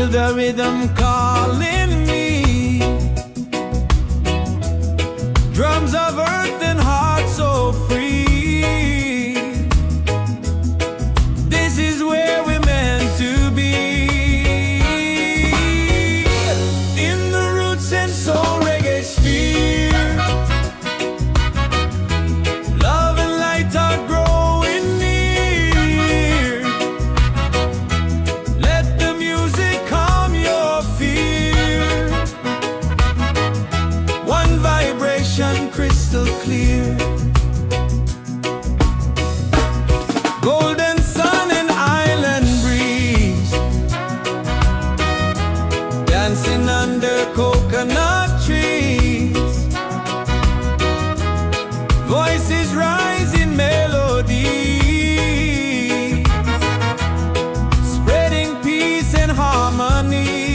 Feel the rhythm calling me. Drums of earth and heart so free. This is where we're meant to be. In the Roots and Soul Reggaesphere, love and light are growing near. Let the music calm your fear. One vibration crystal clear. Golden sun and island breeze, dancing under coconut trees. Voices rise in melody, spreading peace and harmony.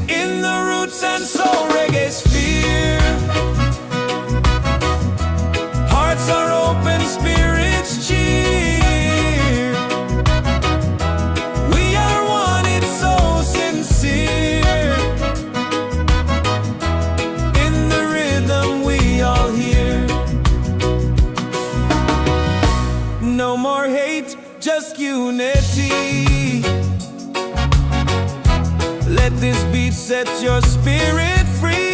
In the Roots and Soul Reggaesphere, hearts are open, spirits cheer. We are one, it's so sincere. In the rhythm we all hear. No more hate, just unity. Let this beat set your spirit free.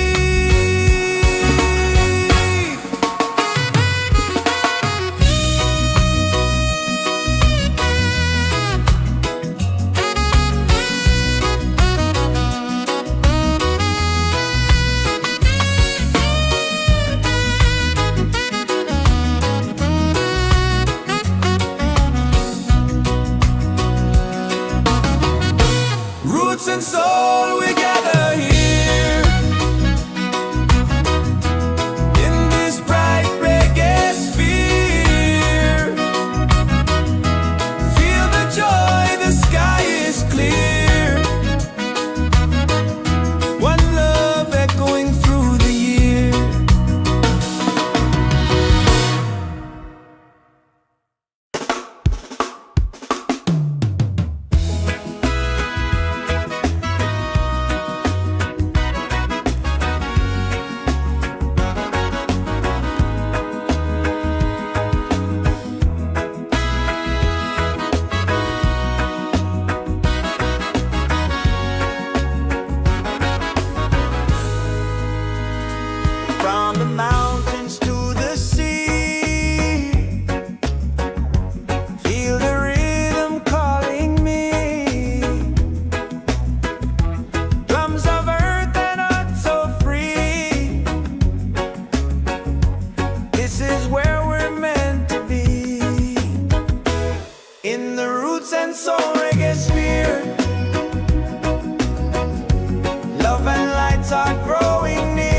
Roots and soul, we gather here in this bright reggae sphere. Feel the joy, the sky is clear. One love echoing through the year. From the mountains to the sea, feel the rhythm calling me. Drums of earth and heart so free. This is where we're meant to be. In the Roots and Soul Reggaesphere, love and lights are growing near.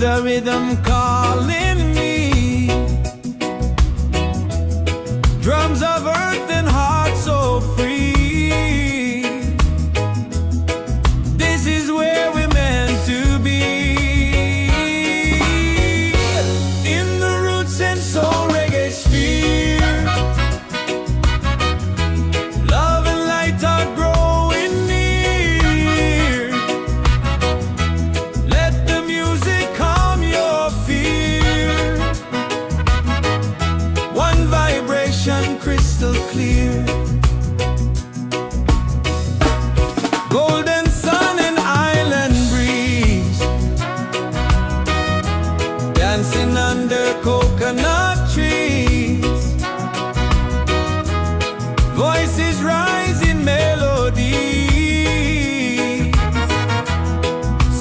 the rhythm calling me. Drums of earth and heart so free. This is where we're meant to be. In the Roots and Soul Reggaesphere, love and light are growing near. Let the music calm your fear. One vibration crystal clear. Golden sun and island breeze, dancing under coconut trees. Voices rise in melody,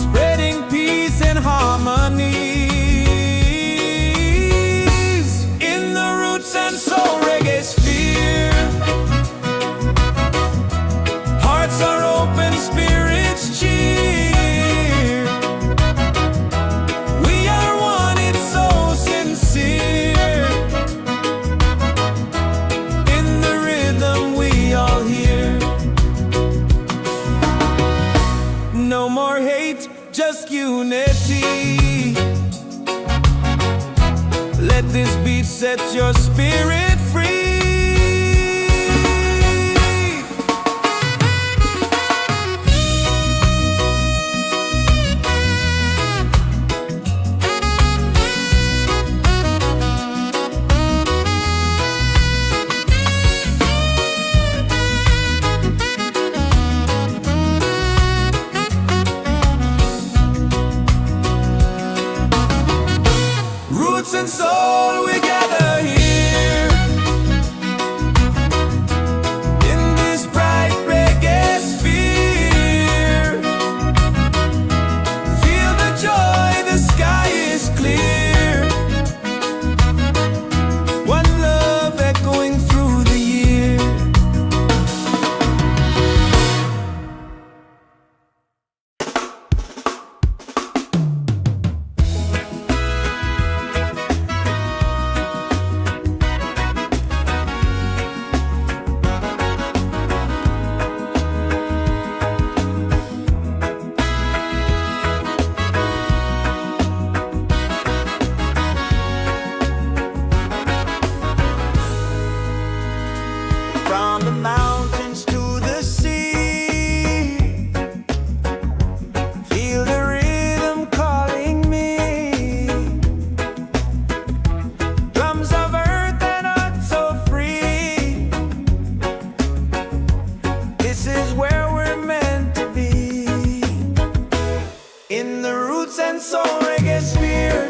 spreading peace and harmonies. In the Roots and Soul Reggaesphere, hearts are open, spirits cheer. We are one, it's so sincere. In the rhythm we all hear. No more hate, just unity. Let this beat set your spirit free. Roots and soul, we gather here in this bright reggae sphere. Feel the joy, the sky is clear. One love echoing through the year. From the mountains to the sea, feel the rhythm calling me. Drums of earth and heart so free. This is where we're meant to be. In the Roots and Soul Reggaesphere,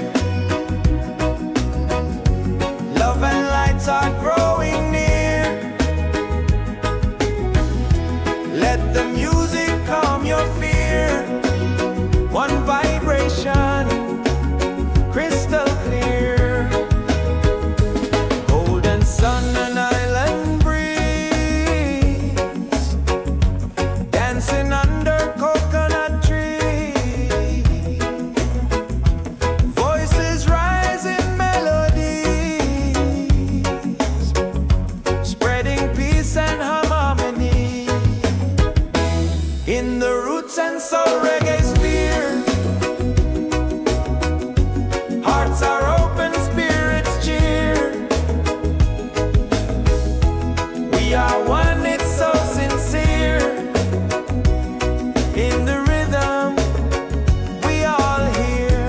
love and lights are growing near. Let the music calm your fear. One vibration, crystal clear. Golden sun and island breeze, dancing under coconut trees. Voices rise in melodies, spreading peace and harmony. In the Roots and Soul Reggaesphere, hearts are open, spirits cheer. We are one, it's so sincere. In the rhythm we all hear.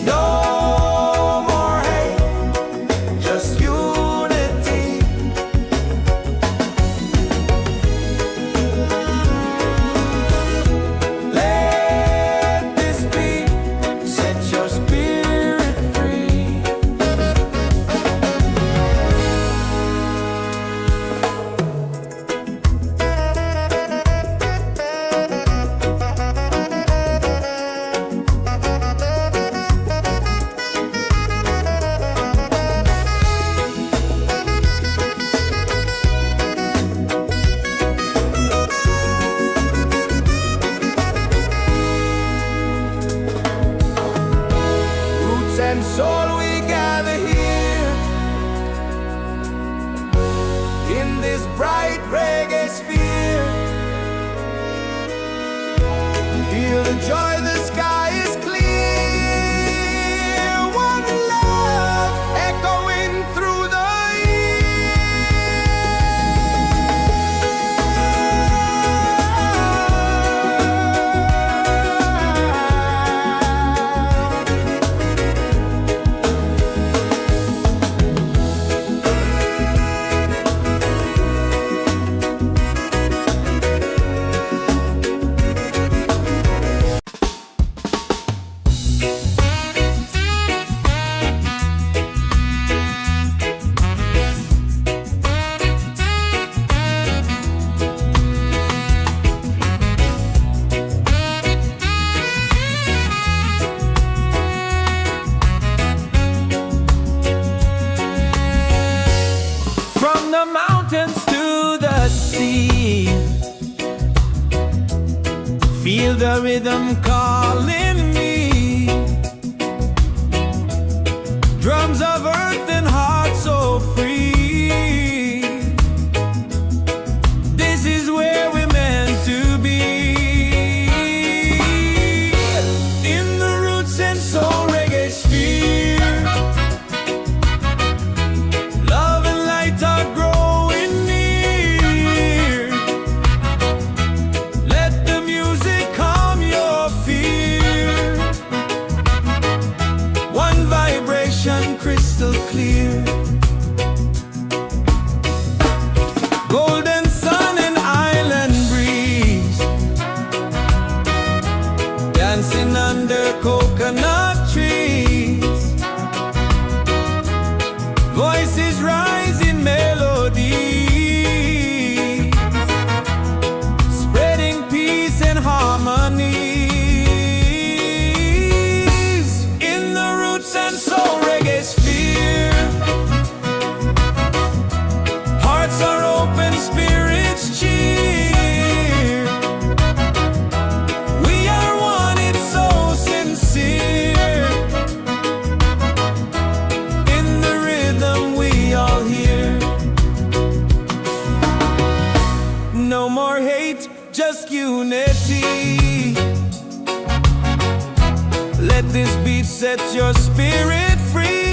No more hate, just unity. this bright reggae sphere. Feel the joy, the sky is clear. One love echoing through the mountains to the sea. Feel the rhythm calling me. Drums of earth and heart so free. This is where we're meant to be. In the Roots and Soul Reggaesphere, love and light are growing near. Let the music calm your fear. One vibration crystal clear. Golden sun and island breeze, dancing under coconut trees. Voices rise in melody, spreading peace and harmony. In the Roots and Soul Reggaesphere, hearts are open, spirits cheer. We are one, it's so sincere. In the rhythm we all hear. No more hate, just unity. Let this beat set your spirit free.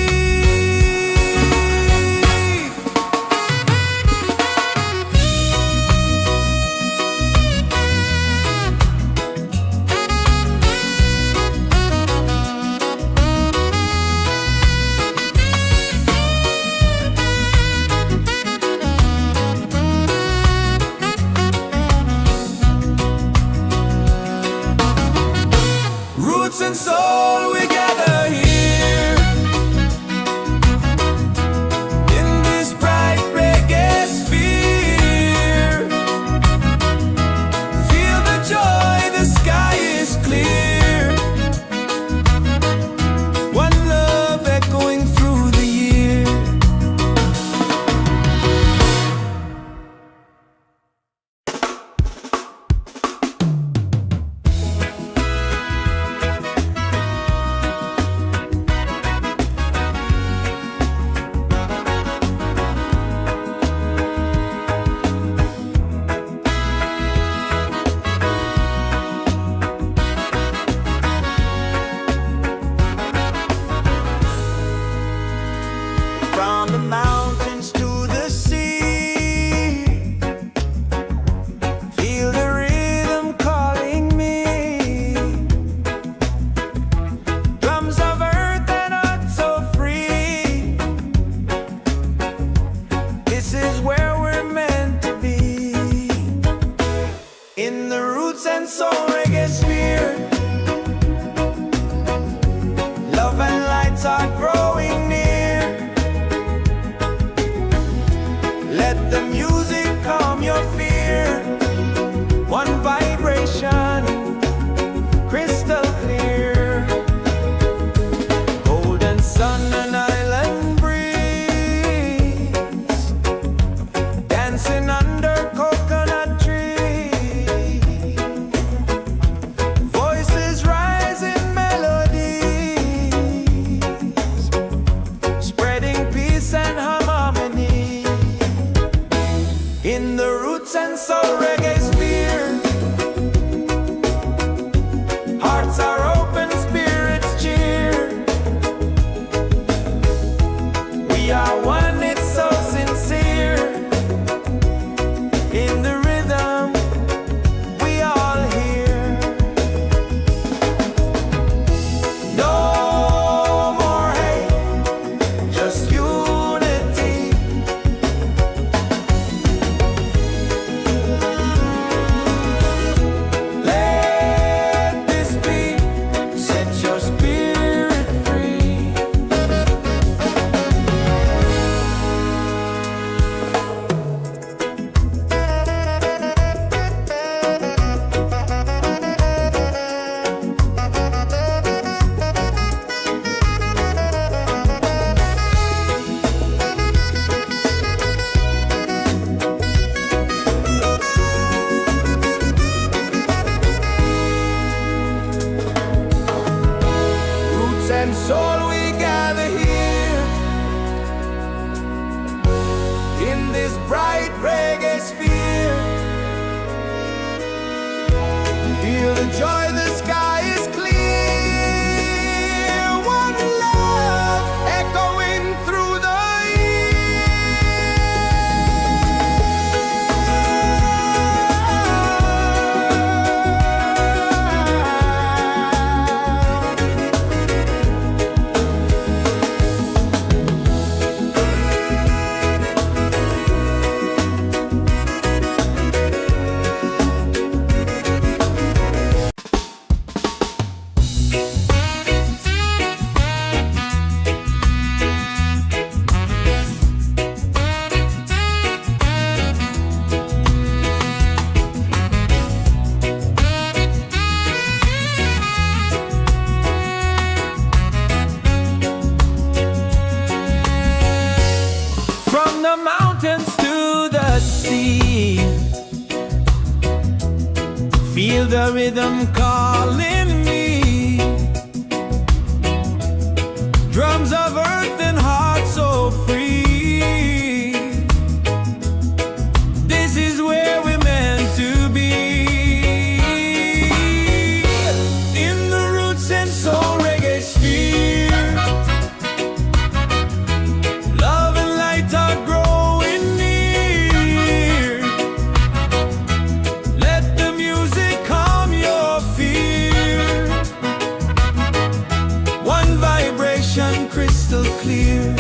Roots and soul, we gather here. In this bright reggae sphere, feel the joy, the sky is clear. One love echoing through the year. From the mountains to the sea, feel the rhythm calling me. Drums of earth and heart so free. This is where we're meant to be. In the Roots and Soul Reggaesphere, love and lights are growing near. Let the music calm your fear. One vibration, crystal clear. Golden sun and island breeze, dancing under coconut trees. Voices rise in melodies, spreading peace and harmony. in this bright reggae sphere. Feel the joy, the sky is clear. One love echoing through the the mountains to the sea. Feel the rhythm calling me. Drums of earth and heart so free. This is where we're meant to be. In the Roots and Soul Reggaesphere. Love and light are growing near. Let the music calm your fear. One vibration crystal clear.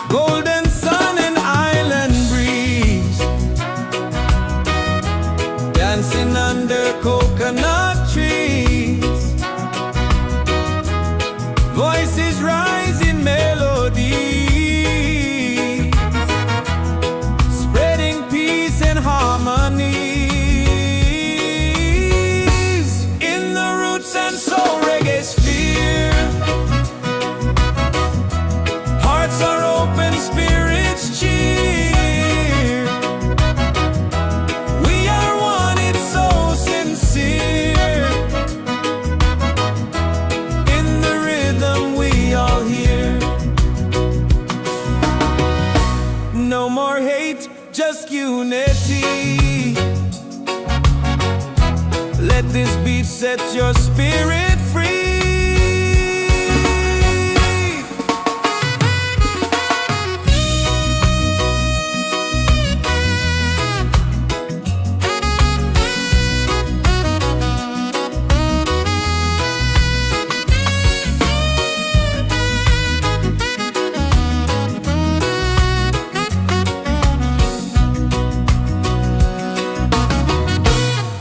Golden sun and island breeze. Dancing under coconut trees. Voices rise in melody, spreading peace and harmonies. In the Roots and Soul Reggaesphere. Hearts are open, spirits cheer. We are one, it's so sincere. In the rhythm we all hear. No more hate, just unity. Let this beat set your spirit free.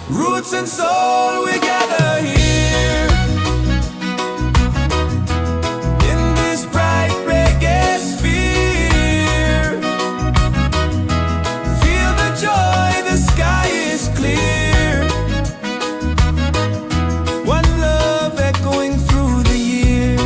Roots and soul, we gather here. In this bright reggae sphere. Feel the joy, the sky is clear. One love echoing through the year.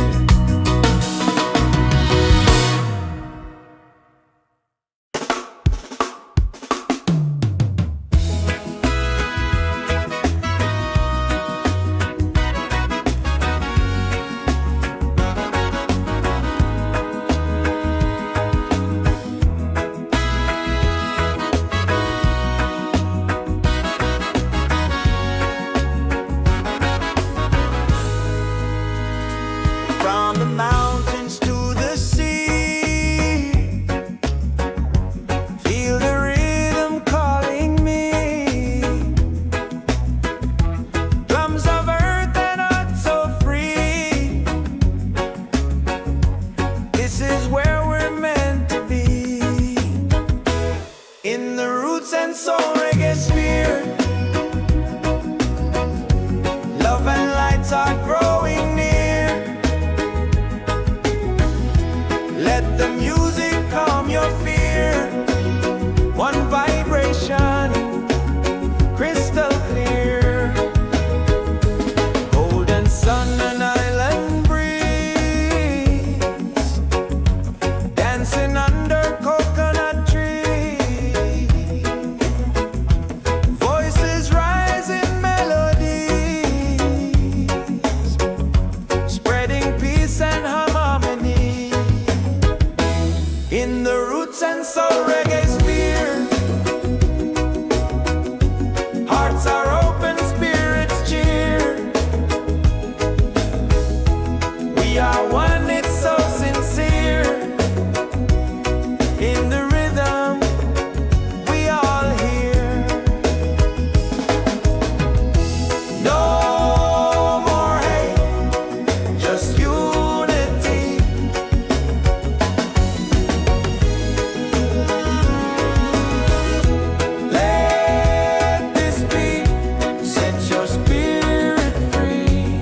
From the mountains to the sea. Feel the rhythm calling me. Drums of earth and heart so free. This is where we're meant to be. In the Roots and Soul Reggaesphere. Love and lights are growing near. Let the music calm your fear. One vibration, crystal clear. Golden sun and island breeze. Dancing under coconut trees. Voices rise in melodies, spreading peace and harmony. in the Roots and Soul Reggaesphere. Hearts are open, spirits cheer. We are one, it's so sincere. In the rhythm we all hear. No more hate, just unity. Let this beat set your spirit free.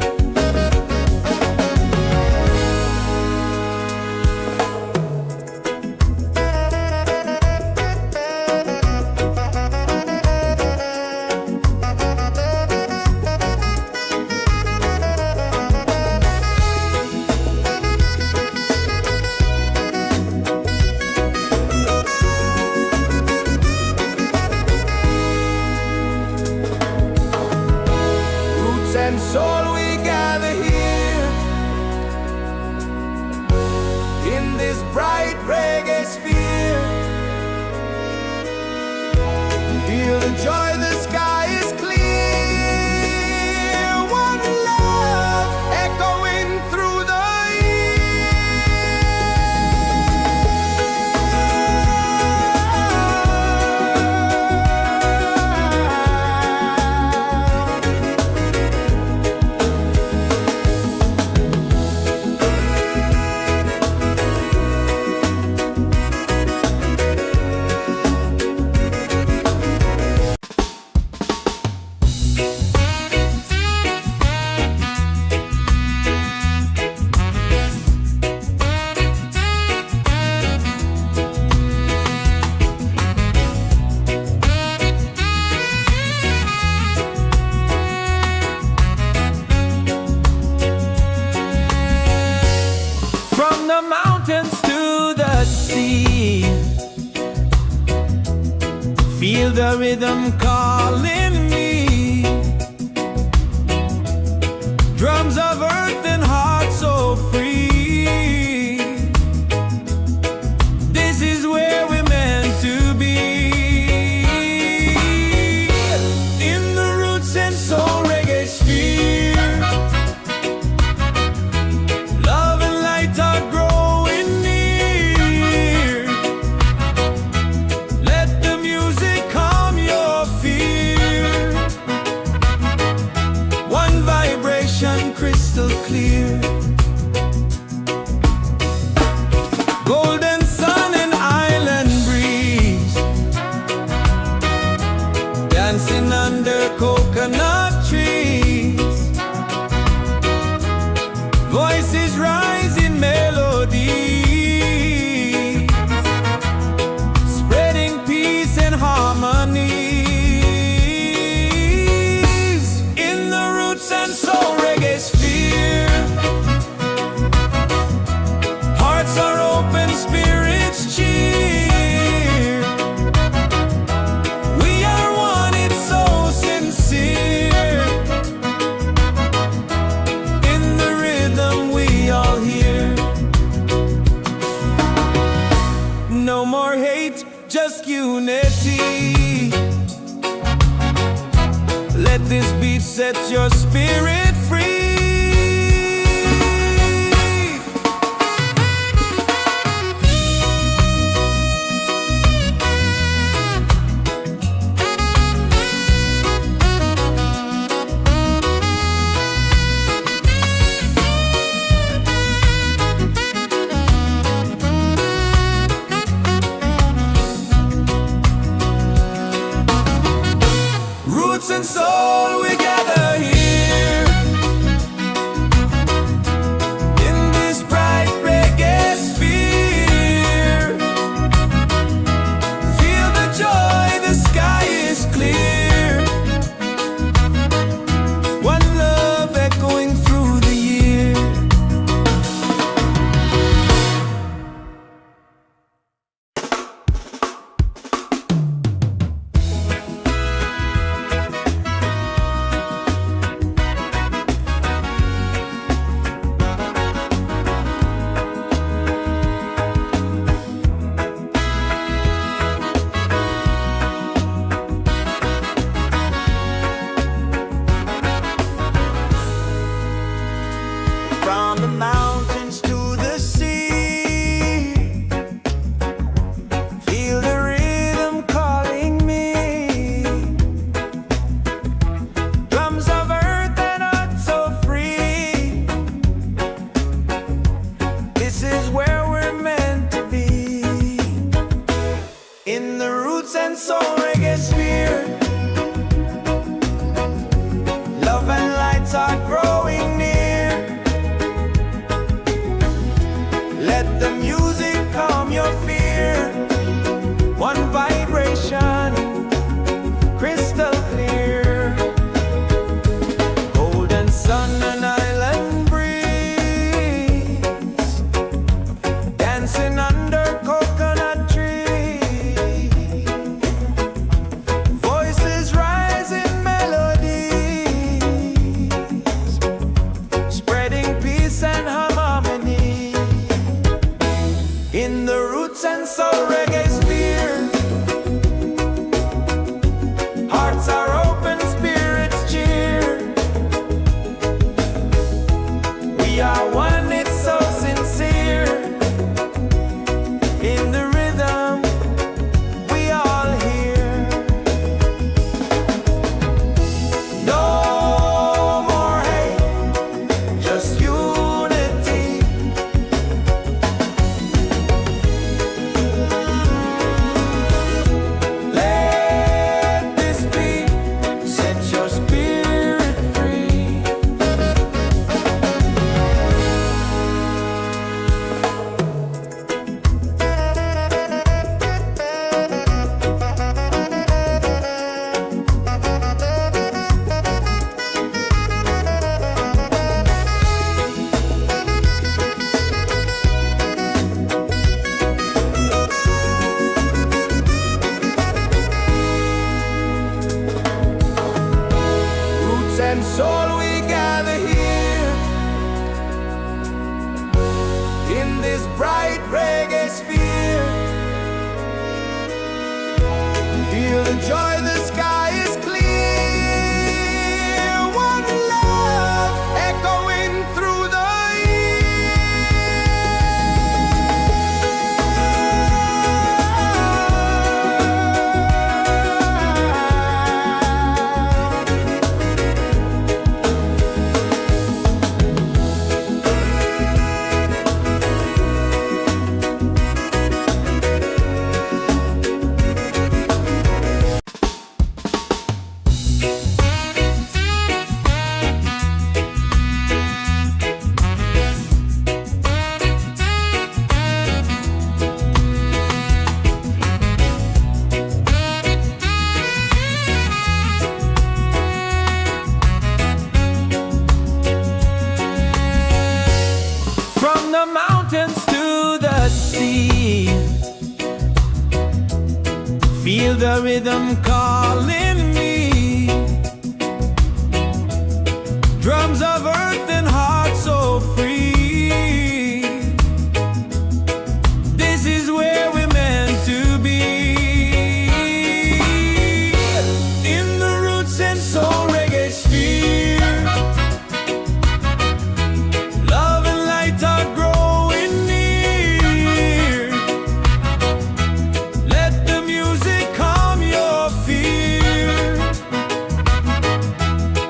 Roots and soul, we gather here in this bright reggae sphere. Feel the joy, the sky is clear. One love echoing through the from the mountains to the sea. Feel the rhythm calling me. Drums of earth and heart so free. This is where we're meant to be. In the Roots and Soul Reggaesphere. Love and light are growing near. Let the music calm your fear. One vibration crystal clear. Golden sun and island breeze. Dancing under coconut trees. Voices rise in melody, spreading peace and harmony. In the Roots and Soul Reggaesphere. Hearts are open, spirits cheer. We are one, it's so sincere. In the rhythm we all hear. No more hate, just unity. Let this beat set your spirit free. Roots and soul, we gather here Soul Reggaesphere. Love and lights are growing near. Let the music calm your fear. One vibration, crystal clear. Golden sun and island breeze, dancing under coconut trees. Voices rise in melodies, spreading peace and harmony. In the Roots and Soul Reggaesphere, hearts are open, spirits cheer. We are one, it's so sincere. In the rhythm, we all hear. No more hate, just unity. Let this be, set your spirit free. Roots and soul, we gather here in this bright reggae sphere. Feel the joy, the sky is clear. One love echoing through the from the mountains to the sea. Feel the rhythm calling me. Drums of earth and heart so free. This is where we're meant to be. In the Roots and Soul Reggaesphere, love and light are growing near. Let the music calm your fear.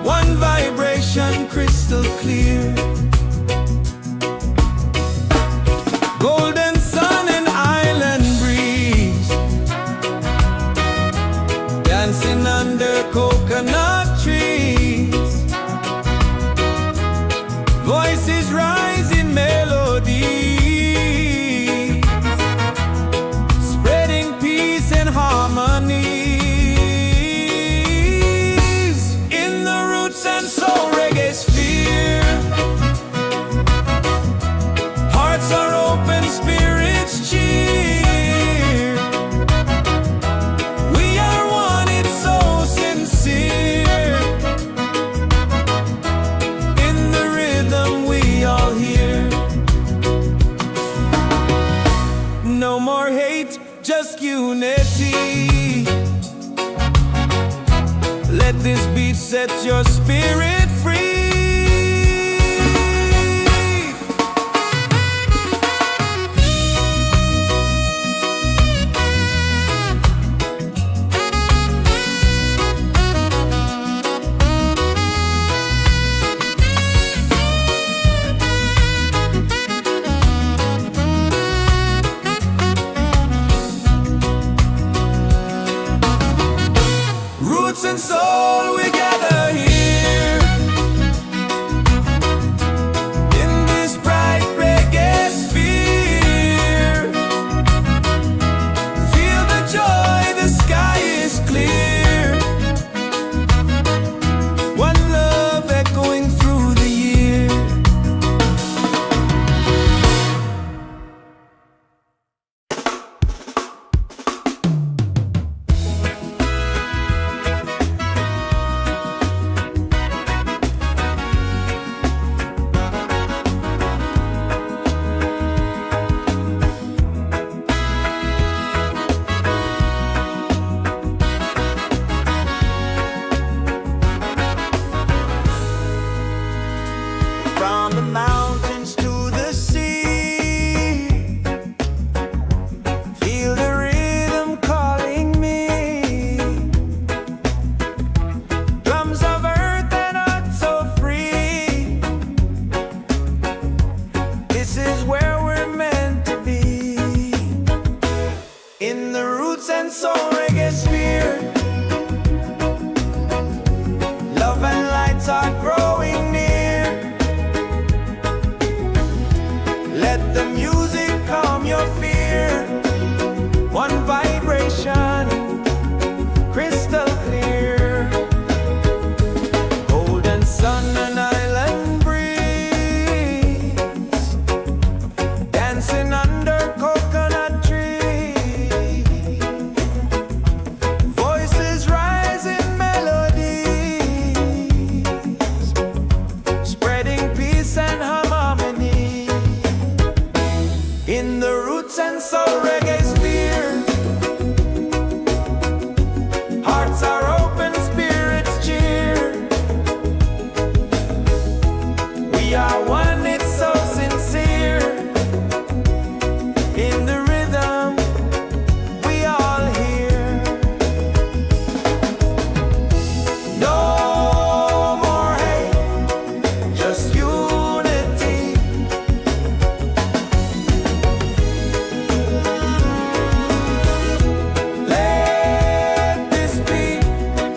One vibration, crystal clear. Golden sun and island breeze, dancing under coconut trees. Voices rise in melodies, spreading peace and harmonies. In the Roots and Soul Reggaesphere, hearts are open, spirits cheer. We are one, it's so sincere. In the rhythm, we all hear. No more hate, just unity. Let this beat set your spirit free. Soul Reggaesphere. Love and light are growing near. Let the music calm your fear. One vibration, crystal clear. Golden sun and island breeze, dancing under coconut trees. Voices rise in melodies, spreading peace and harmony. In the Roots and Soul Reggaesphere, hearts are open, spirits cheer. We are one, it's so sincere. In the rhythm, we all hear. No more hate, just unity. Let this be,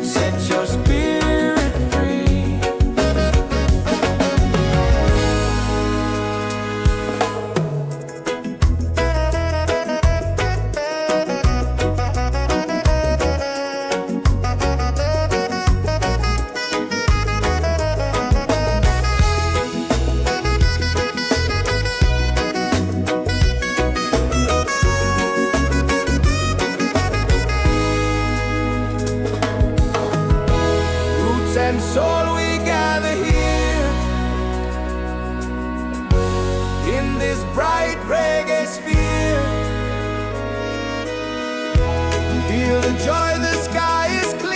set your spirit free. Roots and soul, we gather here in this bright reggae sphere. Feel the joy, the sky is clear.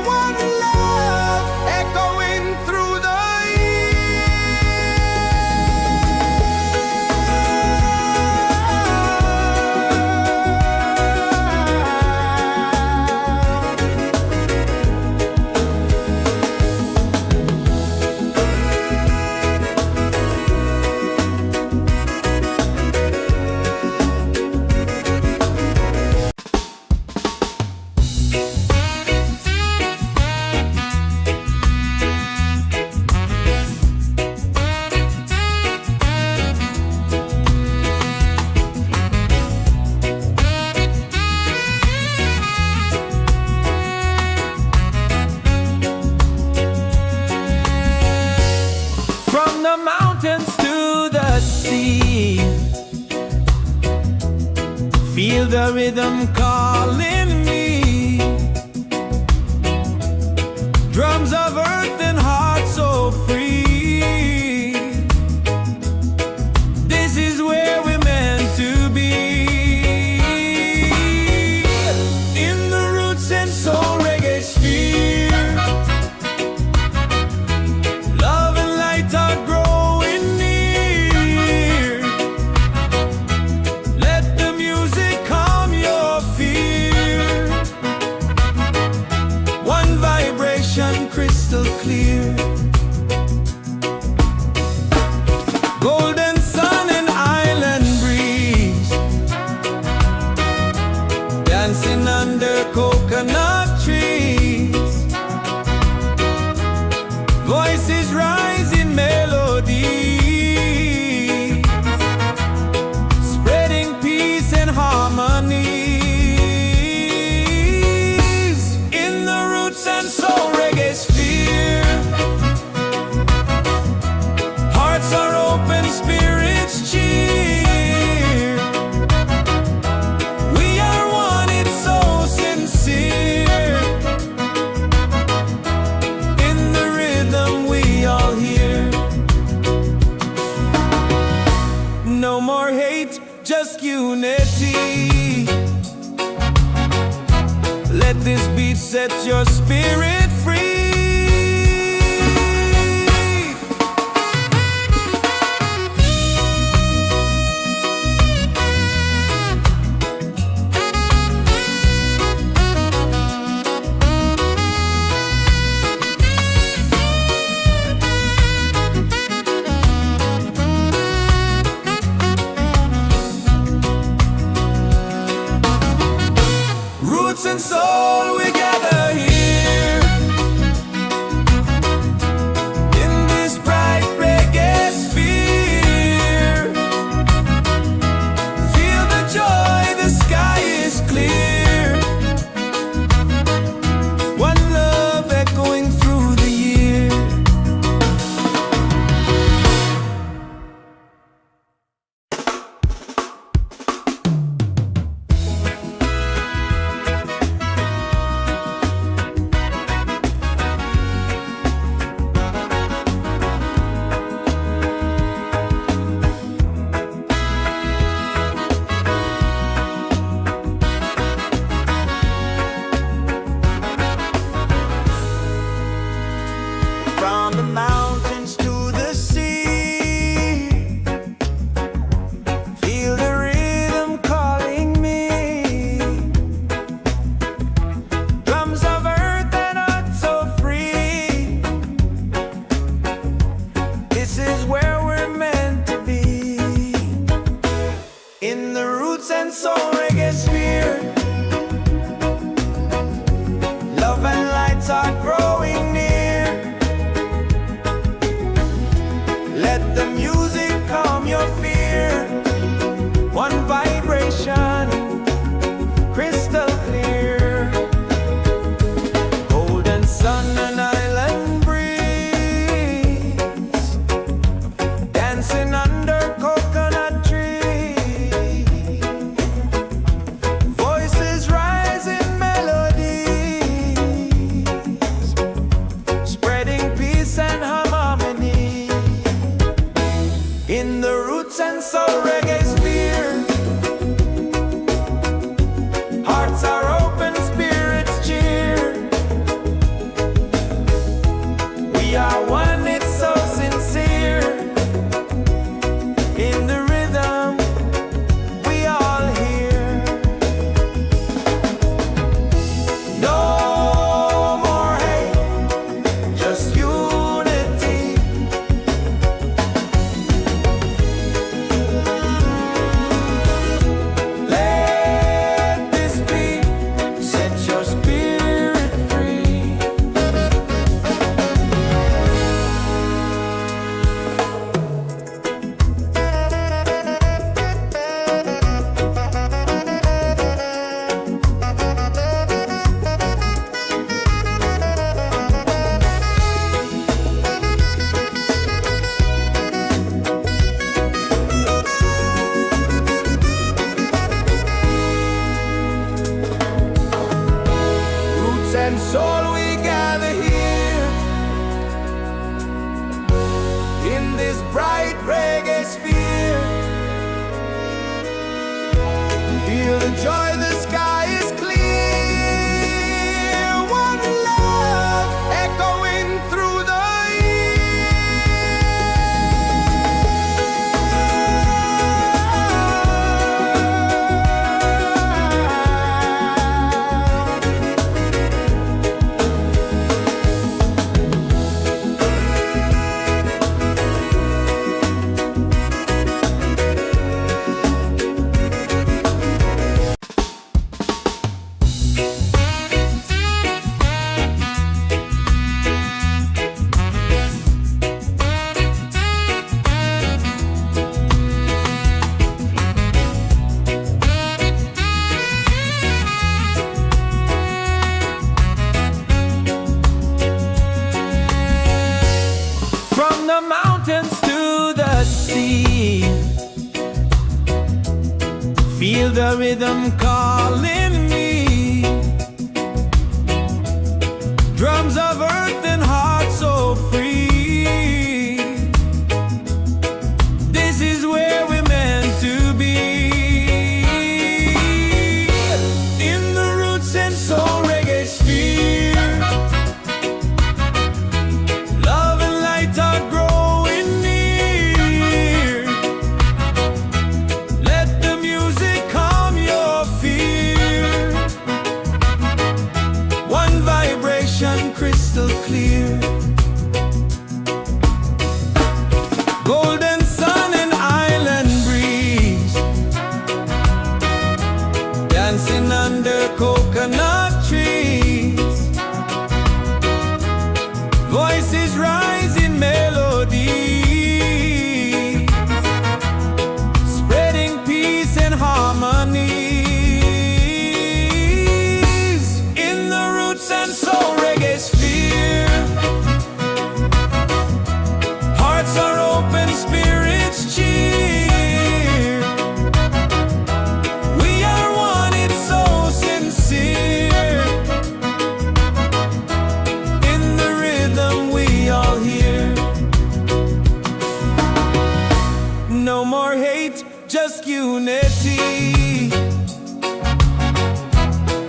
One love echoing through the from the mountains to the sea. Feel the rhythm calling me. Drums of earth and heart so free. This is where we're meant to be. In the Roots and Soul Reggaesphere, love and light are growing near. Let the music calm your fear. One vibration, crystal clear. Golden sun and island breeze, dancing under coconut trees. Voices rise in melodies, spreading peace and harmonies. In the Roots and Soul Reggaesphere, hearts are open, spirits cheer. We are one, it's so sincere. In the rhythm, we all hear. No more hate, just unity. Let this beat set your spirit free. roots and soul, we gather here in this bright reggae sphere. Feel the joy, the sky is clear. One love echoing through the year. From the mountains to the sea, feel the rhythm calling me. Drums of earth and heart so free. This is where we're meant to be. In the Roots and Soul Reggaesphere, love and lights are growing near. Let the music calm your fear. One vibration, crystal clear. Golden sun and island breeze, dancing under coconut trees. Voices rise in melodies, spreading peace and harmony. In the Roots and Soul Reggaesphere, hearts are open, spirits cheer. We are one, it's so sincere. In the rhythm, we all hear. No more hate, just unity. Let this beat set your spirit free. Roots and soul, we gather here in this bright reggae sphere. Feel the joy, the sky is clear. One love echoing through the from the mountains to the sea. Feel the rhythm calling me. Drums of earth and heart so free. This is where we're meant to be. In the Roots and Soul Reggaesphere, love and light are growing near. Let the music calm your fear. One vibration, crystal clear. dancing under coconut trees. Voices rise in melody, spreading peace and harmony. In the Roots and Soul Reggaesphere, hearts are open, spirits cheer. We are one, it's so sincere. In the rhythm we all hear. No more hate, just unity.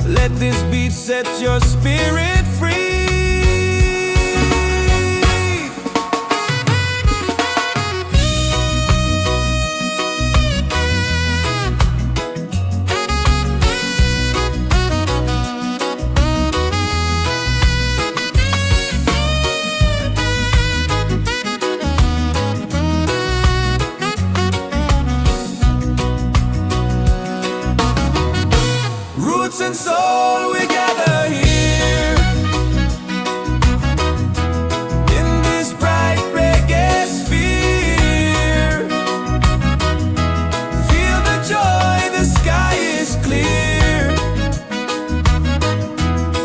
Let this beat set your spirit free. Roots and soul, we gather here in this bright reggae sphere. Feel the joy, the sky is clear.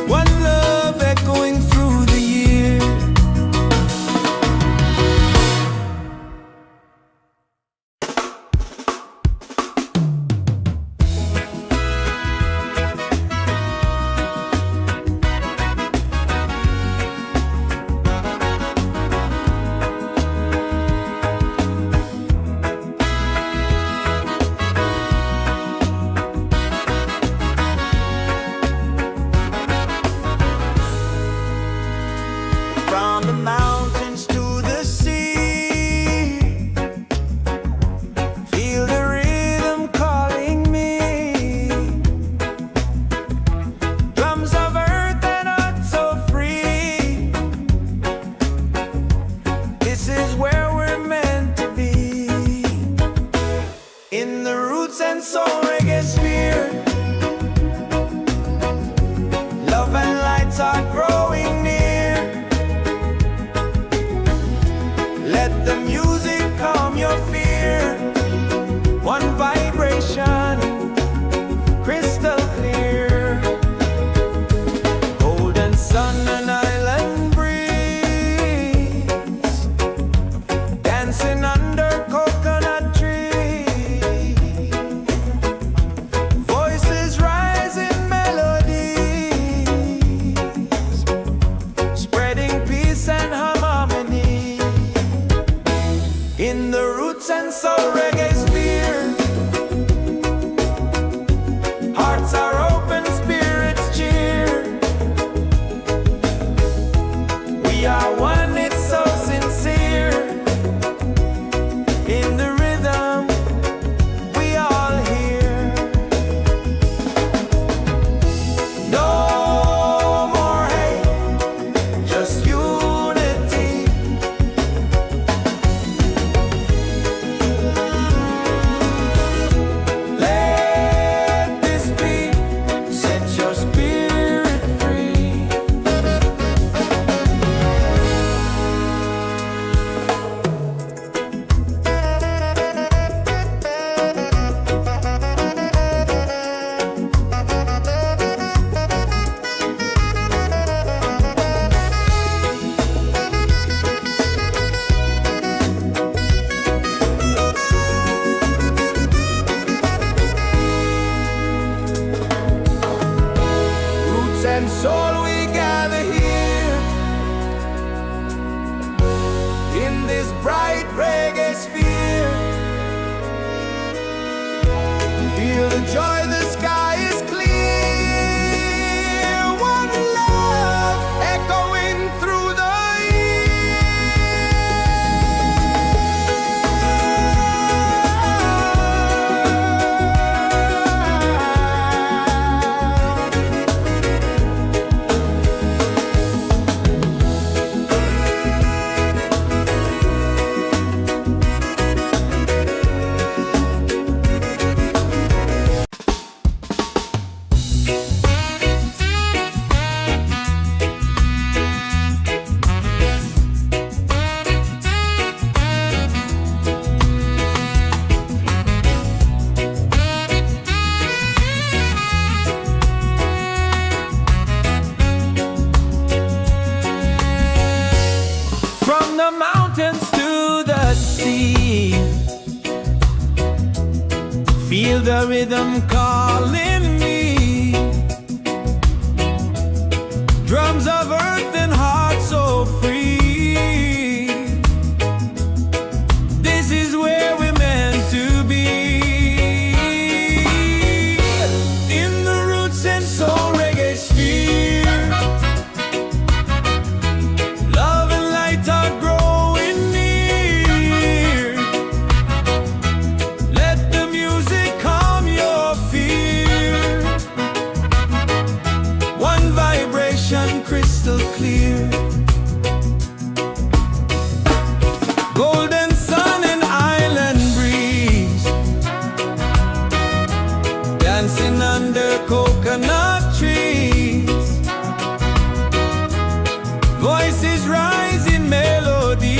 One love echoing through the year. From the mountains to the sea, feel the rhythm calling me. Drums of earth and heart so free. This is where we're meant to be. In the Roots and Soul Reggaesphere, love and lights are growing near. Let the music calm your fear. One vibration, crystal clear. Golden sun and island breeze, dancing under coconut trees. Voices rise in melodies, spreading peace and harmony. In the Roots and Soul Reggaesphere, hearts are open, spirits cheer. We are one, it's so sincere. In the rhythm we all hear. No more hate, just unity. Let this beat set your spirit free. Roots and soul, we gather here in this bright reggae sphere. Feel the joy, the sky is clear. One love echoing through the year. Feel the rhythm calling me. Drums of earth and heart so free. This is where we're meant to be. In the Roots and Soul Reggaesphere, love and light are growing near. Let the music calm your fear. One vibration crystal clear. Golden sun and island breeze, dancing under coconut trees. Voices rise in melody,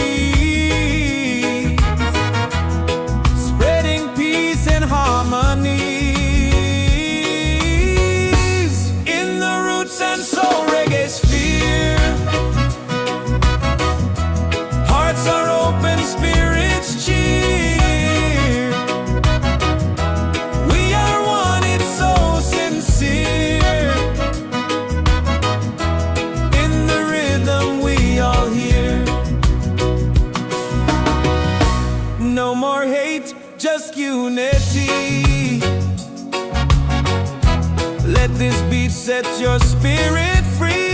spreading peace and harmony. In the Roots and Soul Reggaesphere, hearts are open, spirits cheer. We are one, it's so sincere. In the rhythm we all hear. No more hate, just unity. Let this beat set your spirit free.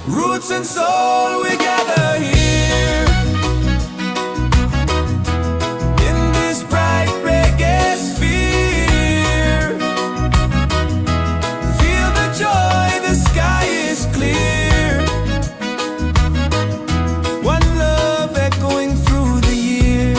Roots and soul, we gather here in this bright reggae sphere. Feel the joy, the sky is clear. One love echoing through the year.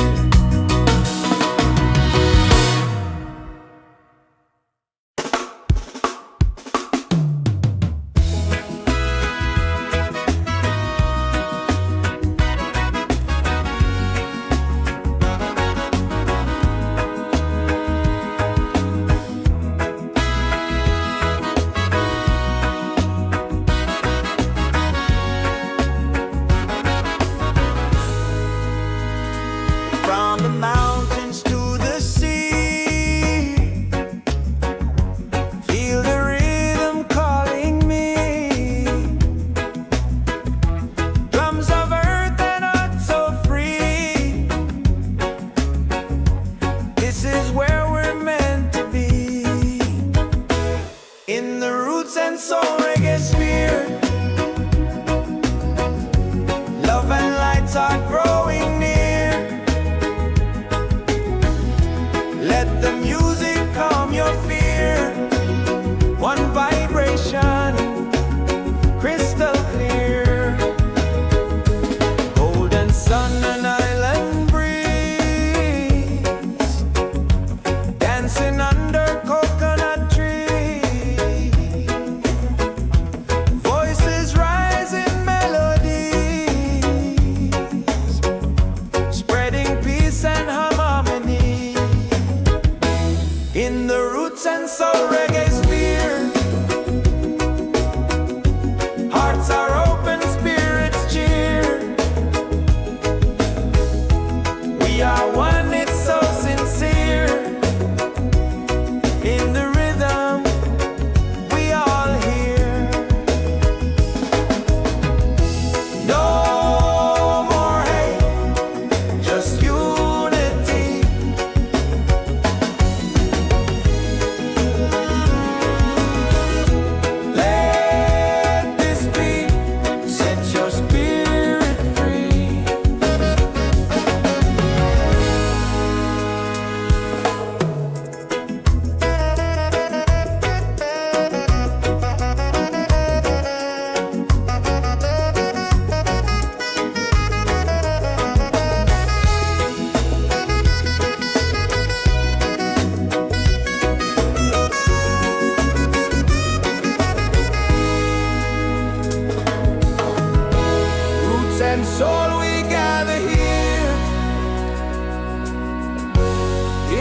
and soul we gather here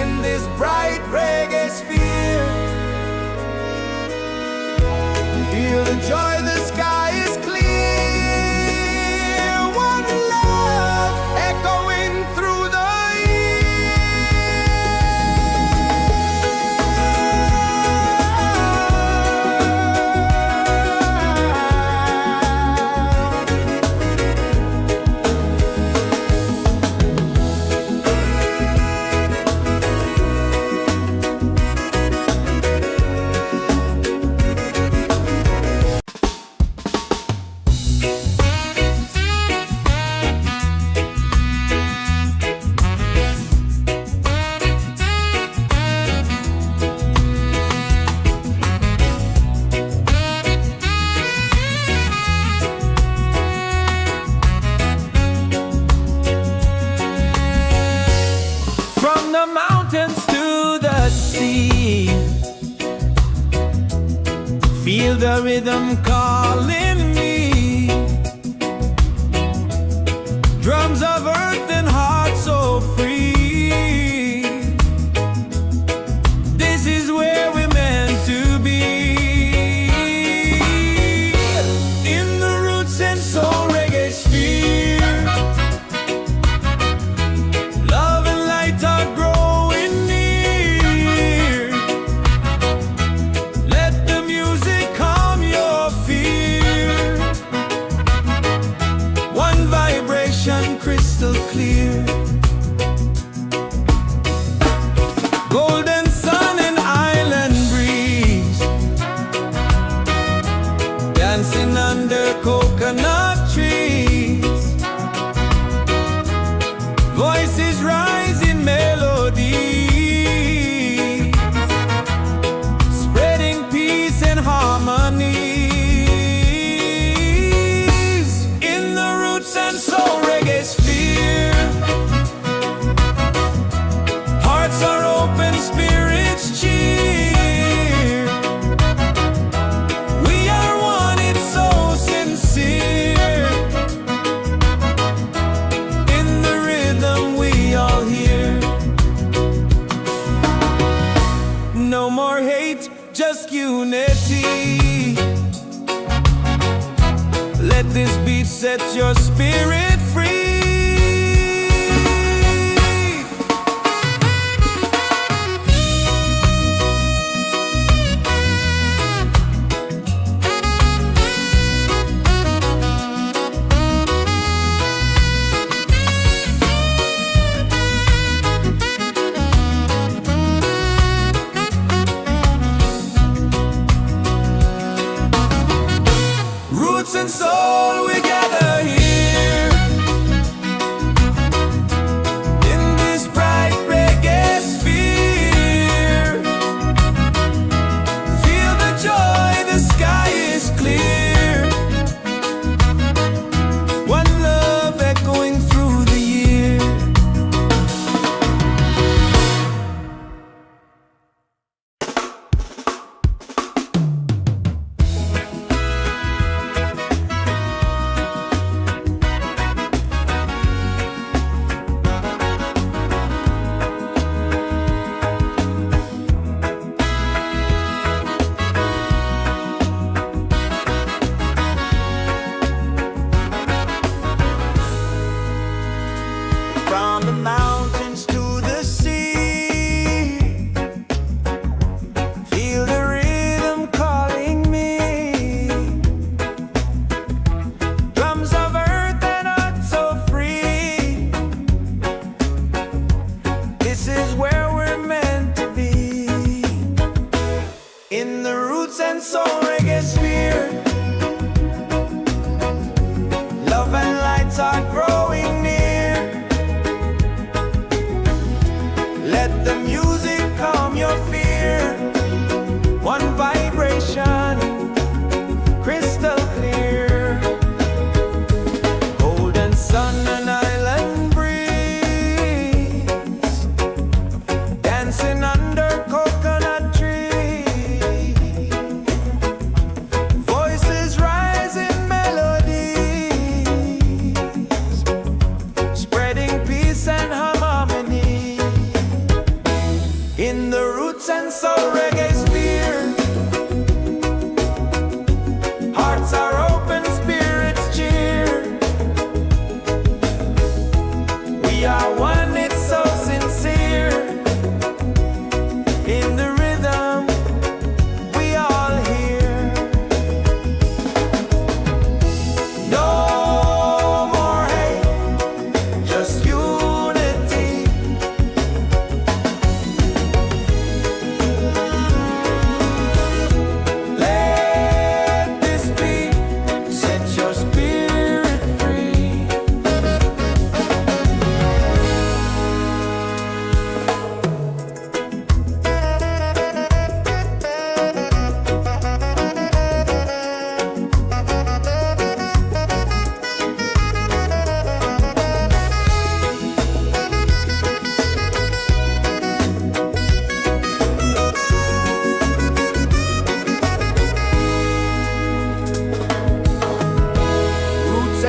in this bright reggae sphere. Feel the joy, the sky is clear. One love echoing through the the mountains to the sea. Feel the rhythm calling me. Drums of earth and heart so free. This is where we're meant to be. In the Roots and Soul Reggaesphere, love and light are growing near. Let the music calm your fear. One vibration crystal clear. Golden sun and island breeze, dancing under coconut trees. Voices rise in melody, spreading peace and harmony. In the Roots and Soul Reggaesphere, hearts are open, spirits cheer. We are one, it's so sincere. In the rhythm we all hear. No more hate, just unity. Let this beat set your spirit free. Roots and soul, we gather here in this bright reggae sphere. Feel the joy, the sky is clear. One love echoing through the year.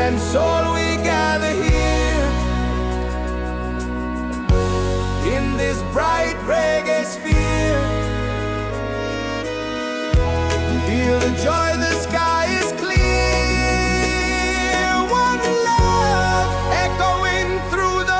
and soul we gather here in this bright reggae sphere. Feel the joy, the sky is clear. One love echoing through the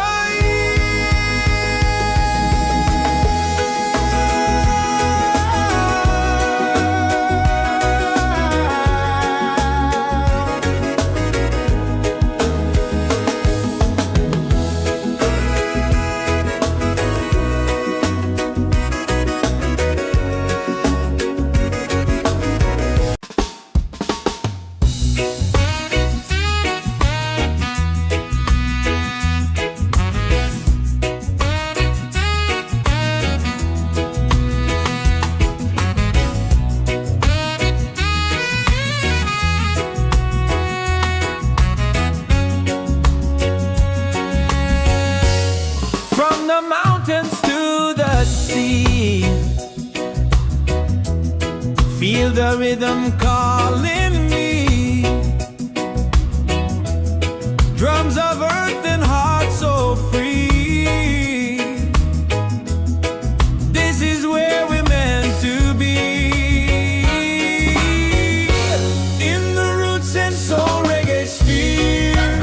the mountains to the sea. Feel the rhythm calling me. Drums of earth and heart so free. This is where we're meant to be. In the Roots and Soul Reggaesphere,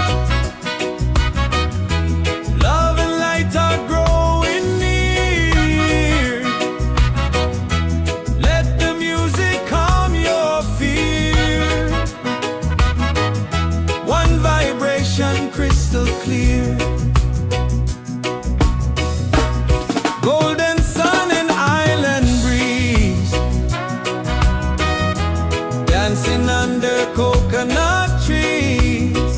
love and light are growing near. Let the music calm your fear. One vibration crystal clear. Golden sun and island breeze, dancing under coconut trees.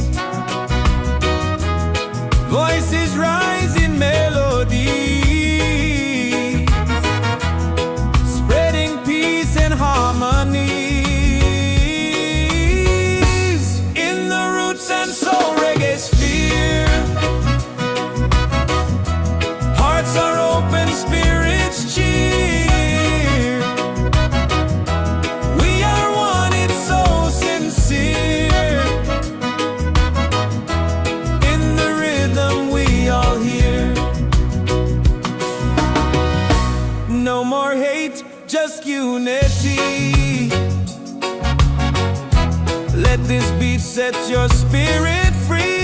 Voices rise in melody, spreading peace and harmonies. In the Roots and Soul Reggaesphere, hearts are open, spirits cheer. We are one, it's so sincere. In the rhythm we all hear. No more hate, just unity. Let this beat set your spirit free.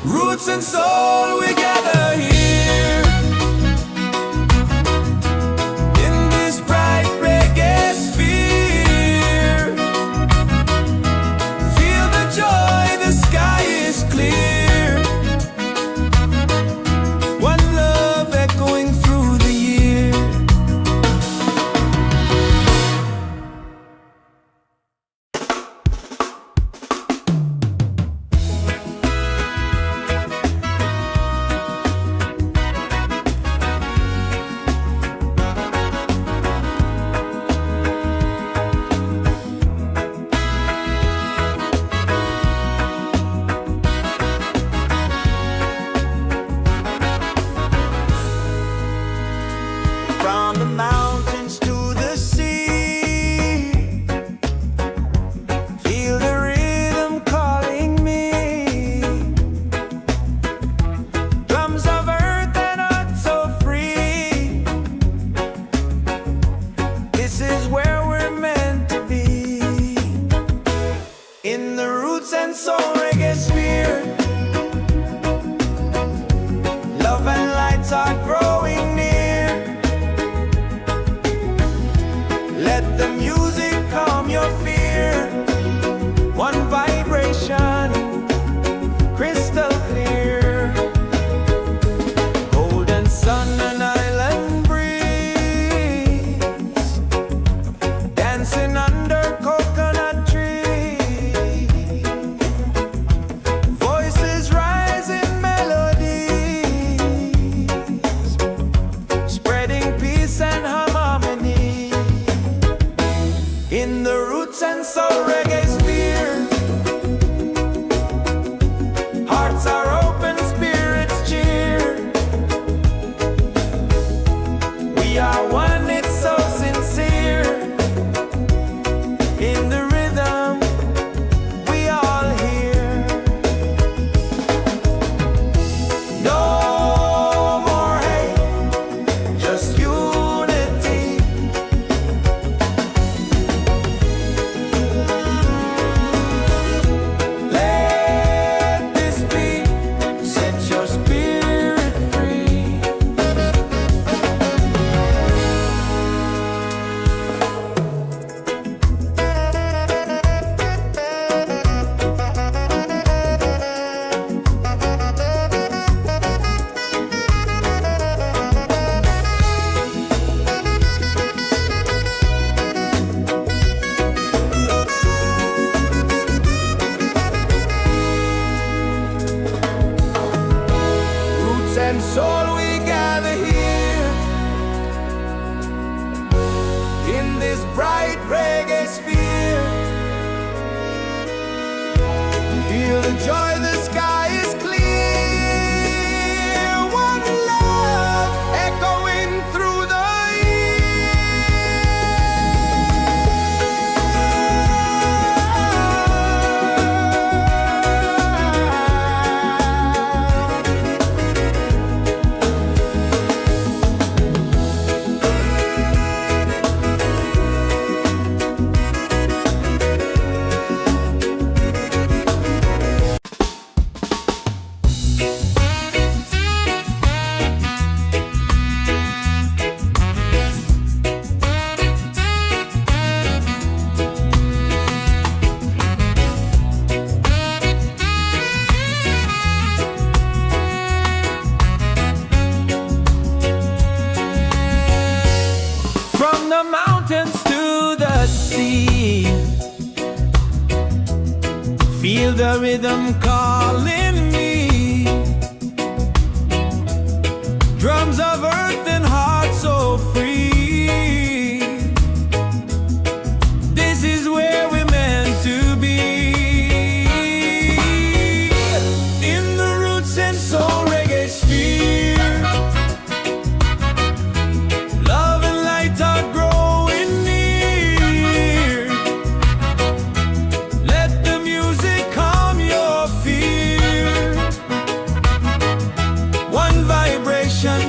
Roots and soul, we gather here and soul we gather here in this bright reggae sphere. Feel the joy, the sky is clear. One love echoing through the the mountains to the sea. Feel the rhythm calling me. Drums of earth and heart so free. This is where we're meant to be. In the Roots and Soul Reggaesphere.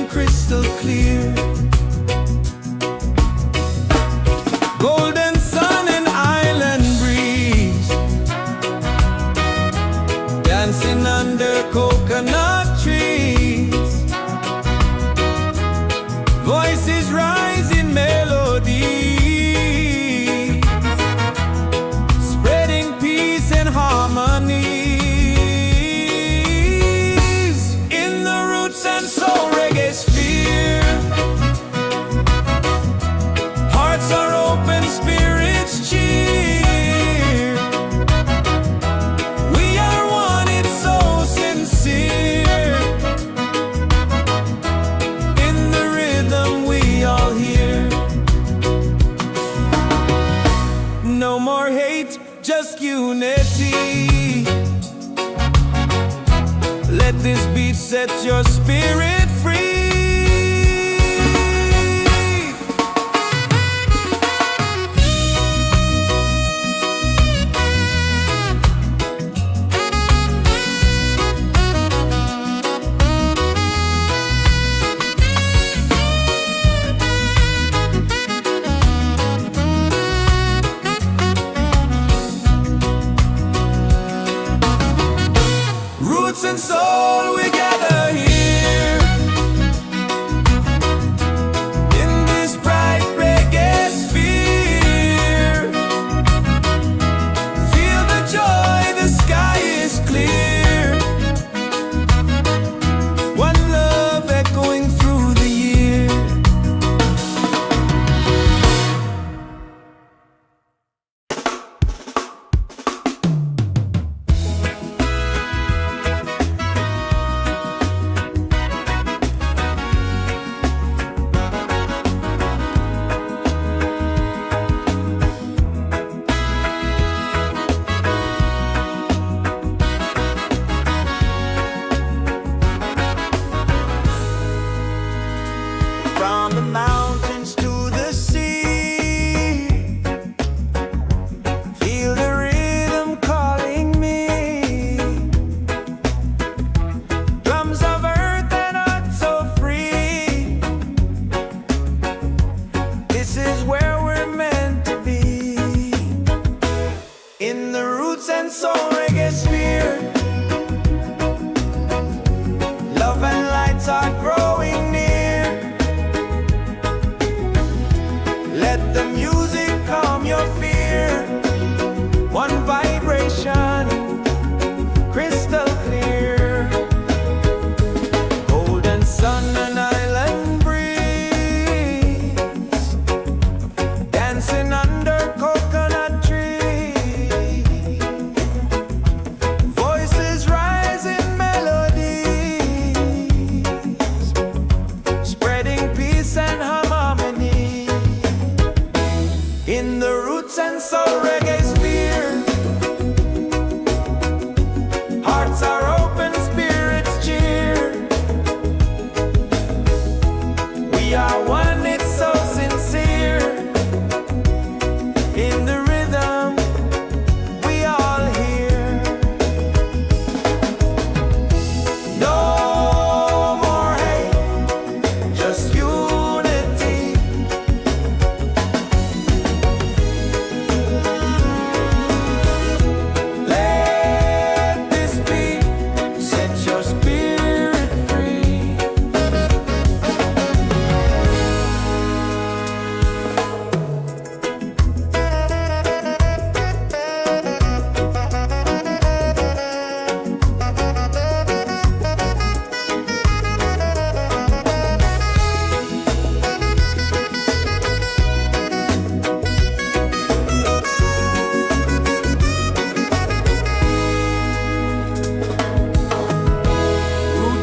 Crystal clear, golden sun and island breeze, dancing under coconut trees. Voices rise in melody, spreading peace and harmony. In the Roots and Soul Reggaesphere, hearts are open, spirits cheer. We are one, it's so sincere. In the rhythm we all hear. No more hate, just unity. Let this beat set your spirit free. Roots and soul, we gather here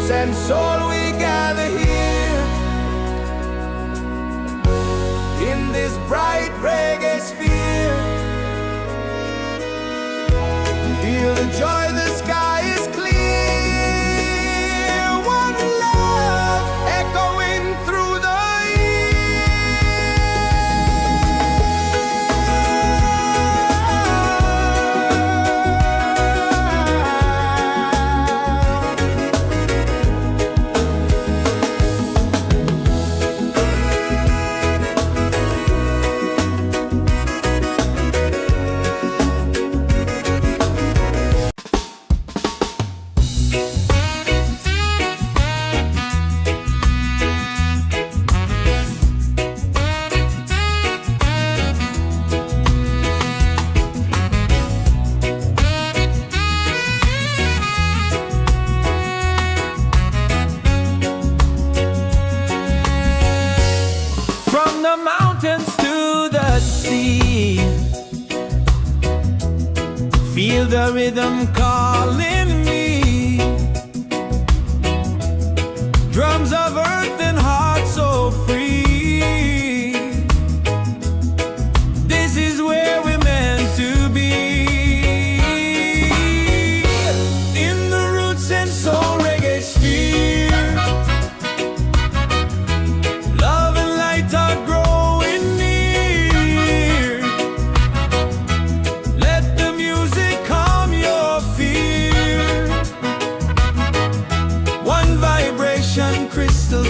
roots and soul we gather here in this bright reggae sphere. Feel the joy, the sky is clear. One love echoing through the mountains to the sea. Feel the rhythm calling me. Drums of earth and heart so free. This is where we're meant to be. In the Roots and Soul Reggaesphere, love and light are growing near. Let the music calm your fear. One vibration, crystal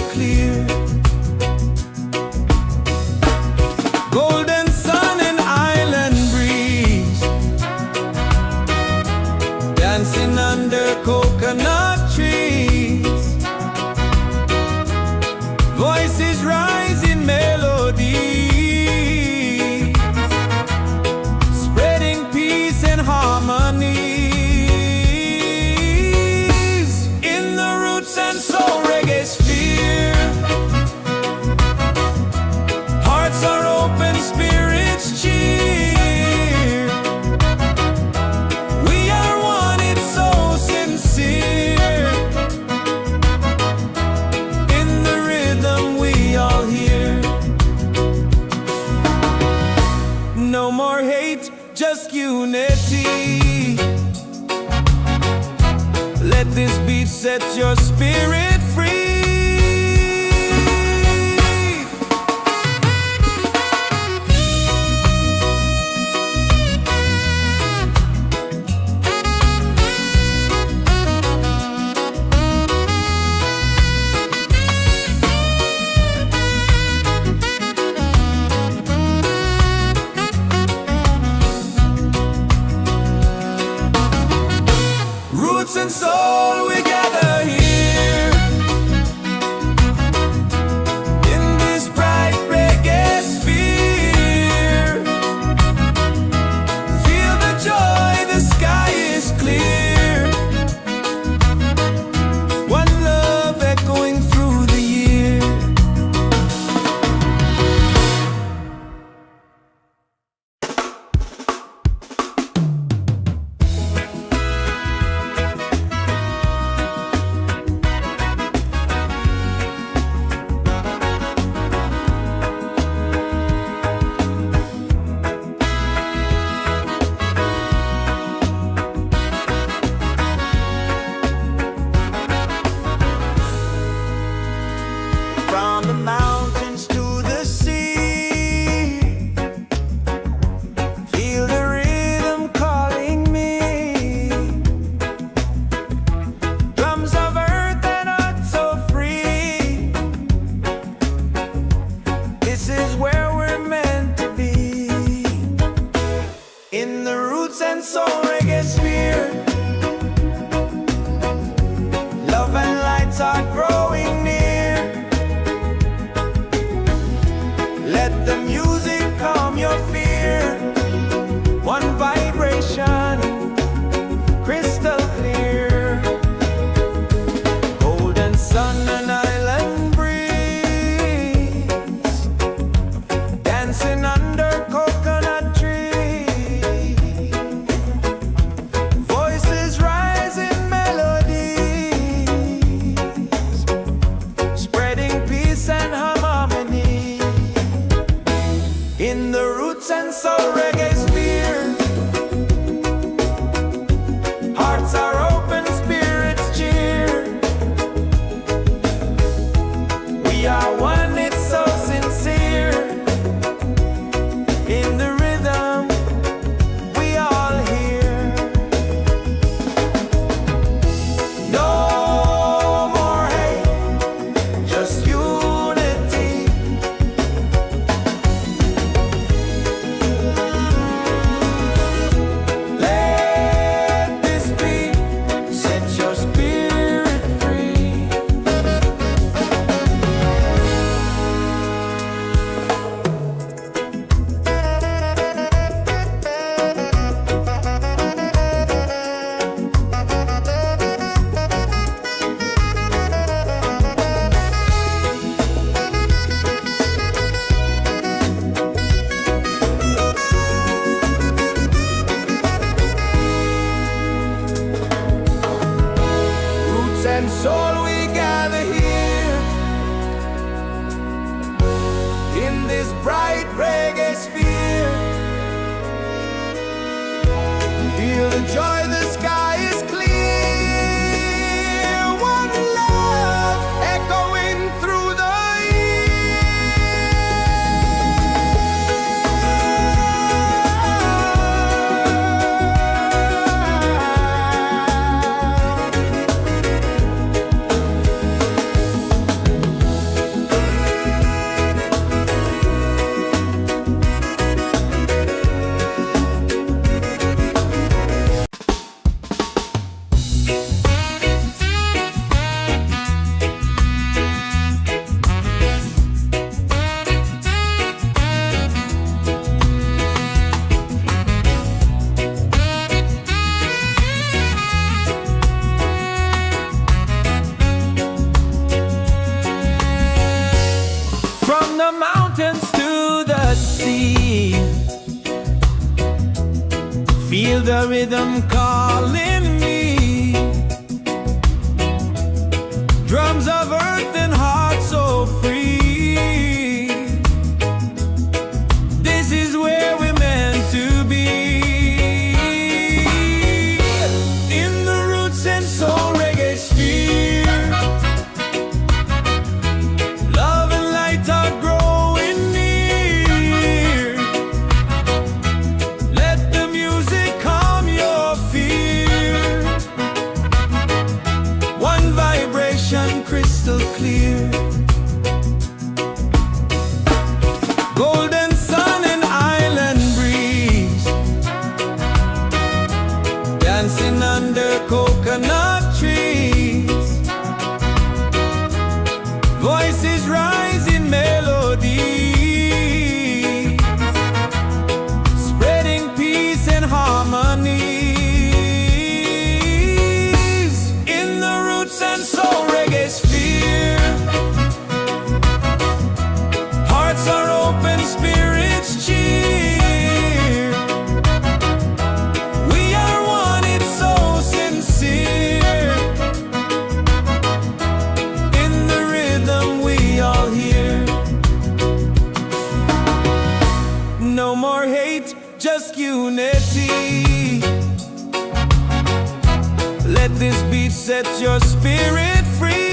Soul Reggaesphere. Hearts are open, spirits cheer. We are one, it's so sincere. In the rhythm, we all hear. No more hate, just unity. Let this beat set your spirit free. Roots and soul, we gather here in this bright reggae sphere. Feel the joy, the sky is clear. One love echoing through the from the mountains to the sea. Feel the rhythm calling me. Drums of earth and heart so free. This is where we're meant to be. In the Roots and Soul Reggaesphere. Love and light are growing near. Let the music calm your fear. One vibration crystal clear. Golden sun and island breeze. Dancing under coconut trees. Voices rise in melody, spreading peace and harmonies. In the Roots and Soul Reggaesphere. Hearts are open, spirits cheer. We are one, it's so sincere. In the rhythm, we all hear. No more hate, just unity. Let this beat set your spirit free.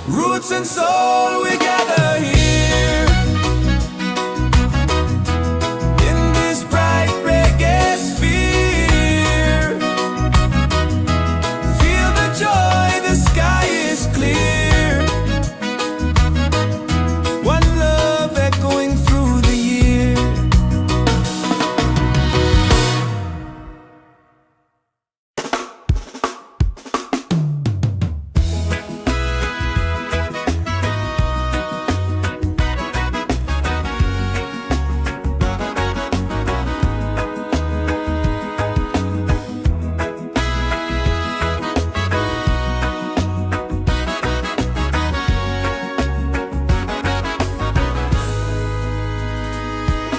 Roots and soul, we gather here.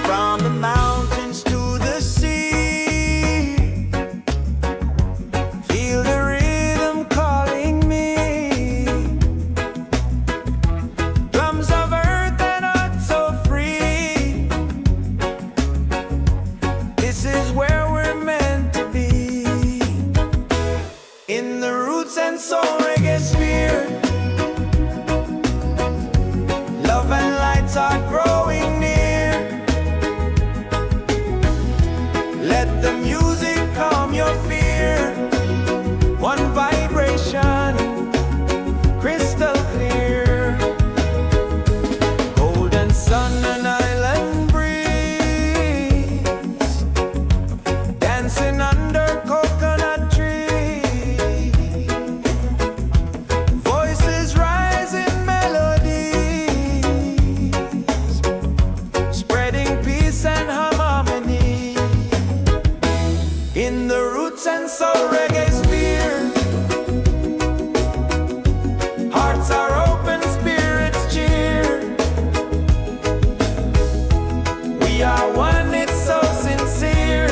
From the mountains to the sea, feel the rhythm calling me. Drums of earth and heart so free. This is where we're meant to be. In the Roots and Soul Reggaesphere, love and lights are growing near. Let the music calm your fear. One vibration, crystal clear. Golden sun and island breeze, dancing under coconut trees. Voices rise in melodies, spreading peace and harmony. In the Roots and Soul Reggaesphere, hearts are open, spirits cheer. We are one, it's so sincere.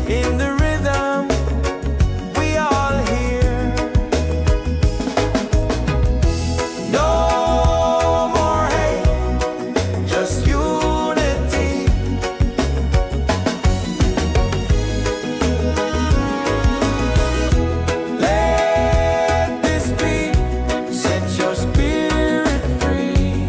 In the rhythm, we all hear. No more hate, just unity. Let this beat set your spirit free.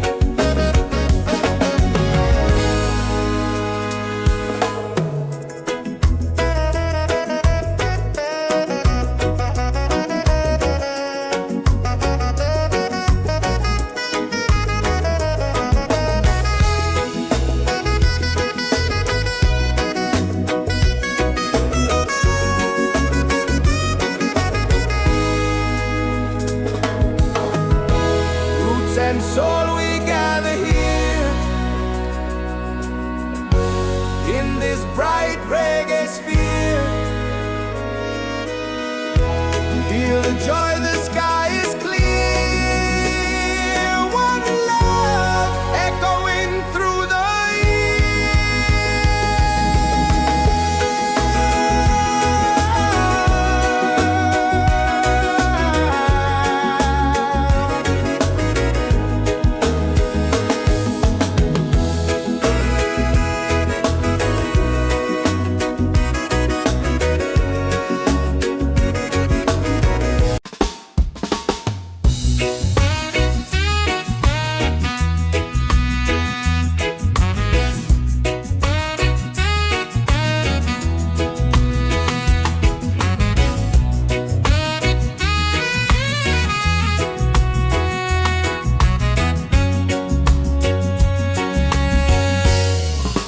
Roots and soul, we gather here in this bright reggae sphere. Feel the joy, the sky is clear. One love echoing through the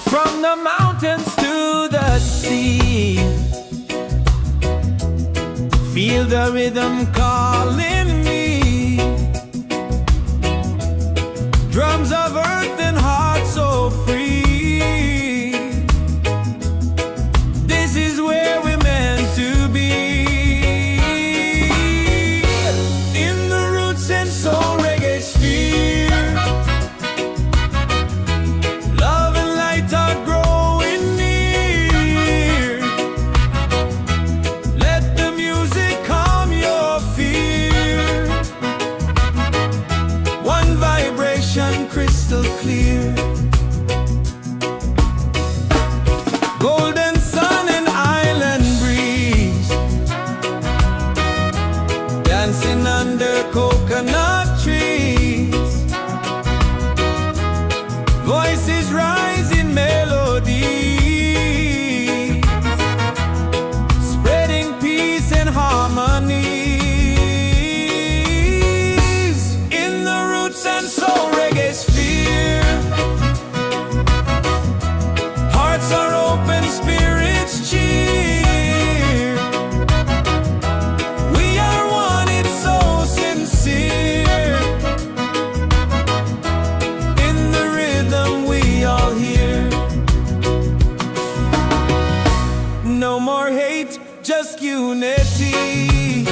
from the mountains to the sea. Feel the rhythm calling me. Drums of earth and heart so free. This is where we're meant to be. In the Roots and Soul Reggaesphere, love and light are growing near. Let the music calm your fear. One vibration, crystal clear. Golden sun and island breeze, dancing under coconut trees. Voices rise in melodies, spreading peace and harmonies. In the Roots and Soul Reggaesphere, hearts are open, spirits cheer. We are one, it's so sincere. In the rhythm, we all hear. No more hate, just unity.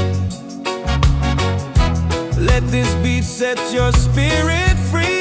Let this beat set your spirit free.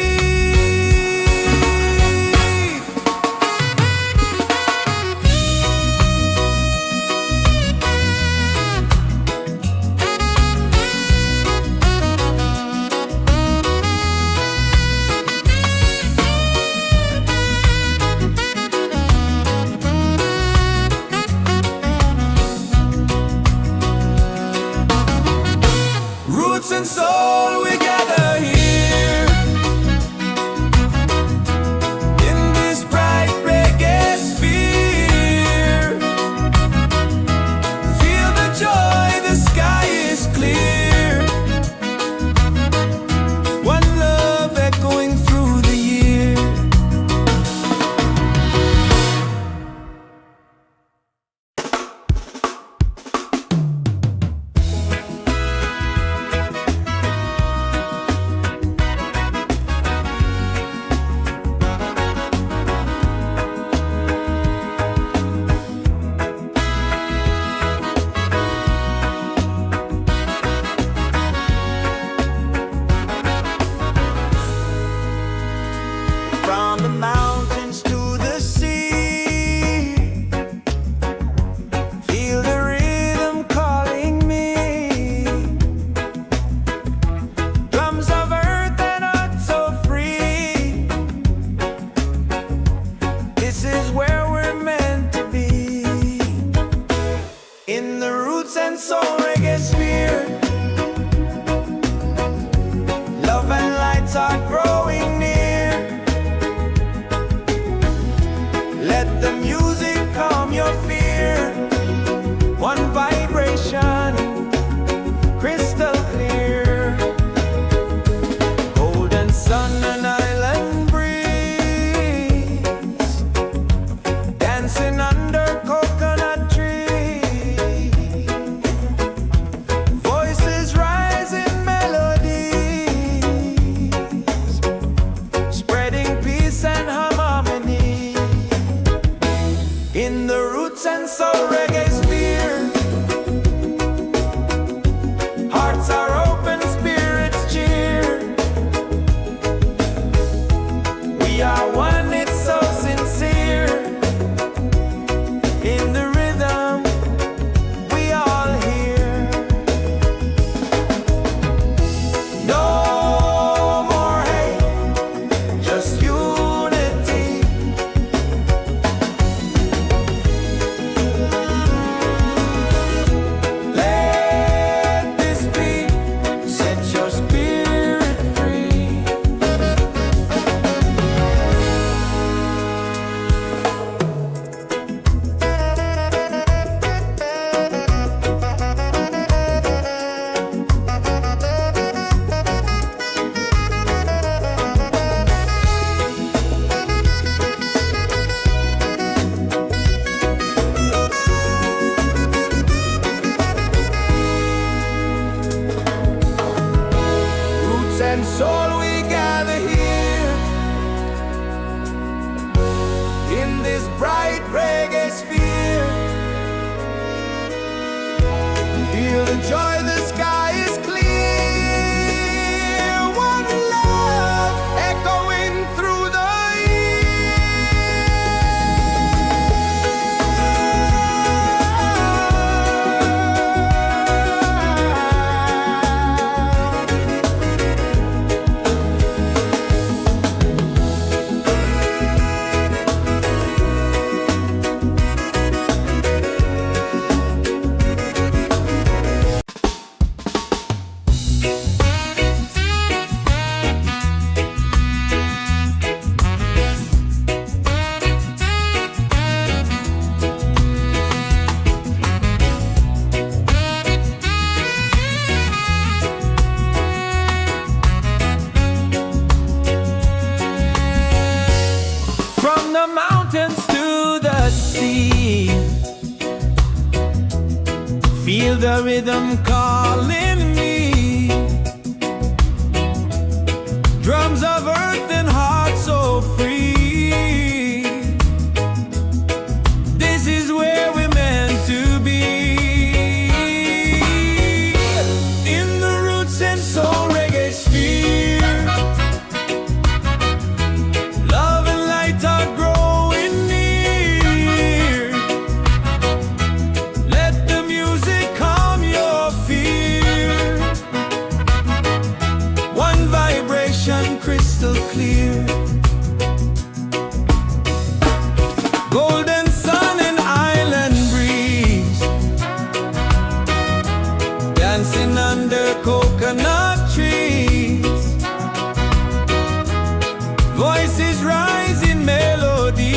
this bright reggae sphere. Feel the joy, the sky is clear. One love echoing through the the mountains to the sea. Feel the rhythm calling me. Drums of earth and heart so free. This is where we're meant to be. In the Roots and Soul Reggaesphere. Love and light are growing near. Let the music calm your fear. One vibration crystal clear. Golden sun and island breeze. Dancing under coconut trees. Voices rise in melody,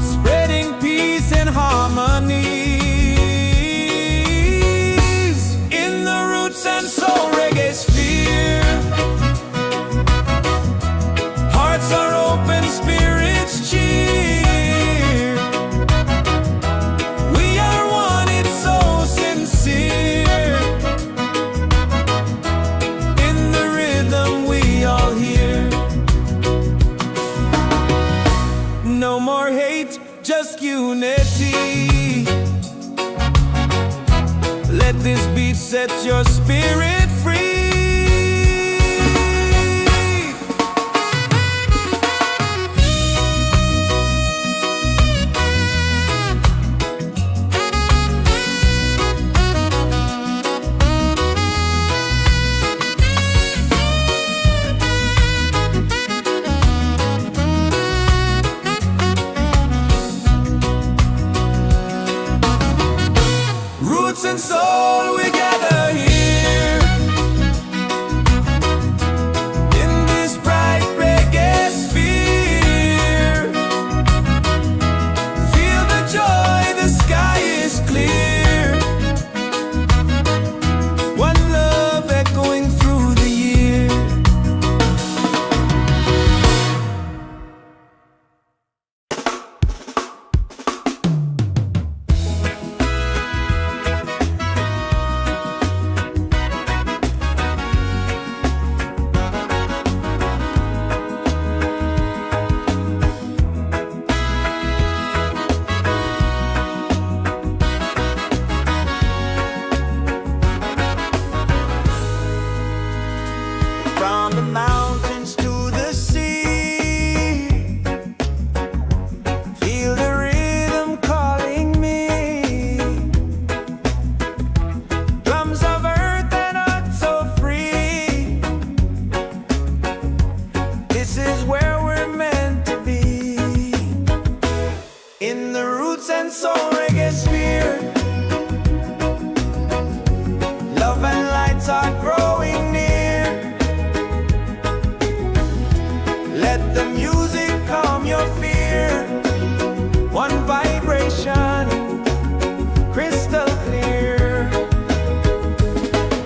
spreading peace and harmony. In the Roots and Soul Reggaesphere. Hearts are open, spirits cheer. We are one, it's so sincere. In the rhythm we all hear. No more hate, just unity. Let this beat set your spirit free. Roots and soul, we gather here. In this bright reggae sphere. Feel the joy, the sky is clear. One love echoing through the year. From the mountains to the sea. Feel the rhythm calling me. Drums of earth and heart so free. This is where we're meant to be. In the Roots and Soul Reggaesphere. Love and lights are growing near. Let the music calm your fear. One vibration, crystal clear.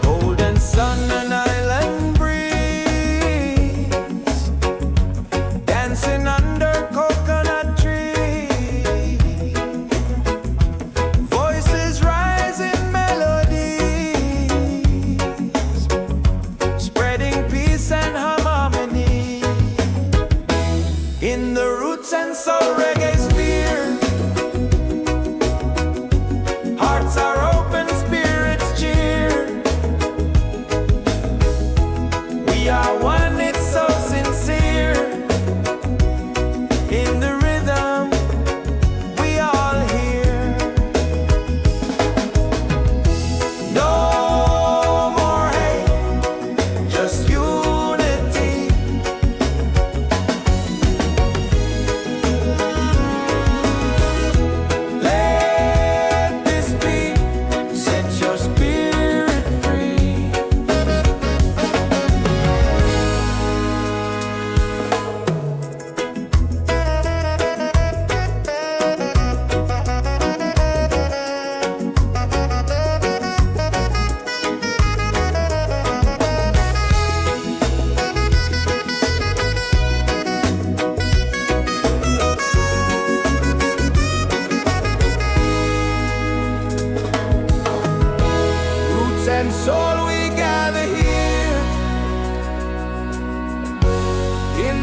Golden sun and island breeze. Dancing under coconut trees. Voices rise in melodies, spreading peace and harmony.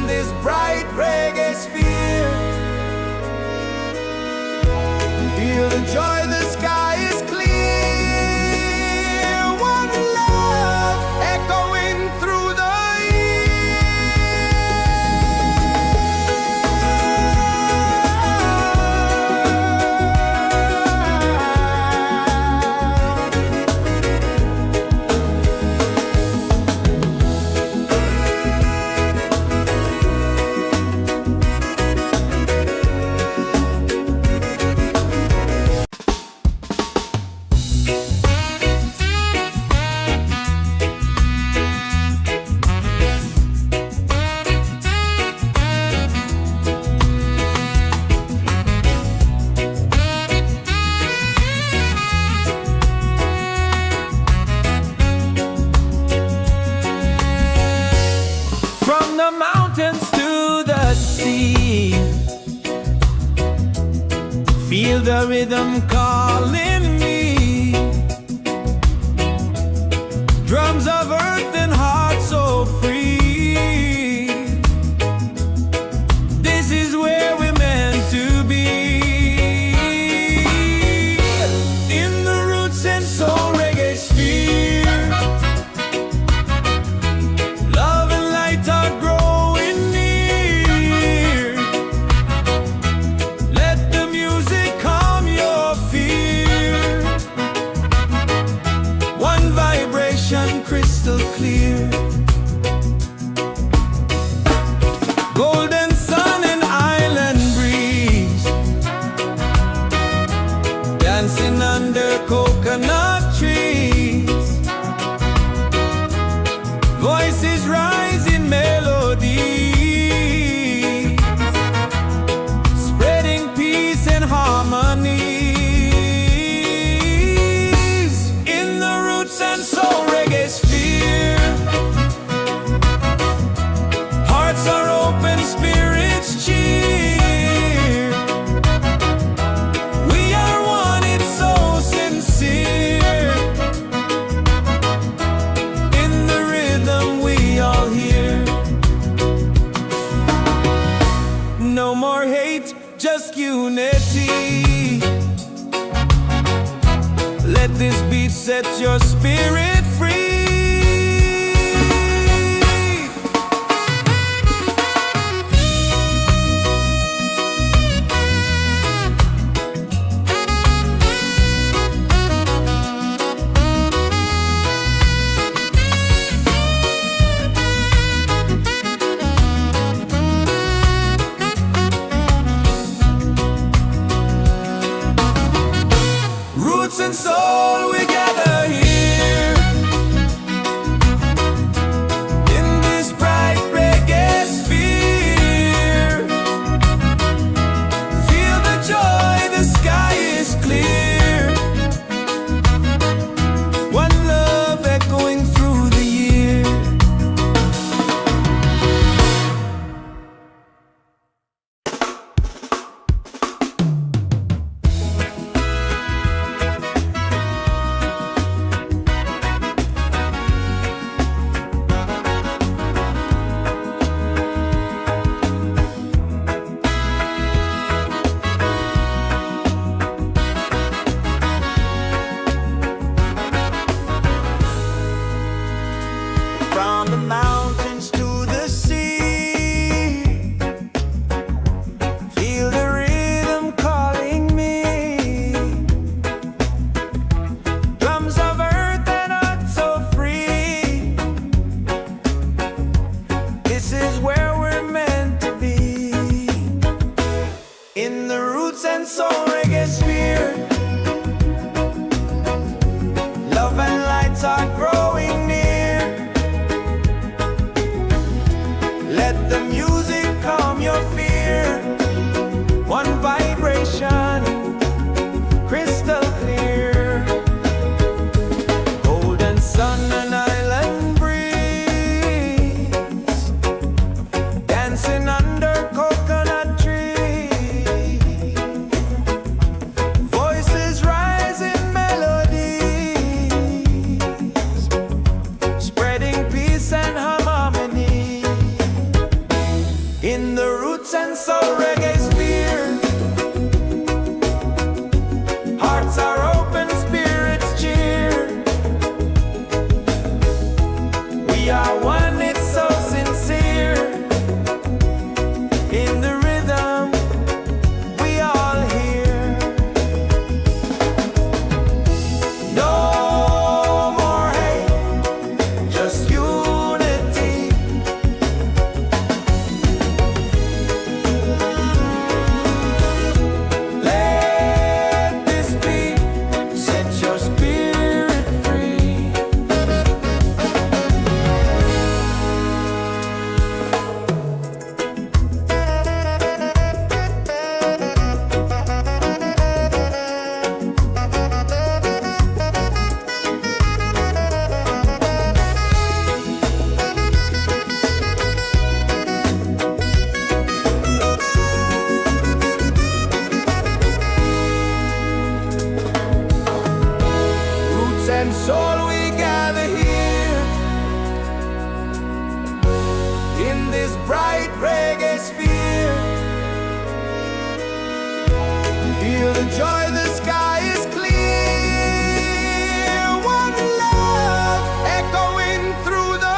in this bright reggae sphere. Feel the joy, the sky is clear. One love echoing through the the mountains to the sea. Feel the rhythm calling me. Drums of earth and heart so free. This is where we're meant to be. In the Roots and Soul Reggaesphere. Crystal clear, golden sun and island breeze, dancing under coconut trees. Voices rise in melody, spreading peace and harmony. In the Roots and Soul Reggaesphere, hearts are open, spirits cheer. We are one, it's so sincere. In the rhythm we all hear. No more hate, just unity. Let this beat set your spirit free. Roots and soul, we gather here. In this bright reggae sphere. Feel the joy, the sky is clear. One love echoing through the year. From the mountains to the sea, feel the rhythm calling me. Drums of earth and heart so free. This is where we're meant to be. In the Roots and Soul Reggaesphere, love and lights are growing near. Let the music calm your fear. One vibration, crystal clear. Golden sun and island breeze, dancing under coconut trees. Voices rise in melodies, spreading peace and harmony. in the Roots and Soul Reggaesphere. Hearts are open, spirits cheer. We are one, it's so sincere. In the rhythm, we all hear. No more hate, just unity. Let this be, set your spirit free. Roots and soul, we gather here in this bright reggae sphere. Feel the joy, the sky is clear. One love echoing through the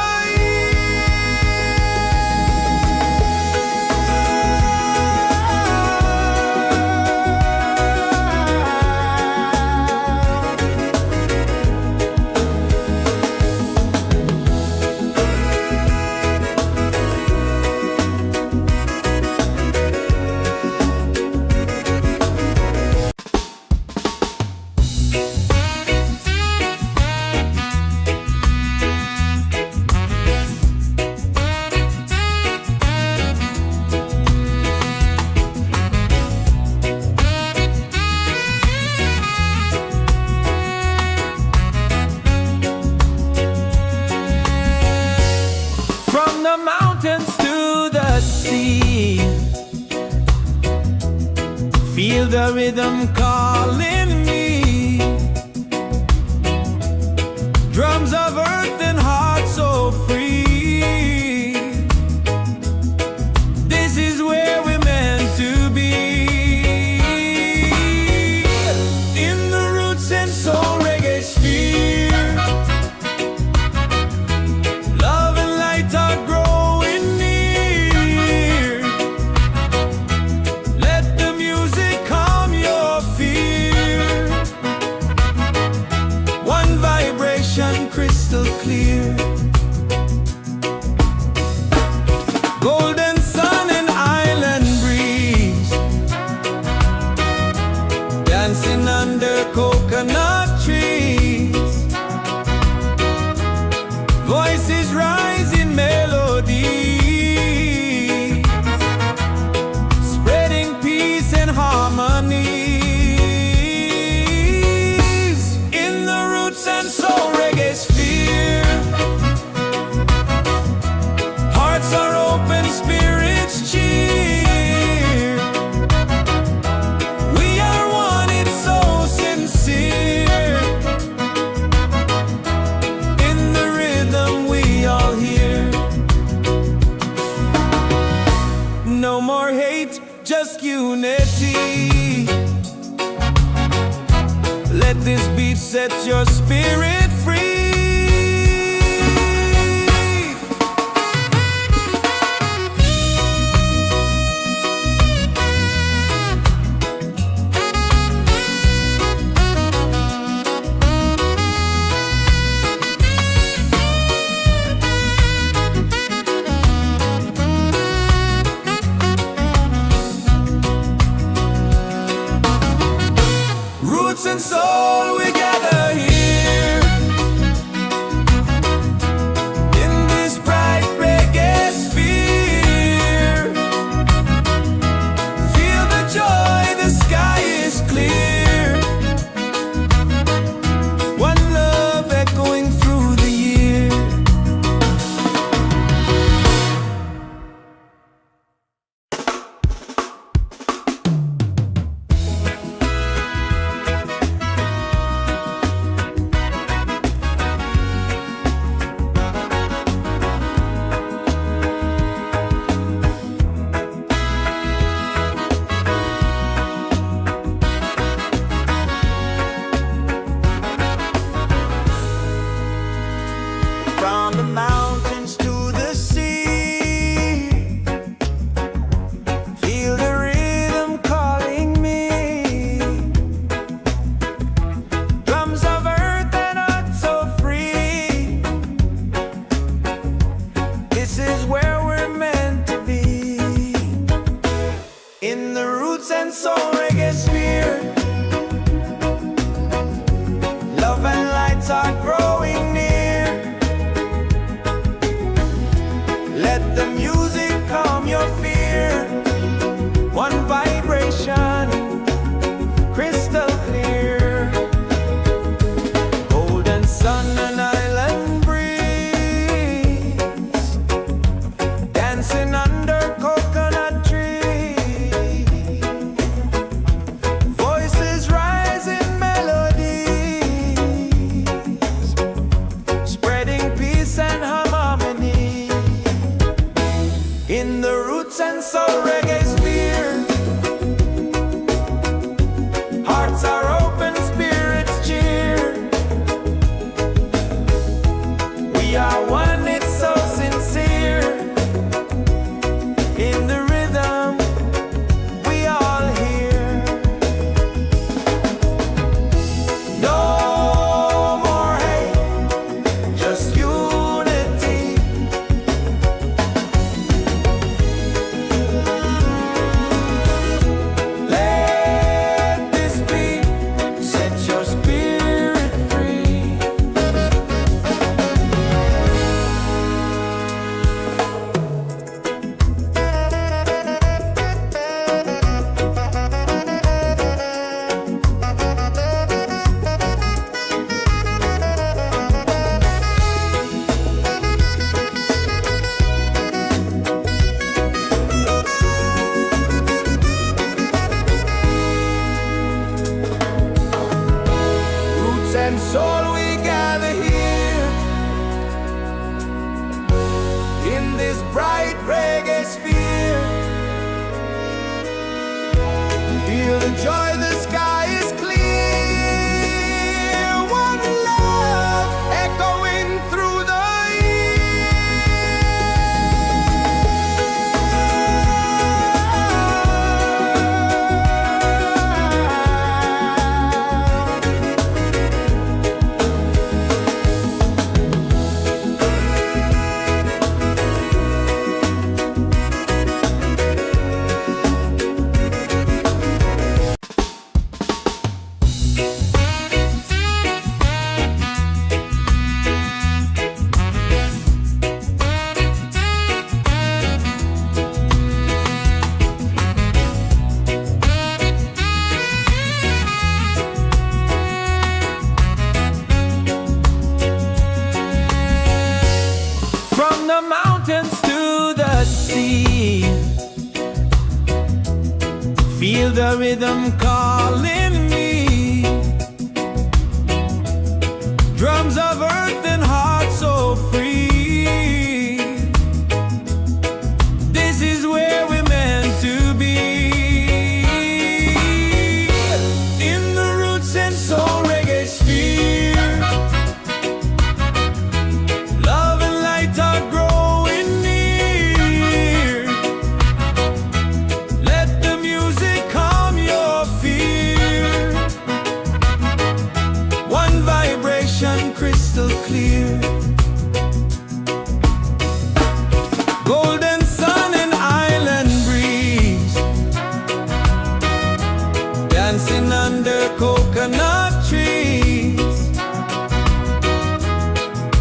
from the mountains to the sea. Feel the rhythm calling me. Drums of earth and heart so free. This is where we're meant to be. In the Roots and Soul Reggaesphere. Love and light are growing near. Let the music calm your fear. One vibration crystal clear. Golden sun and island breeze, dancing under coconut trees. Voices rise in melody, spreading peace and harmony. In the Roots and Soul Reggaesphere. Hearts are open, spirits cheer. We are one, it's so sincere. In the rhythm we all hear. No more hate, just unity. Let this beat set your spirit free. Roots and soul, we gather here Soul Reggaesphere. Love and light are growing near. Let the music calm your fear. One vibration, crystal clear. Golden sun and island breeze, dancing under coconut trees. Voices rise in melodies, spreading peace and harmony. In the Roots and Soul Reggaesphere, hearts are open, spirits cheer. We are one, it's so sincere. In the rhythm, we all hear. No more hate, just unity. Let this beat set your spirit free. Roots and soul, we gather here in this bright reggae sphere. Feel the joy, the sky is clear. One love echoing through the from the mountains to the sea. Feel the rhythm calling me. Drums of earth and heart so free. This is where we're meant to be. In the Roots and Soul Reggaesphere, love and light are growing near. Let the music calm your fear. One vibration, crystal clear. Golden sun and island breeze, dancing under coconut trees.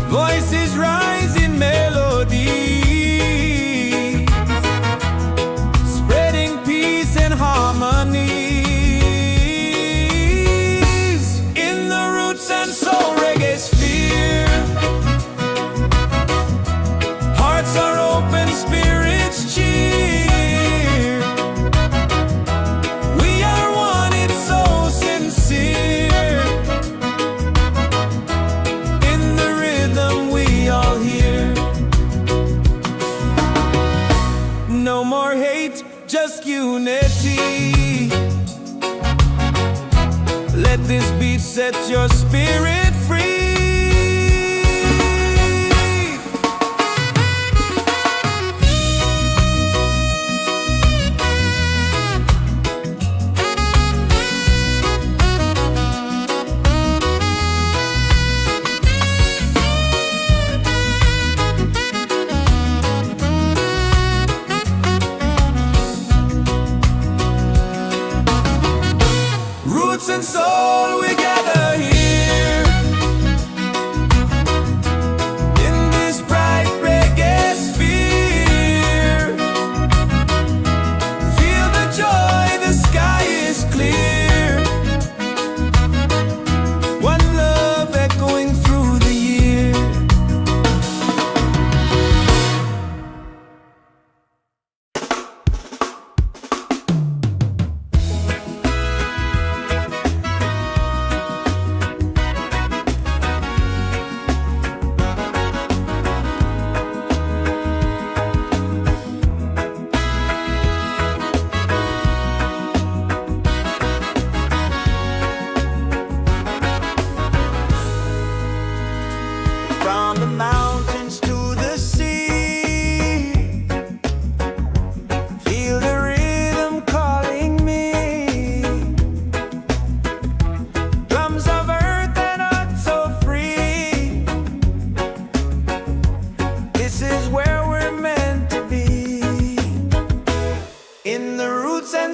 Voices rise in melodies, spreading peace and harmonies. In the Roots and Soul Reggaesphere, hearts are open, spirits cheer. We are one, it's so sincere. In the rhythm, we all hear. No more hate, just unity. Let this beat set your spirit free.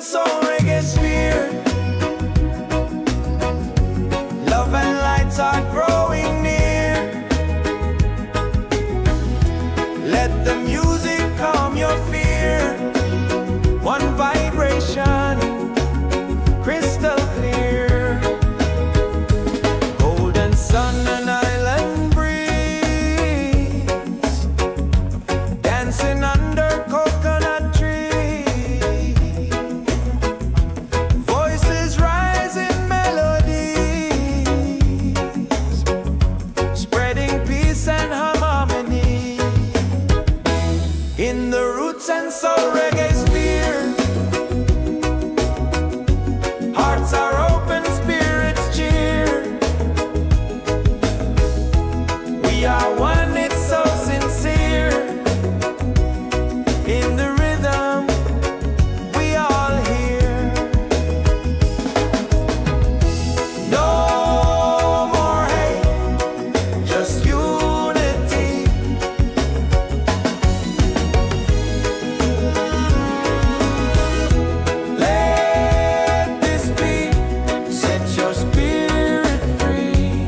and soul Reggaesphere. Love and lights are growing near. Let the music calm your fear. One vibration, crystal clear. Golden sun and island breeze, dancing under coconut trees. Voices rise in melodies, spreading peace and harmony. In the Roots and Soul Reggaesphere, hearts are open, spirits cheer. We are one, it's so sincere. In the rhythm, we all hear. No more hate, just unity. Let this beat set your spirit free.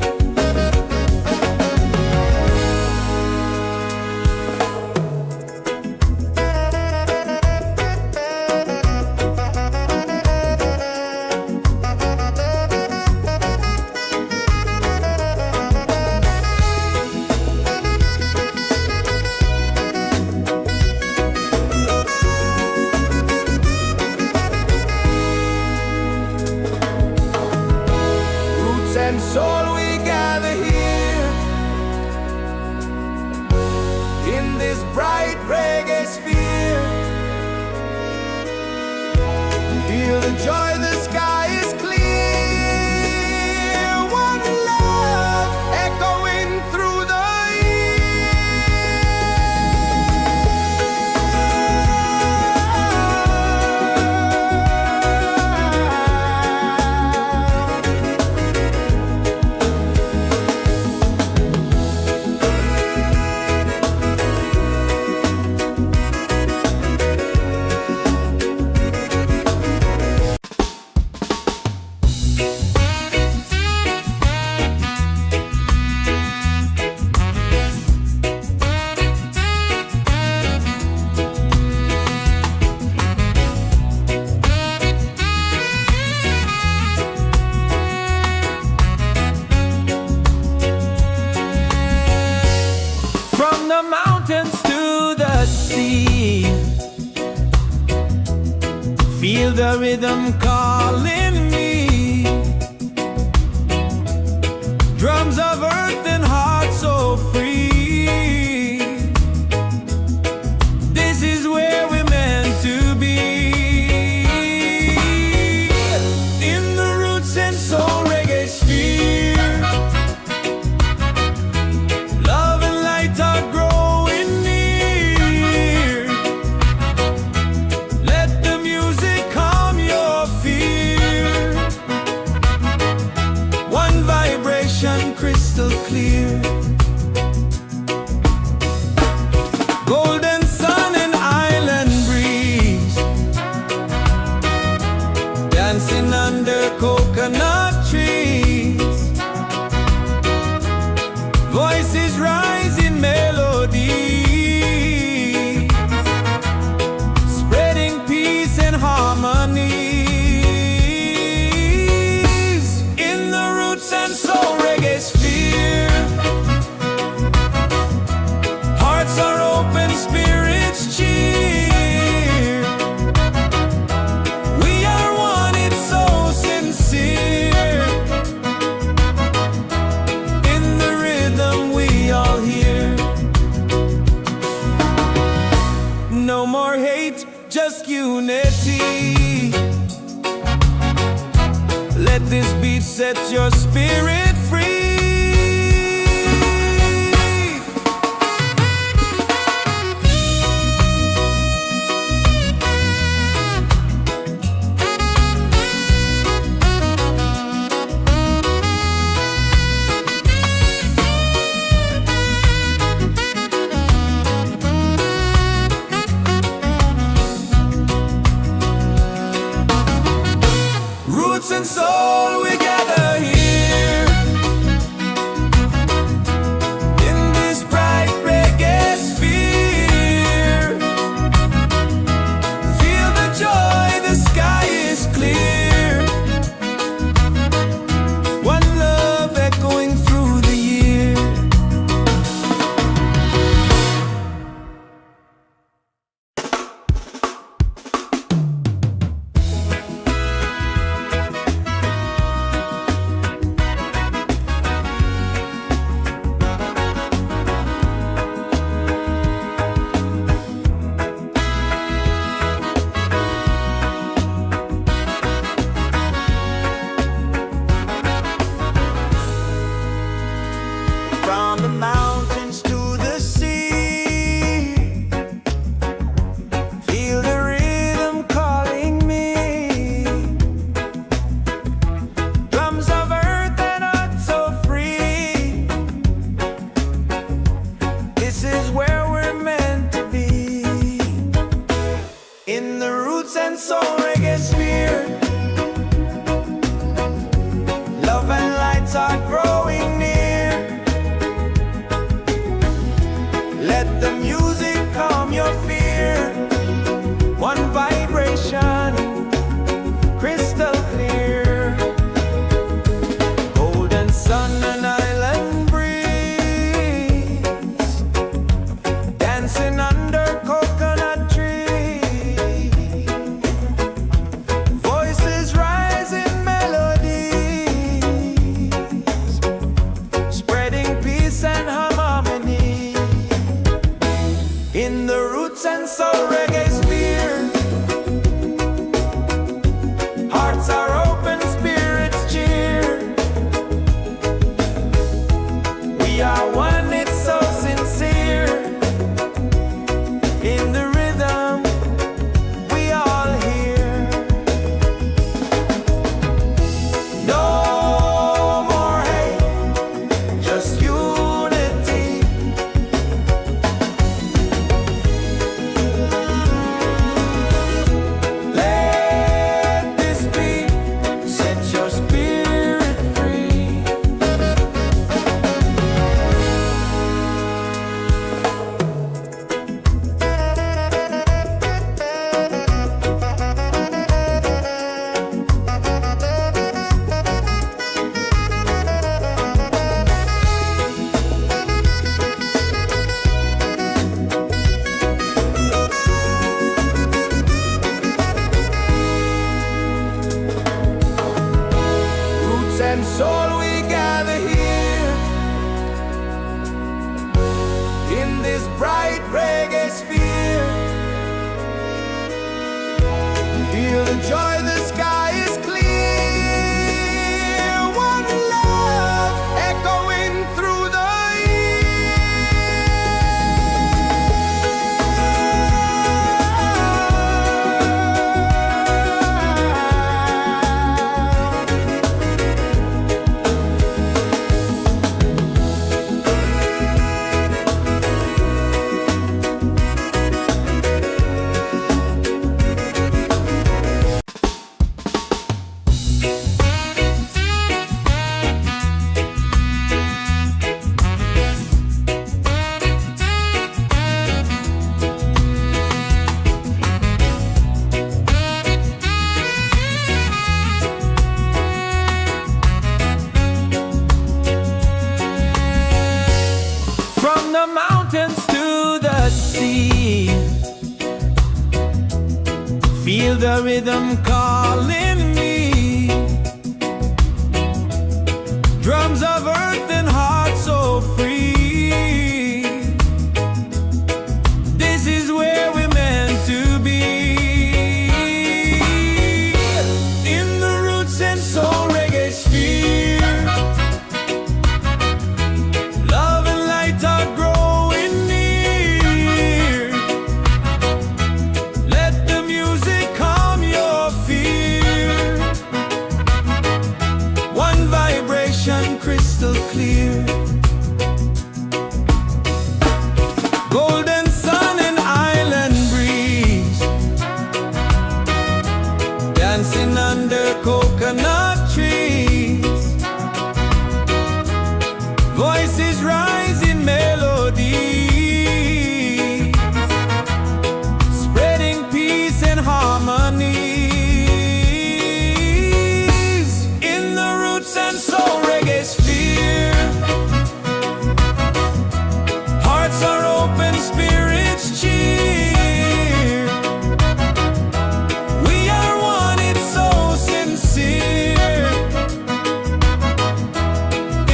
Roots and soul, we gather here in this bright reggae sphere. Feel the joy, the sky is clear. One love echoing through the from the mountains to the sea. Feel the rhythm calling me. Drums of earth and heart so free. This is where we're meant to be. In the Roots and Soul Reggaesphere, love and light are growing near. Let the music calm your fear. One vibration, crystal clear. Golden sun and island breeze, dancing under coconut trees. Voices rise in melodies, spreading peace and harmonies. In the Roots and Soul Reggaesphere, hearts are open, spirits cheer. We are one, it's so sincere. In the rhythm, we all hear. No more hate, just unity. Let this beat set your spirit free. roots and soul, we gather here in this bright reggae sphere. Feel the joy, the sky is clear. One love echoing through the year. From the mountains to the sea, feel the rhythm calling me. Drums of earth and heart so free. This is where we're meant to be, in the Roots and Soul Reggaesphere. Love and lights are growing near. Let the music calm your fear. One vibration, crystal clear. Golden sun and island breeze, dancing under coconut trees. Voices rise in melodies, spreading peace and harmony. In the Roots and Soul Reggaesphere, hearts are open, spirits cheer. We are one, it's so sincere. In the rhythm, we all hear. No more hate, just unity. Let this be, set your spirit free. Roots and soul, we gather here in this bright reggae sphere. Feel the joy, the sky is clear. One love echoing through the from the mountains to the sea. Feel the rhythm calling me. Drums of earth and heart so free. This is where we're meant to be, in the Roots and Soul Reggaesphere. Love and light are growing near. Let the music calm your fear. One vibration, crystal clear. dancing under coconut trees. Voices rise in melody, spreading peace and harmony. In the Roots and Soul Reggaesphere, hearts are open, spirits cheer. We are one, it's so sincere.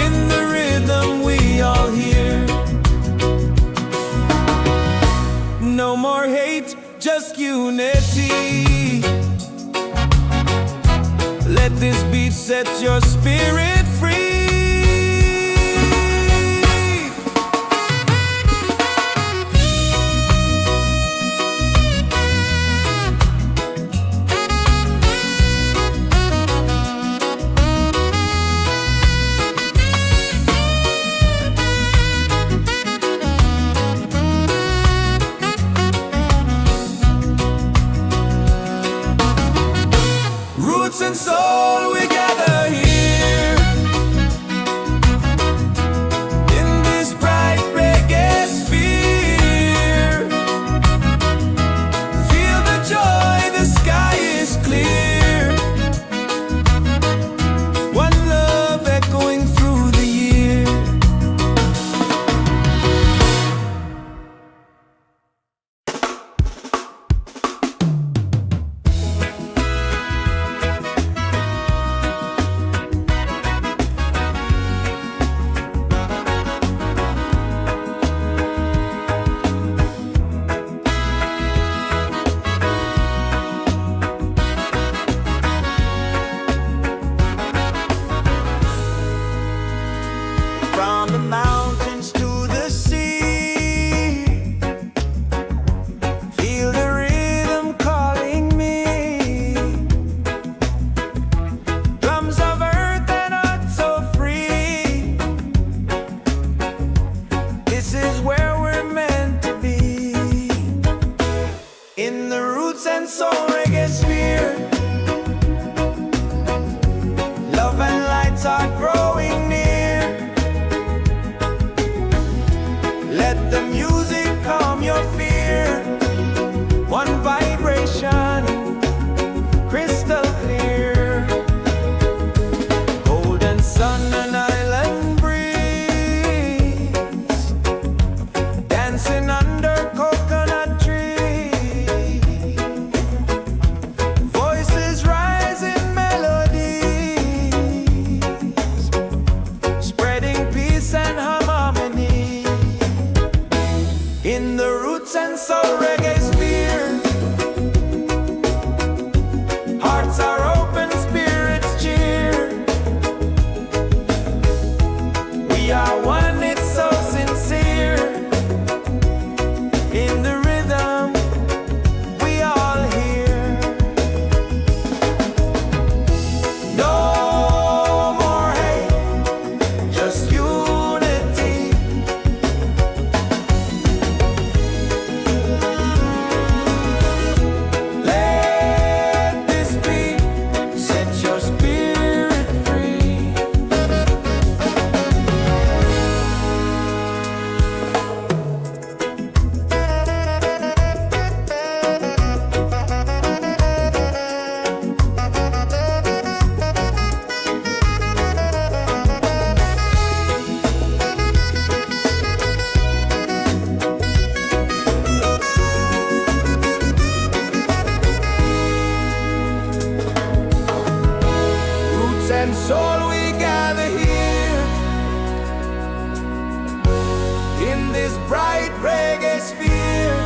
In the rhythm we all hear. No more hate, just unity. Let this beat set your spirit free. Roots and soul, we gather here in this bright reggae sphere. Feel the joy, the sky is clear. One love echoing through the year. From the mountains to the sea, feel the rhythm calling me. Drums of earth and heart so free. This is where we're meant to be. In the Roots and Soul Reggaesphere, love and lights are growing near. Let the music calm your fear. One vibration, crystal clear. Golden sun and island breeze, dancing under coconut trees. Voices rise in melodies, spreading peace and harmony. In the Roots and Soul Reggaesphere, hearts are open, spirits cheer. We are one, it's so sincere. In the rhythm we all hear. No more hate, just unity. Let this beat set your spirit free. Roots and soul, we gather here in this bright reggae sphere.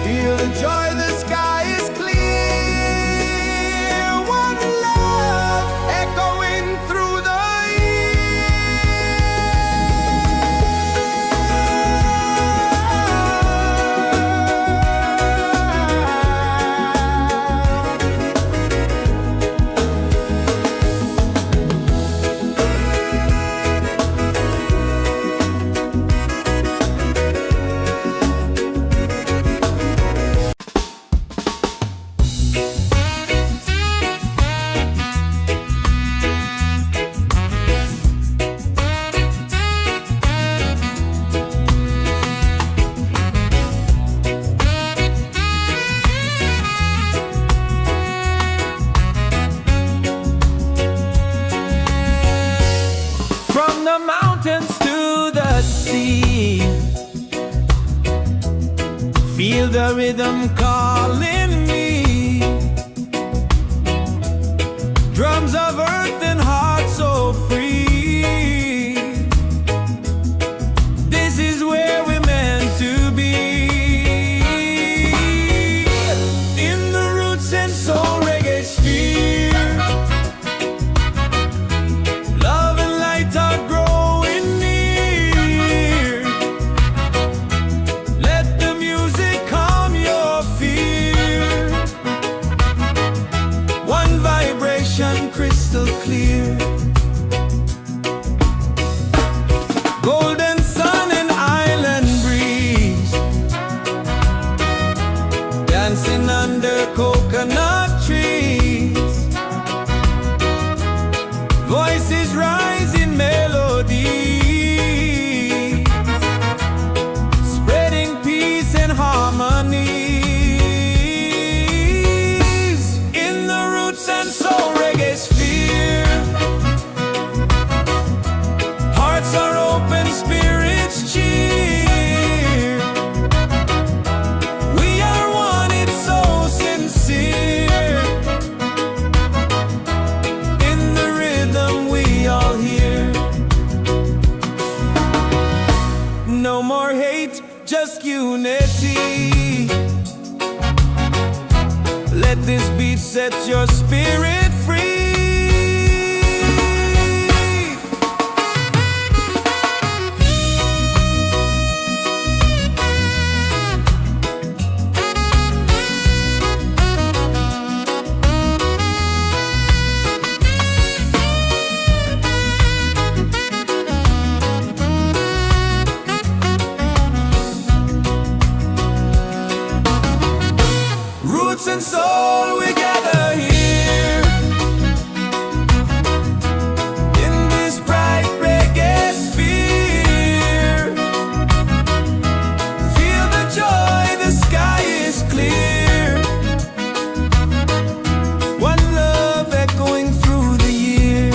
Feel the joy, the sky is clear. One love echoing through the year. feel the rhythm calling me. Drums of earth and heart so free. This is where we're meant to be. In the Roots and Soul Reggaesphere, love and light are growing near. Let the music calm your fear. One vibration crystal clear. Golden sun and island breeze, dancing under coconut trees. Voices rise in melody, spreading peace and harmonies. In the Roots and Soul Reggaesphere, hearts are open, spirits cheer. We are one, it's so sincere. In the rhythm we all hear. No more hate, just unity. Let this beat set your spirit free. Roots and soul, we gather here in this bright reggae sphere. Feel the joy, the sky is clear. One love echoing through the year.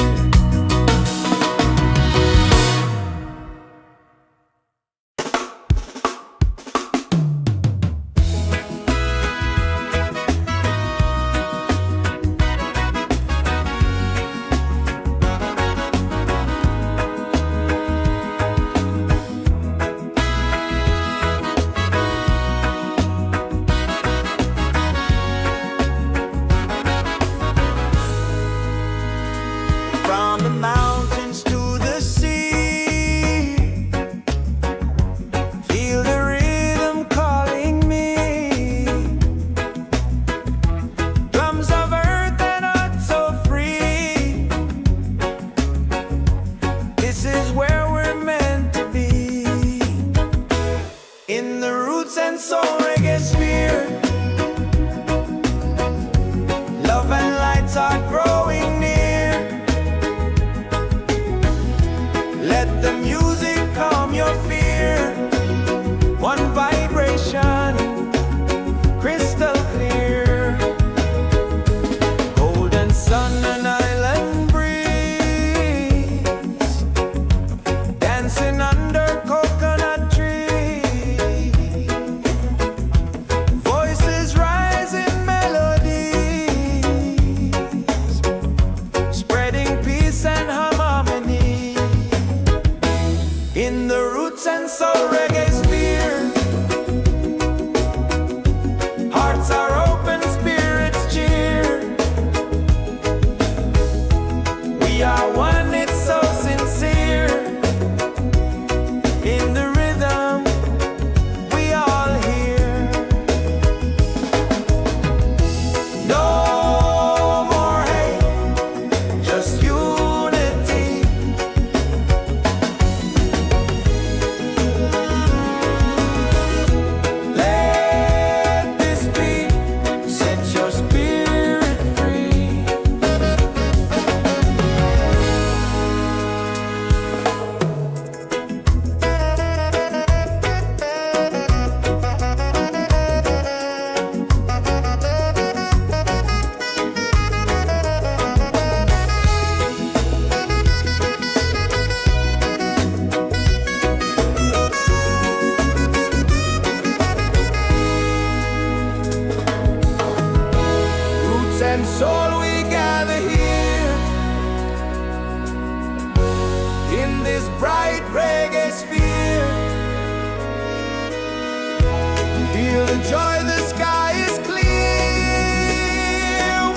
and soul we gather here in this bright reggae sphere. Feel the joy, the sky is clear.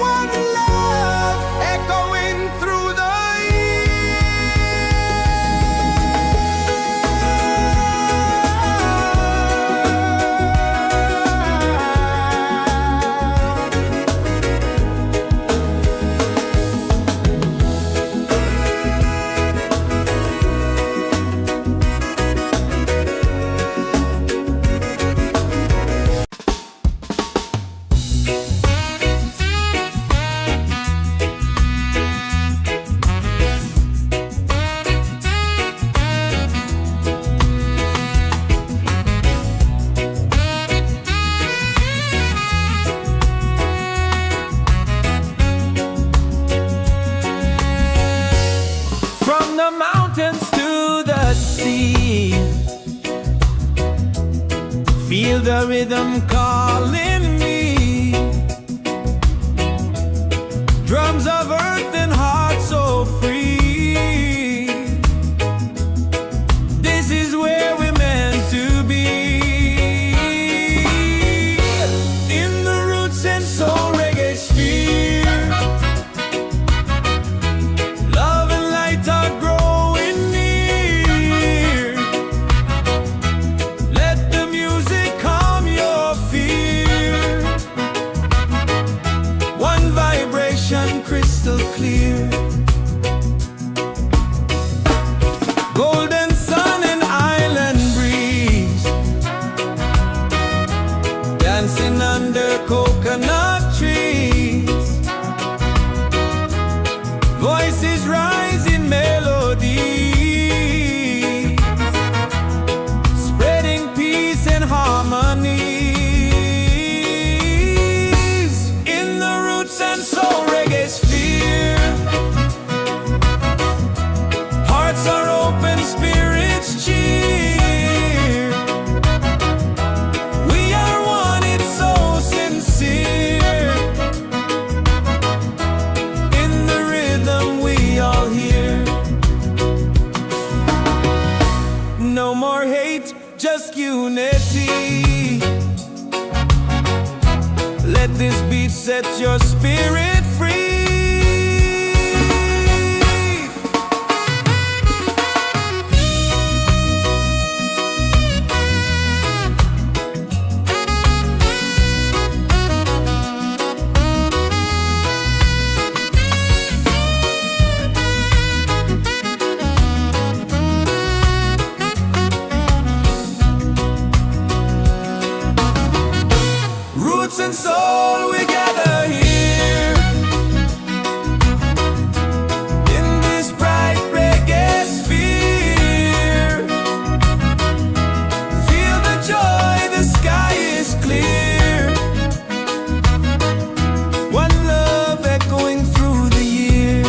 One love echoing through the the mountains to the sea. Feel the rhythm calling me. Drums of earth and heart so free. This is where we're meant to be. In the Roots and Soul Reggaesphere, love and light are growing near. Let the music calm your fear. One vibration crystal clear. Golden sun and island breeze, dancing under coconut trees. Voices rise in melody, spreading peace and harmonies. In the Roots and Soul Reggaesphere, hearts are open, spirits cheer. We are one, it's so sincere. In the rhythm we all hear. No more hate, just unity. Let this beat set your spirit free. Roots and soul, we gather here in this bright reggae sphere. Feel the joy, the sky is clear. One love echoing through the year.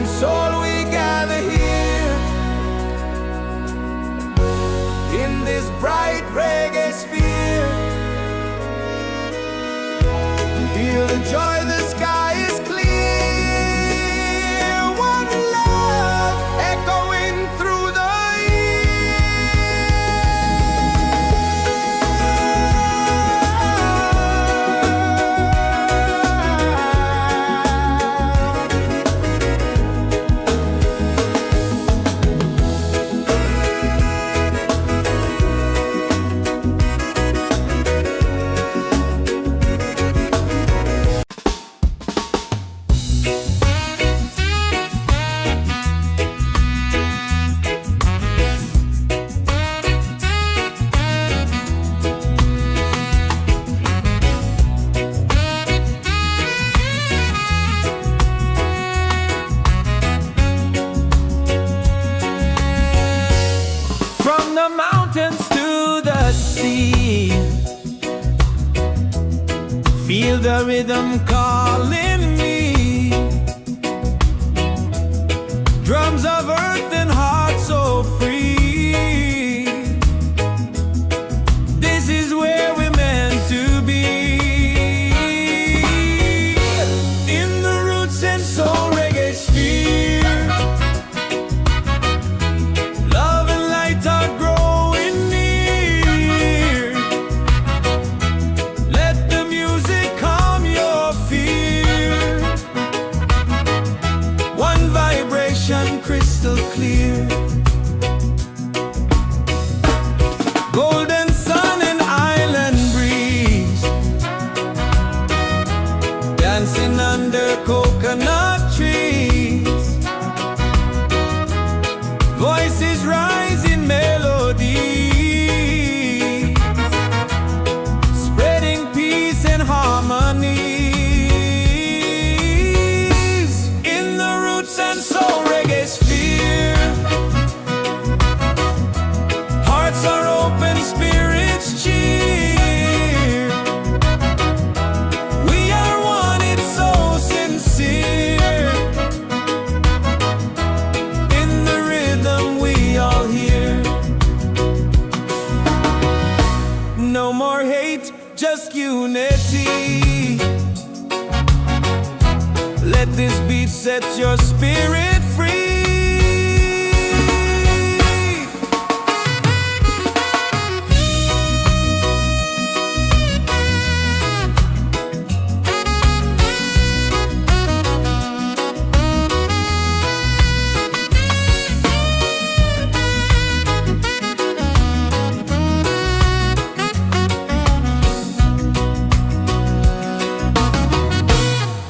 and soul we gather here in this bright reggae sphere. Feel the joy, the sky is clear. One love echoing through the the mountains to the sea. Feel the rhythm calling me. Drums of earth and heart so free. This is where we're meant to be. In the Roots and Soul Reggaesphere. Crystal clear, golden sun and island breeze, dancing under coconut trees. Voices rise in melody, spreading peace and harmony. In the Roots and Soul Reggaesphere, hearts are open, spirits cheer. We are one, it's so sincere. In the rhythm we all hear. No more hate, just unity. Let this beat set your spirit free.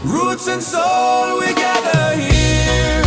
Roots and soul, we gather here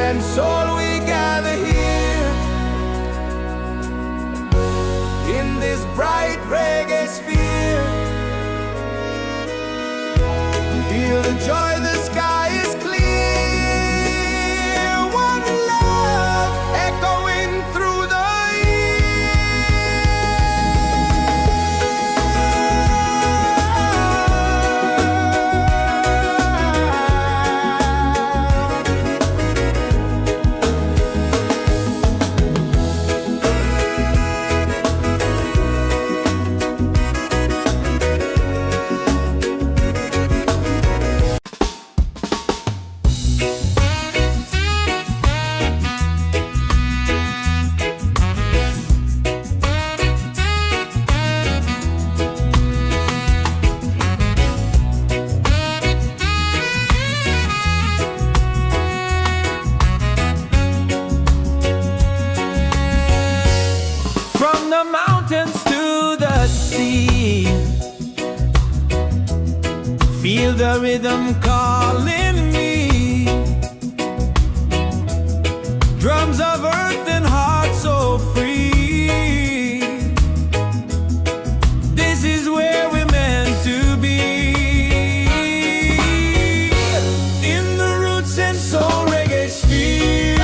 and soul we gather here in this bright reggae sphere. Feel the joy, the sky is clear. One love echoing through the mountains to the sea. Feel the rhythm calling me. Drums of earth and heart so free. This is where we're meant to be. In the Roots and Soul Reggaesphere,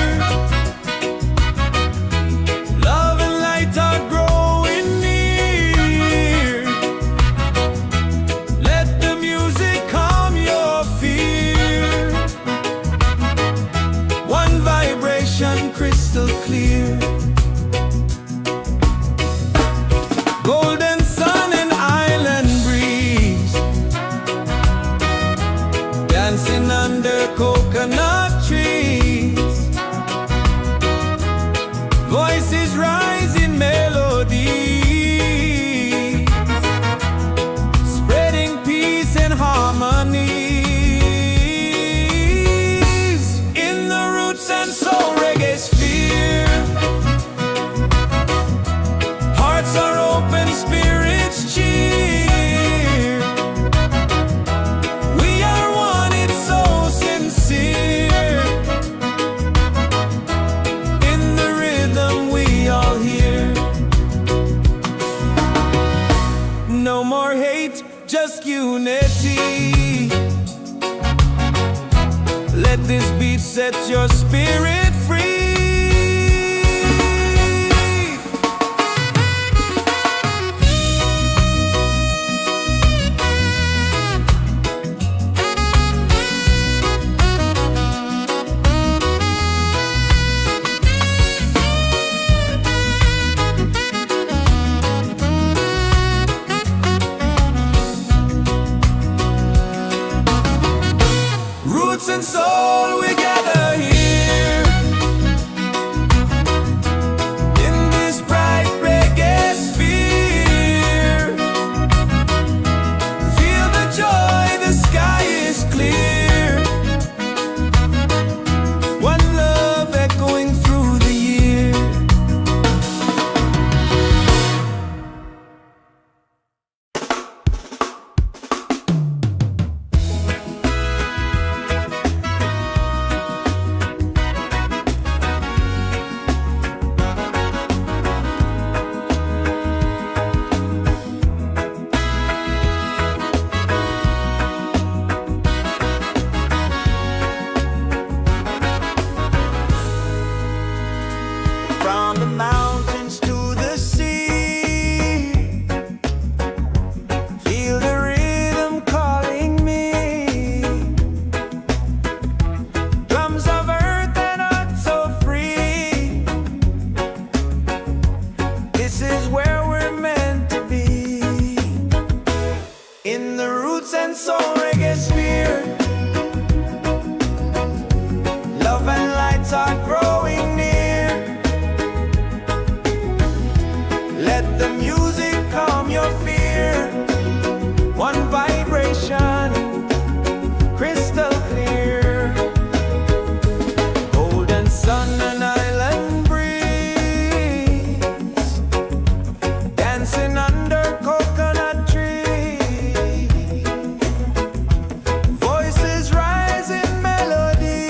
love and light are growing near. Let the music calm your fear. One vibration crystal clear. Golden sun and island breeze, dancing under coconut trees. Voices rise in melody, spreading peace and harmony. In the Roots and Soul Reggaesphere, hearts are open, spirits cheer. We are one, it's so sincere. In the rhythm we all hear. No more hate, just unity. Let this beat set your spirit free. Roots and soul, we gather here in this bright reggae sphere. Feel the joy, the sky is clear. One love echoing through the year. From the mountains to the sea, feel the rhythm calling me. Drums of earth and heart so free. This is where we're meant to be. In the Roots and Soul Reggaesphere, love and lights are growing near. Let the music calm your fear. One vibration, crystal clear. Golden sun and island breeze, dancing under coconut trees. Voices rise in melody,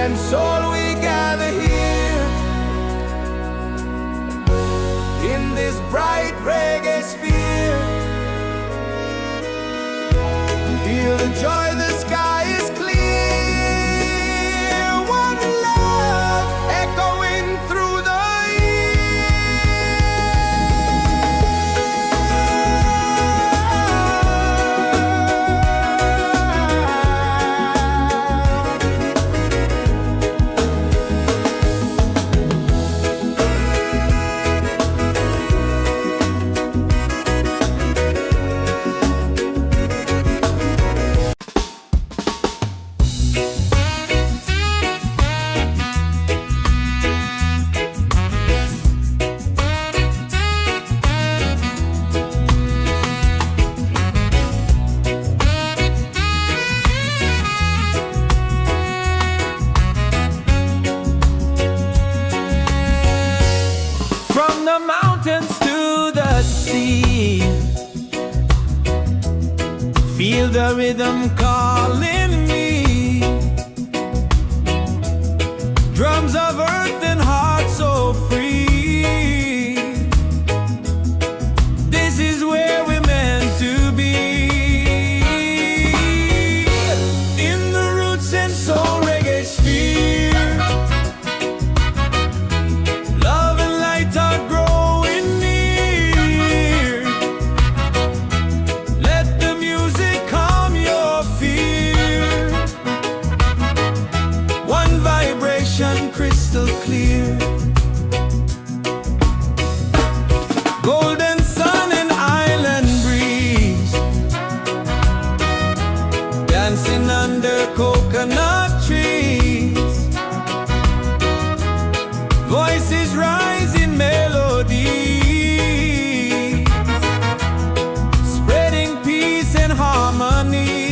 and soul we gather here in this bright reggae sphere. Feel the joy, the sky is clear. One love echoing through the the mountains to the sea. Feel the rhythm calling me. Drums of earth and heart so free. This is where we're meant to be. In the Roots and Soul Reggaesphere. Love and light are growing near. Let the music calm your fear. One vibration crystal clear. Golden sun and island breeze, dancing under coconut trees. Voices rising melodies, spreading peace and harmonies.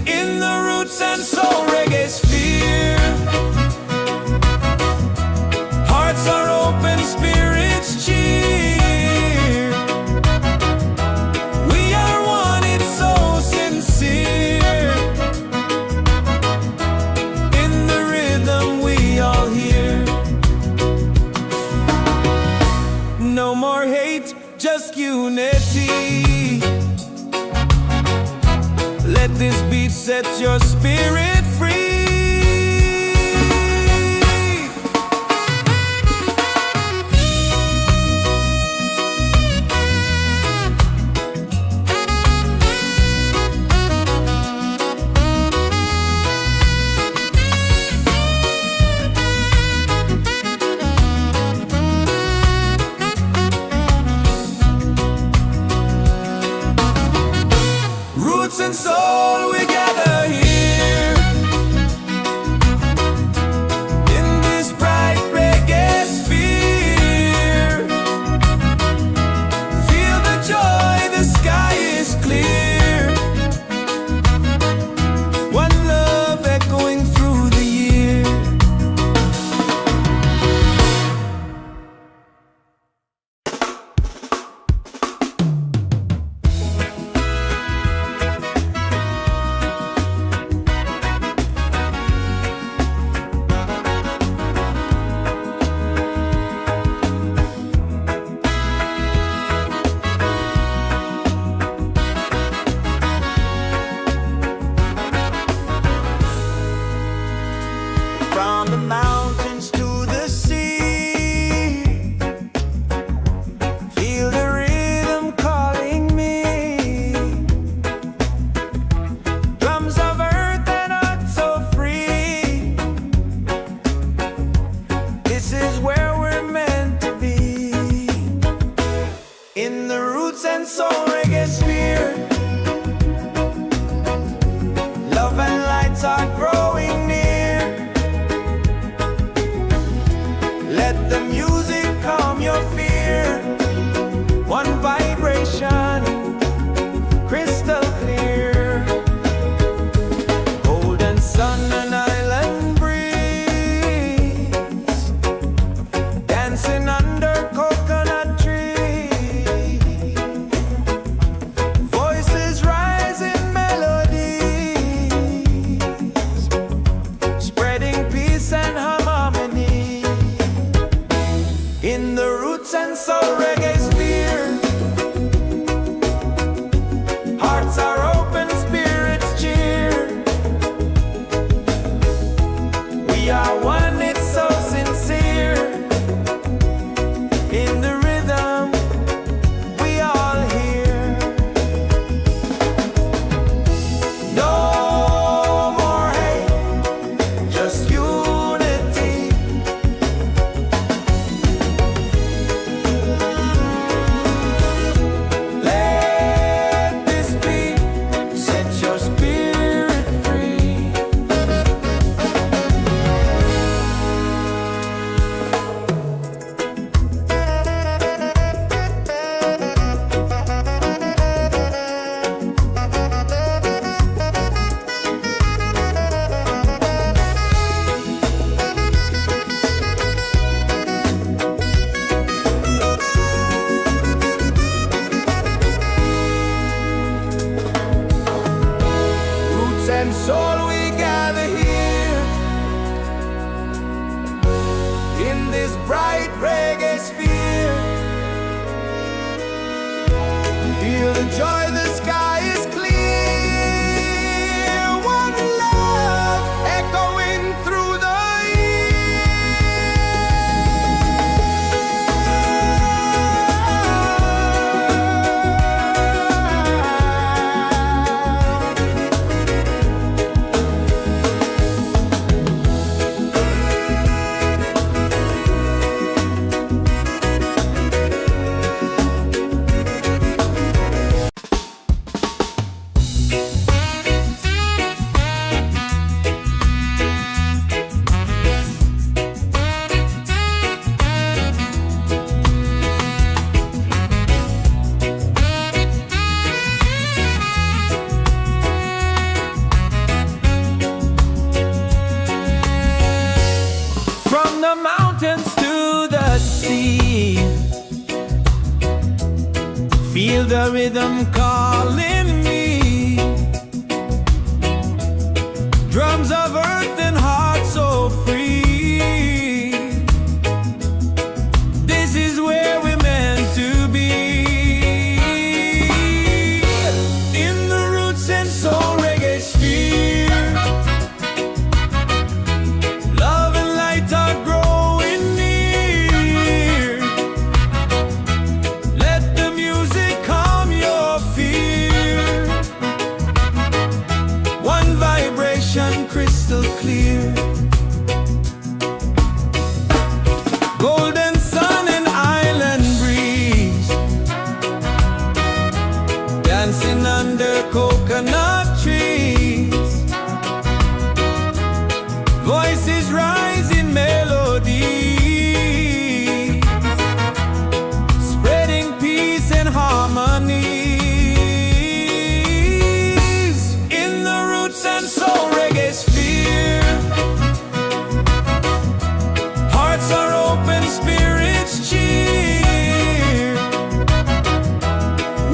In the Roots and Soul Reggaesphere, hearts are open, spirits cheer. We are one, it's so sincere. In the rhythm we all hear. No more hate, just unity. Let this beat set your spirit free. Roots and soul, we gather here. Feel the joy, the sky is clear. One love echoing through the the mountains to the sea. Feel the rhythm calling me. Drums of earth and heart so free. This is where we're meant to be. In the Roots and Soul Reggaesphere, love and light are growing near. Let the music calm your fear. One vibration crystal clear. Golden sun and island breeze, dancing under coconut trees. Voices rise in melody, spreading peace and harmony. In the Roots and Soul Reggaesphere, hearts are open, spirits cheer.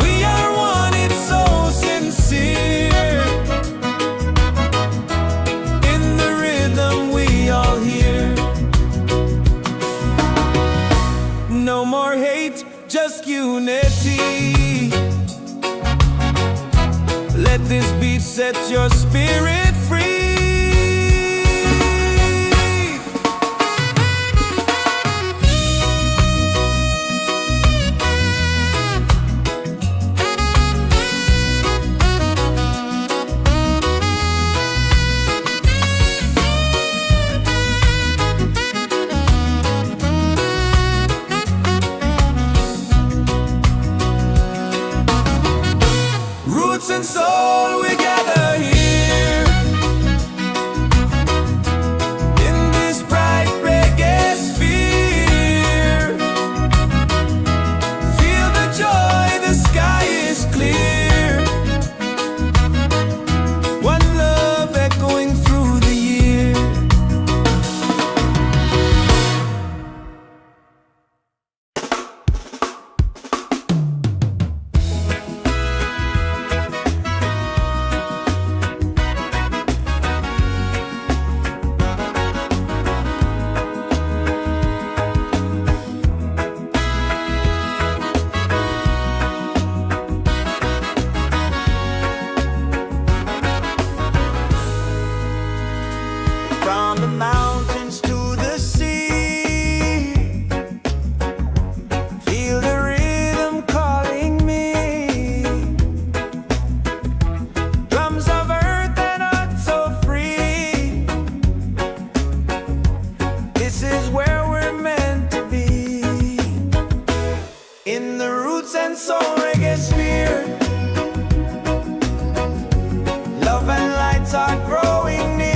We are one, it's so sincere. In the rhythm we all hear. No more hate, just unity. Let this beat set your spirit free. Roots and soul, we gather here in this bright reggae sphere. Feel the joy, the sky is clear. One love echoing through the year. From the mountains to the sea, feel the rhythm calling me. Drums of earth and heart so free. This is where we're meant to be. In the Roots and Soul Reggaesphere, love and lights are growing near.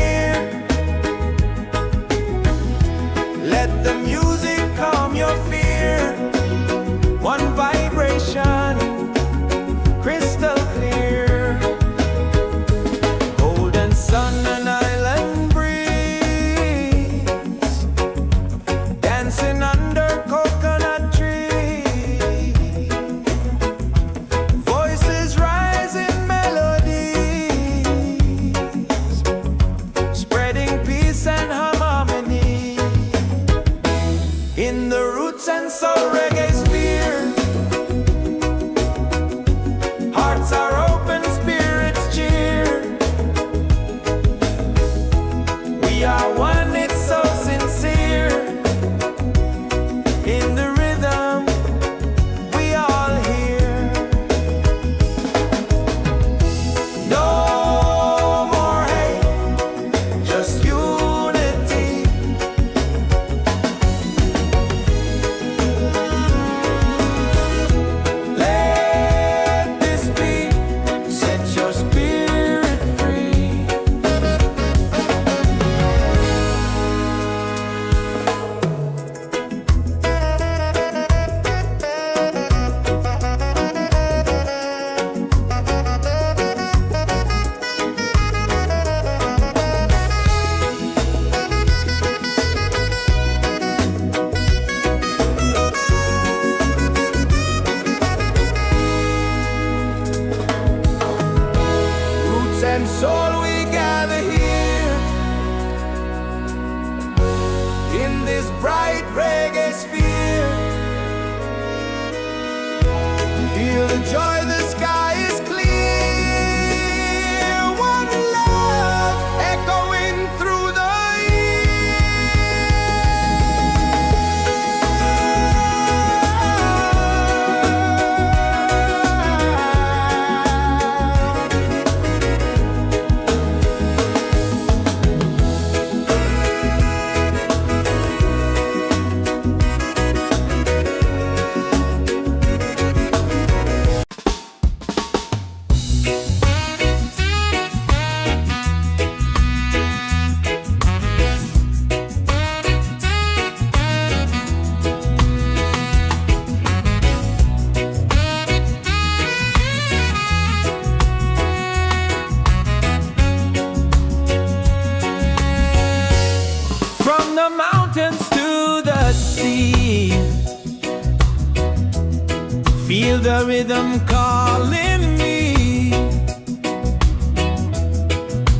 Feel the rhythm calling me.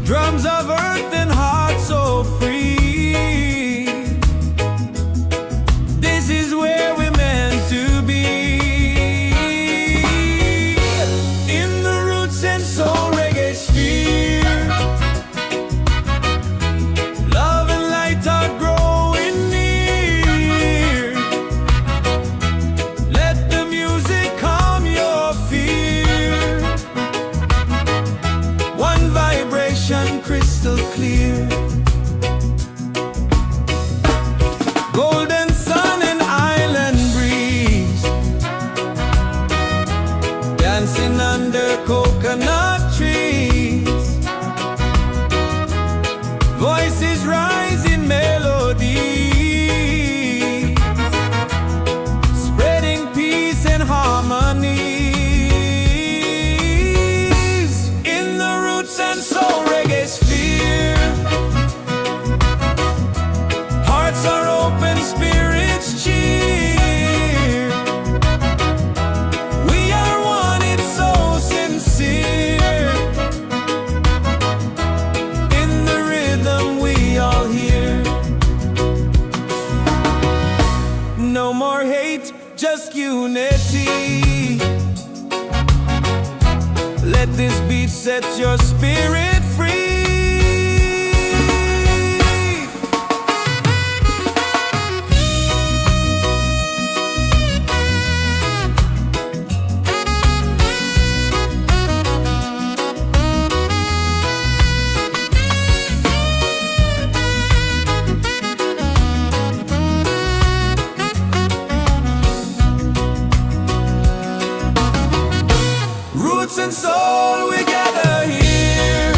Drums of earth and heart so free. This is where we're meant to be. In the Roots and Soul Reggaesphere, love and light are growing near. Let the music calm your fear. One vibration crystal clear. Golden sun and island breeze, dancing under coconut trees. Voices rise in melody, spreading peace and harmony. In the Roots and Soul Reggaesphere, hearts are open, spirits cheer. We are one, it's so sincere. In the rhythm we all hear. No more hate, just unity. Let this beat set your spirit free. Roots and soul, we gather here.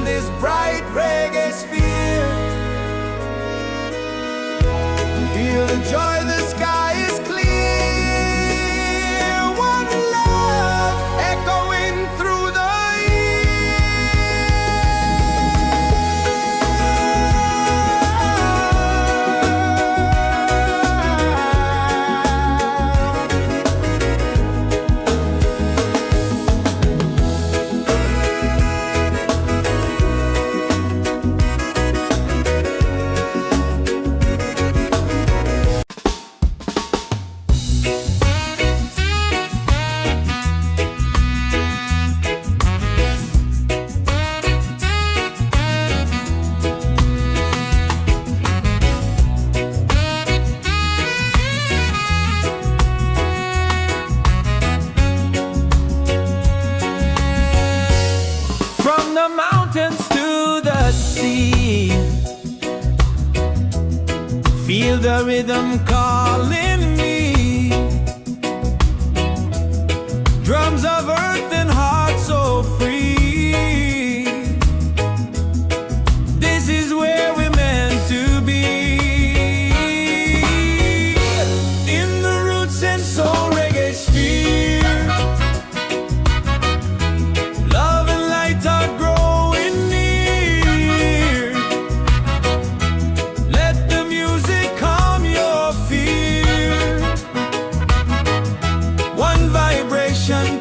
this bright reggae sphere. Feel the joy, the sky is clear. One love echoing through the the mountains to the sea. Feel the rhythm calling me. Drums of earth and heart so free. This is where we're meant to be. In the Roots and Soul Reggaesphere.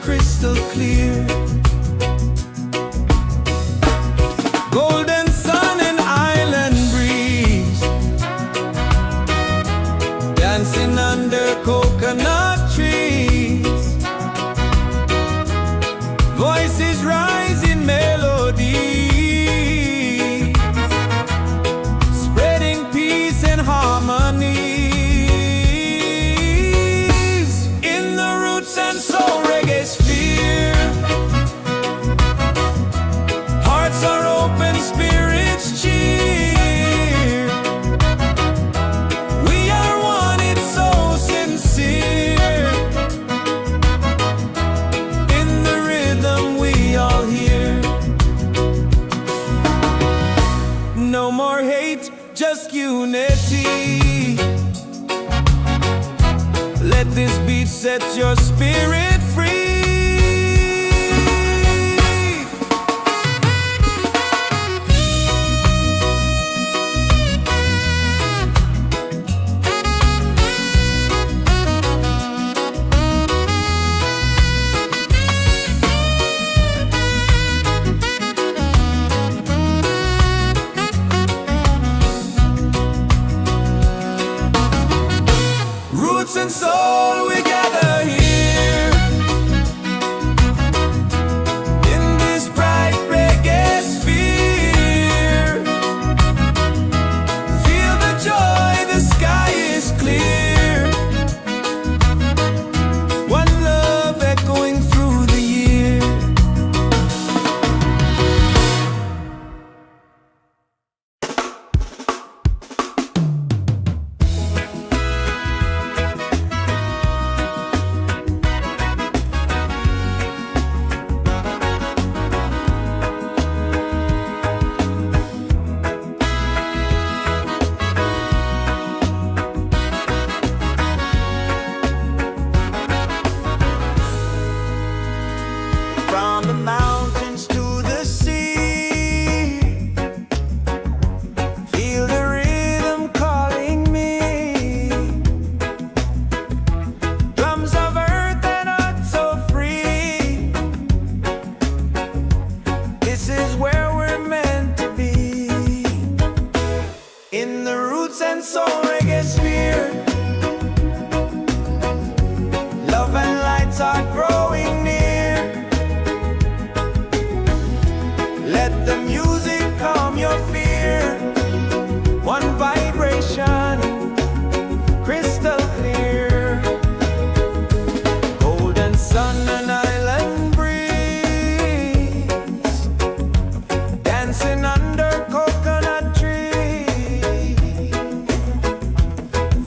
Crystal clear, golden sun and island breeze, dancing under coconut trees. Voices rise in melody, spreading peace and harmony. In the Roots and Soul Reggaesphere, hearts are open, spirits cheer. We are one, it's so sincere. In the rhythm we all hear. No more hate, just unity. Let this beat set your spirit free. Roots and soul, we gather here. In this bright reggae sphere. Feel the joy, the sky is clear. One love echoing through the year. From the mountains to the sea, feel the rhythm calling me. Drums of earth and heart so free. This is where we're meant to be. In the Roots and Soul Reggaesphere, love and lights are growing near. Let the music calm your fear. One vibration, crystal clear. Golden sun and island breeze, dancing under coconut trees.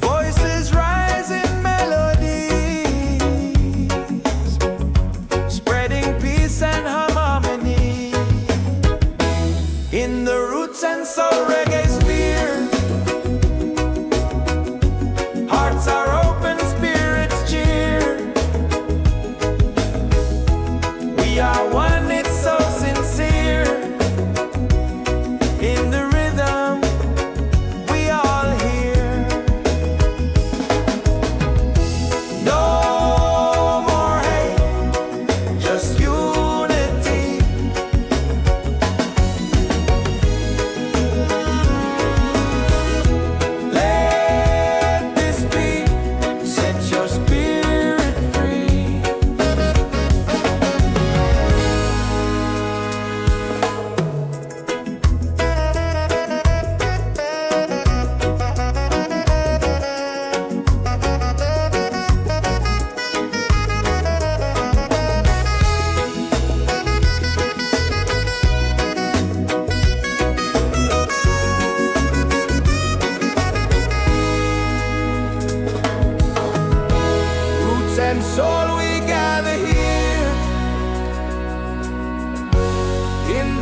Voices rise in melodies, spreading peace and harmony.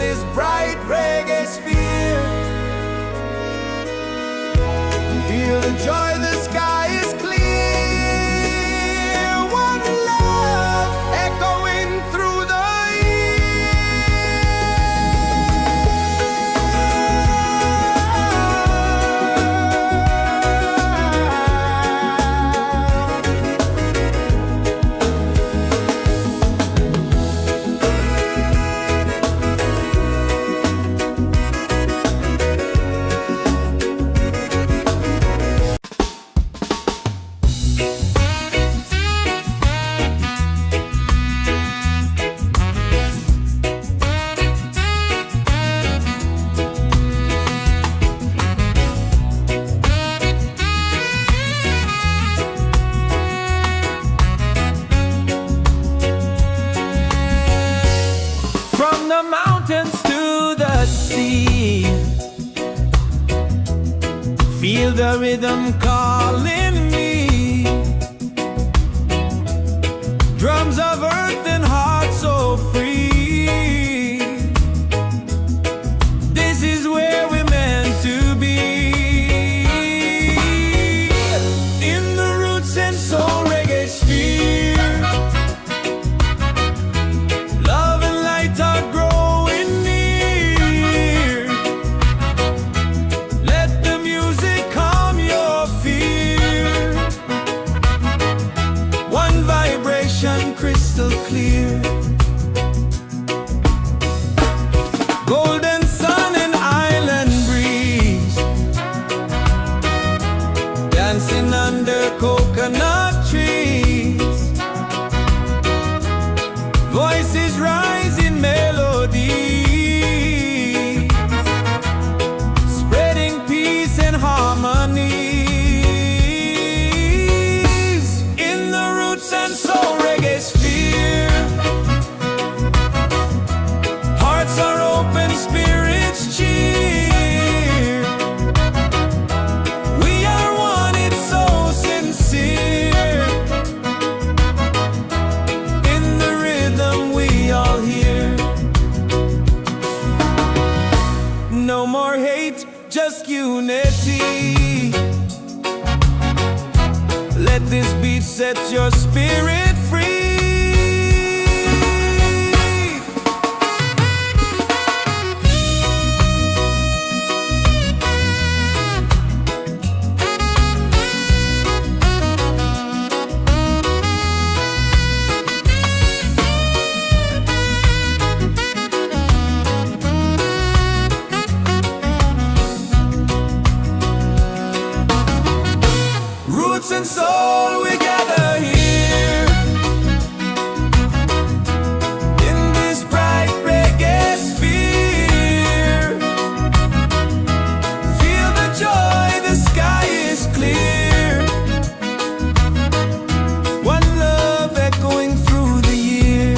this bright reggae sphere. Feel the joy, the sky is clear. One love echoing through the mountains to the sea. Feel the rhythm calling me. Drums of earth and heart so free. This is where we're meant to be. In the Roots and Soul Reggaesphere, love and light are growing near. Let the music calm your fear. One vibration crystal clear. Golden sun and island breeze, dancing under coconut trees. Voices rise in melody, spreading peace and harmony. In the Roots and Soul Reggaesphere, hearts are open, spirits cheer. We are one, it's so sincere. In the rhythm we all hear. No more hate, just unity. Let this beat set your spirit free. Roots and soul, we gather here. In this bright reggae sphere, feel the joy, the sky is clear. One love echoing through the year.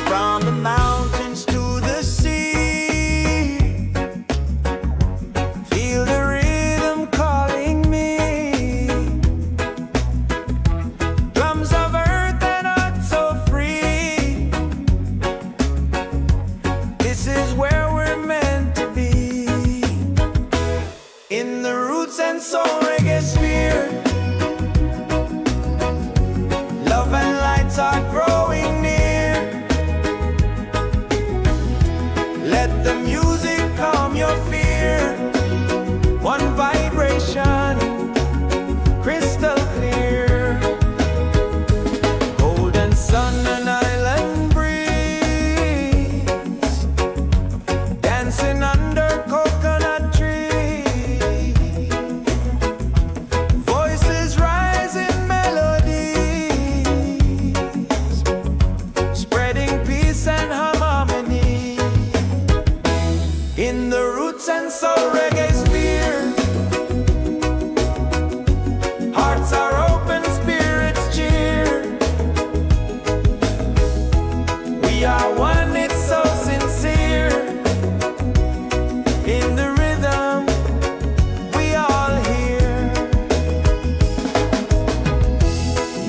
From the mountains to the sea, feel the rhythm calling me. Drums of earth and heart so free. This is where we're meant to be. In the Roots and Soul Reggaesphere, love and lights are growing near. Let the music calm your fear. One vibration, crystal clear. Golden sun and island breeze, dancing under coconut trees. Voices rise in melodies, spreading peace and harmony. in the Roots and Soul Reggaesphere. Hearts are open, spirits cheer. We are one, it's so sincere. In the rhythm we all hear.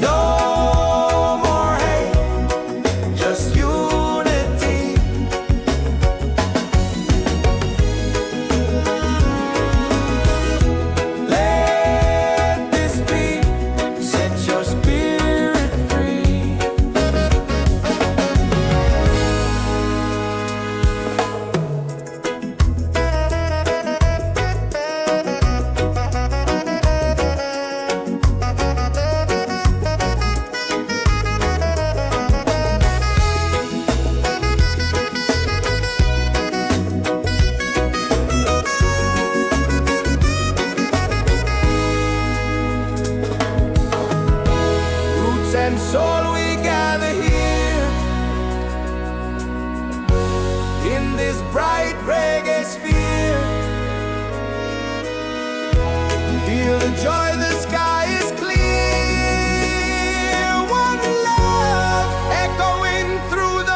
No more hate, just unity. Let this be, set your spirit free. Roots and soul, we gather here in this bright reggae sphere. Feel the joy, the sky is clear. One love echoing through the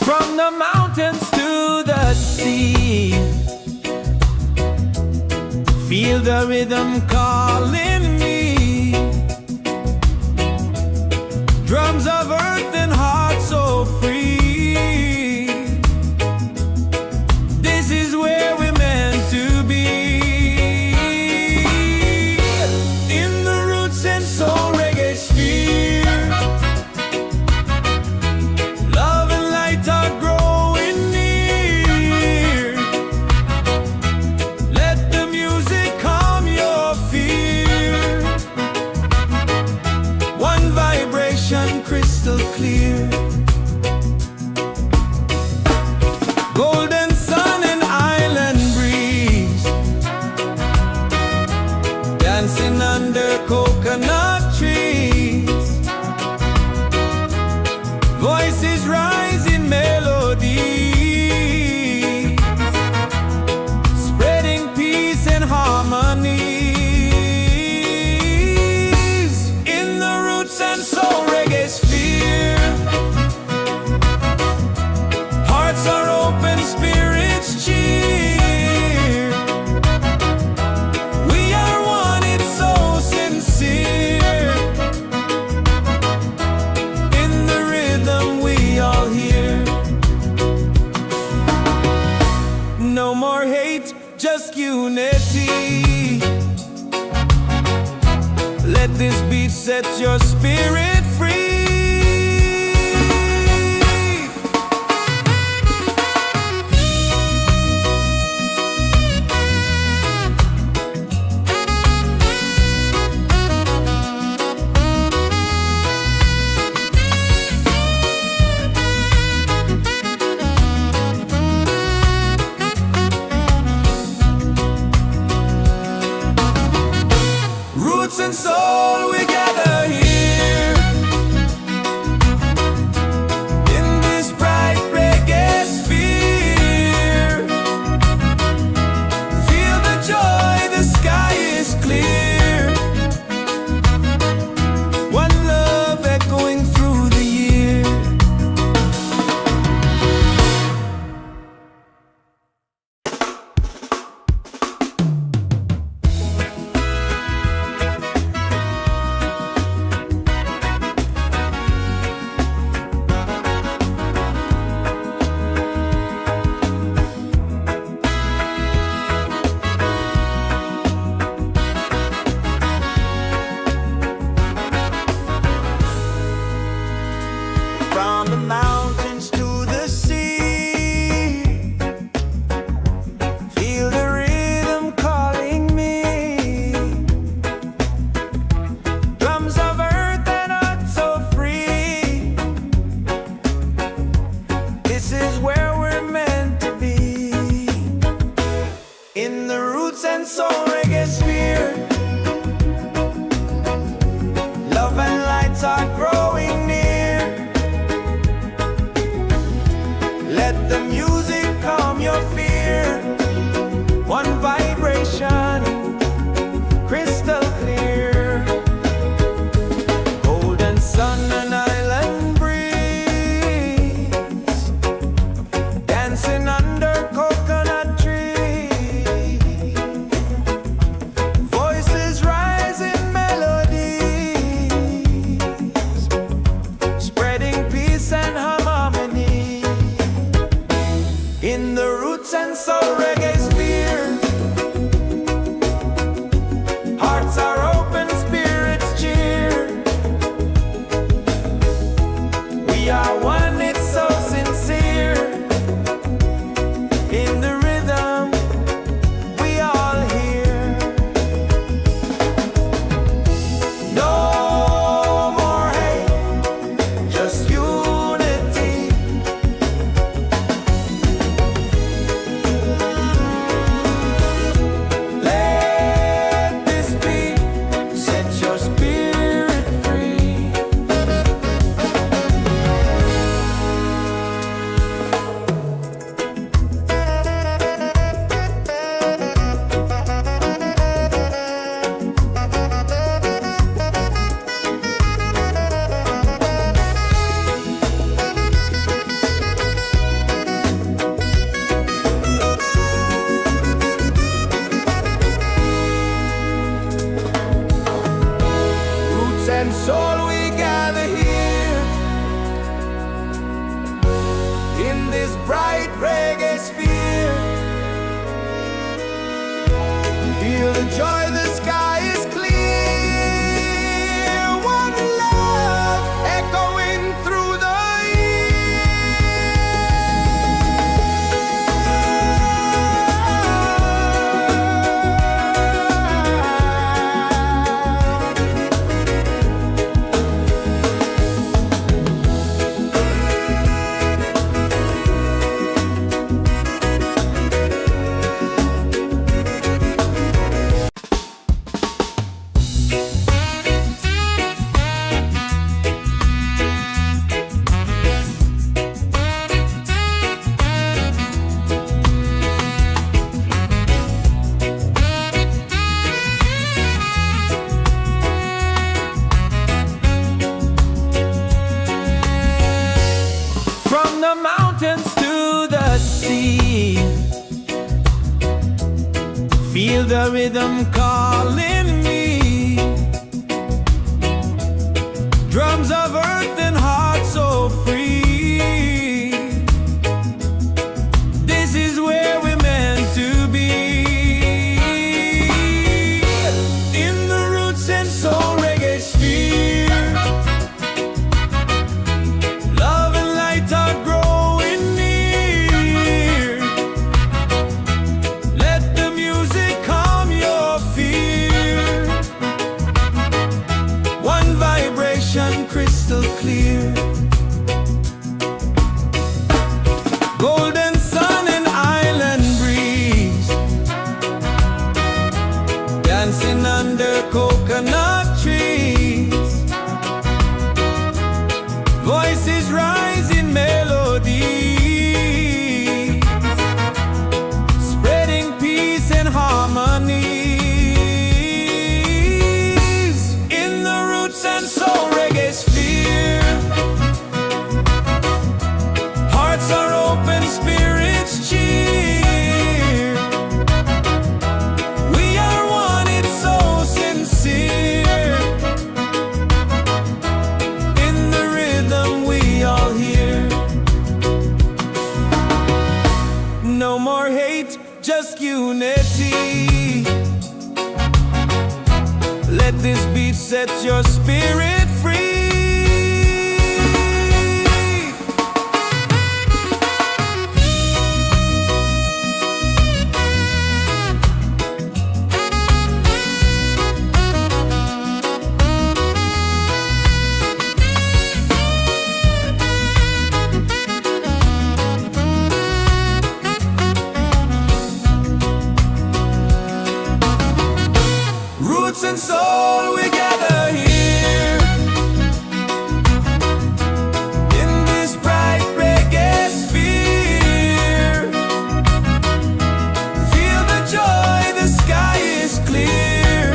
from the mountains to the sea. Feel the rhythm calling me. Drums of earth and heart so free. This is where we're meant to be. In the Roots and Soul Reggaesphere. Love and light are growing near. Let the music calm your fear. One vibration crystal clear. Golden sun and island breeze, dancing under coconut trees. Voices rise in melody, spreading peace and harmonies. In the Roots and Soul Reggaesphere. Hearts are open, spirits cheer. We are one, it's so sincere. In the rhythm we all hear. No more hate, just unity. Let this beat set your spirit free. Roots and soul, we gather here Soul Reggaesphere. Love and lights are growing near. Let the music calm your fear. One vibration, crystal clear. Golden sun and island breeze, dancing under coconut trees. Voices rise in melodies, spreading peace and harmony. In the Roots and Soul Reggaesphere, hearts are open, spirits cheer. We are one, it's so sincere. In the rhythm, we all hear. No more hate, just unity. Let this beat set your spirit free. Roots and soul, we gather here in this bright reggae sphere. Feel the joy, the sky is clear. One love echoing through the from the mountains to the sea. Feel the rhythm calling me. Drums of earth and heart so free. This is where we're meant to be. In the Roots and Soul Reggaesphere, love and light are growing near. Let the music calm your fear. One vibration, crystal clear. Golden sun and island breeze, dancing under coconut trees. Voices rise in melodies, spreading peace and harmonies. In the Roots and Soul Reggaesphere, hearts are open, spirits cheer. We are one, it's so sincere. In the rhythm, we all hear. No more hate, just unity. Let this beat set your spirit free. and soul, we gather here in this bright reggae sphere. Feel the joy, the sky is clear.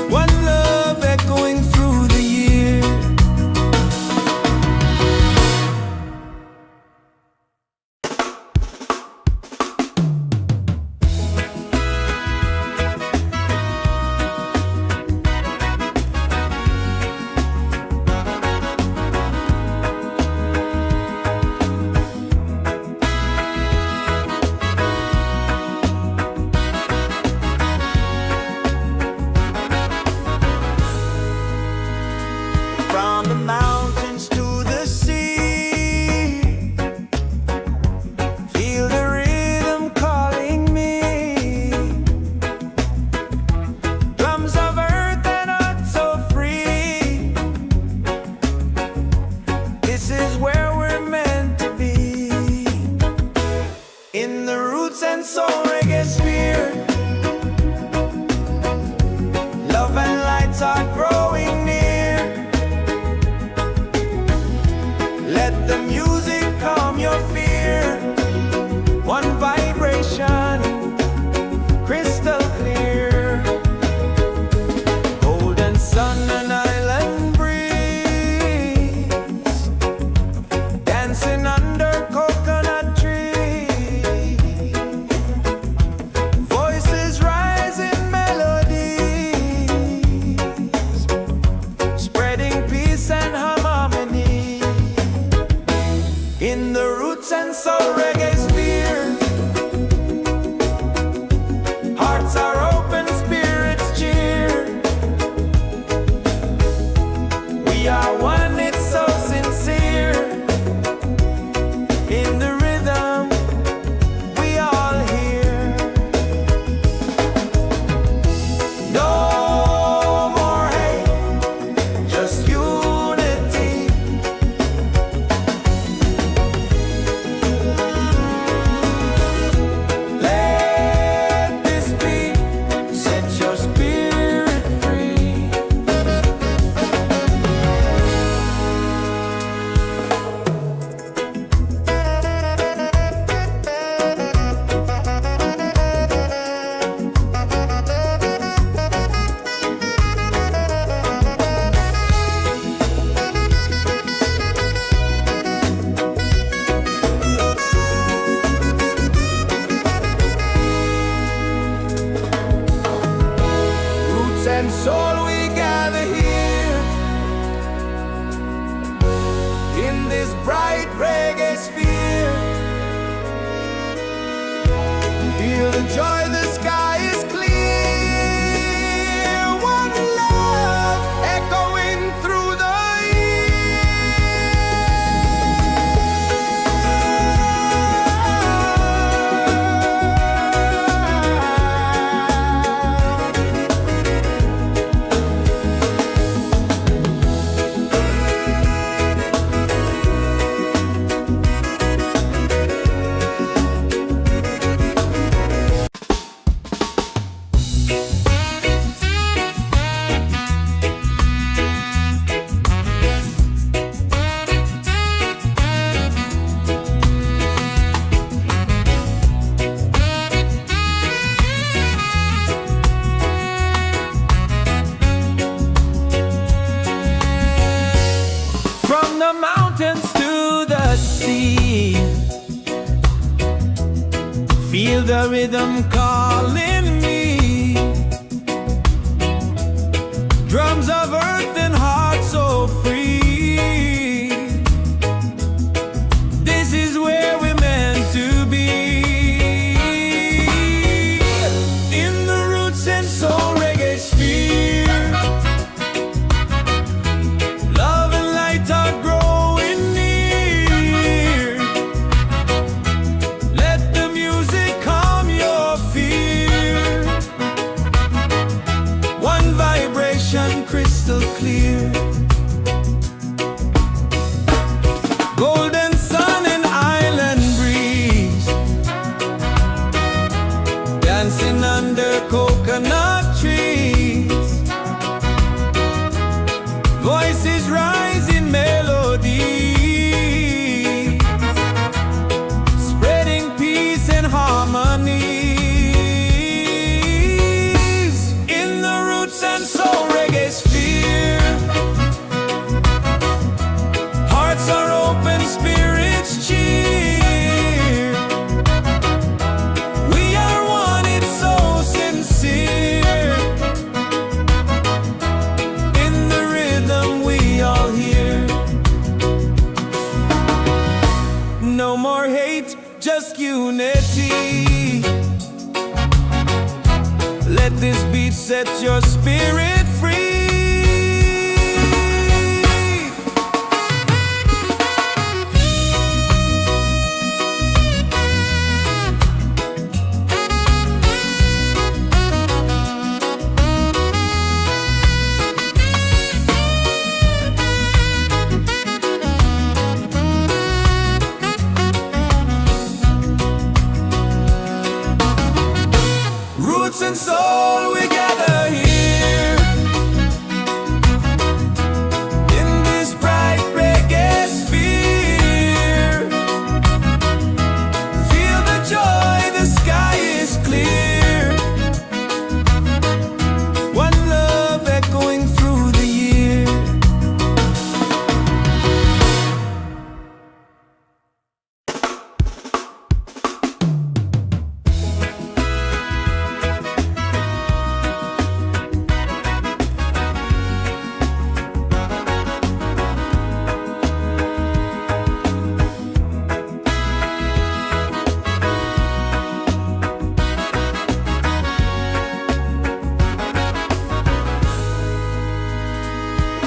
One love echoing through the year. From the mountains to the sea, feel the rhythm calling me. Drums of earth and heart so free. This is where we're meant to be. In the Roots and Soul Reggaesphere, love and lights are growing near. Let the music calm your fear. One vibration, crystal clear. Golden sun and island breeze, dancing under coconut trees. Voices rise in melodies, spreading peace and harmony. In the Roots and Soul Reggaesphere, hearts are open, spirits cheer. We are one, it's so sincere. In the rhythm, we all hear. No more hate, just unity. Let this beat set your spirit free. Roots and soul, we gather here in this bright reggae sphere. Feel the joy, the sky is clear. One love echoing through the from the mountains to the sea. Feel the rhythm calling me. Drums of earth and heart so free. This is where we're meant to be. In the Roots and Soul Reggaesphere, love and light are growing near. Let the music calm your fear. just unity. Let this beat set your spirit free. Roots and soul, we gather here in this bright reggae sphere. Feel the joy, the sky is clear. One love echoing through the year.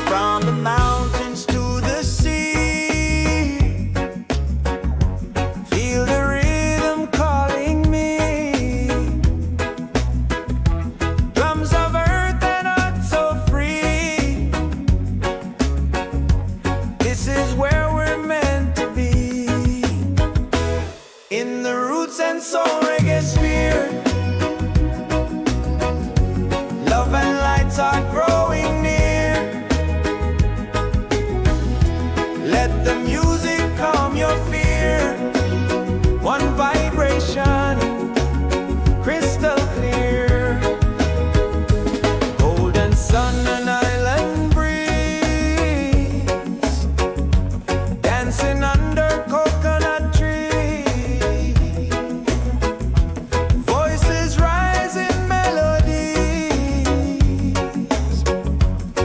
From the mountains to the sea, feel the rhythm calling me. Drums of earth and heart so free. This is where we're meant to be. In the Roots and Soul Reggaesphere, love and lights are growing near. Let the music calm your fear. One vibration, crystal clear. Golden sun and island breeze, dancing under coconut trees. Voices rise in melodies,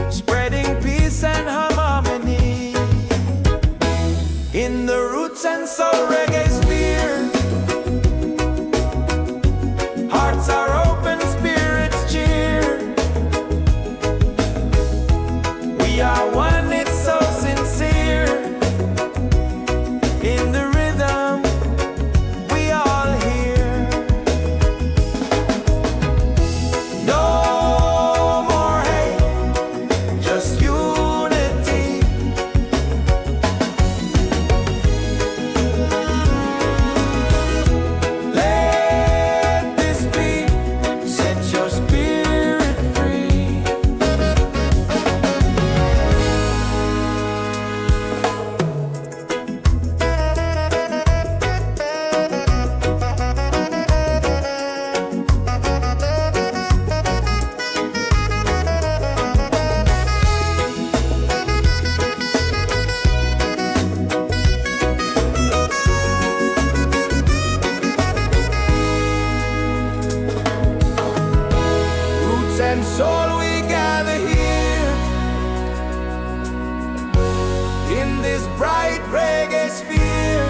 spreading peace and harmony. In the Roots and Soul Reggaesphere, hearts are open, spirits cheer. We are one, it's so sincere. In the rhythm, we all hear. No more hate, just unity. Let this beat set your spirit free. Roots and soul, we gather here in this bright reggae sphere.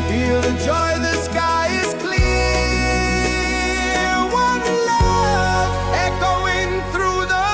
Feel the joy, the sky is clear. One love echoing through the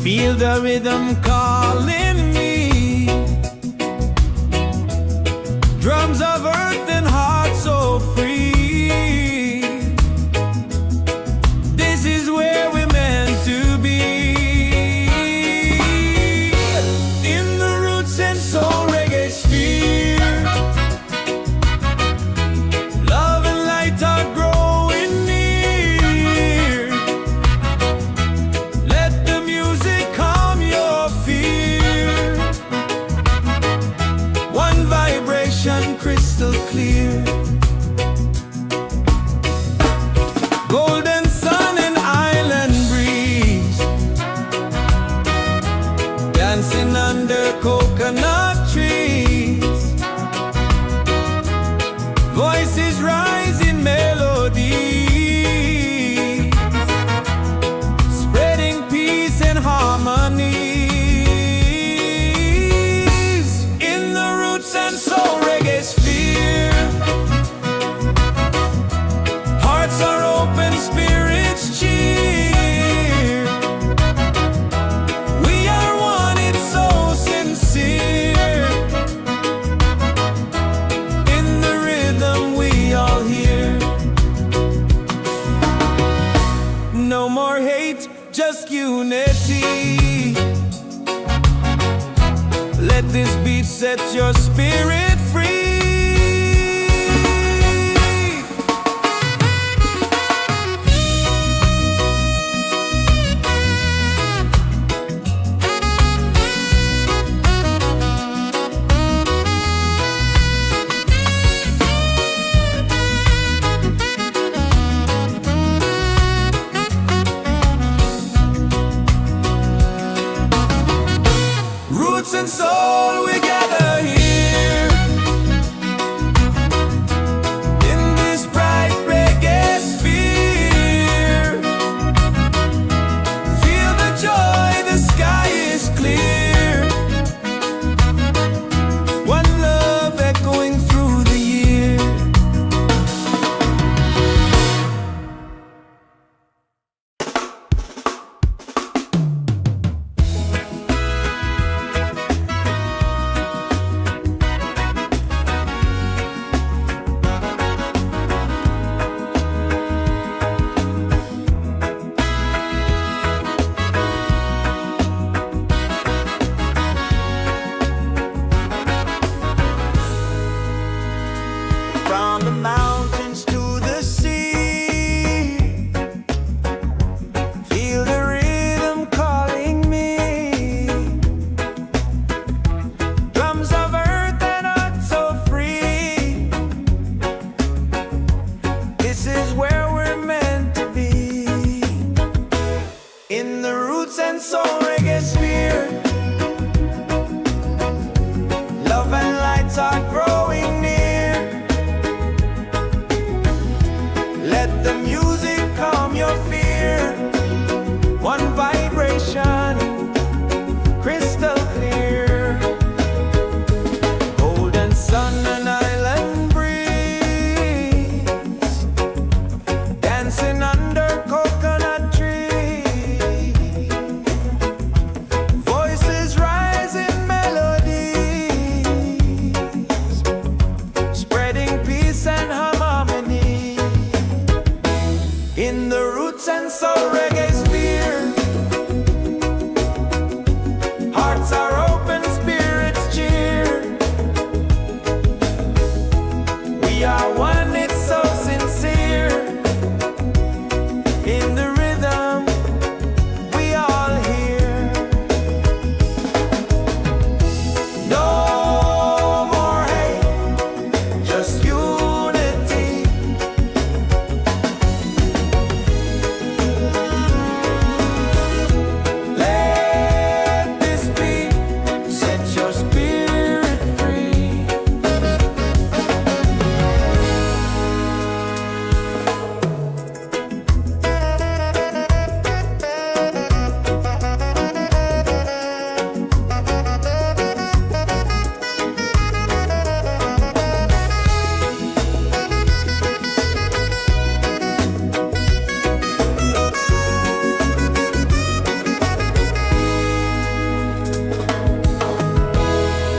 Feel the rhythm calling me. Drums of earth and heart so free. This is where we're meant to be. dancing under coconut trees. Voices rise in melody, spreading peace and harmony. In the Roots and Soul Reggaesphere, hearts are open, spirits cheer. We are one, it's so sincere. In the rhythm we all hear. No more hate, just unity. Let this beat set your spirit free. Roots and soul, we gather here in this bright reggae sphere. Feel the joy, the sky is clear. One love echoing through the year. From the mountains to the sea, feel the rhythm calling me. Drums of earth and heart so free. This is where we're meant to be. In the Roots and Soul Reggaesphere, love and lights are growing near. Let the music calm your fear. One vibration, crystal clear. Golden sun and island breeze, dancing under coconut trees. Voices rise in melodies, spreading peace and harmony. In the Roots and Soul Reggaesphere, hearts are open, spirits cheer. We are one, it's so sincere. In the rhythm we all hear. No more hate, just unity. Let this beat set your spirit free.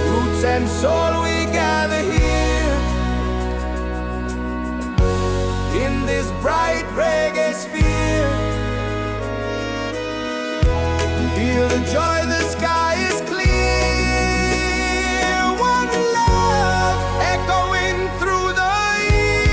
Roots and soul, we gather here in this bright reggae sphere. Feel the joy, the sky is clear. One love echoing through the year.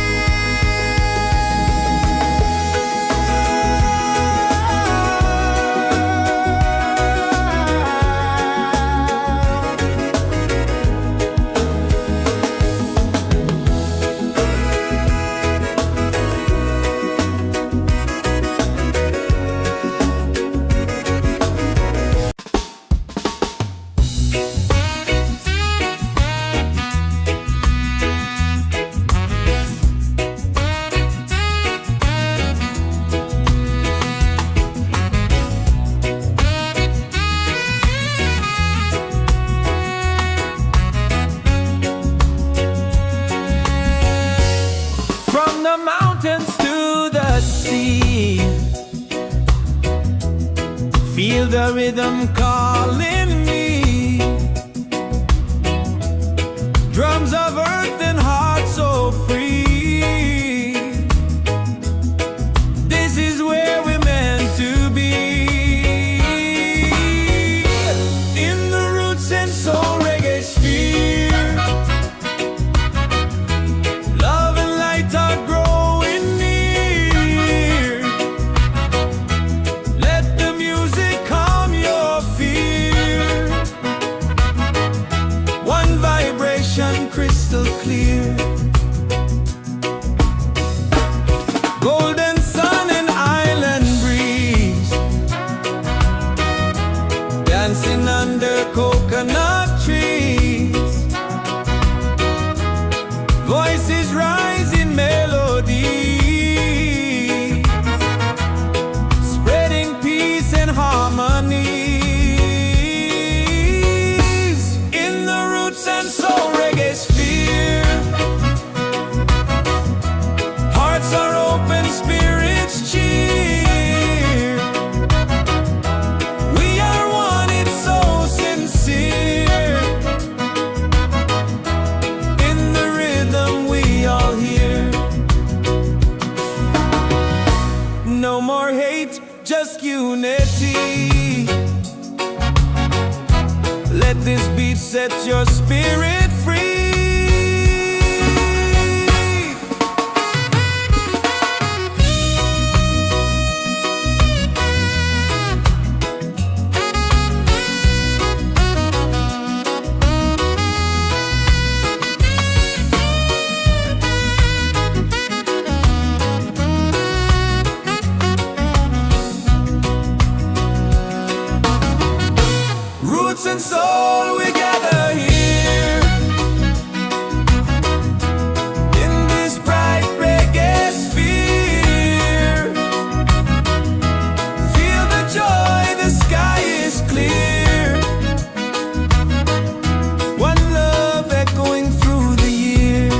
feel the rhythm calling me. Drums of earth and heart so free. This is where we're meant to be. In the Roots and Soul Reggaesphere, love and light are growing near. Let the music calm your fear. One vibration crystal clear. Golden sun and island breeze, dancing under coconut trees. Voices rise in melody, spreading peace and harmony. In the Roots and Soul Reggaesphere, hearts are open, spirits cheer. We are one, it's so sincere. In the rhythm we all hear. No more hate, just unity. Let this beat set your spirit free. Roots and soul, we gather here in this bright reggae sphere. Feel the joy, the sky is clear. One love echoing through the year.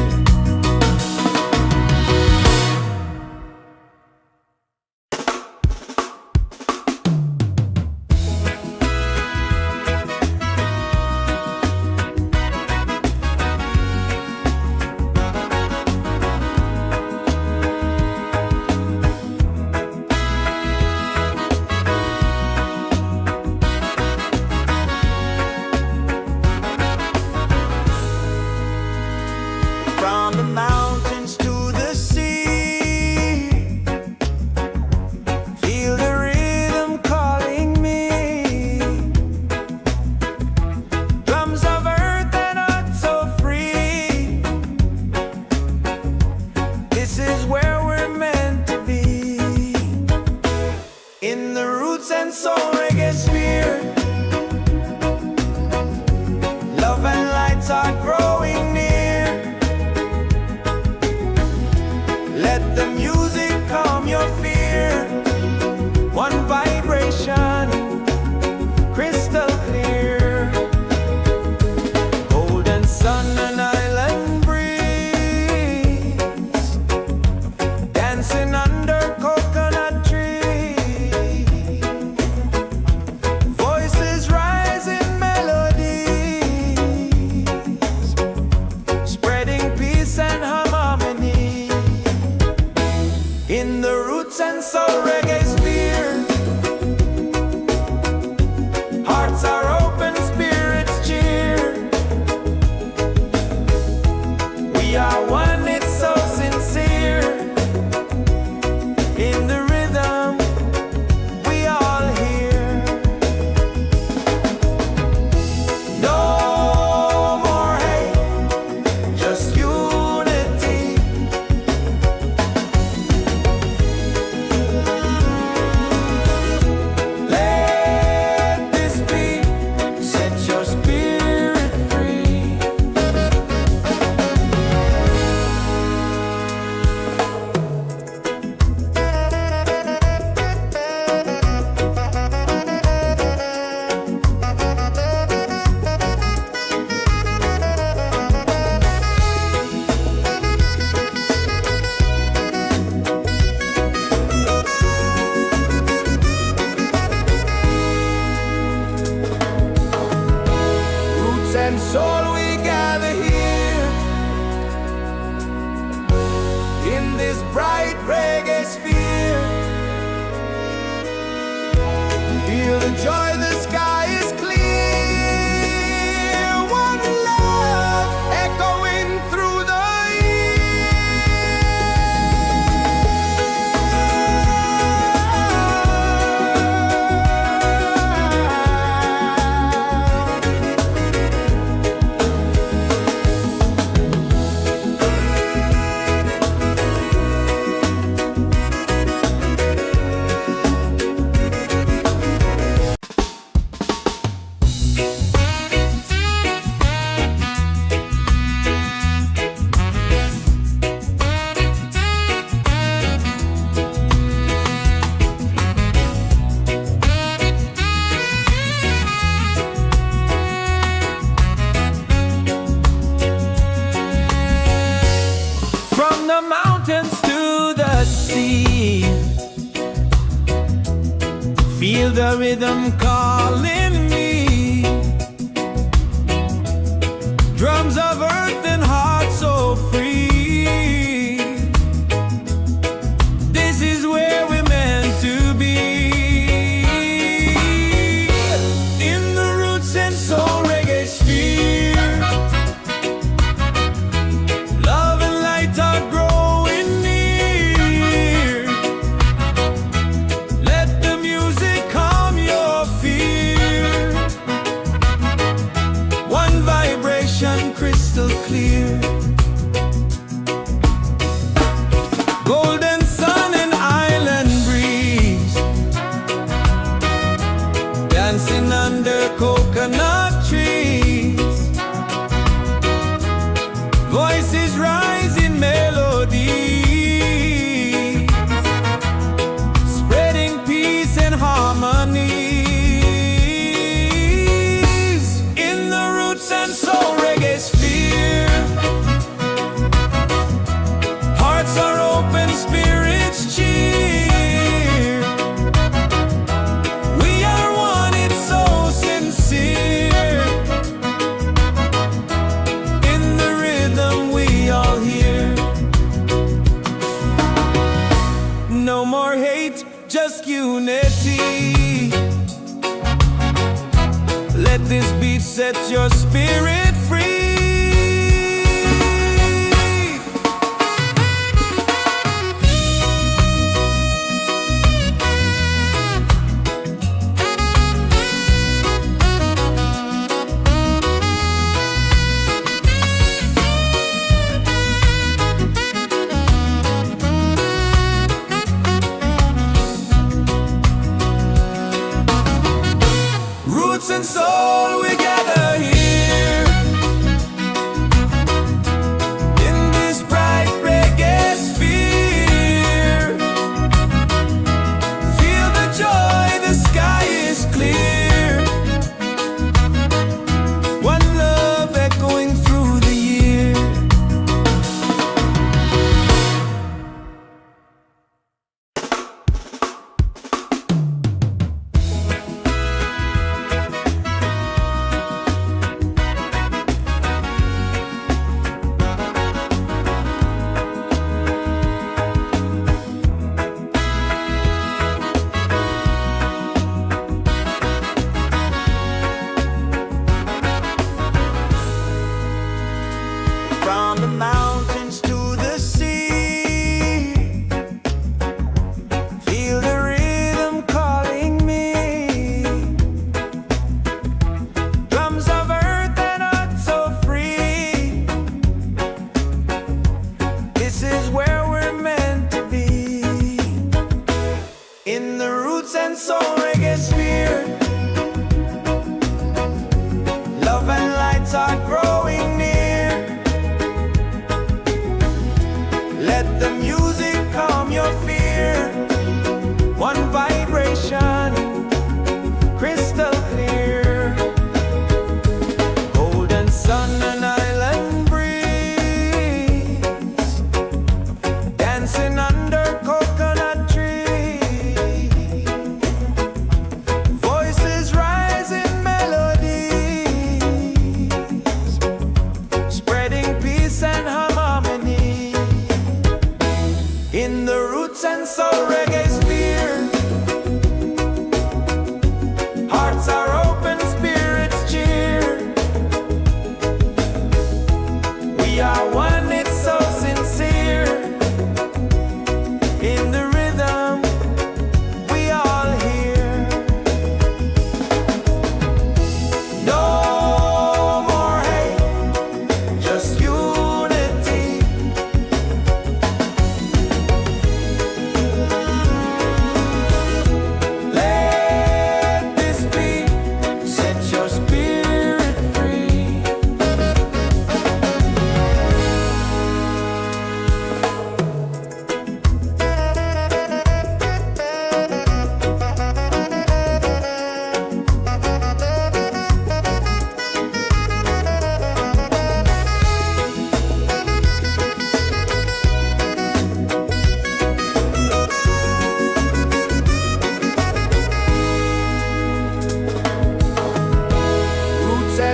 soul we gather here in this bright reggae sphere. Feel the joy, the sky is clear. One love echoing through the the mountains to the sea. Feel the rhythm calling me. Drums of earth and heart so free. This is where we're meant to be. In the Roots and Soul Reggaesphere. Crystal clear, golden sun and island breeze, dancing under coconut trees. Voices rise in melody, spreading peace and harmony. In the Roots and Soul Reggaesphere, hearts are open, spirits cheer. We are one, it's so sincere. In the rhythm we all hear. No more hate, just unity. Let this beat set your spirit free. Roots and soul, we gather here in this bright reggae sphere. Feel the joy, the sky is clear. One love echoing through the year.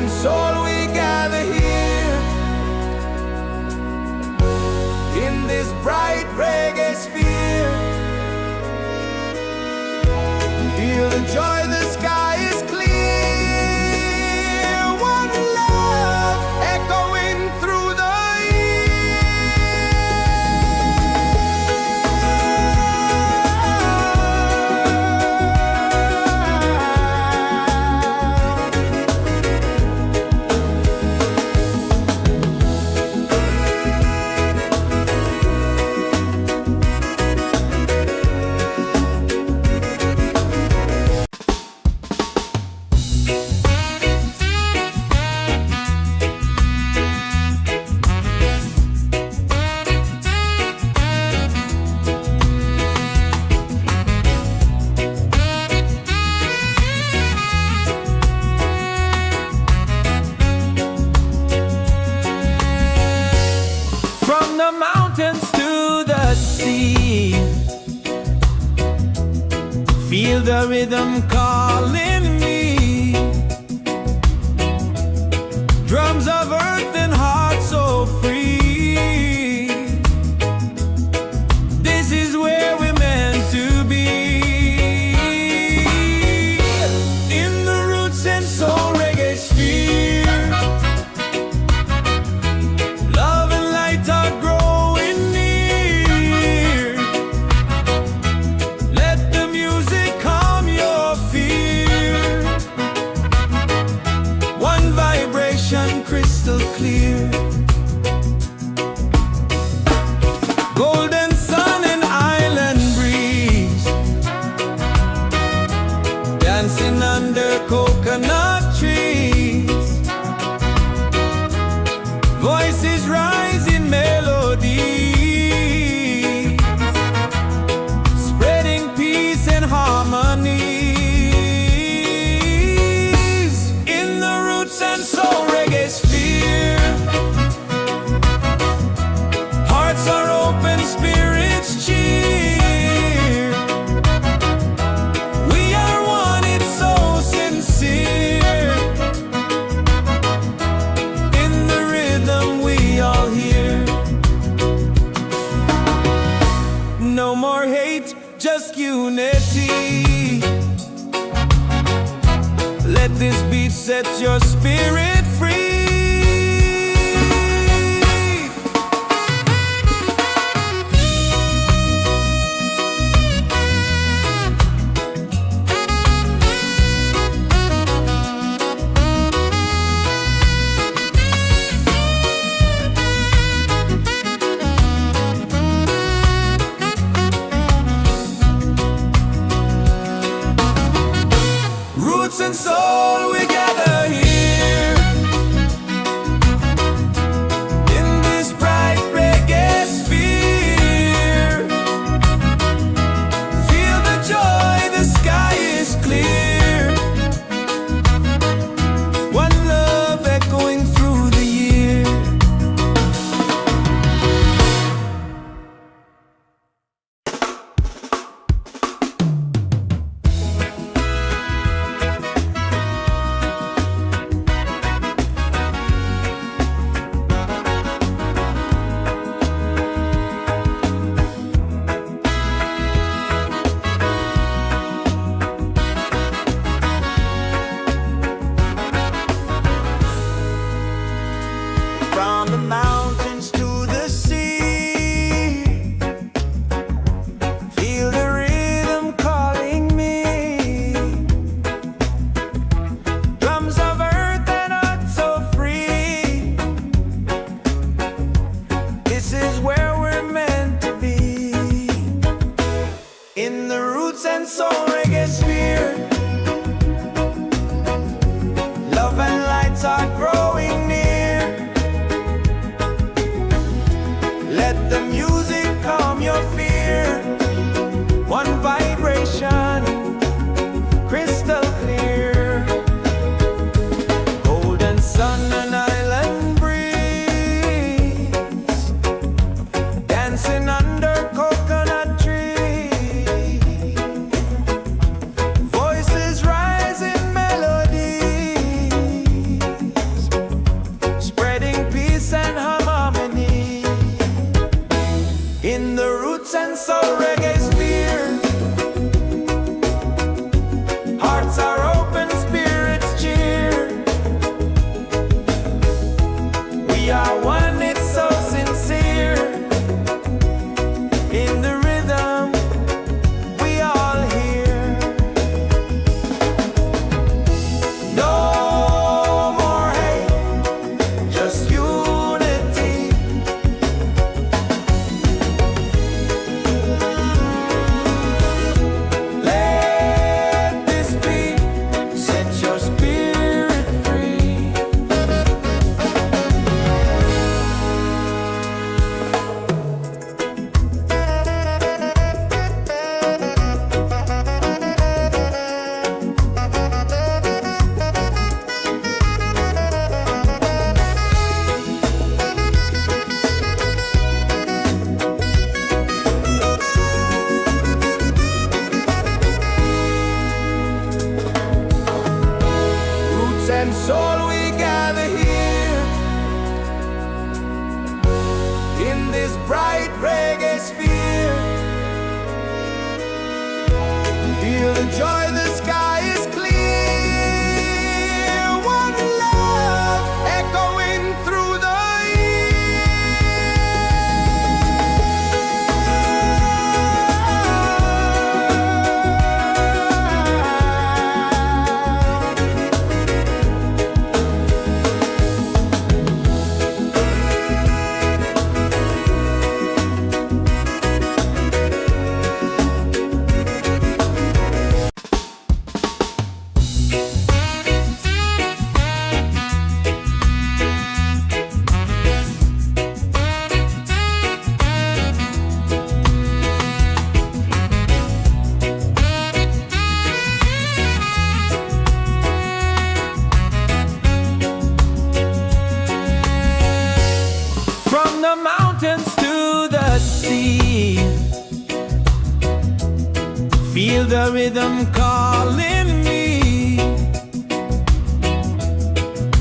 and soul we gather here in this bright reggae sphere. Feel the joy, the sky is clear. One love echoing through the mountains to the sea. Feel the rhythm calling me. Drums of earth and heart so free. This is where we're meant to be. In the Roots and Soul Reggaesphere, love and light are growing near. Let the music calm your fear. One vibration crystal clear. Golden sun and island breeze, dancing under coconut trees. Voices rise in melody, spreading peace and harmony. In the Roots and Soul Reggaesphere, hearts are open, spirits cheer. We are one, it's so sincere. In the rhythm we all hear. No more hate, just unity. Let this beat set your spirit free. Roots and soul, we gather here and soul we gather here in this bright reggae sphere. Feel the joy, the sky is clear. One love echoing through the the mountains to the sea. Feel the rhythm calling me.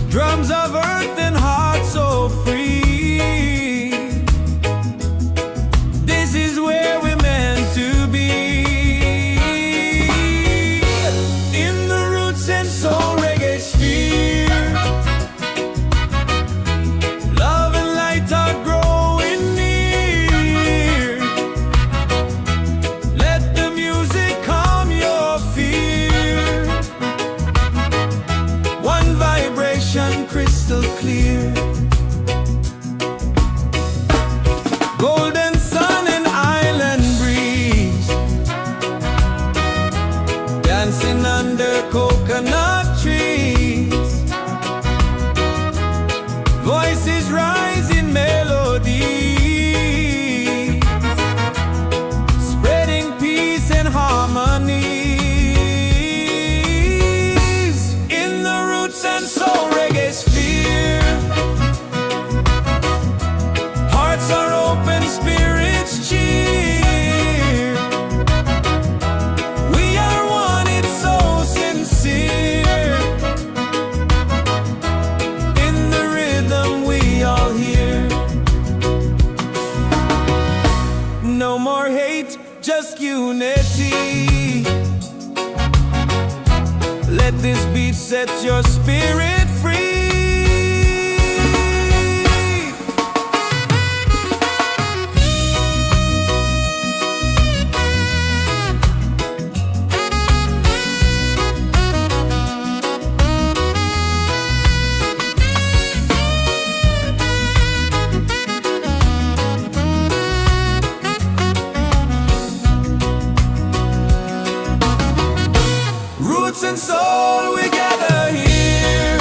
Drums of earth and heart so free. This is where we're meant to be. In the Roots and Soul Reggaesphere, love and light are growing near. Let the music calm your fear. One vibration crystal clear. Golden sun and island breeze, dancing under coconut trees. Voices rise in melody, spreading peace and harmonies. In the Roots and Soul Reggaesphere, hearts are open, spirits cheer. We are one, it's so sincere. In the rhythm we all hear. No more hate, just unity. Let this beat set your spirit free. Roots and soul, we gather here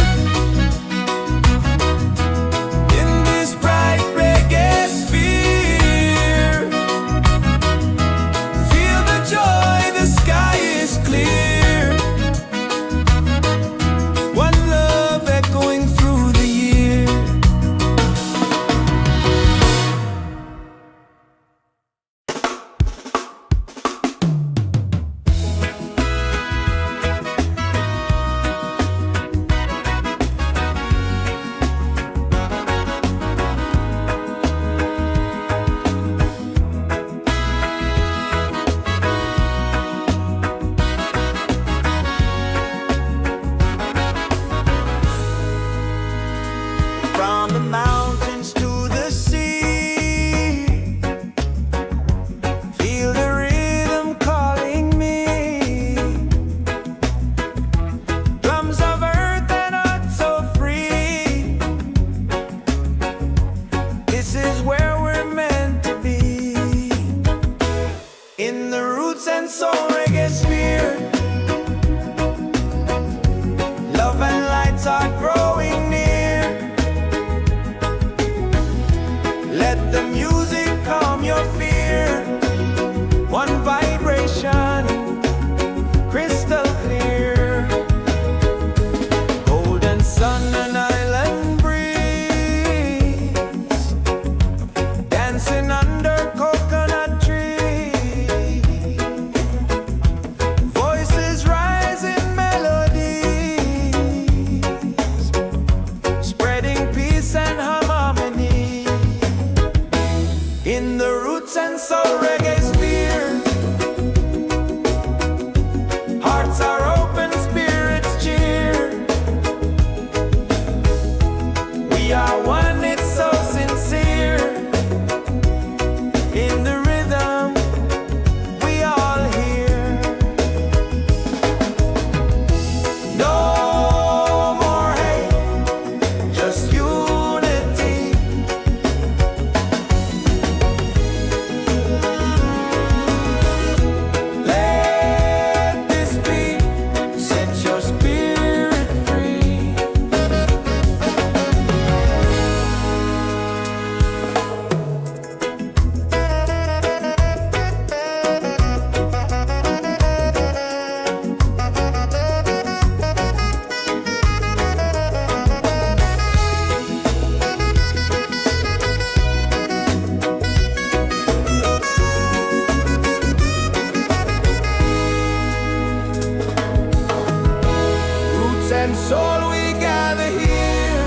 and soul we gather here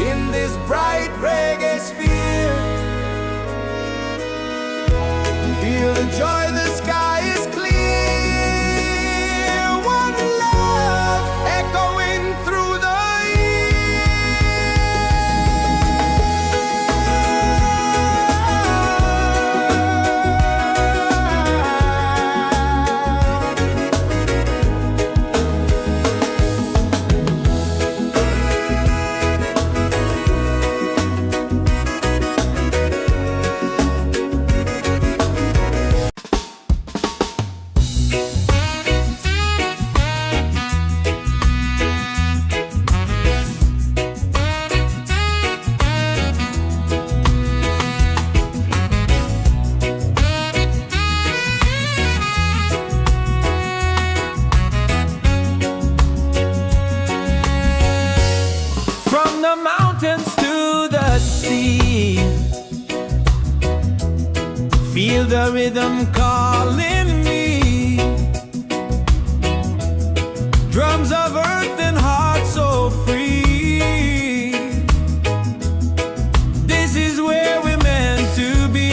in this bright reggae sphere. Feel the joy, the sky is clear. One love echoing through the the mountains to the sea. Feel the rhythm calling me. Drums of earth and heart so free. This is where we're meant to be.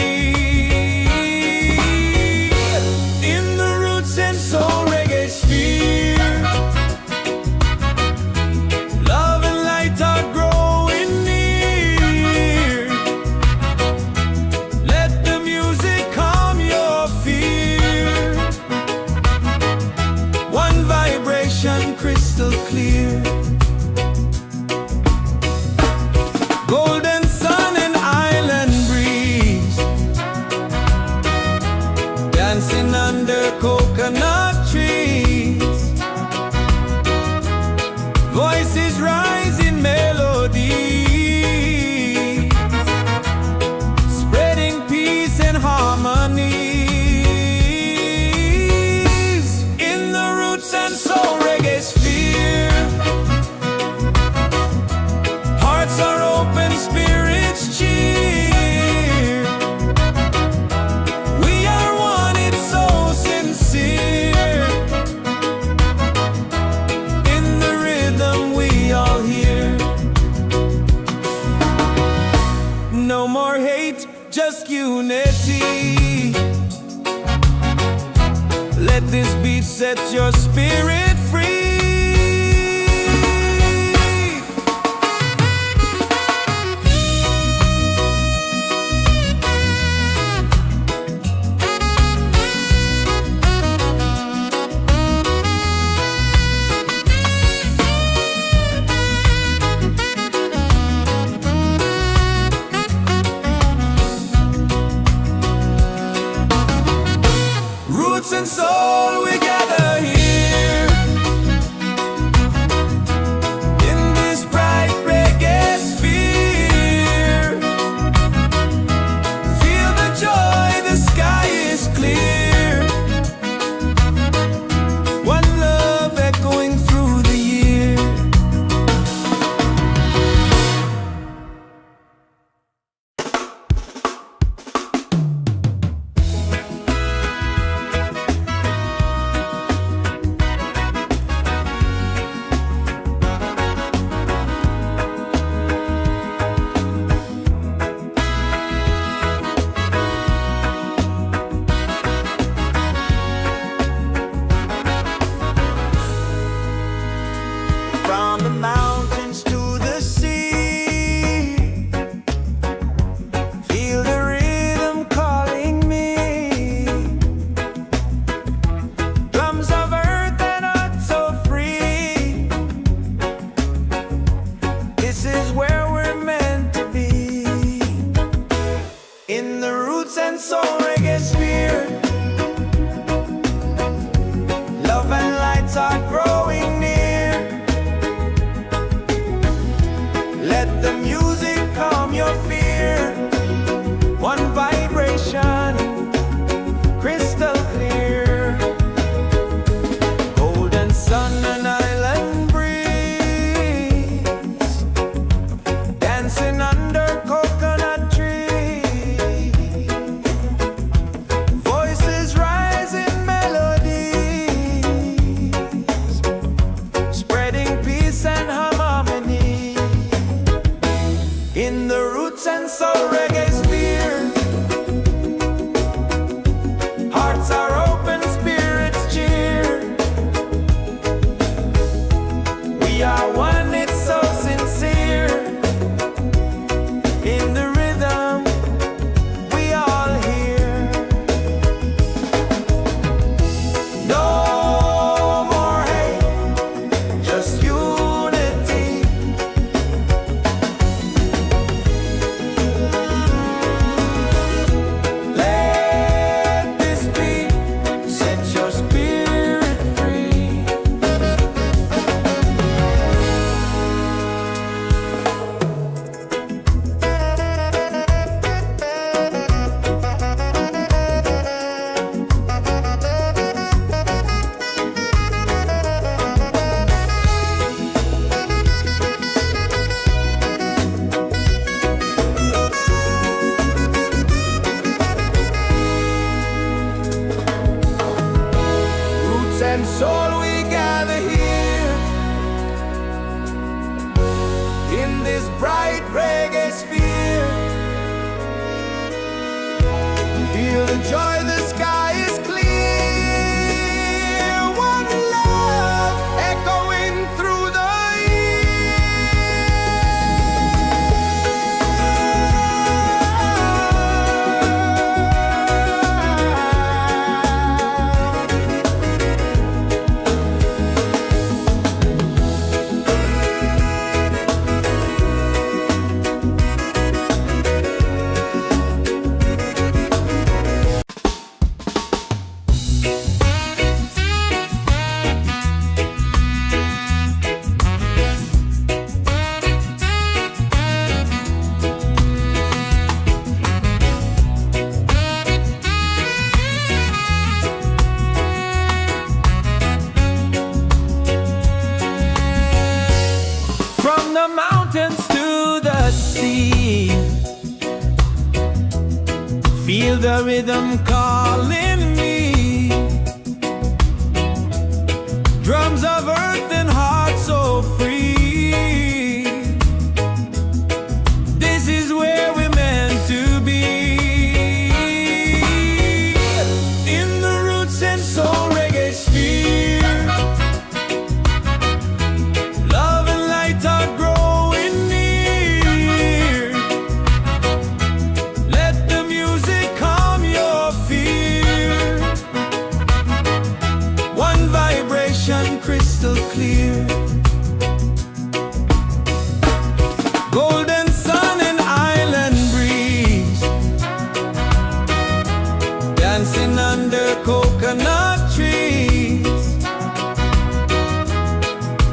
In the Roots and Soul Reggaesphere. Crystal the mountains to the sea, feel the rhythm calling me. Drums of earth and heart so free. This is where we're meant to be. In the Roots and Soul Reggaesphere, love and light are growing near. Let the music calm your fear. One vibration crystal clear. Golden sun and island breeze, dancing under coconut trees.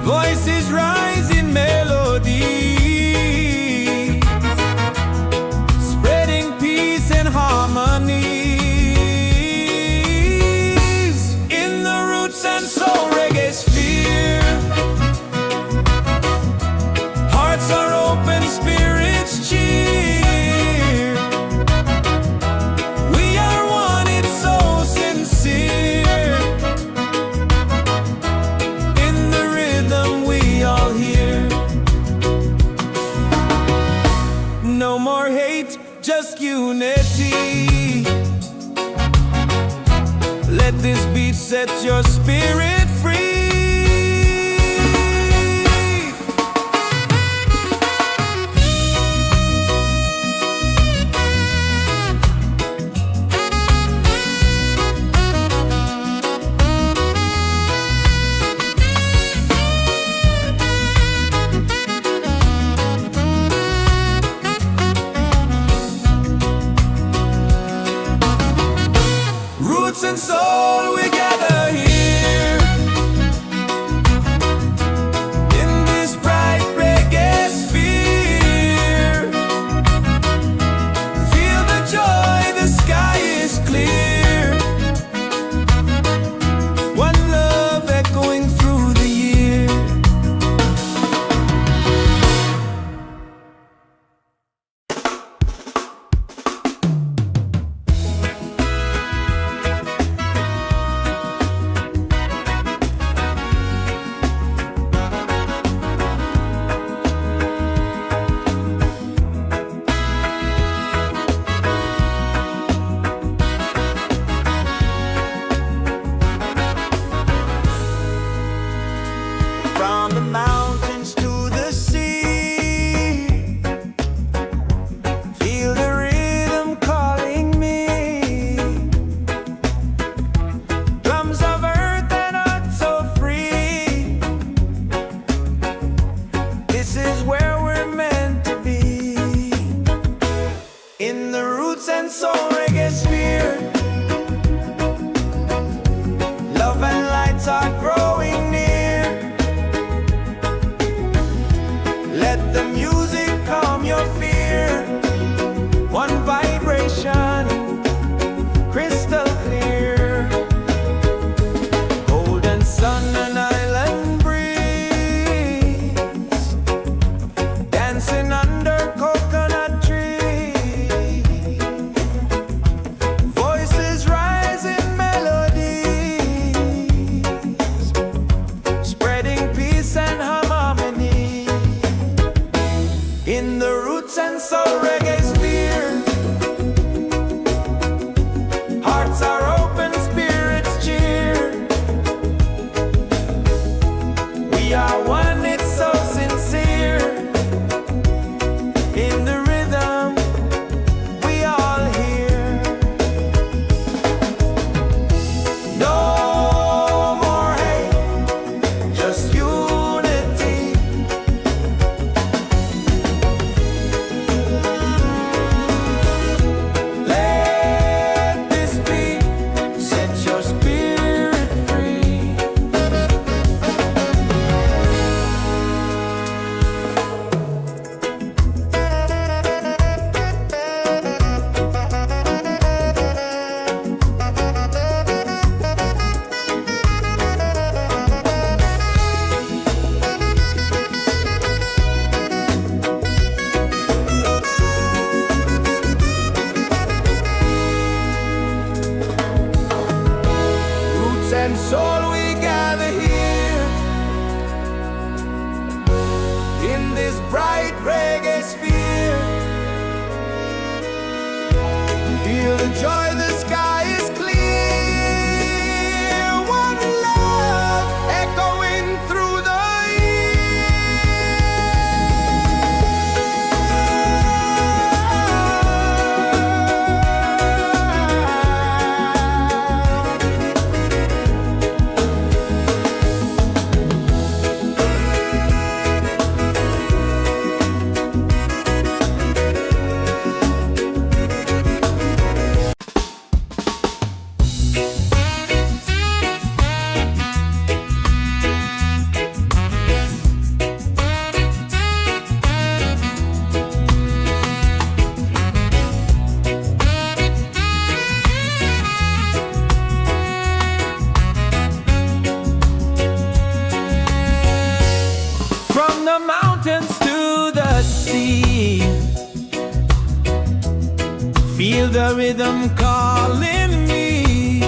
Voices rise in melody, spreading peace and harmony. In the Roots and Soul Reggaesphere, hearts are open, spirits cheer. We are one, it's so sincere. In the rhythm we all hear. No more hate, just unity. Let this beat set your spirit free. Roots and soul, we gather here in this bright reggae sphere. Feel the joy, the sky is clear. One love echoing through the year. From the mountains to the sea, feel the rhythm calling me. Drums of earth and heart so free. This is where we're meant to be. In the Roots and Soul Reggaesphere, love and lights are growing near. the rhythm calling me.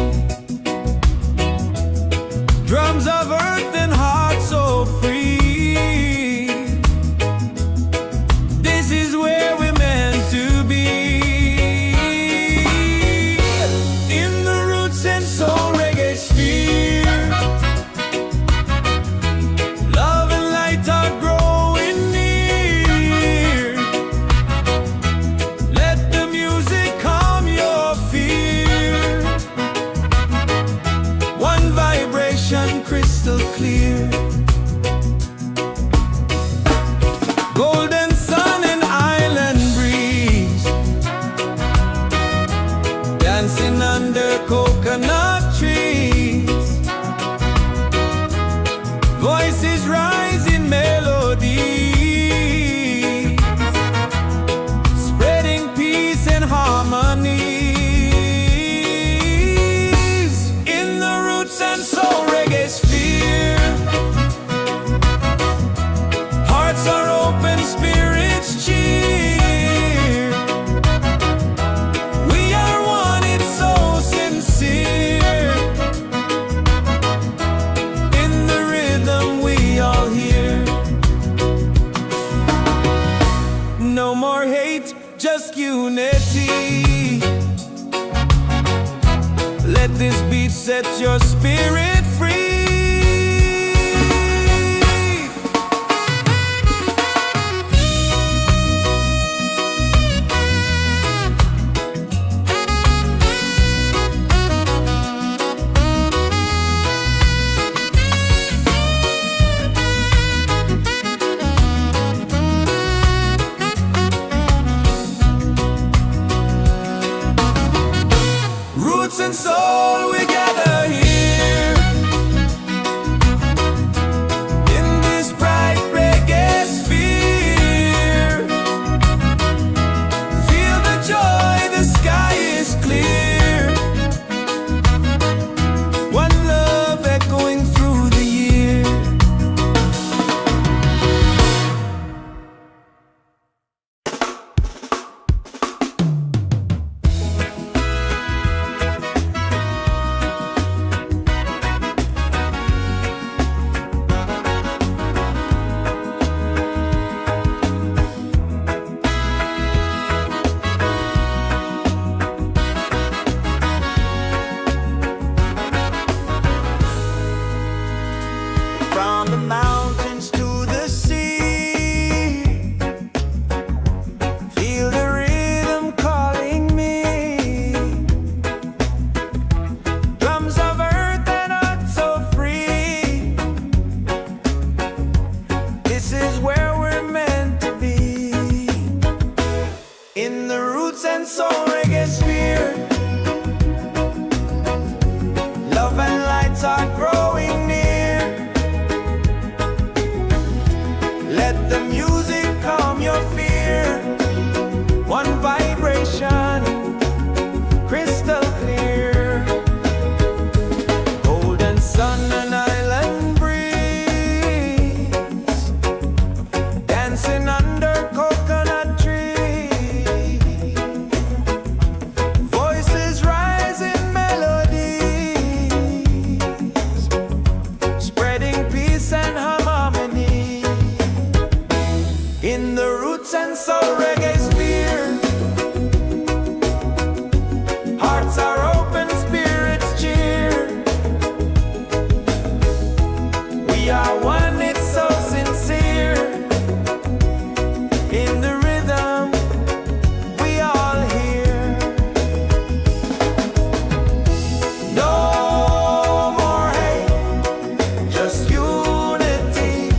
Drums of earth and heart so free. This is where we're meant to be. In the Roots and Soul Reggaesphere, love and light are growing near. Let the music calm your fear. One vibration crystal clear. Golden sun and island breeze, dancing under coconut trees. Voices rise in melody, spreading peace and harmonies. In the Roots and Soul Reggaesphere, hearts are open, spirits cheer. We are one, it's so sincere. In the rhythm we all hear. No more hate, just unity. Let this beat set your spirit free. Roots and soul, we gather here in this bright reggae sphere. Feel the joy, the sky is clear. One love echoing through the year. From the mountains to the sea, feel the rhythm calling me. Drums of earth and heart so free. This is where we're meant to be. In the Roots and Soul Reggaesphere, love and lights are growing near. Let the music calm your fear. One vibration, crystal clear. Golden sun and island breeze, dancing under coconut trees. Voices rise in melodies, spreading peace and harmony. In the Roots and Soul Reggaesphere, hearts are open, spirits cheer. We are one, it's so sincere. In the rhythm we all hear. No more hate, just unity.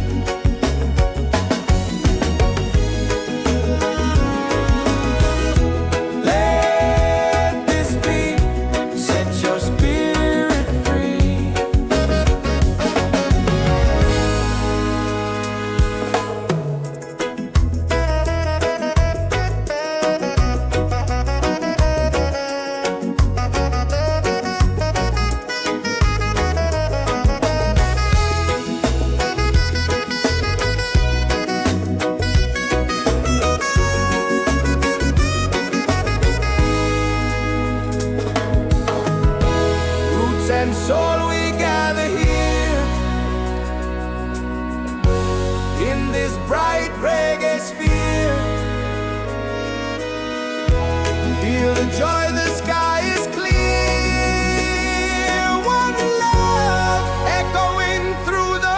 this bright reggae sphere. Feel the joy, the sky is clear. One love echoing through the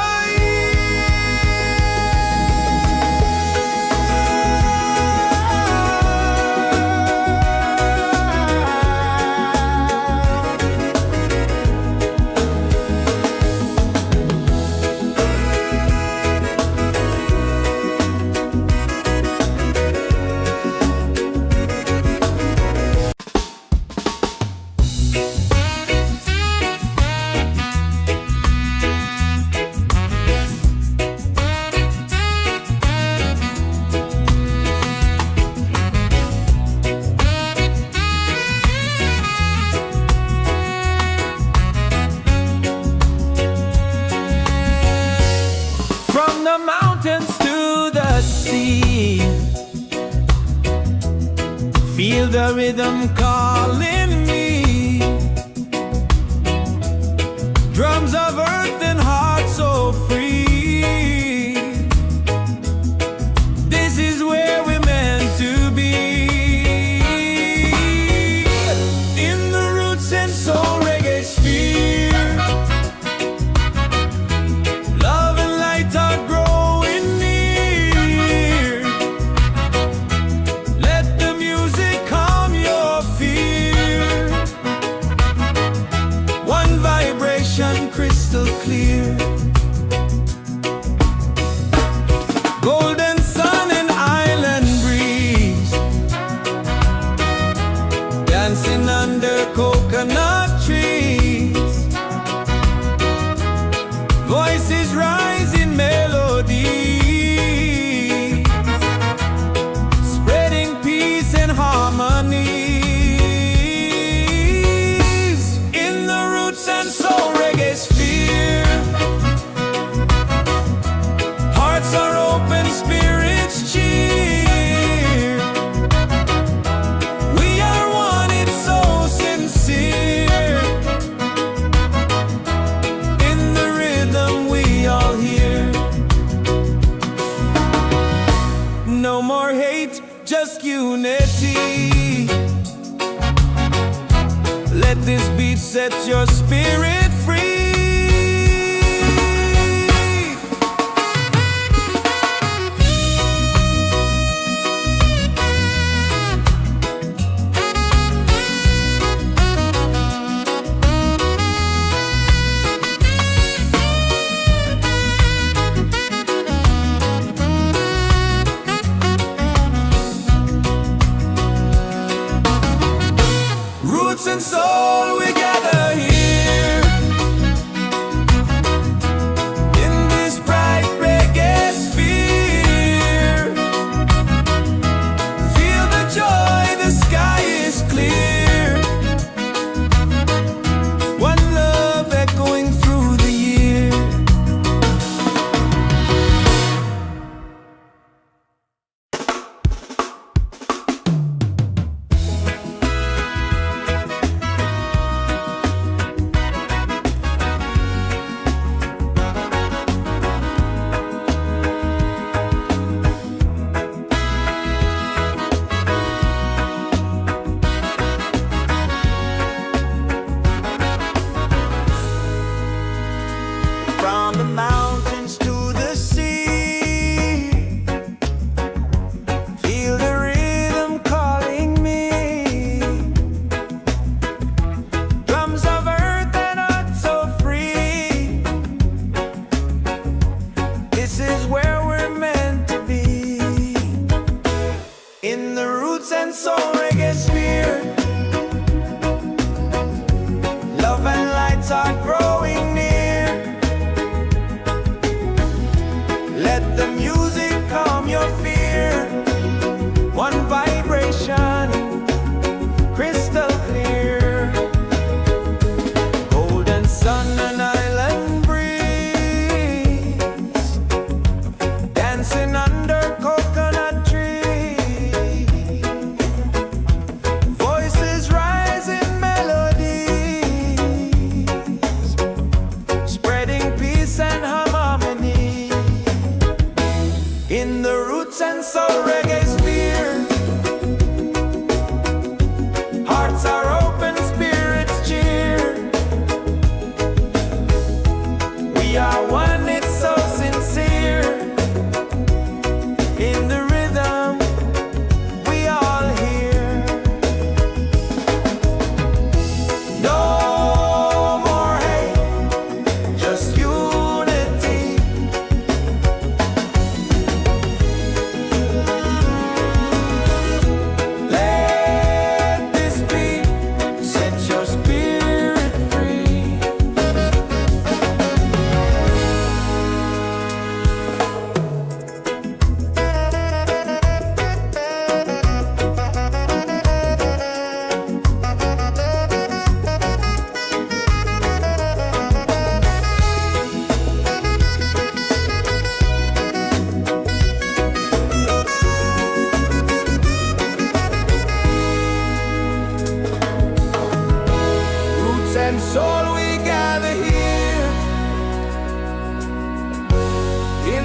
mountains to the sea. Feel the rhythm calling me. Drums of earth and heart so free. This is where we're meant to be. In the Roots and Soul Reggaesphere, love and light are growing near. Let the music calm your fear. One vibration crystal clear. Golden sun and island breeze, dancing under coconut trees. Voices rise in melody, spreading peace and harmony. In the Roots and Soul Reggaesphere, hearts are open, spirits cheer. We are one, it's so sincere. In the rhythm we all hear. No more hate, just unity. Let this beat set your spirit free. Roots and soul, we gather here. In this bright reggae sphere, feel the joy, the sky is clear. One love echoing through the year. From the mountains to the sea, feel the rhythm calling me. Drums of earth and heart so free. This is where we're meant to be. In the Roots and Soul Reggaesphere, love and lights are growing near. Let the music calm your fear. One vibration, crystal clear. Golden sun and island breeze, dancing under coconut trees. Voices rise in melodies, spreading peace and harmony.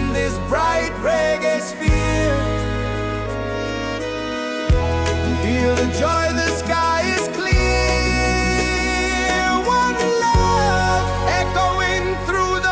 in this bright reggae sphere. Feel the joy, the sky is clear. One love echoing through the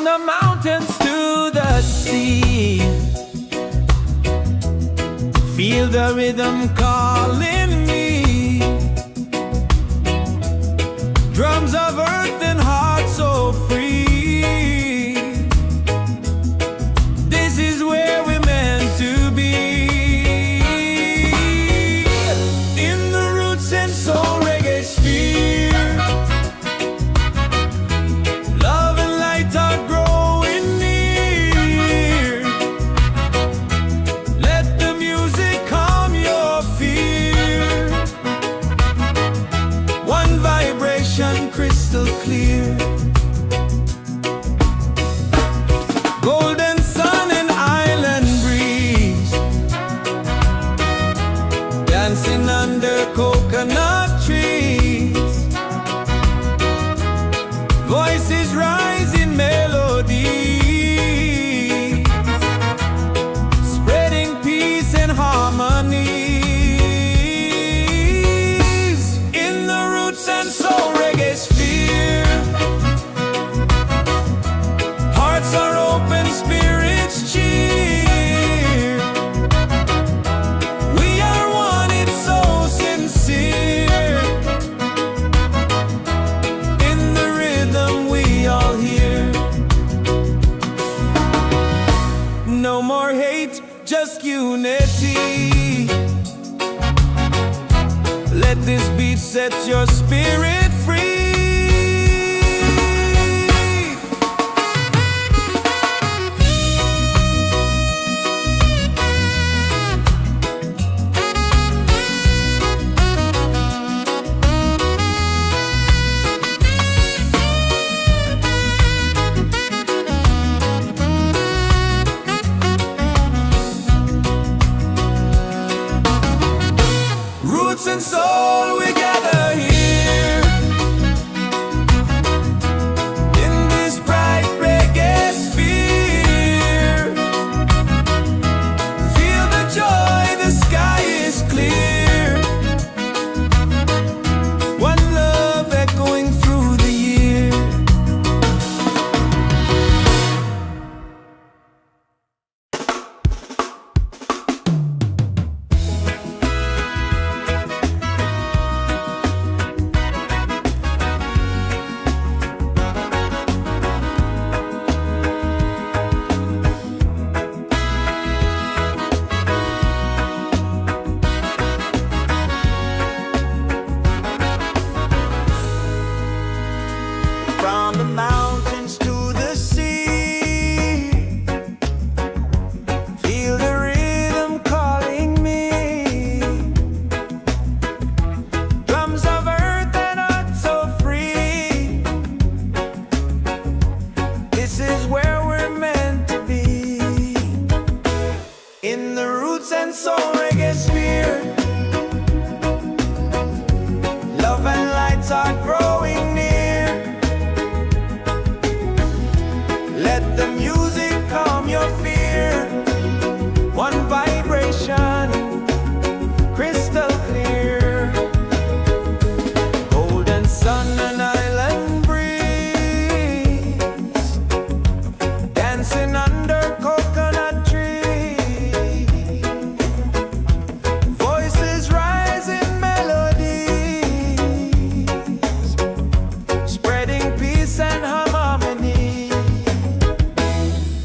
the mountains to the sea. Feel the rhythm calling me. Drums of earth and heart so free. This is where we're meant to be. In the Roots and Soul Reggaesphere. Love and light are growing near. Let the music calm your fear. One vibration crystal clear. Golden sun and island breeze. Dancing under coconut trees. Voices rise in melody, spreading peace and harmony. In the Roots and Soul Reggaesphere. Hearts are open, spirits cheer. We are one, it's so sincere. In the rhythm we all hear. No more hate, just unity. Let this beat set your spirit free. Roots and soul, we gather here. In this bright reggae sphere. Feel the joy, the sky is clear. One love echoing through the year. From the mountains to the sea. Feel the rhythm calling me. Drums of earth and heart so free. This is where we're meant to be. In the Roots and Soul Reggaesphere. Love and lights are growing near. Let the music calm your fear. One vibration, crystal clear. Golden sun and island breeze. Dancing under coconut trees. Voices rise in melodies, spreading peace and harmony.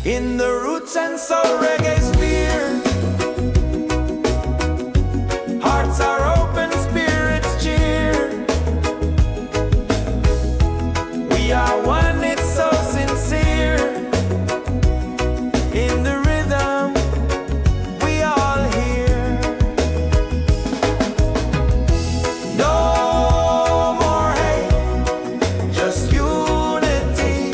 in the Roots and Soul Reggaesphere. Hearts are open, spirits cheer. We are one, it's so sincere. In the rhythm, we all hear. No more hate, just unity.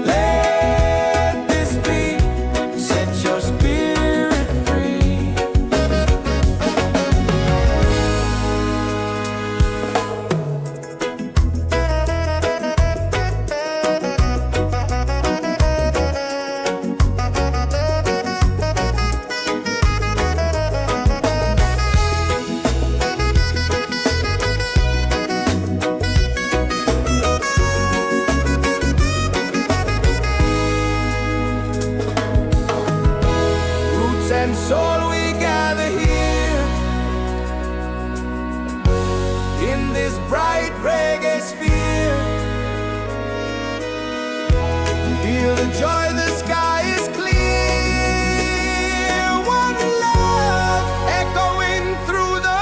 Let this be, set your spirit free. Roots and soul, we gather here in this bright reggae sphere. Feel the joy, the sky is clear. One love echoing through the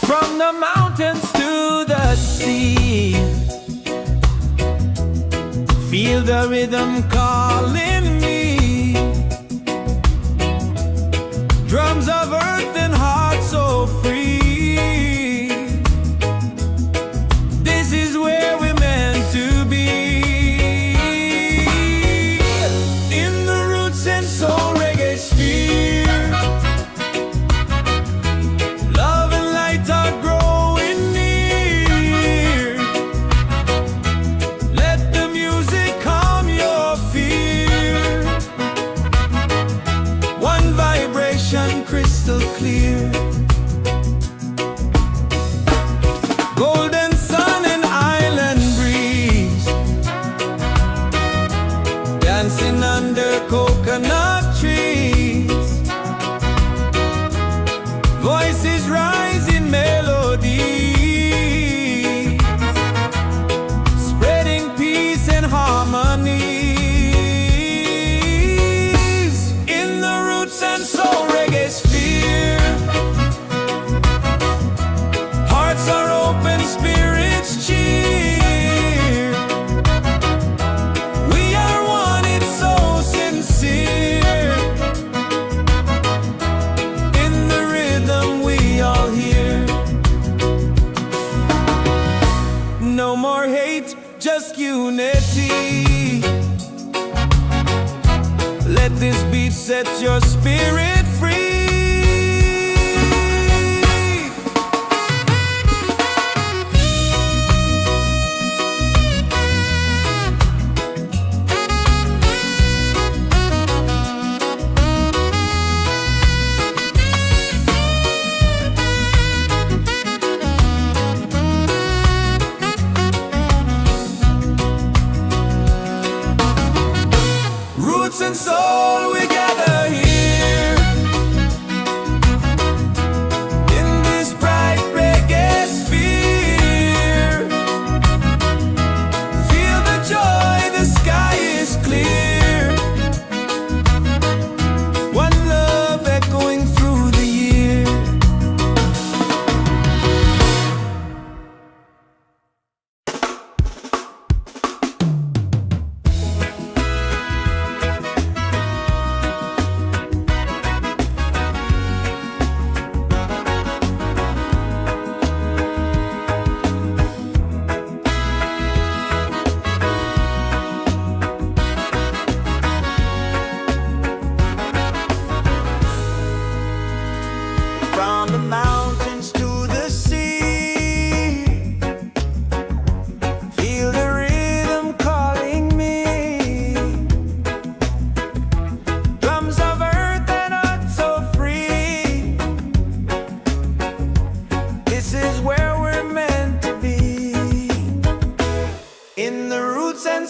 from the mountains to the sea. Feel the rhythm calling me. Drums of earth and heart so free. This is where we're meant to be. In the Roots and Soul Reggaesphere. Love and light are growing near. Let the music calm your fear. One vibration crystal clear. Golden sun and island breeze, dancing under coconut trees. Voices rise in melody, spreading peace and harmony. In the Roots and Soul Reggaesphere. Hearts are open, spirits cheer. We are one, it's so sincere. In the rhythm, we all hear. No more hate, just unity. Let this beat set your spirit free. Roots and soul, we gather here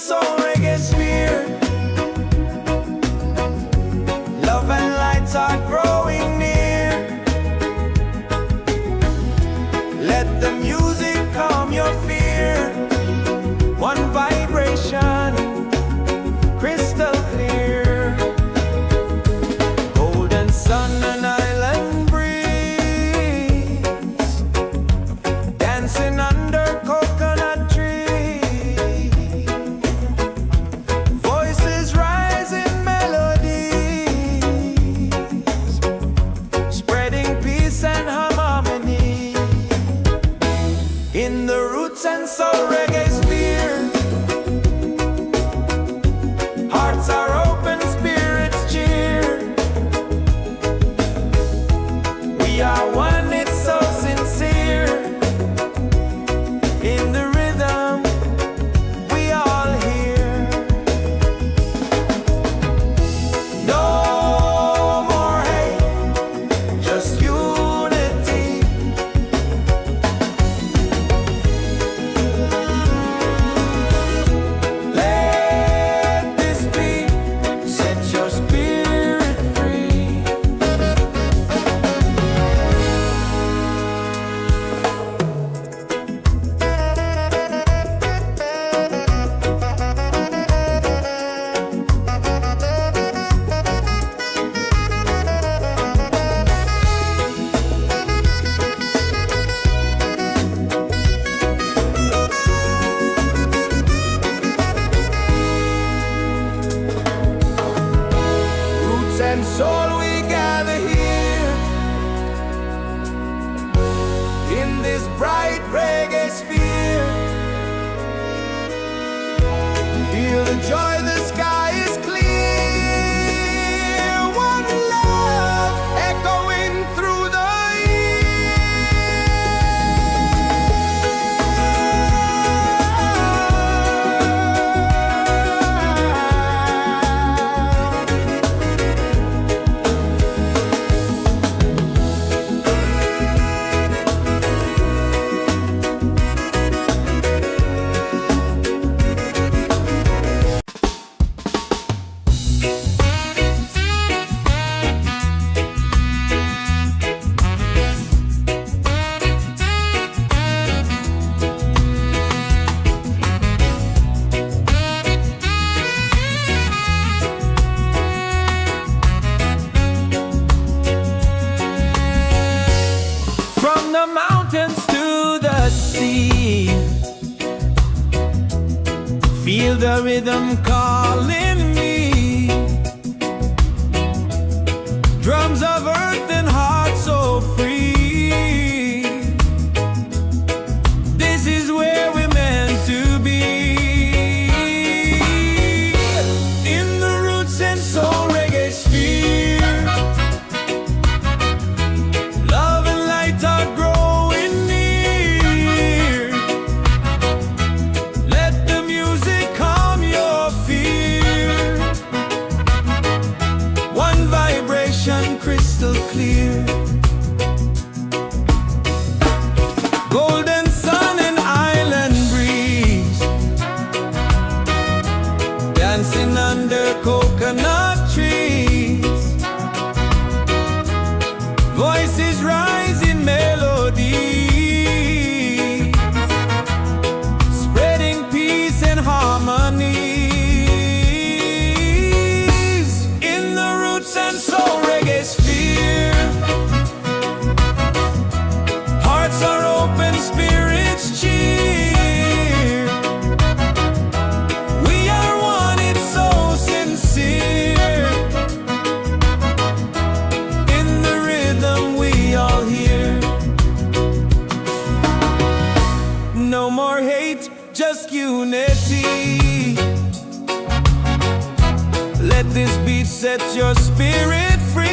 Soul Reggaesphere. Love and lights are growing near. Let the music calm your fear. One vibration, crystal clear. Golden sun and island breeze, dancing under coconut trees. Voices rise in melodies, spreading peace and harmony. In the Roots and Soul Reggaesphere, hearts are open, spirits cheer. We are one, it's so sincere. In the rhythm, we all hear. No more hate, just unity. Let this be, set your spirit free. Roots and soul, we gather here in this bright reggae sphere. Feel the joy, the sky is clear. One love echoing through the from the mountains to the sea. Feel the rhythm calling me. Drums of earth and heart so free. This is where we're meant to be. In the Roots and Soul Reggaesphere, love and light are growing near. Let the music calm your fear. One vibration, crystal clear. Golden sun and island breeze, dancing under coconut trees. Voices rise in melody, spreading peace and harmony. In the Roots and Soul Reggaesphere, hearts are open, spirits cheer. We are one, it's so sincere. In the rhythm, we all hear. No more hate, just unity. Let this beat set your spirit free.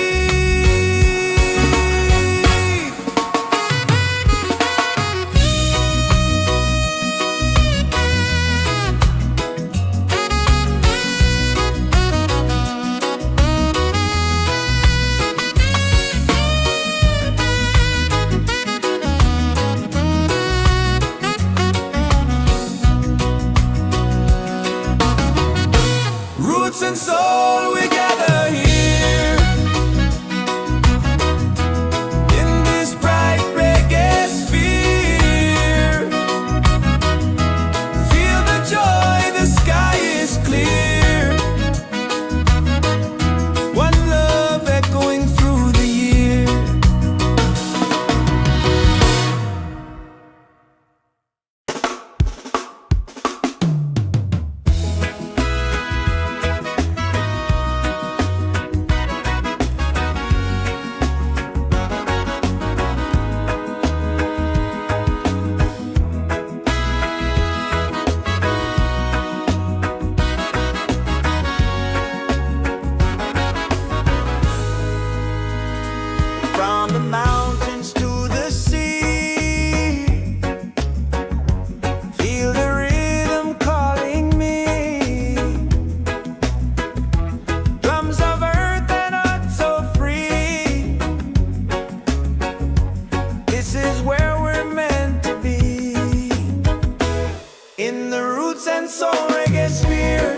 Soul Reggaesphere.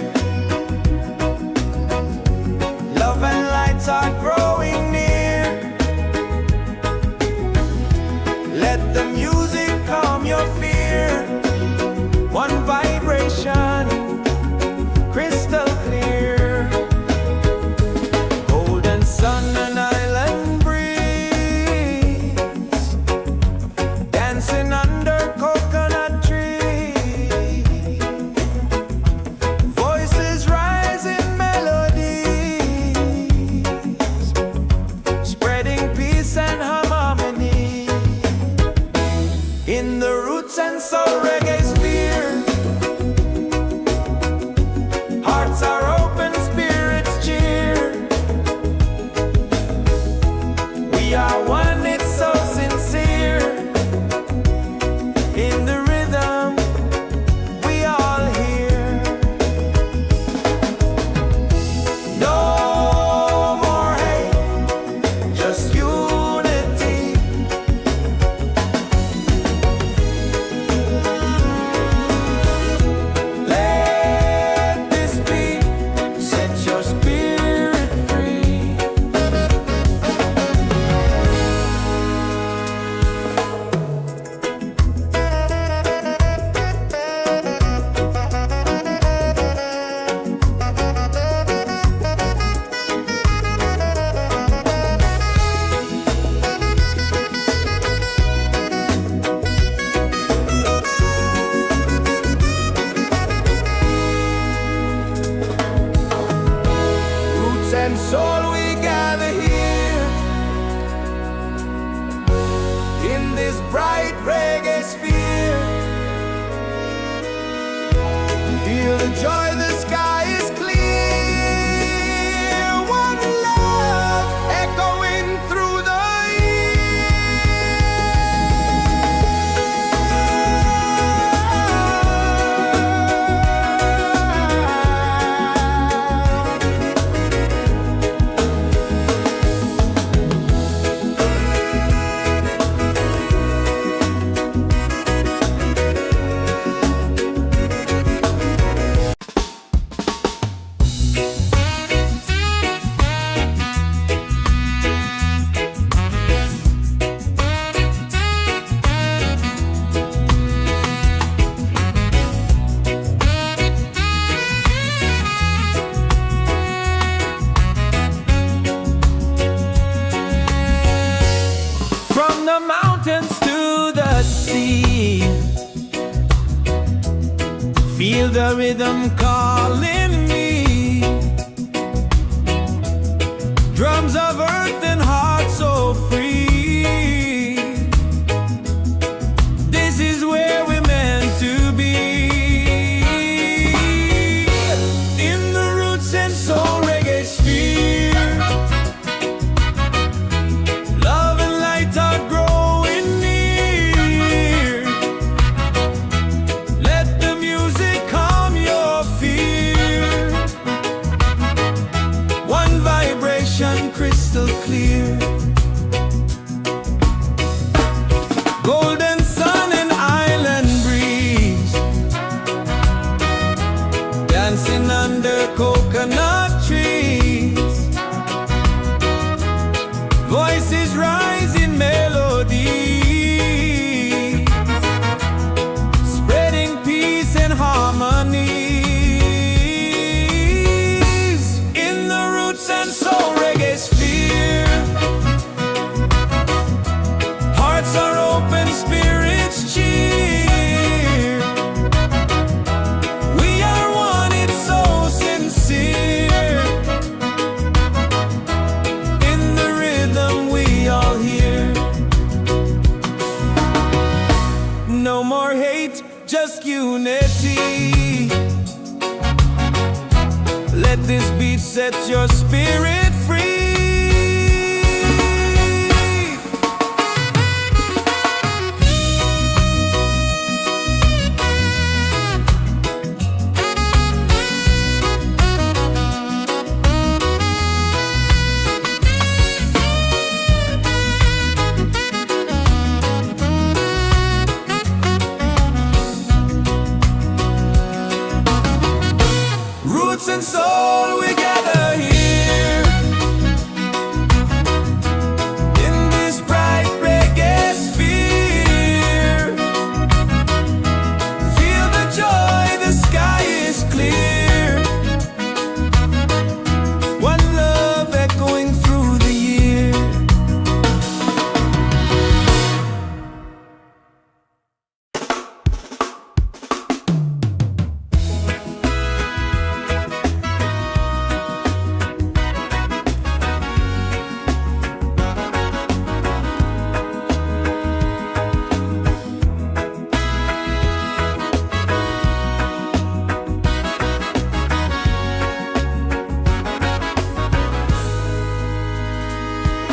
Love and light are growing near. Let the music calm your fear. One vibration, crystal clear. Golden sun and island breeze, dancing under coconut trees. Voices rise in melodies, spreading peace and harmony. In the Roots and Soul Reggaesphere, hearts are open, spirits cheer. We are one, it's so sincere. In the rhythm, we all hear. No more hate, just unity. Let this beat set your spirit free. Roots and soul, we gather here in this bright reggae sphere. Feel the joy, the sky is clear. One love echoing through the from the mountains to the sea. Feel the rhythm calling me. Drums of earth and heart so free. This is where we're meant to be. In the Roots and Soul Reggaesphere, love and light are growing near. Let the music calm your fear. One vibration, crystal clear. Golden sun and island breeze, dancing under coconut trees. Voices rise in melodies, spreading peace and harmonies. In the Roots and Soul Reggaesphere, hearts are open, spirits cheer. We are one, it's so sincere. In the rhythm, we all hear. No more hate, just unity. Let this beat set your spirit free. roots and soul, we gather here in this bright reggae sphere. Feel the joy, the sky is clear. One love echoing through the year.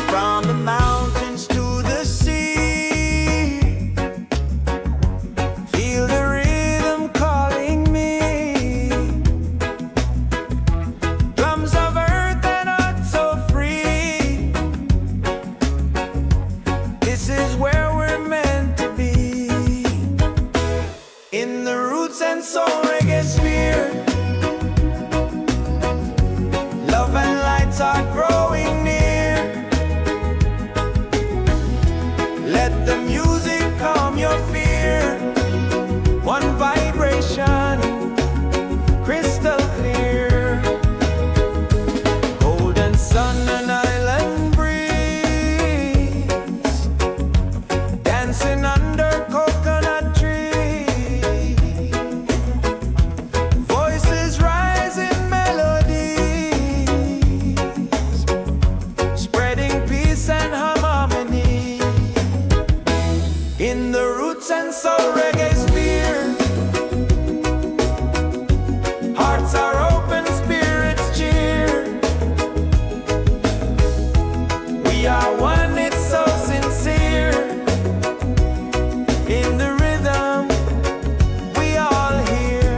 From the mountains to the sea, feel the rhythm calling me. Drums of earth and heart so free. This is where we're meant to be. In the Roots and Soul Reggaesphere, love and lights are growing near. Let the music calm your fear. One vibration, crystal clear. Golden sun and island breeze, dancing under coconut trees. Voices rise in melodies, spreading peace and harmony. In the Roots and Soul Reggaesphere, hearts are open, spirits cheer. We are one, it's so sincere. In the rhythm, we all hear.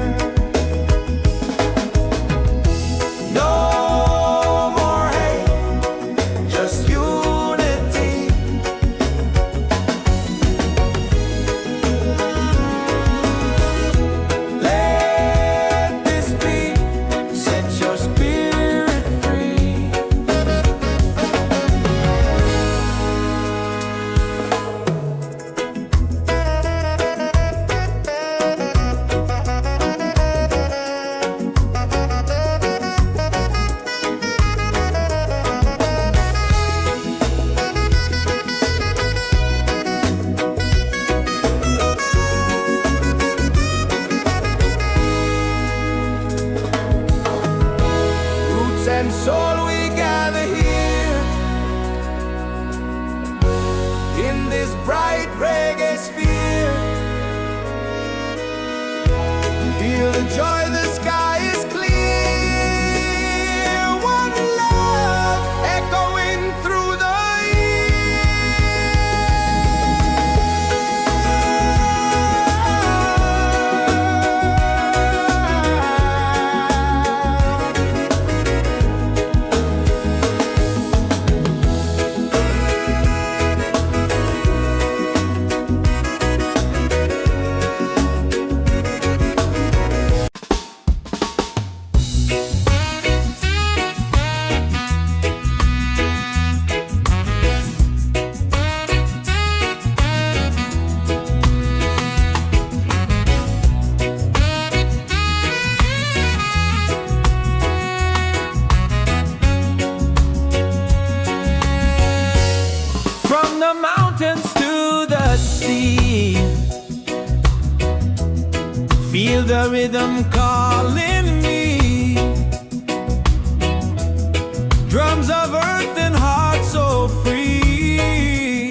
No more hate, just unity. Let this beat set your spirit free. Roots and soul, we gather here in this bright reggae sphere. Feel the joy, the sky is clear. One love echoing through the from the mountains to the sea. Feel the rhythm calling me. Drums of earth and heart so free.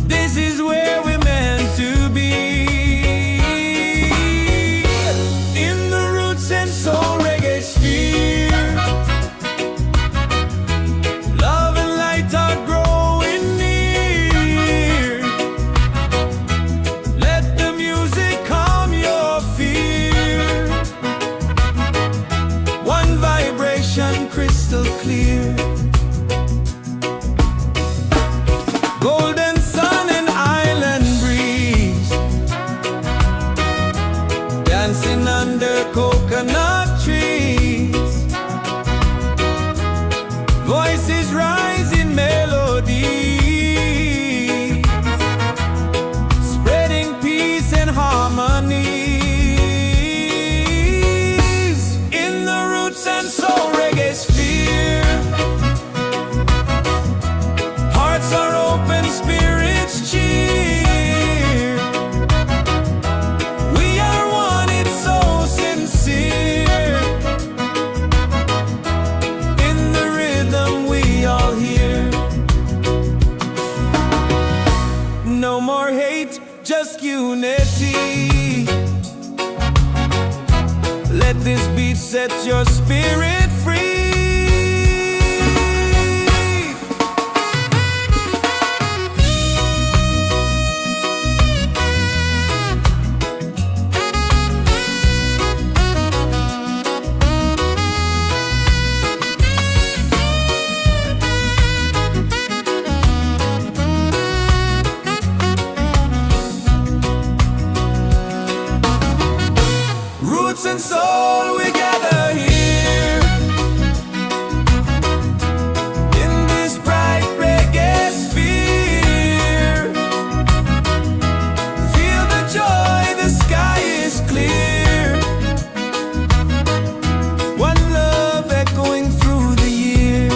This is where we're meant to be. In the Roots and Soul Reggaesphere, love and light are growing near. Let the music calm your fear. One vibration, crystal clear. dancing under coconut trees. Voices rise in melody, spreading peace and harmony. In the Roots and Soul Reggaesphere, hearts are open, spirits cheer. We are one, it's so sincere. In the rhythm we all hear. No more hate, just unity. Let this beat set your spirit free. Roots and soul, we gather here in this bright reggae sphere. Feel the joy, the sky is clear. One love echoing through the year.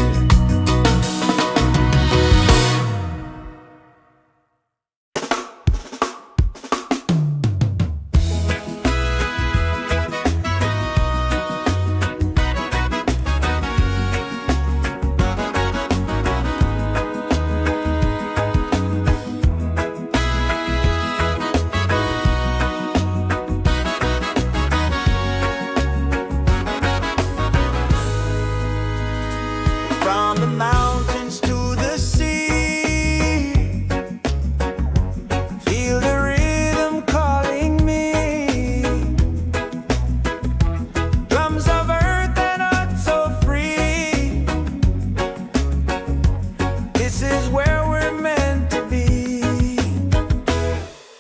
From the mountains to the sea, feel the rhythm calling me. Drums of earth and heart so free. This is where we're meant to be.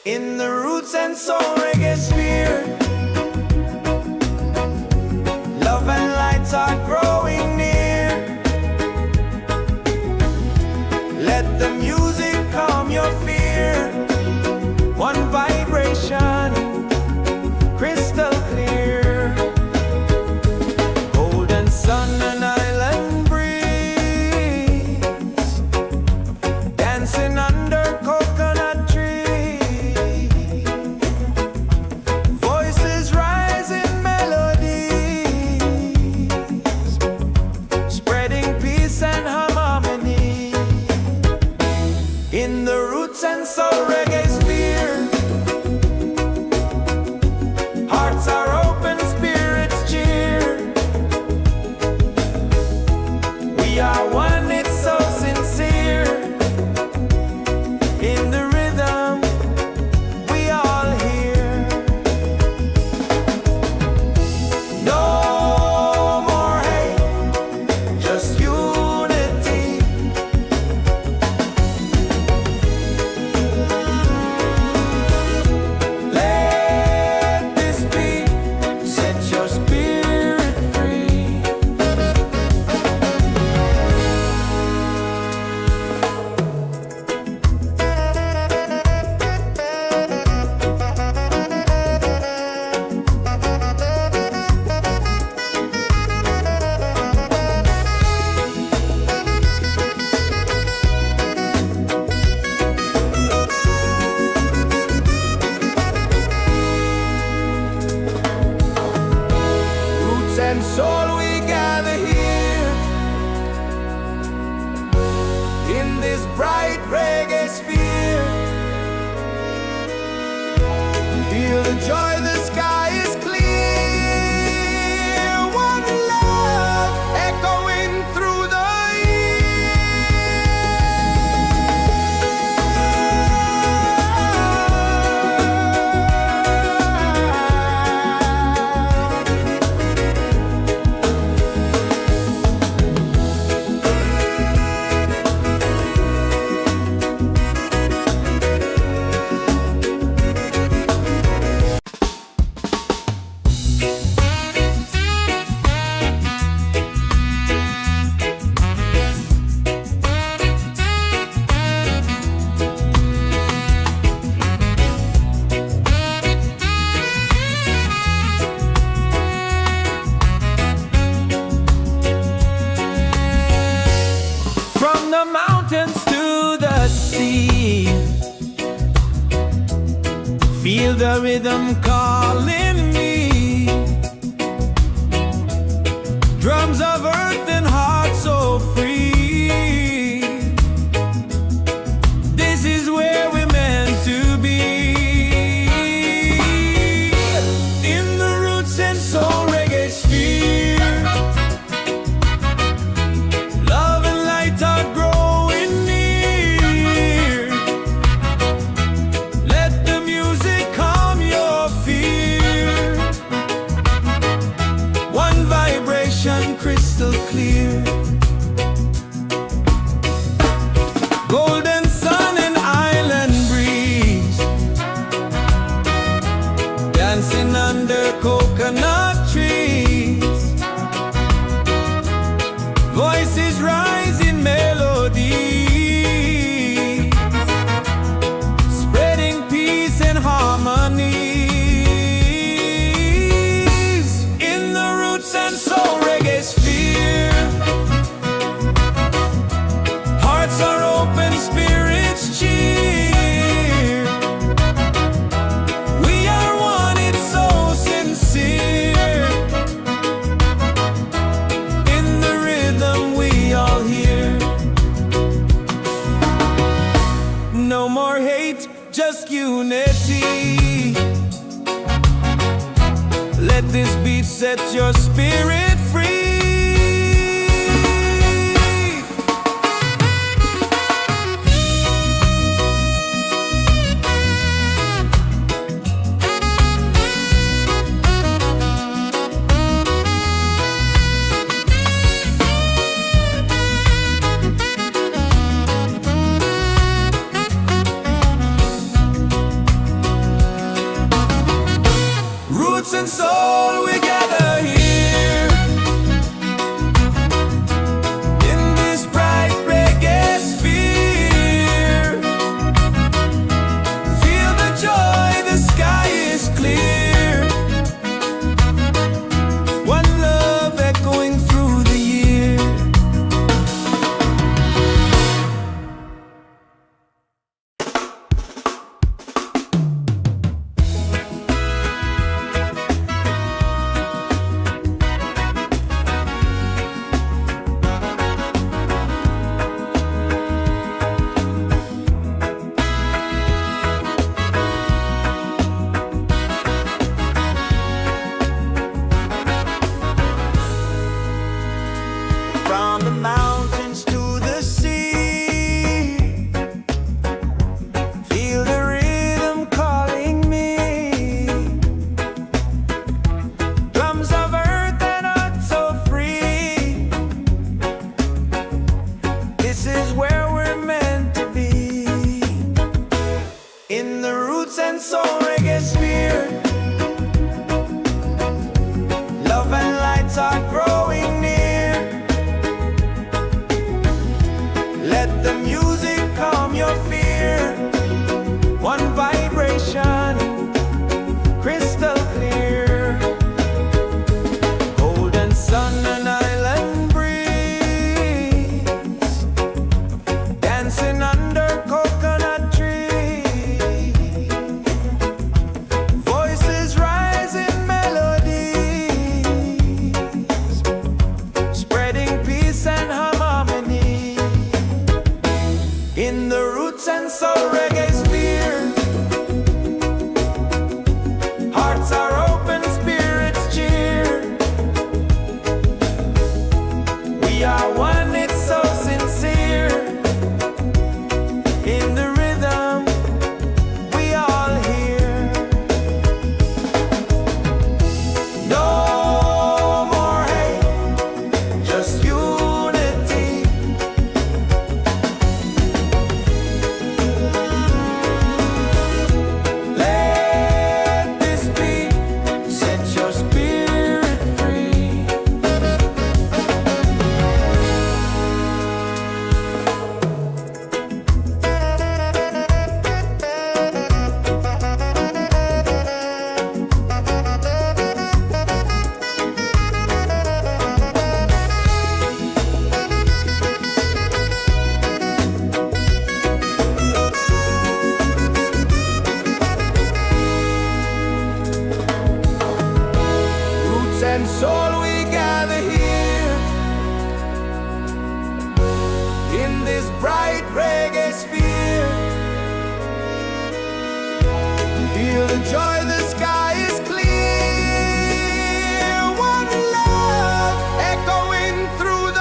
In the Roots and Soul Reggaesphere, love and lights are growing near. Let the music calm your fear. One vibration, crystal clear. Golden sun and island breeze, dancing under coconut trees. Voices rise in melodies, spreading peace and harmony. In the Roots and Soul Reggaesphere, hearts are open, spirits cheer. We are one, it's so sincere. In the rhythm we all hear. No more hate, just unity. Let this beat set your spirit free. Roots and soul, we gather here in this bright reggae sphere. Feel the joy, the sky is clear. One love echoing through the the rhythm calling me. Drums of earth and heart so free. This is where we're meant to be. In the Roots and Soul Reggaesphere, love and light are growing near. Let the music calm your fear. One vibration crystal clear. Golden sun and island breeze, dancing under coconut trees. Voices rise in melody, spreading peace and harmonies. In the Roots and Soul Reggaesphere, hearts are open, spirits cheer. We are one, it's so sincere. In the rhythm we all hear. No more hate, just unity. Let this beat set your spirit free. Roots and soul, we gather here in this bright reggae sphere. Feel the joy, the sky is clear. One love echoing through the year. and soul we gather here in this bright reggae sphere. Feel the joy, the sky is clear. One love echoing through the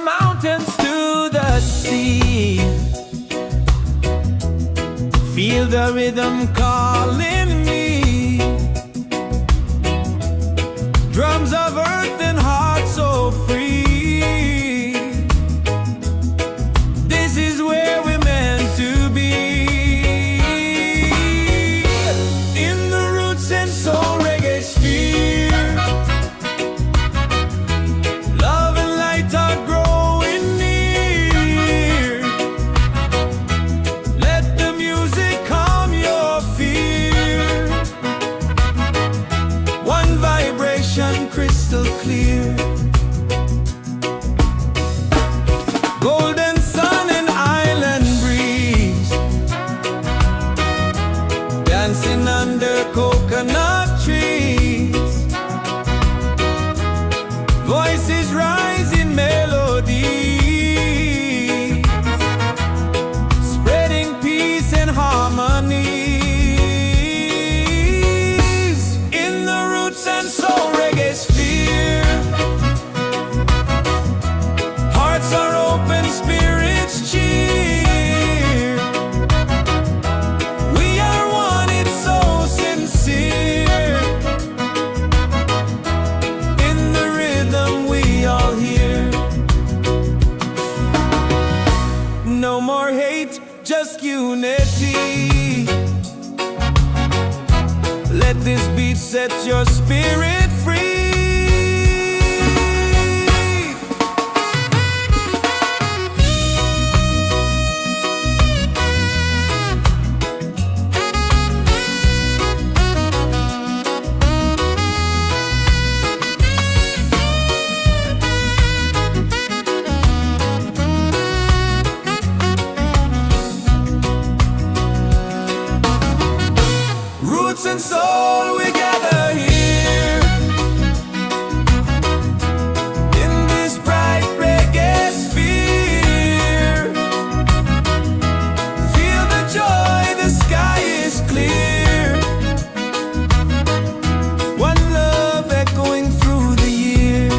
mountains to the sea. Feel the rhythm calling me. Drums of earth and heart so free. This is where we're meant to be. In the Roots and Soul Reggaesphere, love and light are growing near. Let the music calm your fear. One vibration crystal clear. Golden sun and island breeze, dancing under coconut trees. Voices rise in melody, spreading peace and harmony. In the Roots and Soul Reggaesphere, hearts are open, spirits cheer. We are one, it's so sincere. In the rhythm we all hear. No more hate, just unity. Let this beat set your spirit free. Roots and soul, we gather here in this bright reggae sphere. Feel the joy, the sky is clear. One love echoing through the year.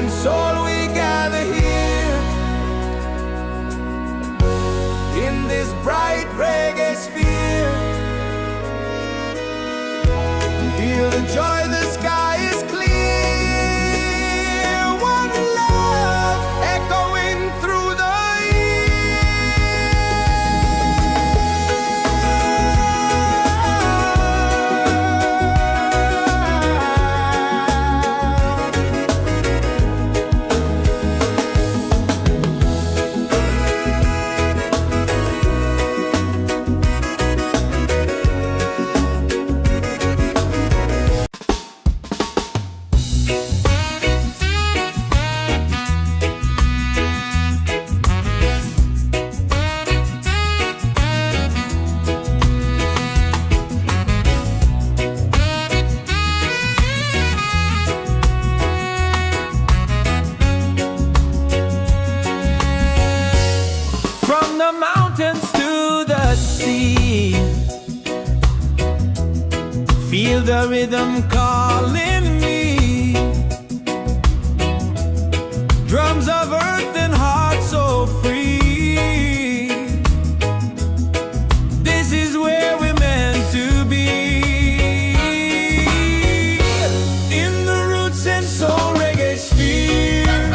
and soul we gather here in this bright reggae sphere. Feel the joy, the sky is clear. One love echoing through the the mountains to the sea. Feel the rhythm calling me. Drums of earth and heart so free. This is where we're meant to be. In the Roots and Soul Reggaesphere,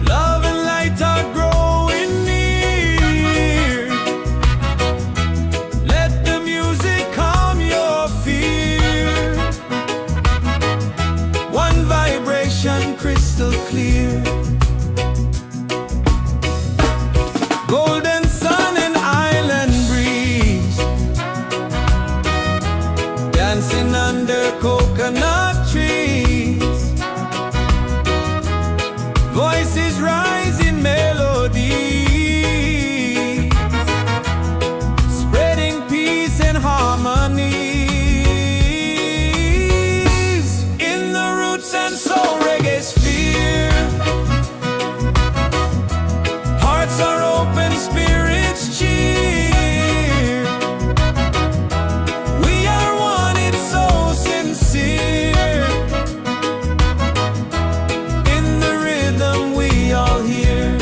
love and light are growing near. Let the music calm your fear. One vibration crystal clear. Golden sun and island breeze, dancing under coconut trees. Voices rise in melody, spreading peace and harmony. In the Roots and Soul Reggaesphere, hearts are open, spirits cheer. We are one, it's so sincere. In the rhythm we all hear.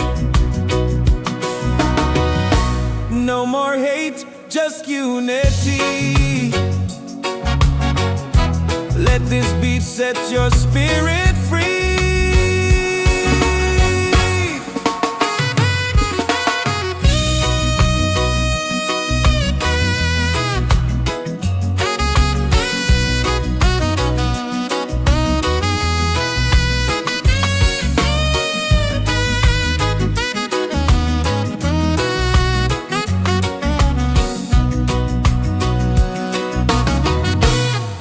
No more hate, just unity. Let this beat set your spirit free.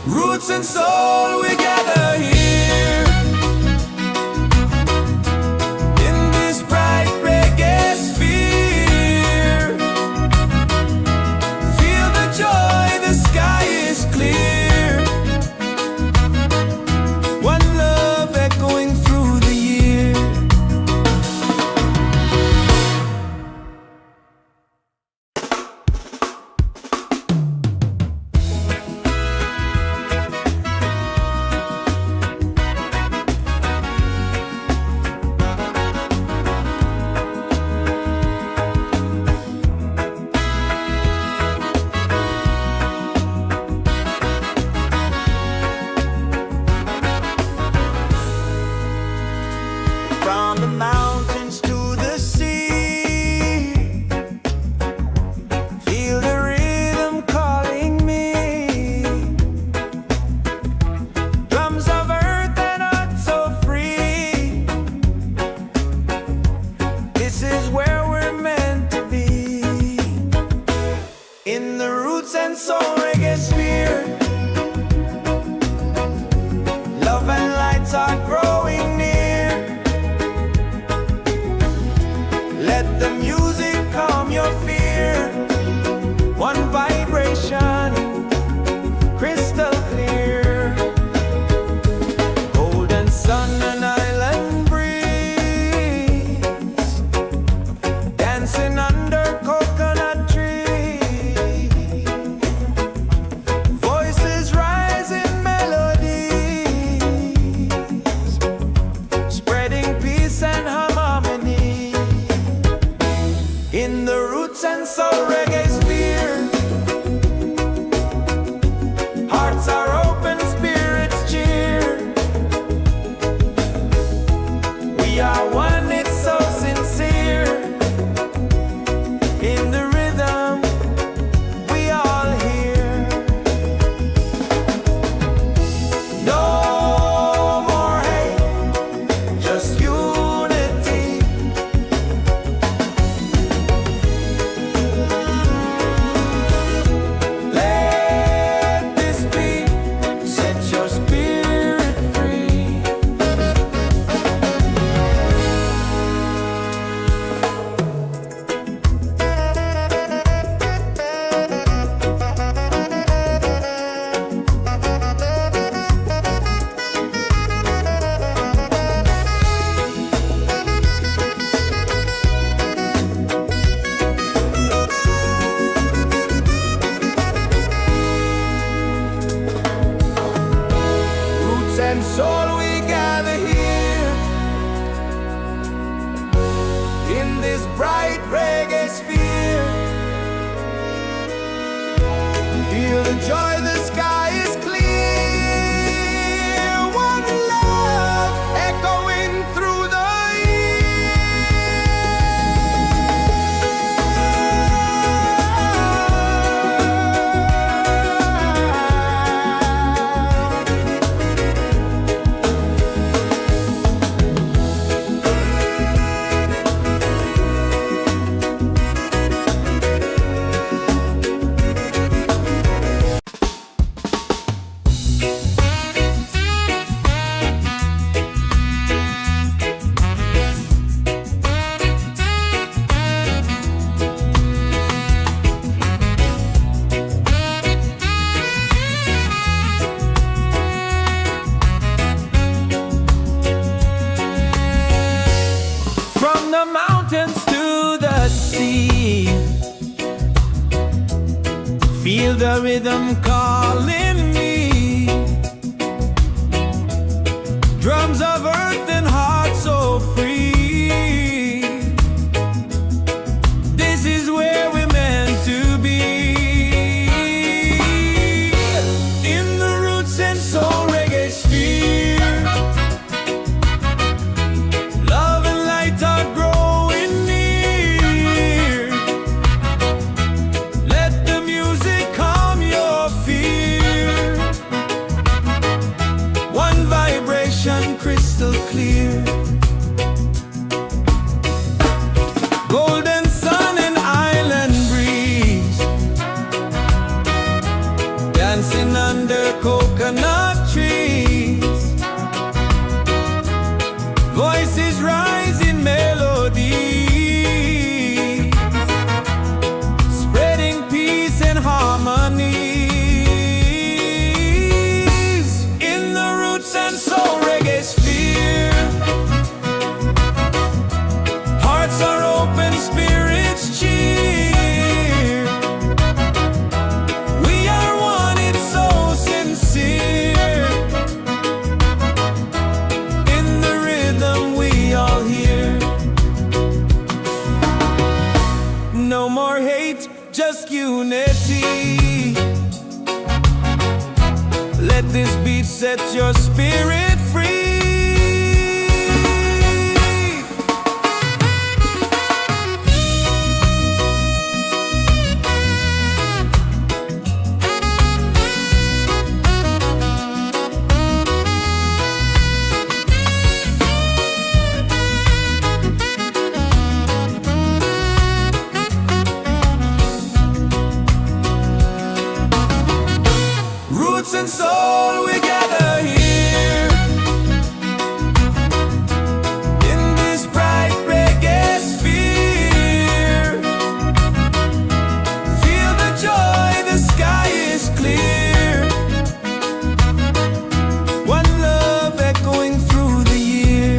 Roots and soul, we gather here and soul we gather here in this bright reggae sphere. Feel the joy, the sky is clear. One love echoing through the the mountains to the sea. Feel the rhythm calling me. Drums of earth and heart so free. This is where we're meant to be. In the Roots and Soul Reggaesphere. Crystal clear, golden sun and island breeze, dancing under coconut trees. Voices rise in melody, spreading peace and harmony. In the Roots and Soul Reggaesphere, hearts are open, spirits cheer. We are one, it's so sincere. In the rhythm we all hear. No more hate, just unity. Let this beat set your spirit free. Roots and soul, we gather here in this bright reggae sphere. Feel the joy, the sky is clear. One love echoing through the year.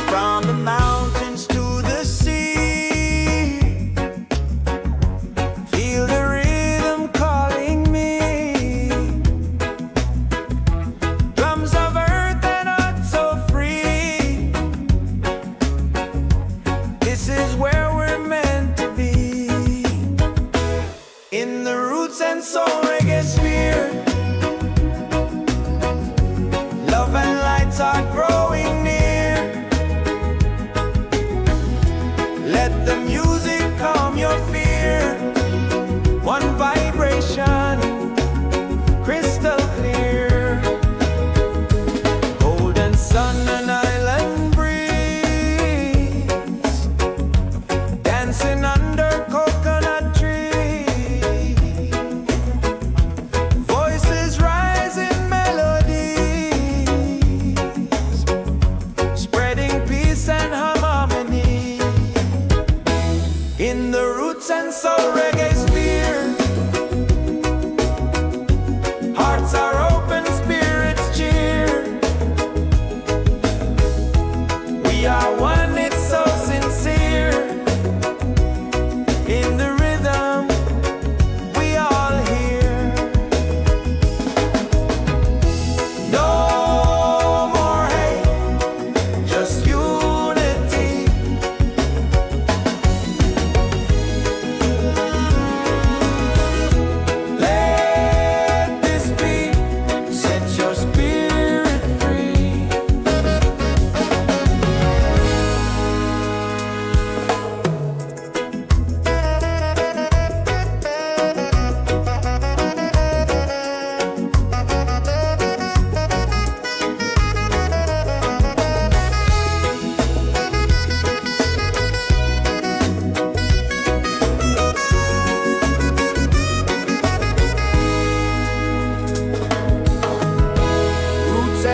From the mountains to the sea, feel the rhythm calling me. Drums of earth and heart so free. This is where we're meant to be. In the Roots and Soul Reggaesphere, love and lights are growing near. Let the music calm your fear. One vibration, crystal clear. Golden sun and island breeze, dancing under coconut trees. Voices rise in melody,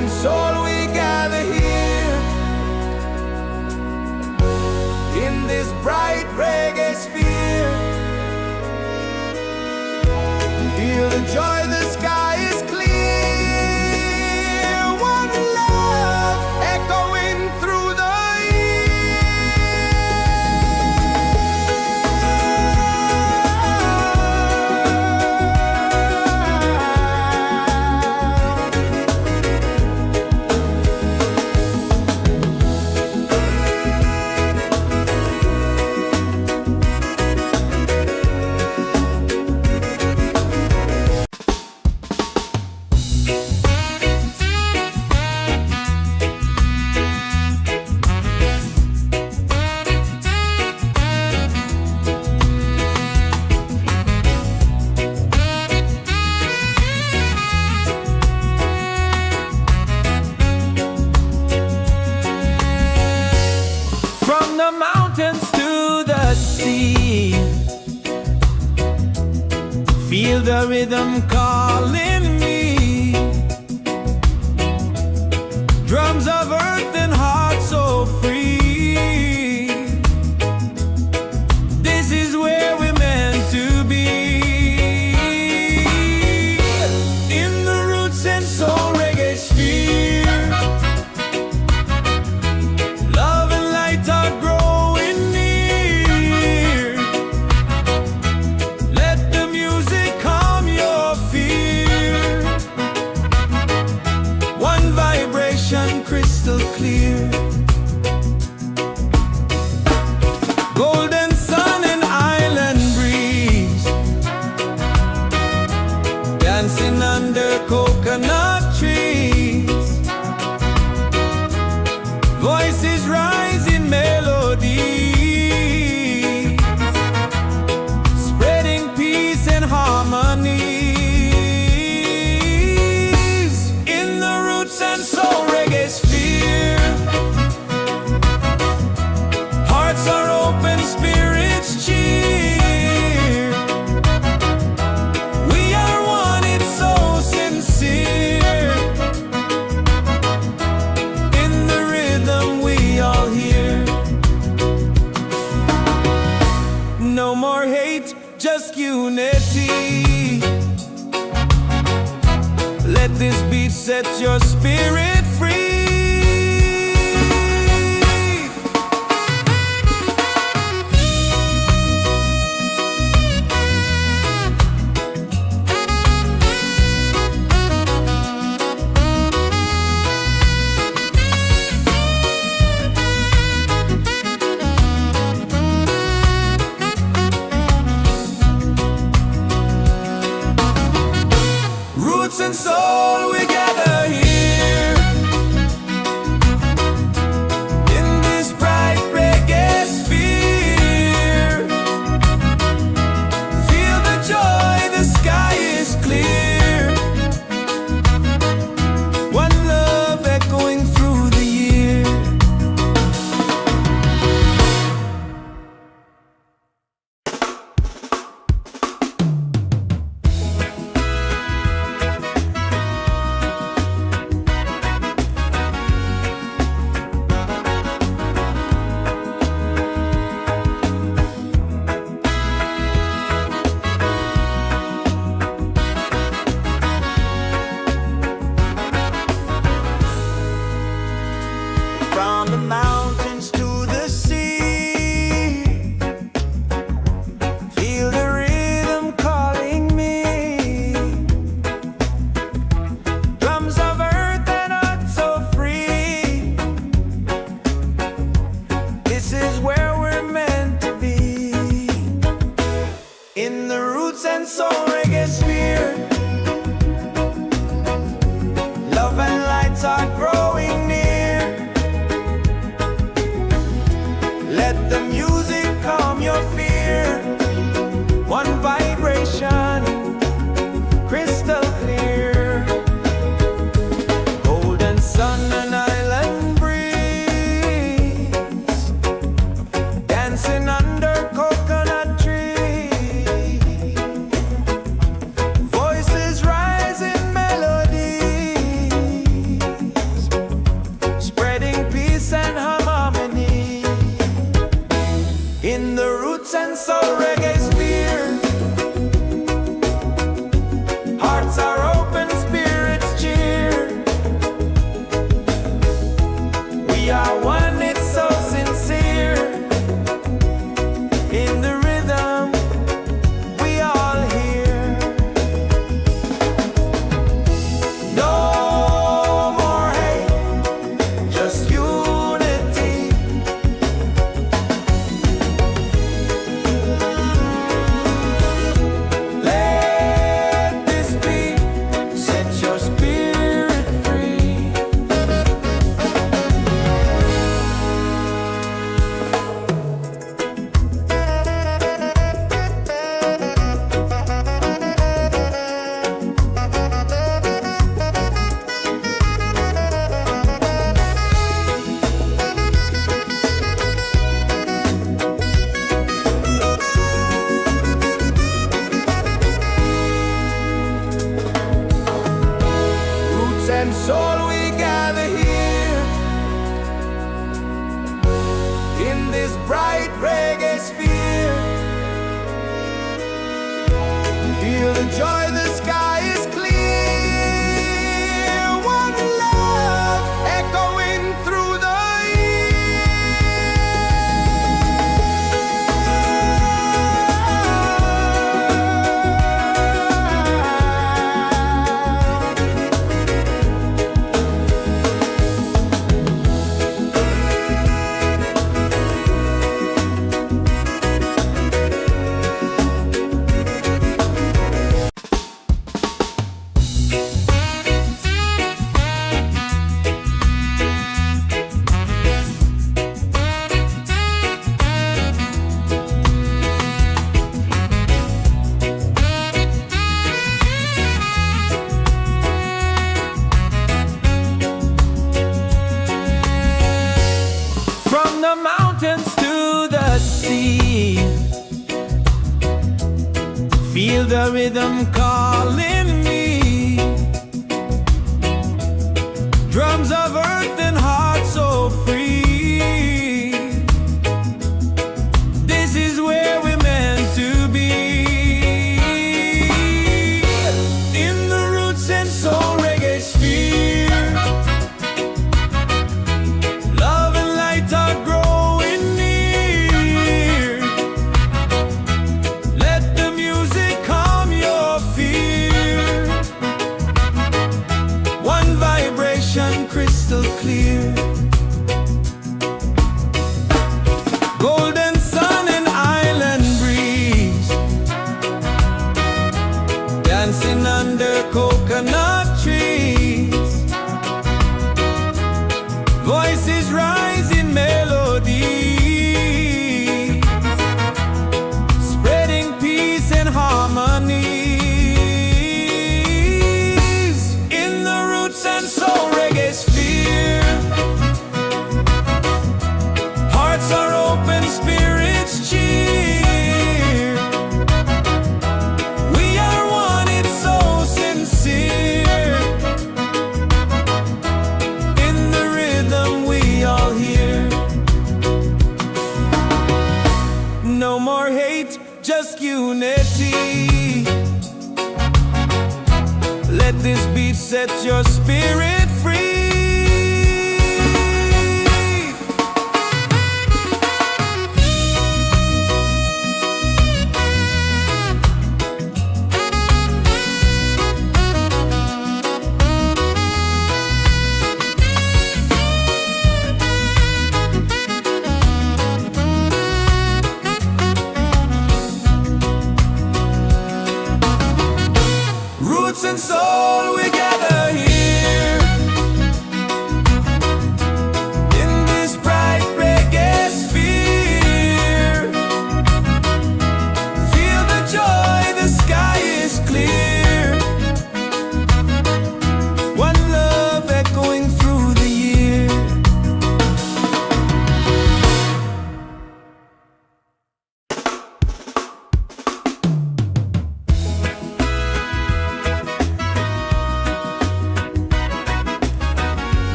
and soul we gather here in this bright reggae sphere. Feel the joy, the sky is clear. One love echoing through the the mountains to the sea. Feel the rhythm calling me. Drums of earth and heart so free. This is where we're meant to be. In the Roots and Soul Reggaesphere, love and light are growing near. Let the music calm your fear. One vibration crystal clear. Soul Reggaesphere. Hearts are open, spirits cheer. We are one, it's so sincere. In the rhythm, we all hear. No more hate, just unity. Let this be, set your spirit free. Roots and soul, we gather here in this bright reggae sphere. Feel the joy, the sky is clear. One love echoing through the from the mountains to the sea. Feel the rhythm calling me. Drums of earth and heart so free. This is where we're meant to be. In the Roots and Soul Reggaesphere. Love and light are growing near. Let the music calm your fear.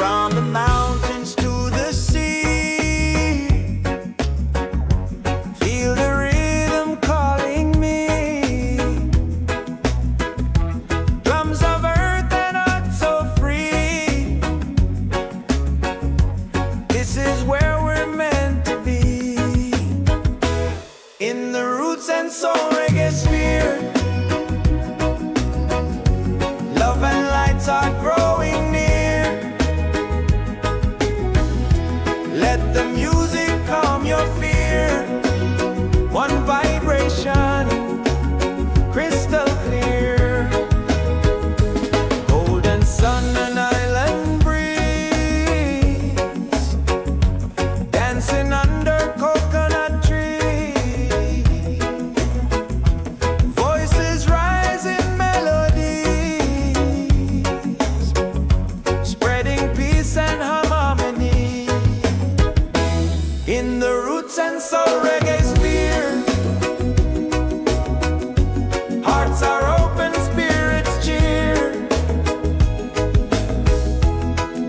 From the mountains to the sea, feel the rhythm calling me. Drums of earth and heart so free. This is where we're meant to be. In the Roots and Soul Reggaesphere, love and lights are growing near. Let the music calm your fear. One vibration, crystal clear. Golden sun and island breeze, dancing under coconut trees. Voices rise in melodies, spreading peace and harmony. In the Roots and Soul Reggaesphere, hearts are open, spirits cheer.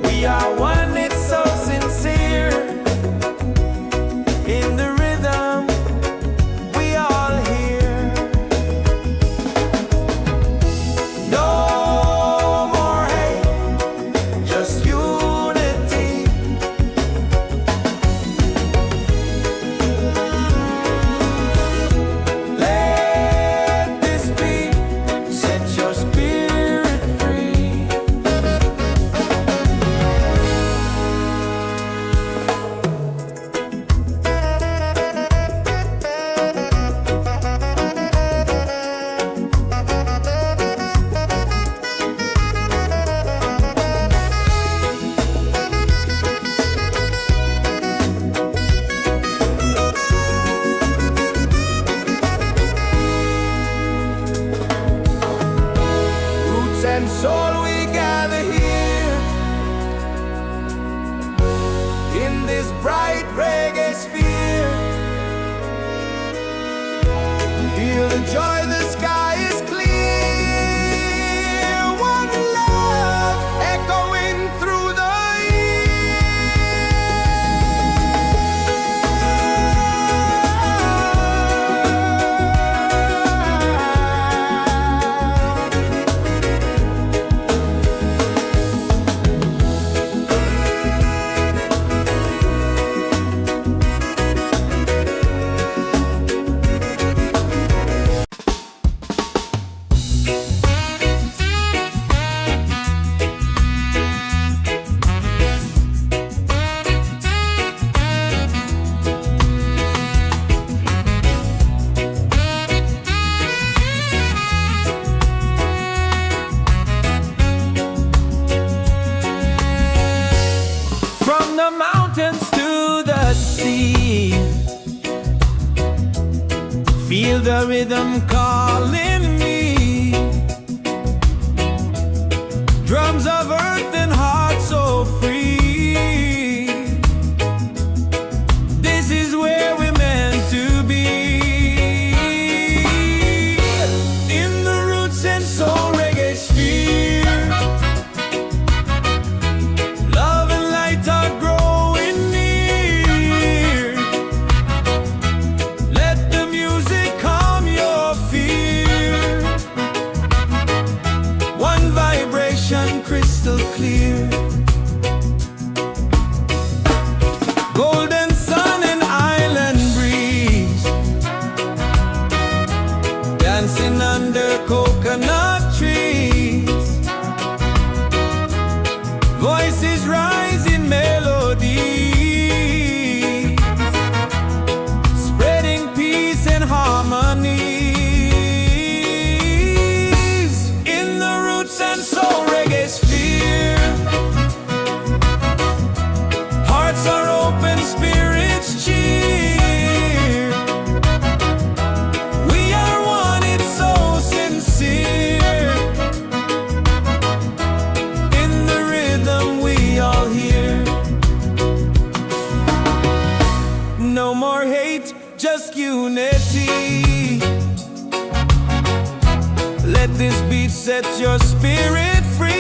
We are one, it's so sincere. In the rhythm, we all hear. No more hate, just unity. Let this beat set your spirit free. Roots and soul, we gather here in this bright reggae sphere. Feel the joy, the sky is clear. One love echoing through the from the mountains to the sea. Feel the rhythm calling me. Drums of earth and heart so free. This is where we're meant to be. In the Roots and Soul Reggaesphere, love and light are growing near. Let the music calm your fear. One vibration, crystal clear. Golden sun and island breeze, dancing under coconut trees. Voices rise in melodies, spreading peace and harmonies. In the Roots and Soul Reggaesphere, hearts are open, spirits cheer. We are one, it's so sincere. In the rhythm, we all hear. No more hate, just unity. Let this beat set your spirit free.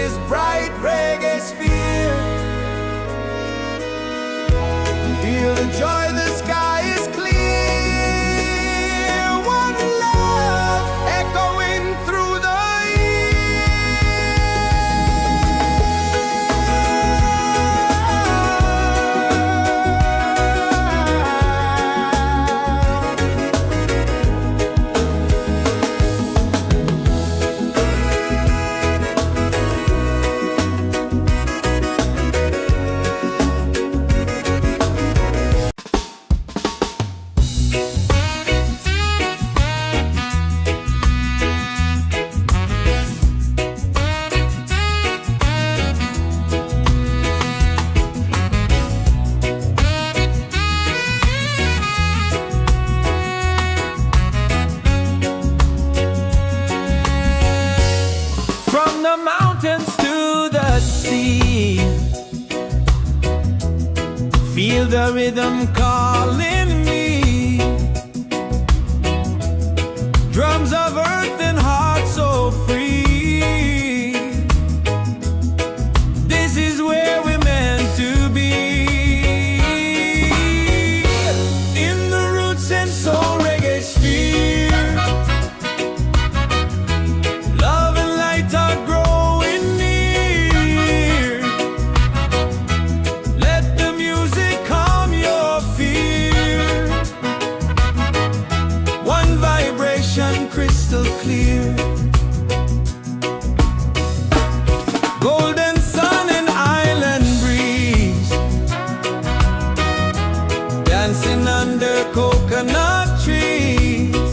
this bright reggae sphere. Feel the joy, the sky is clear. One love echoing through the the mountains to the sea. Feel the rhythm calling me. Drums of earth and heart so free. This is where we're meant to be. In the Roots and Soul Reggaesphere. Love and light are growing near. Let the music calm your fear. One vibration crystal clear. Golden sun and island breeze. Dancing under coconut trees.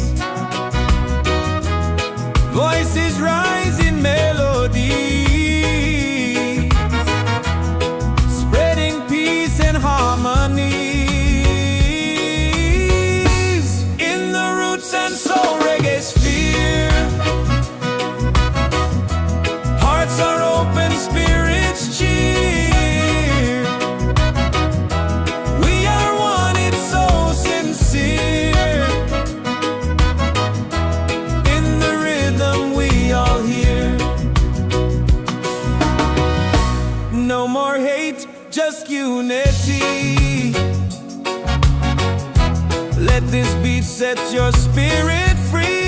Voices rising melodies, spreading peace and harmonies. In the Roots and Soul Reggaesphere. Hearts are open, spirits cheer. We are one, it's so sincere. In the rhythm we all hear. No more hate, just unity. Let this beat set your spirit free.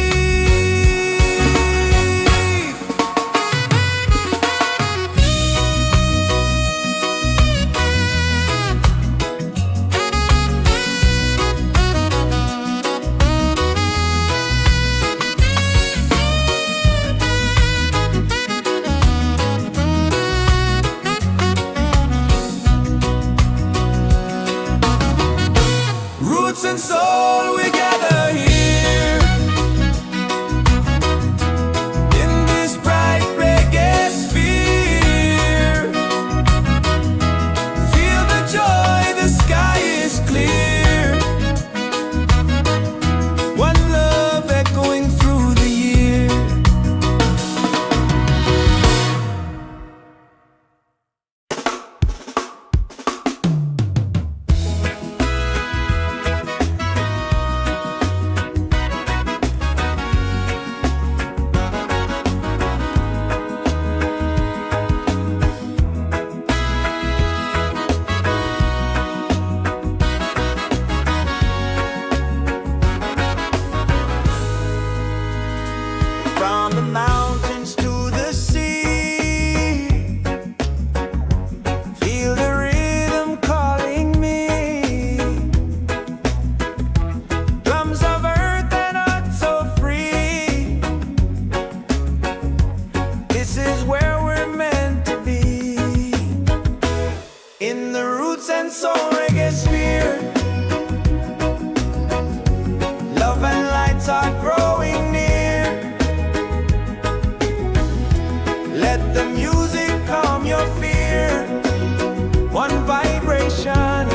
Roots and soul, we gather here. In this bright reggae sphere. Feel the joy, the sky is clear. One love echoing through the year. From the mountains to the sea. Feel the rhythm calling me. Drums of earth and heart so free. This is where we're meant to be. In the Roots and Soul Reggaesphere. Love and lights are growing near. Let the music calm your fear. One vibration,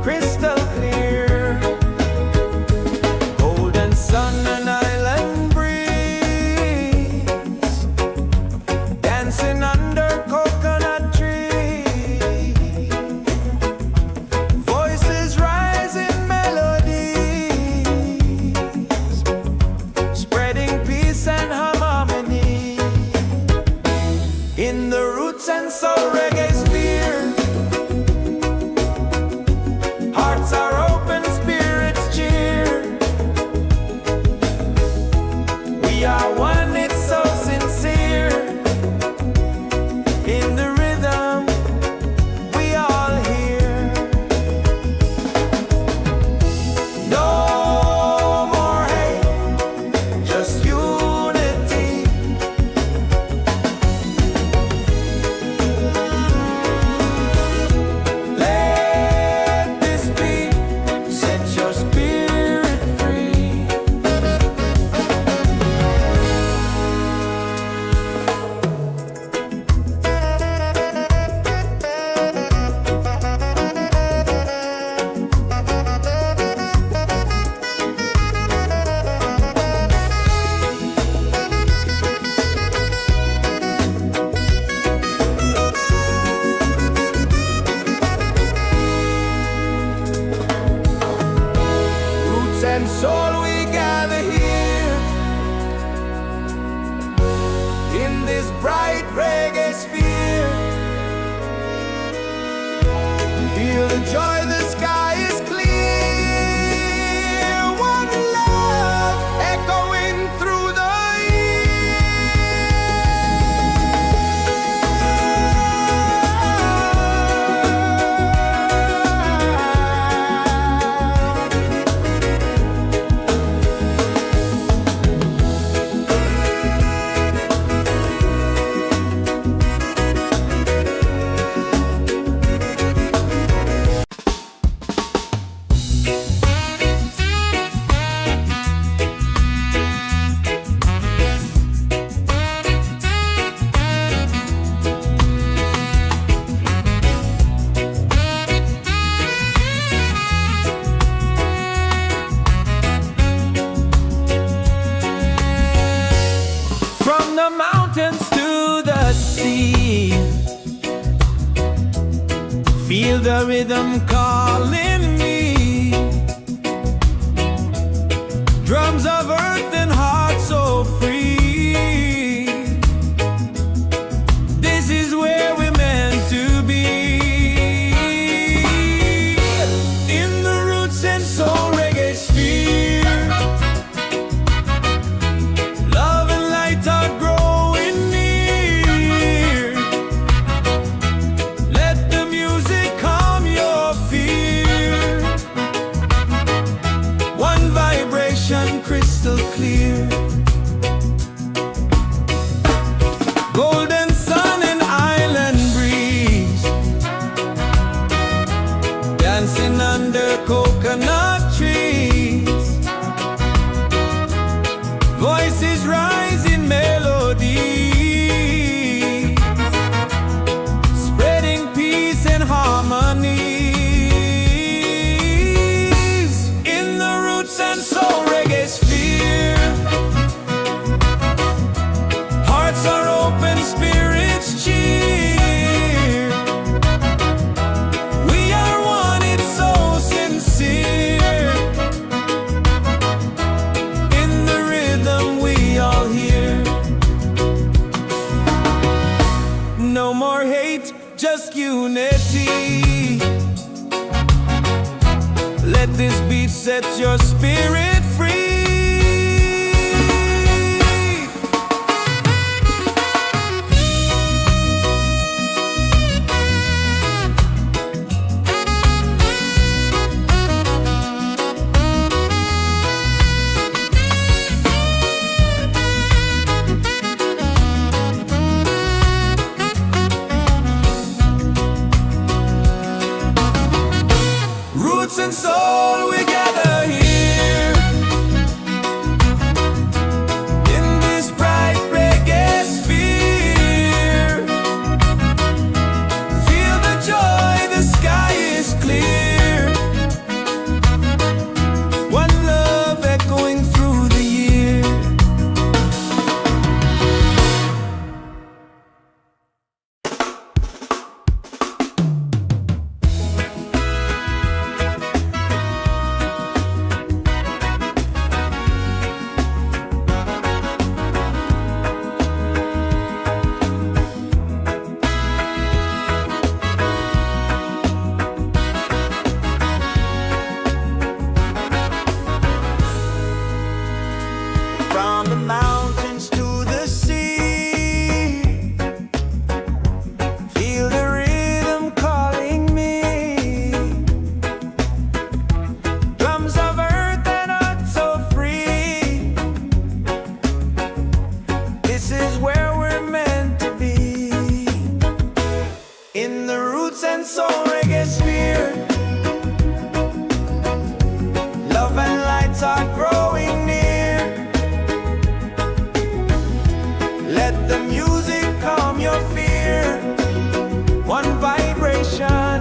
crystal clear. Golden sun and island breeze. Dancing under coconut trees. Voices rising melodies, spreading peace and harmony. Soul Reggaesphere. Hearts are open, spirits cheer. We are one, it's so sincere. In the rhythm we all hear. No more hate, just unity. Let this be, set your spirit free. Roots and soul, we gather here in this bright reggae sphere. Feel the joy, the sky is clear. One love echoing through the from the mountains to the sea. Feel the rhythm calling me. Drums of earth and heart so free. This is where we're meant to be. In the Roots and Soul Reggaesphere. Love and light are growing near. Let the music calm your fear. One vibration crystal clear. Golden sun and island breeze. Dancing under coconut trees. Voices rise in melody, spreading peace and harmony. In the Roots and Soul Reggaesphere. Hearts are open, spirits cheer. We are one, it's so sincere. In the rhythm we all hear. No more hate, just unity. Let this beat set your spirit free. Roots and soul, we gather here Soul Reggaesphere. Love and lights are growing near. Let the music calm your fear. One vibration,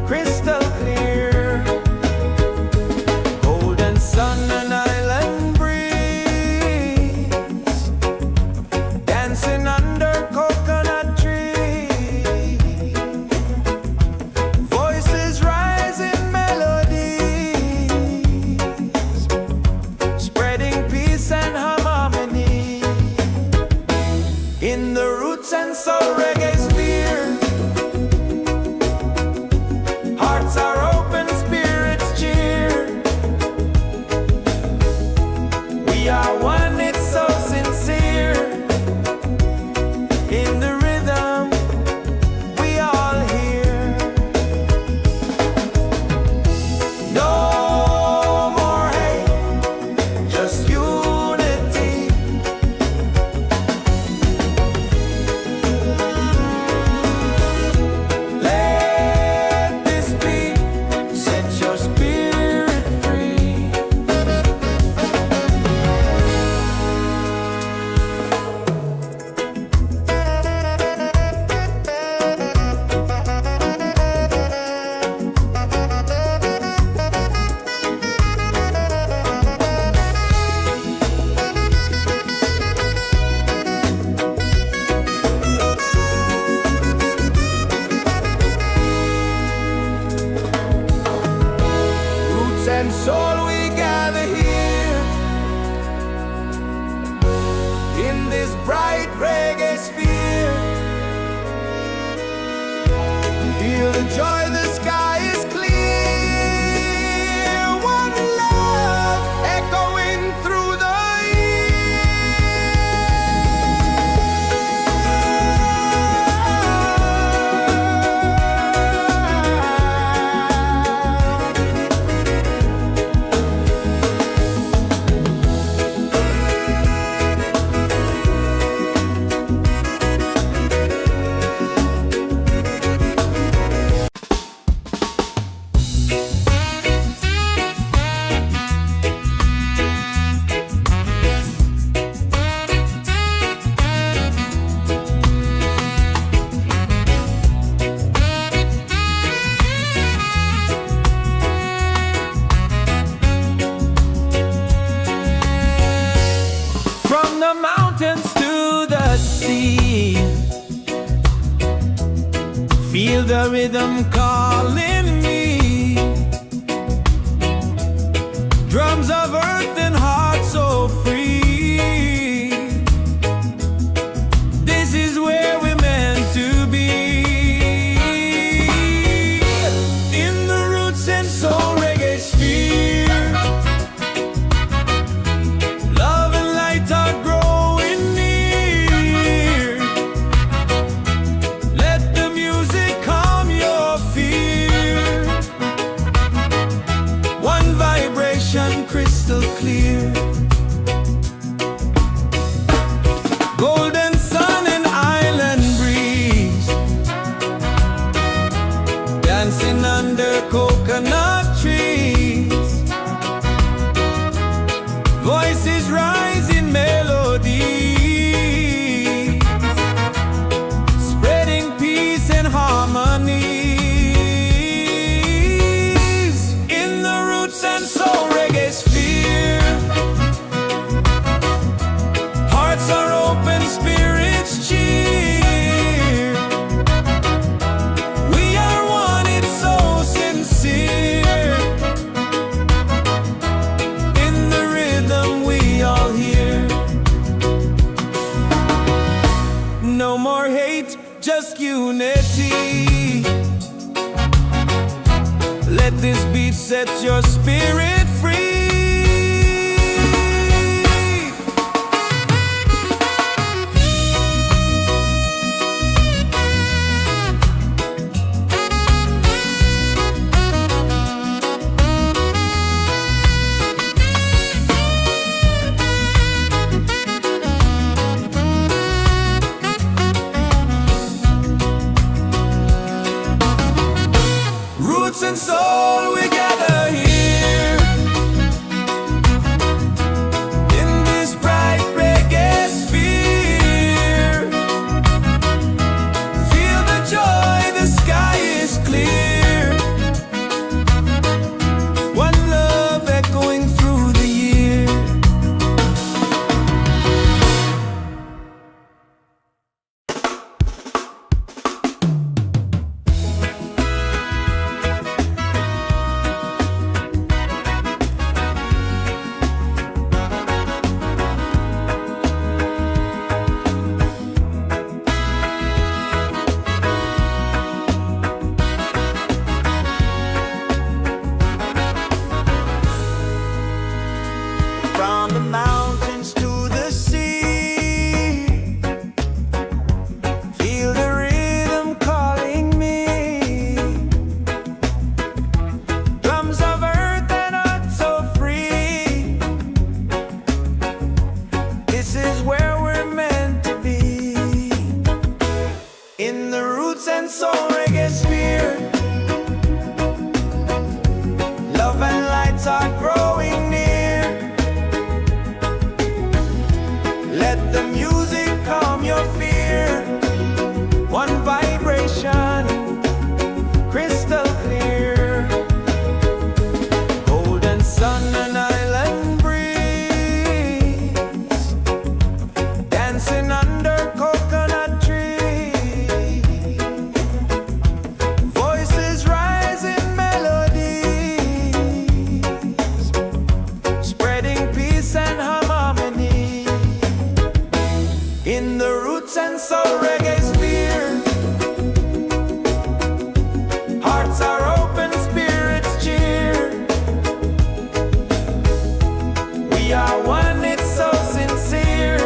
crystal clear. Golden sun and island breeze, dancing under coconut trees. Voices rise in melodies, spreading peace and harmony. In the Roots and Soul Reggaesphere, hearts are open, spirits cheer. We are one, it's so sincere. In the rhythm, we all hear. No more hate, just unity. Let this be, set your spirit free. Roots and soul, we gather here in this bright reggae sphere. Feel the joy, the sky is clear. One love echoing through the from the mountains to the sea. Feel the rhythm calling me. Drums of earth and heart so free. This is where we're meant to be. In the Roots and Soul Reggaesphere, love and light are growing near. Let the music calm your fear. One vibration, crystal clear. Golden sun and island breeze, dancing under coconut trees. Voices rise in melody, spreading peace and harmony. In the Roots and Soul Reggaesphere, hearts are open, spirits cheer. We are one, it's so sincere. In the rhythm, we all hear. No more hate, just unity. Let this beat set your spirit free. Soul Reggaesphere. Love and light are growing near. Let the music calm your fear. One vibration, crystal clear. Golden sun and island breeze, dancing under coconut trees. Voices rise in melodies, spreading peace and harmony. In the Roots and Soul Reggaesphere, hearts are open, spirits cheer. We are one, it's so sincere.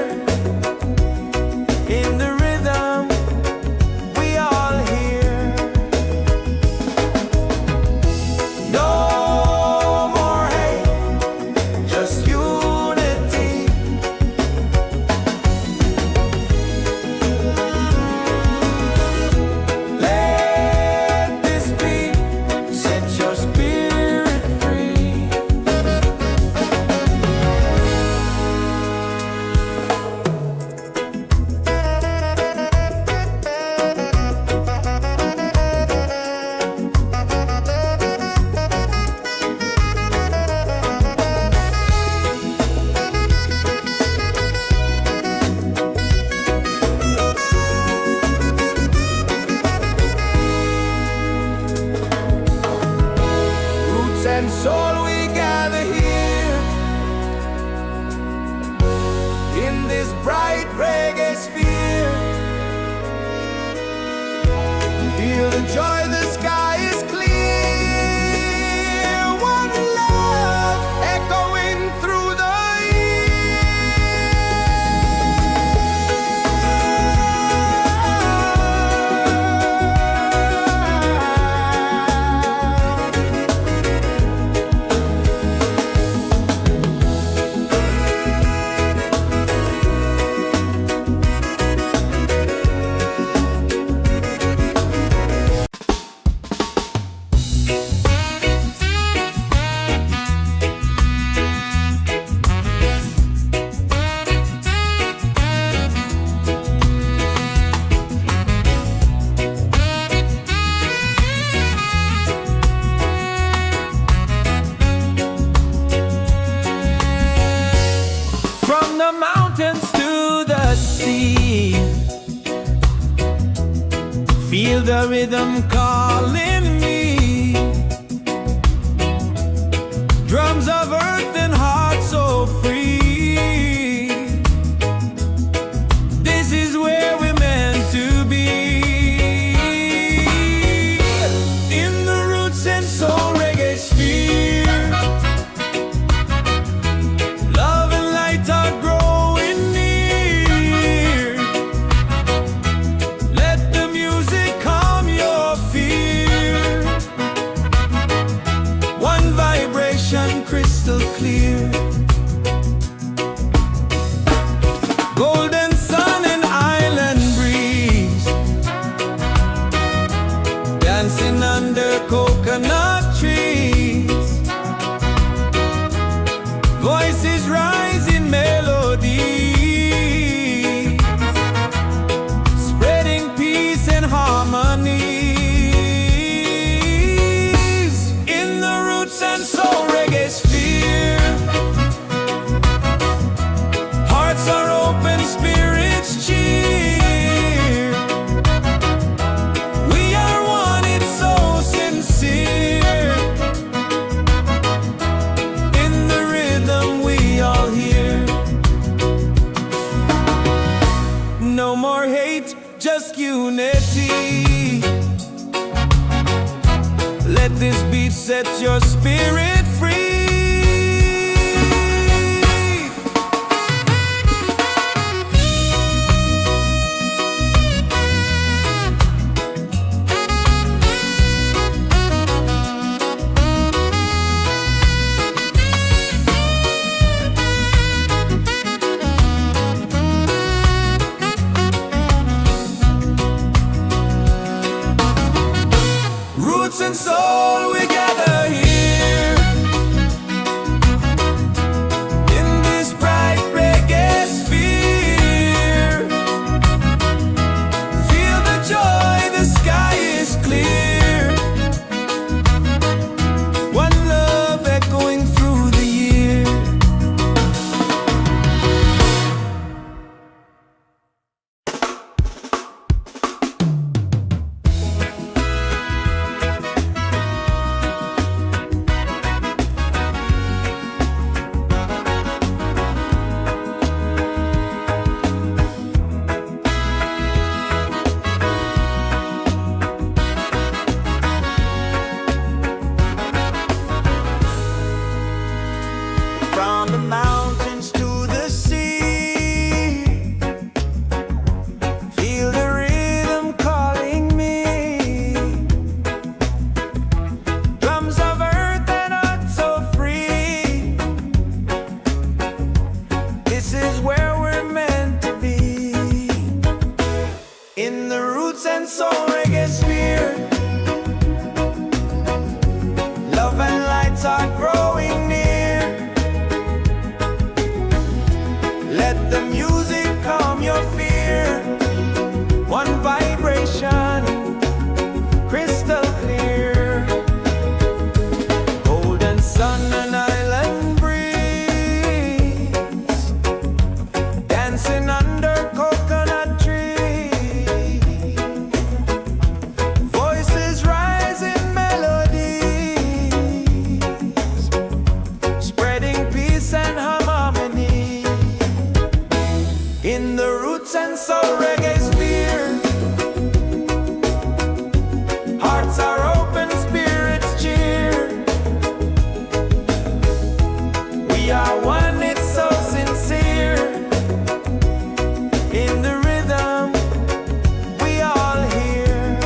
In the rhythm, we all hear. No more hate, just unity. Let this be, set your spirit free. Roots and soul, we gather here in this bright reggae sphere. Feel the joy, the sky is clear. One love echoing through the from the mountains to the sea. Feel the rhythm calling me. Drums of earth and heart so free. This is where we're meant to be. In the Roots and Soul Reggaesphere, love and light are growing near. Let the music calm your fear. One vibration, crystal clear. Golden sun and island breeze, dancing under coconut trees. Voices rise in melodies, spreading peace and harmonies. In the Roots and Soul Reggaesphere, hearts are open, spirits cheer. We are one, it's so sincere. In the rhythm, we all hear. No more hate, just unity. Let this beat set your spirit free. Roots and Soul Reggaesphere. Love and lights are growing near. Let the music calm your fear. One vibration, crystal clear. Golden sun and island breeze, dancing under coconut trees. Voices rise in melodies, spreading peace and harmony. In the Roots and Soul Reggaesphere, hearts are open, spirits cheer. We are one, it's so sincere. In the rhythm, we all hear.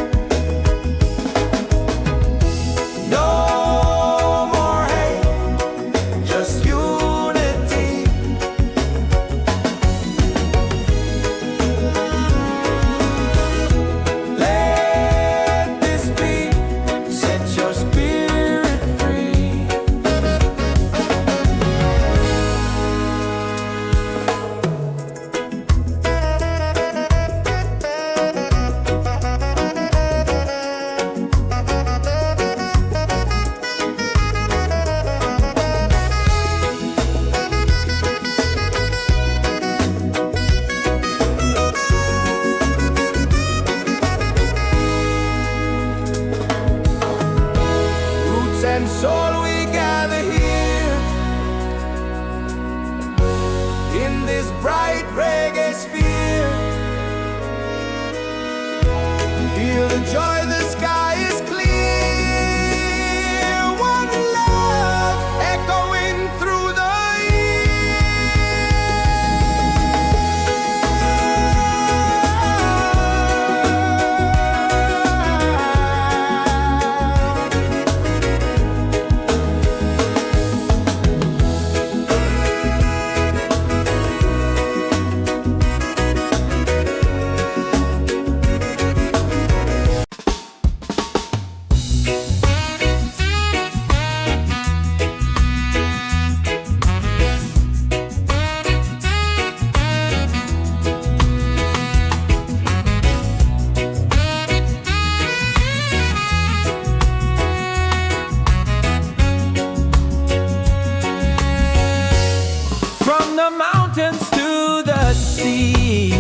No more hate, just unity. Let this beat set your spirit free. Roots and soul, we gather here in this bright reggae sphere. Feel the joy, the sky is clear. One love echoing through the from the mountains to the sea.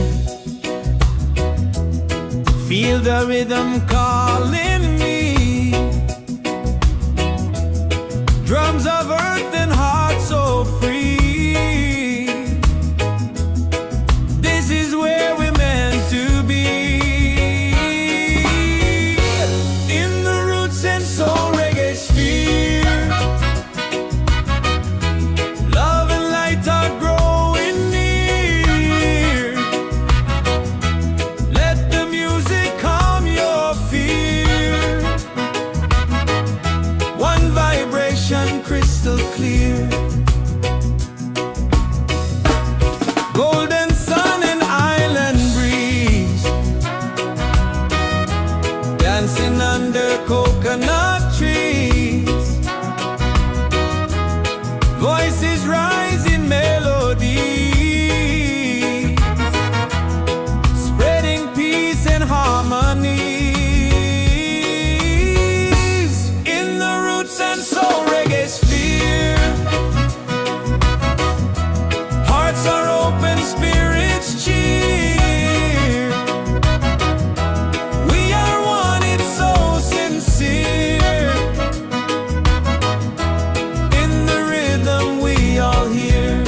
Feel the rhythm calling me. Drums of earth and heart so free. This is where we're meant to be. In the Roots and Soul Reggaesphere, love and light are growing near. Let the music calm your fear. One vibration, crystal clear. Golden sun and island breeze, dancing under coconut trees. Voices rise in melody, spreading peace and harmony. In the Roots and Soul Reggaesphere, hearts are open, spirits cheer. We are one, it's so sincere. In the rhythm, we all hear.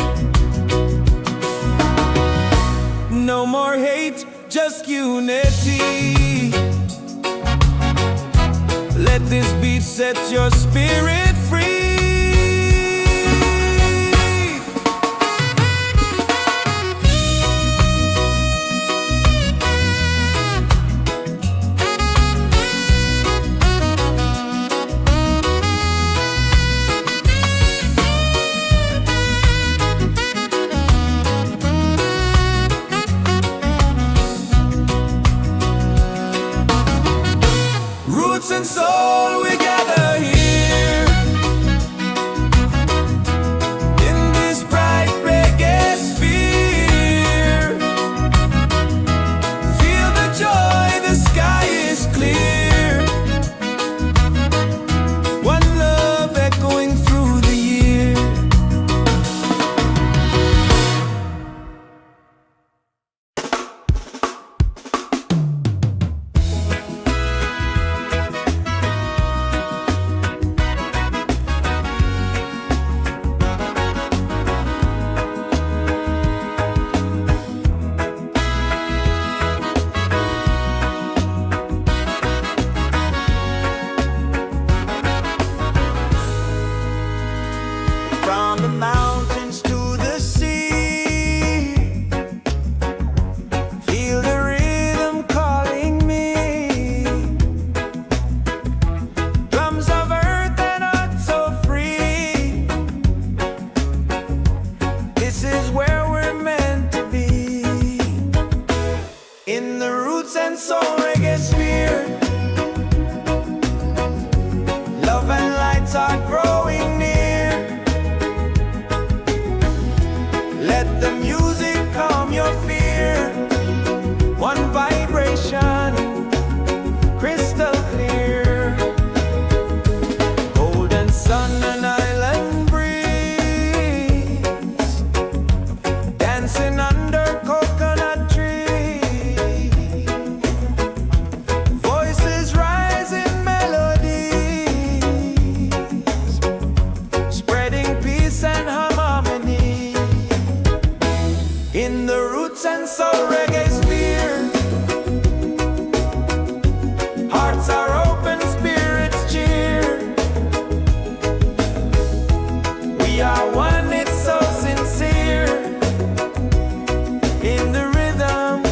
No more hate, just unity. Let this beat set your spirit free. and soul, we gather here in this bright reggae sphere. Feel the joy, the sky is clear. One love echoing through the year. From the mountains to the sea, feel the rhythm calling me. Drums of earth and heart so free. This is where we're meant to be. In the Roots and Soul Reggaesphere, love and lights are growing near. Let the music calm your fear. One vibration, crystal clear. Golden sun and island breeze, dancing under coconut trees. Voices rise in melodies, spreading peace and harmony. In the Roots and Soul Reggaesphere, hearts are open, spirits cheer. We are one, it's so sincere. In the rhythm,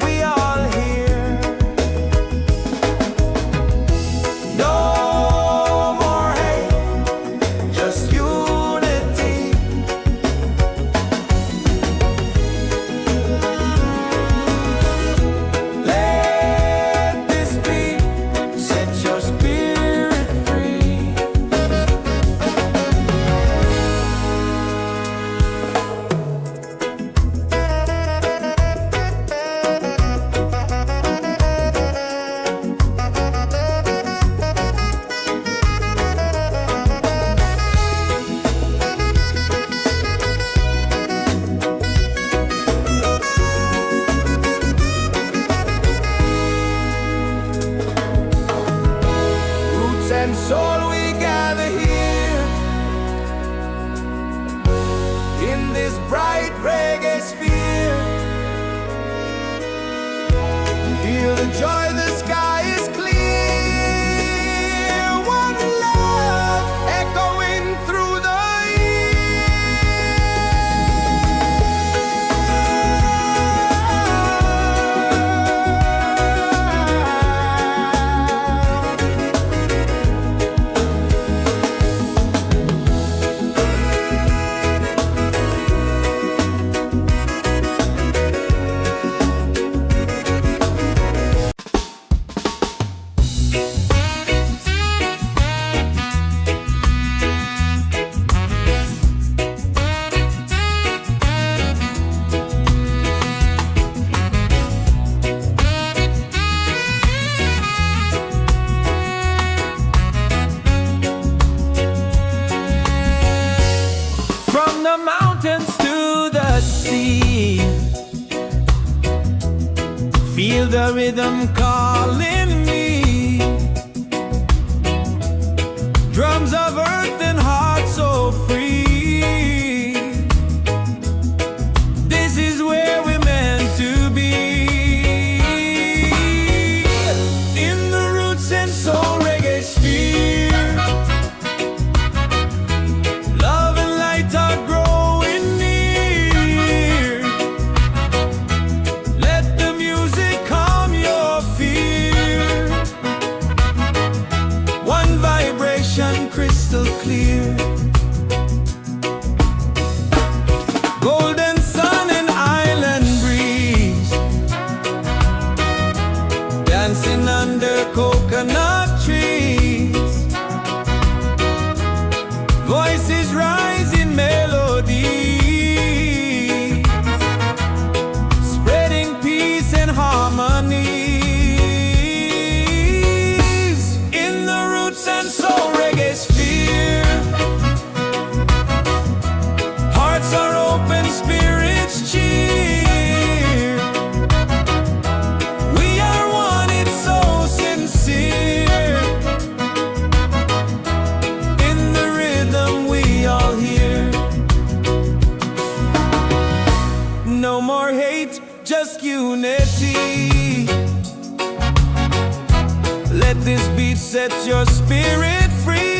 we all hear. No more hate, just unity. Let this beat set your spirit free. Roots and soul, we gather here in this bright reggae sphere. Feel the joy, the sky is clear. One love echoing through the from the mountains to the sea. Feel the rhythm calling me. Drums of earth and heart so free. This is where we're meant to be. In the Roots and Soul Reggaesphere, love and light are growing near. Let the music calm your fear. One vibration, crystal clear. dancing under coconut trees. Voices rise in melody, spreading peace and harmony. In the Roots and Soul Reggaesphere, hearts are open, spirits cheer. We are one, it's so sincere. In the rhythm we all hear. No more hate, just unity. Let this beat set your spirit free.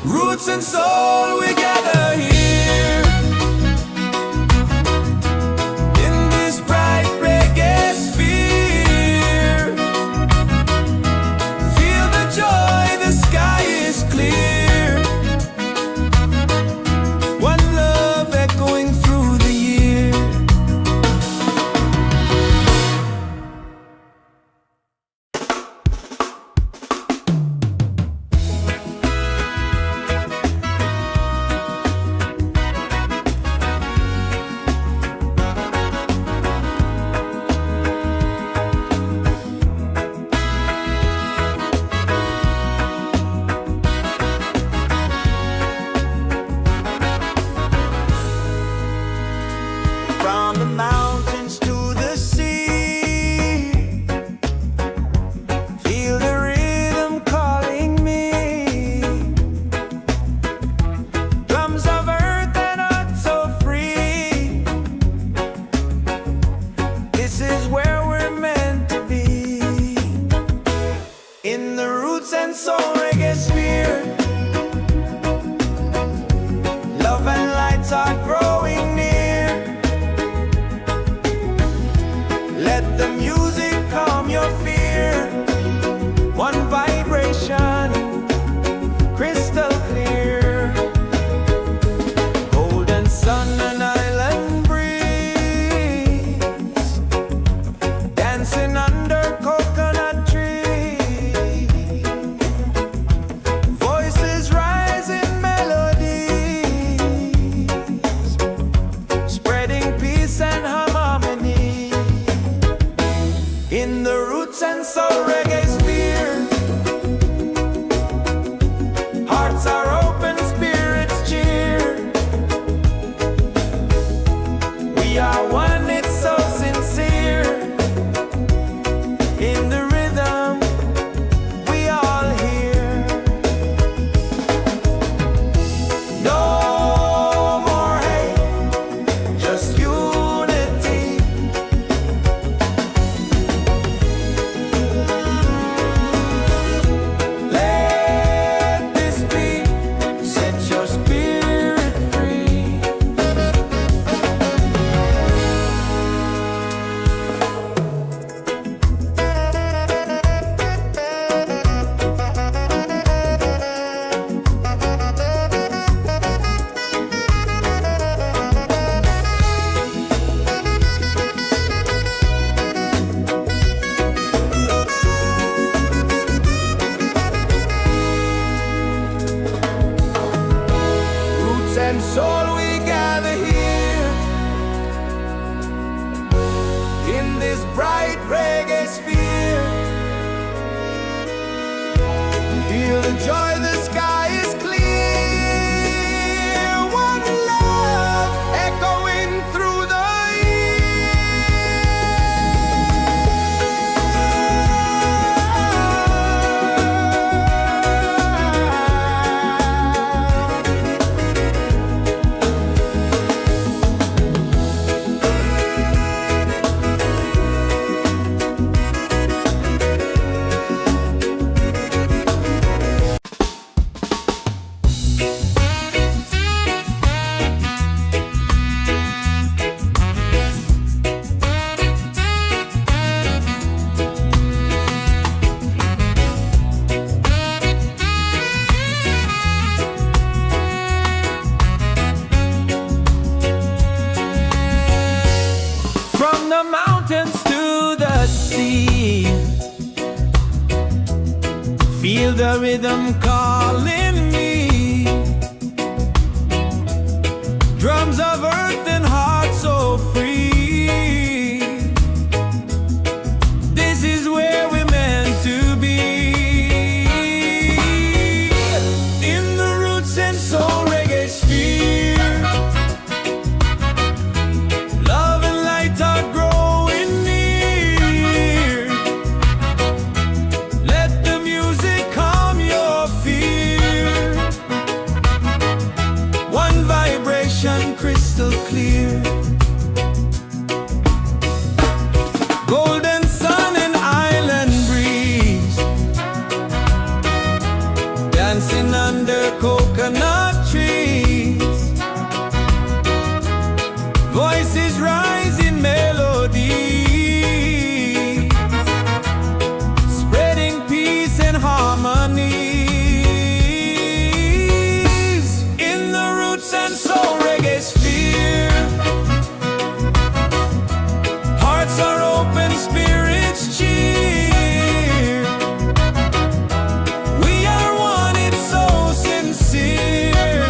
Roots and soul, we gather here in this bright reggae sphere. Feel the joy, the sky is clear. One love echoing through the year. From the mountains to the sea, feel the rhythm calling me. Drums of earth and heart so free. This is where we're meant to be. In the Roots and Soul Reggaesphere, love and lights are growing near. Let the music calm your fear. One vibration, crystal clear. Golden sun and island breeze, dancing under coconut trees. Voices rise in melodies, spreading peace and harmony. In the Roots and Soul Reggaesphere, hearts are open, spirits cheer. We are one, it's so sincere. In the rhythm we all hear. No more hate, just unity. Let this beat set your spirit free. Roots and soul, we gather here in this bright reggae sphere. Feel the joy, the sky is clear. One love echoing through the year. the rhythm calling me. Drums of earth and heart so free. This is where we're meant to be. In the roots and soul reggae sphere, love and light are growing near. Let the music calm your fear. One vibration crystal clear. Golden sun and island breeze, dancing under coconut trees. Voices rise in melody, spreading peace and harmonies. In the roots and soul reggae sphere, hearts are open, spirits cheer. We are one, it's so sincere.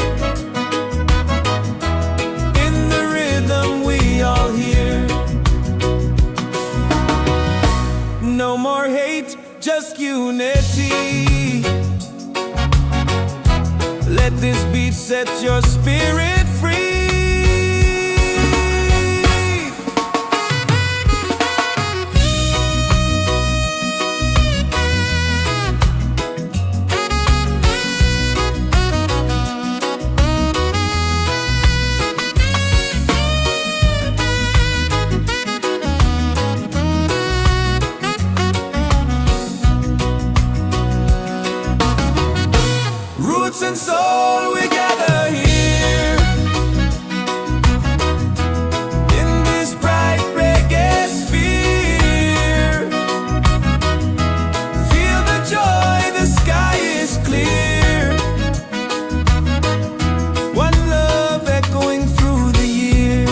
In the rhythm we all hear. No more hate, just unity. Let this beat set your spirit free. Roots and soul, we gather here in this bright reggae sphere. Feel the joy, the sky is clear. One love echoing through the year.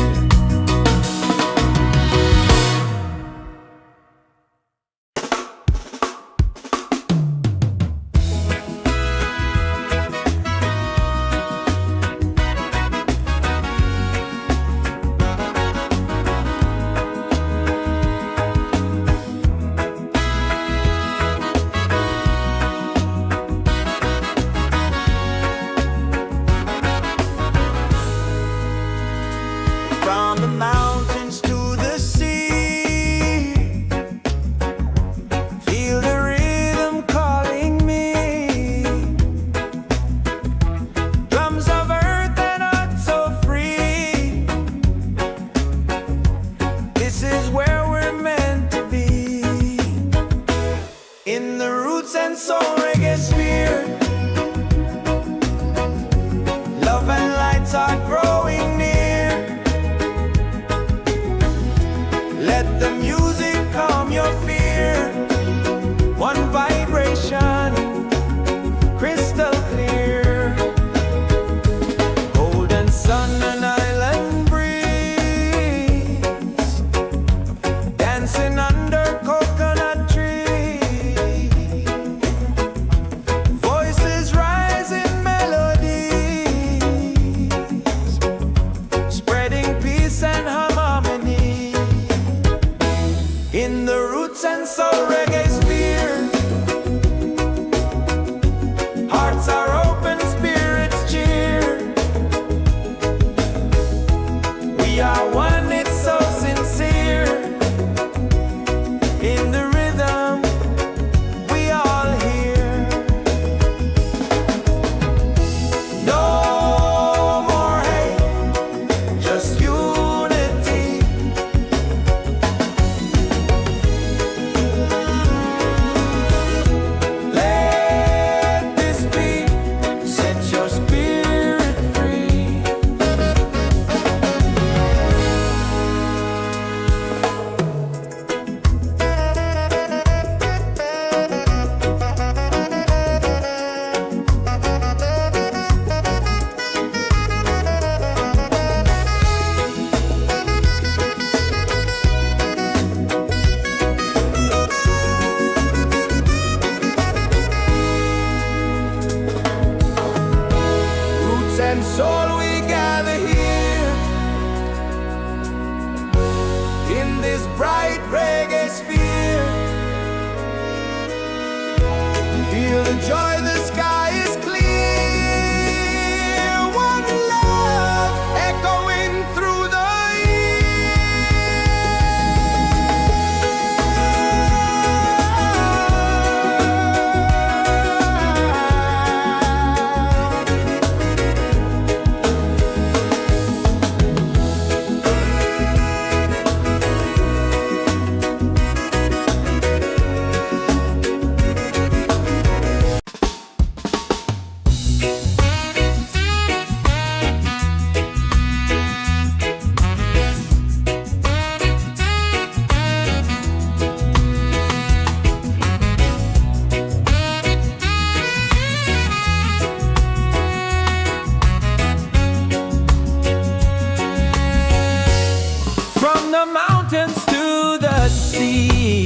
and soul we gather here in this bright reggae sphere. Feel the joy, the sky is clear. One love echoing through the the mountains to the sea.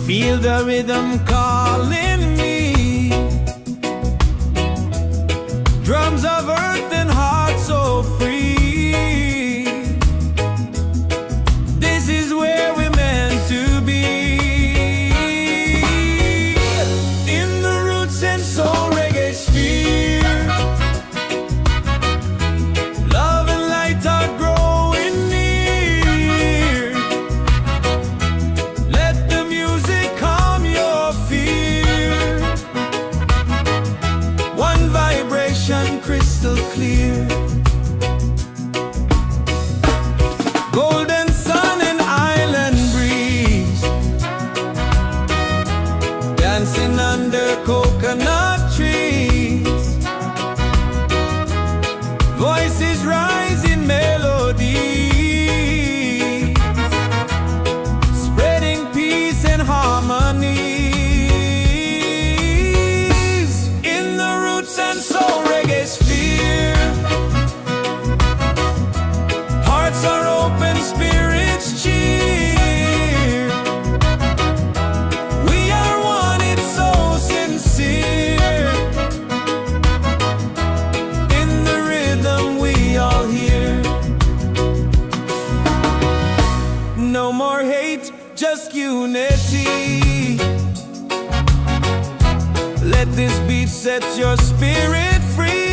Feel the rhythm calling me. Drums of earth and heart so free. This is where we're meant to be. In the Roots and Soul Reggaesphere. Love and light are growing near. Let the music calm your fear. One vibration crystal clear. Golden sun and island breeze. Dancing under coconut trees. Voices rise in melody, spreading peace and harmonies. In the Roots and Soul Reggaesphere. Hearts are open, spirits cheer. We are one, it's so sincere. In the rhythm we all hear. No more hate, just unity. Let this beat set your spirit free.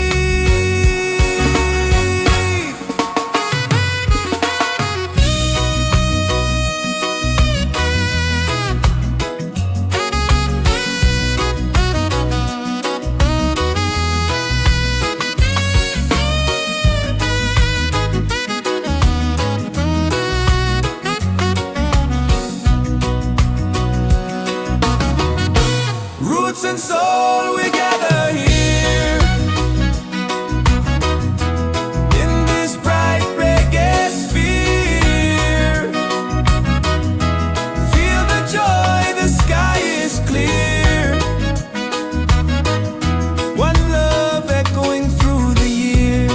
Roots and soul, we gather here in this bright reggae sphere. Feel the joy, the sky is clear. One love echoing through the year.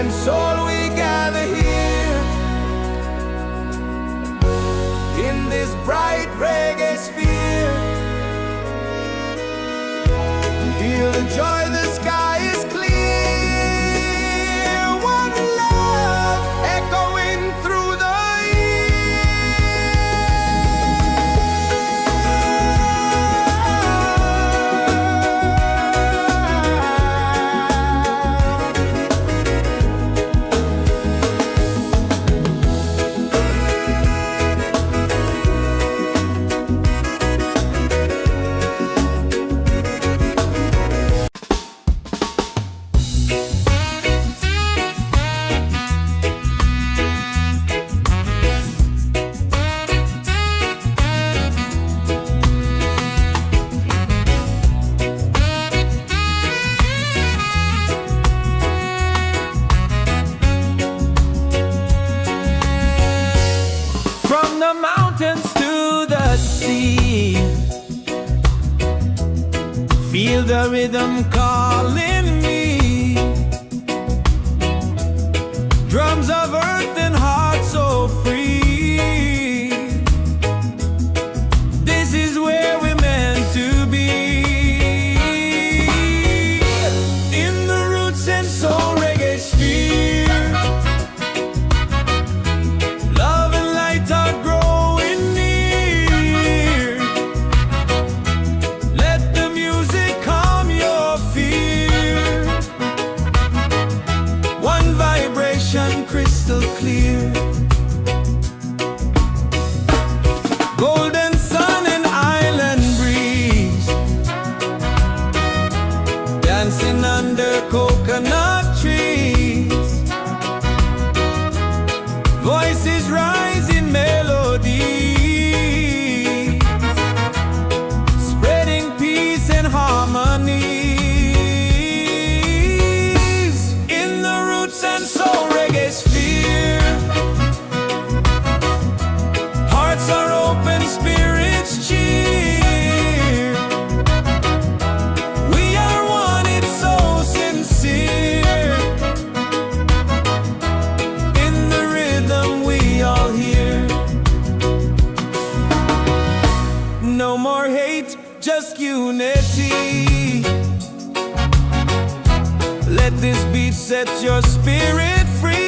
and soul we gather here in this bright reggae sphere. Feel the joy, the sky is clear. One love echoing through the the mountains to the sea. Feel the rhythm calling me. Drums of earth and heart so free. This is where we're meant to be. In the Roots and Soul Reggaesphere. Crystal clear, golden sun and island breeze, dancing under coconut trees. Voices rising melodies, spreading peace and harmony. In the Roots and Soul Reggaesphere, hearts are open, spirits cheer. We are one, it's so sincere. In the rhythm we all hear. No more hate, just unity. Let this beat set your spirit free.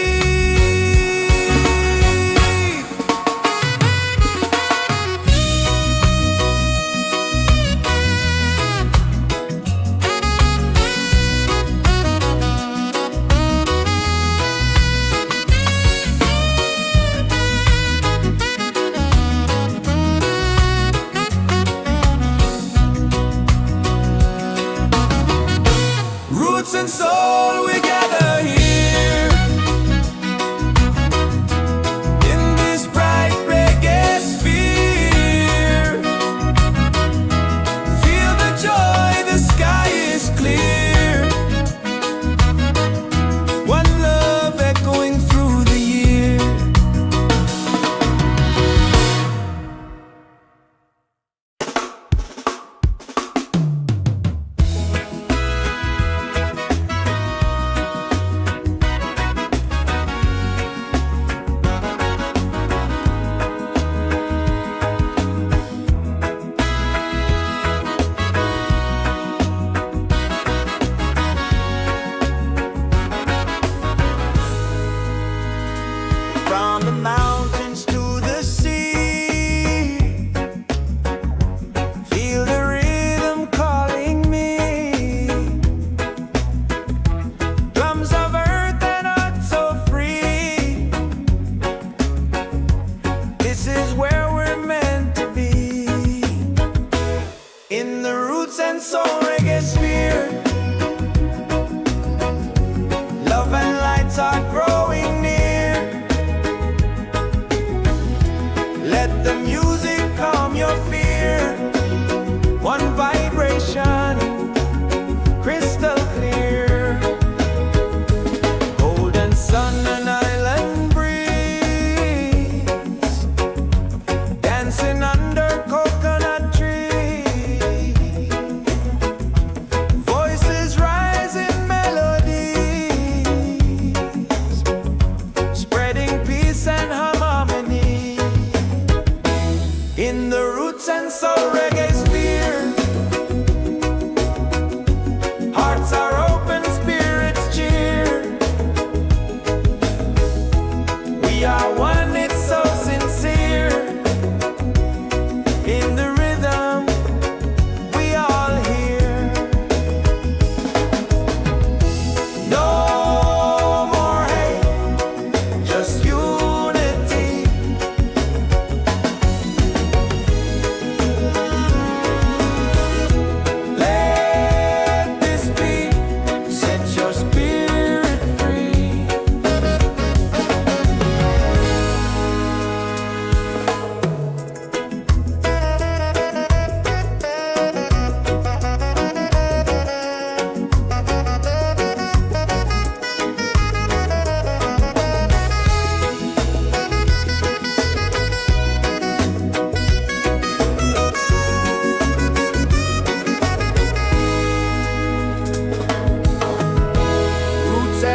Roots and soul, we gather here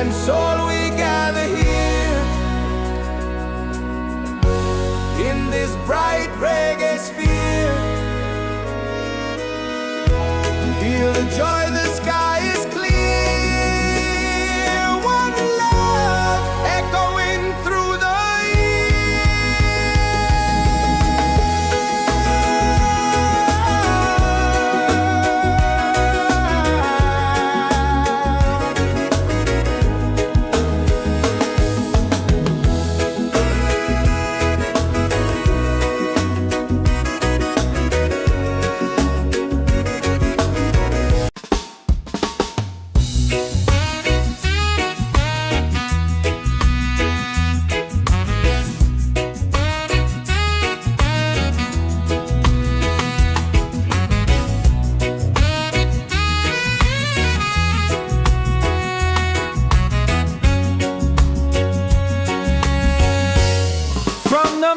and soul we gather here in this bright reggae sphere. Feel the joy, the sky is clear. One love echoing through the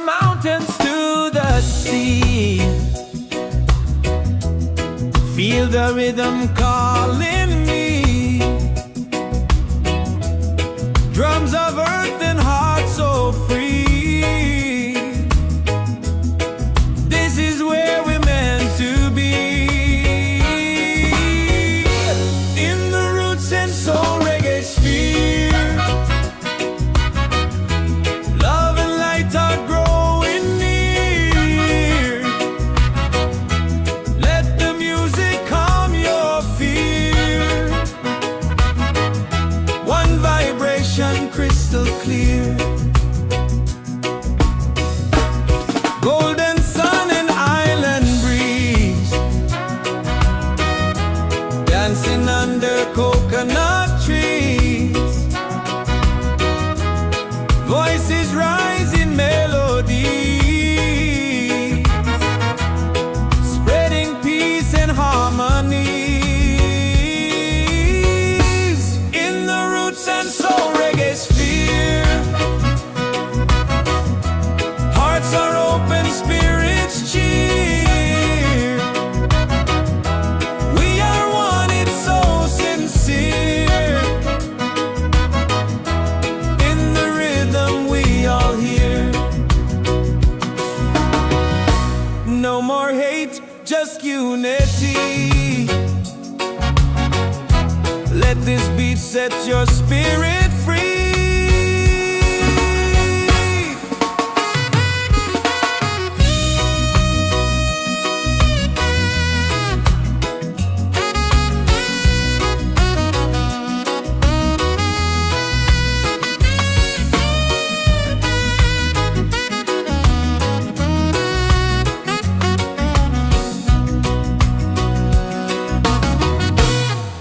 mountains to the sea. Feel the rhythm calling me. Drums of earth and heart so free. This is where we're meant to be. In the Roots and Soul Reggaesphere, love and light are growing near. Let the music calm your fear. One vibration crystal clear. Golden sun and island breeze, dancing under coconut trees. Voices rise in melody, spreading peace and harmony. In the Roots and Soul Reggaesphere, hearts are open, spirits cheer. We are one, it's so sincere. In the rhythm we all hear. No more hate, just unity. Let this beat set your spirit free.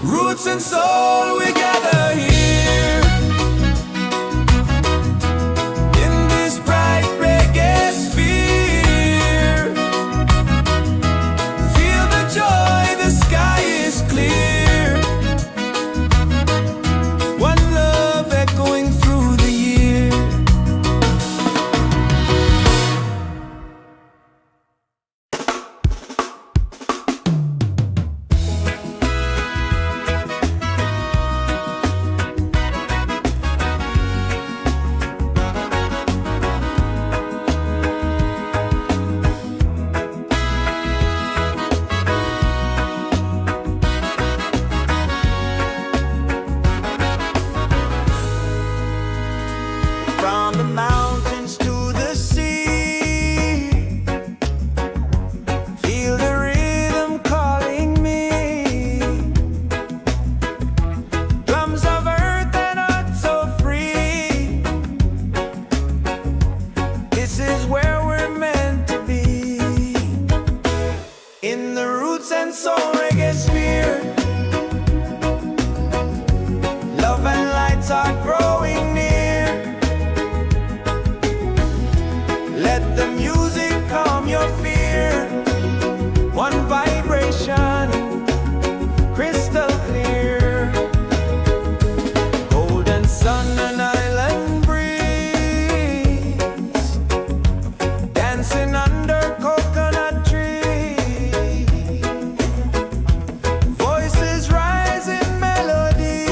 Roots and soul, we gather here in this bright reggae sphere. Feel the joy, the sky is clear. One love echoing through the year. From the mountains to the sea, feel the rhythm calling me. Drums of earth and heart so free. This is where we're meant to be. In the Roots and Soul Reggaesphere, love and lights are growing near. Let the music calm your fear. One vibration, crystal clear. Golden sun and island breeze, dancing under coconut trees. Voices rise in melody,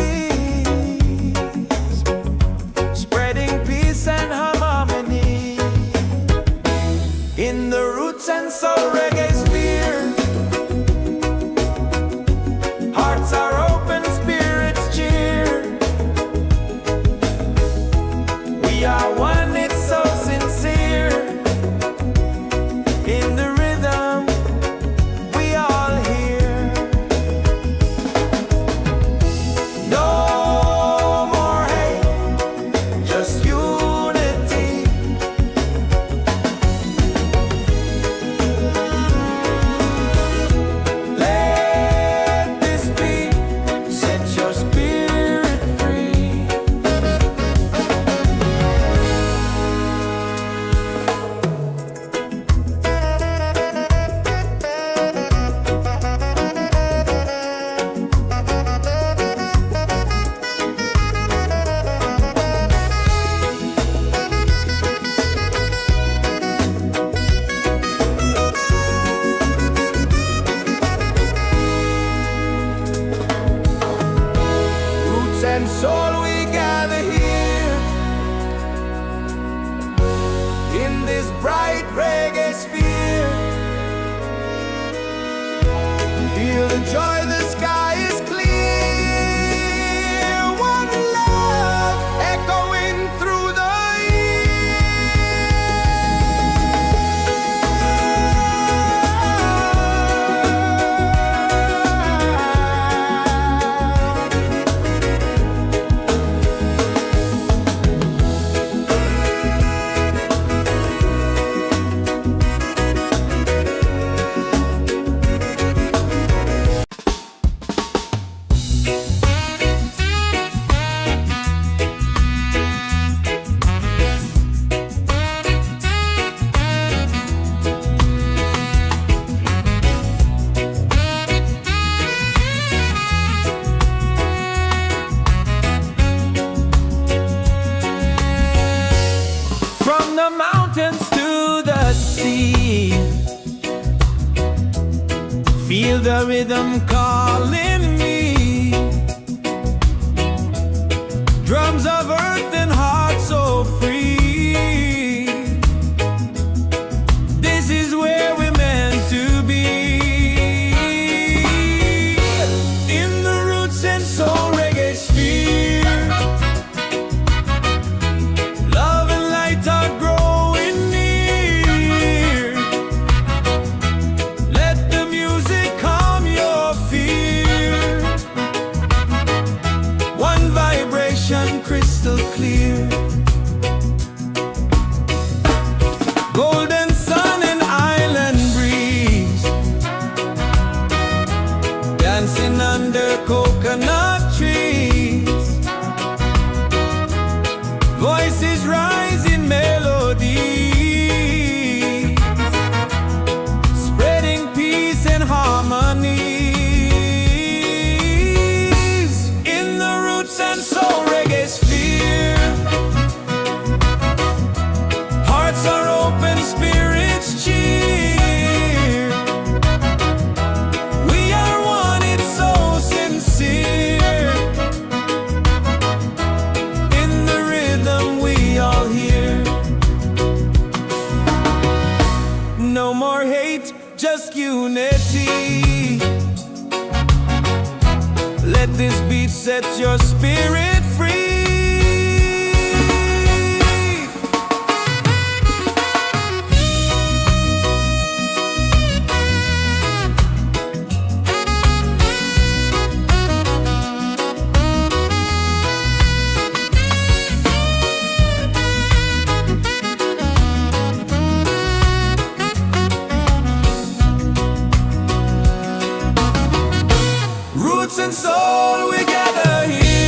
and soul we gather here in this bright reggae sphere. Feel the joy, the sky is clear. One love echoing through the feel the rhythm calling me. Drums of earth and heart so free. This is where we're meant to be. In the Roots and Soul Reggaesphere, love and light are growing near. Let the music calm your fear. One vibration crystal clear. Golden sun and island breeze, dancing under coconut trees. Voices rise in melody, spreading peace and harmonies. In the Roots and Soul Reggaesphere, hearts are open, spirits cheer. We are one, it's so sincere. In the rhythm we all hear. No more hate, just unity. Let this beat set your spirit free. Roots and soul, we gather here.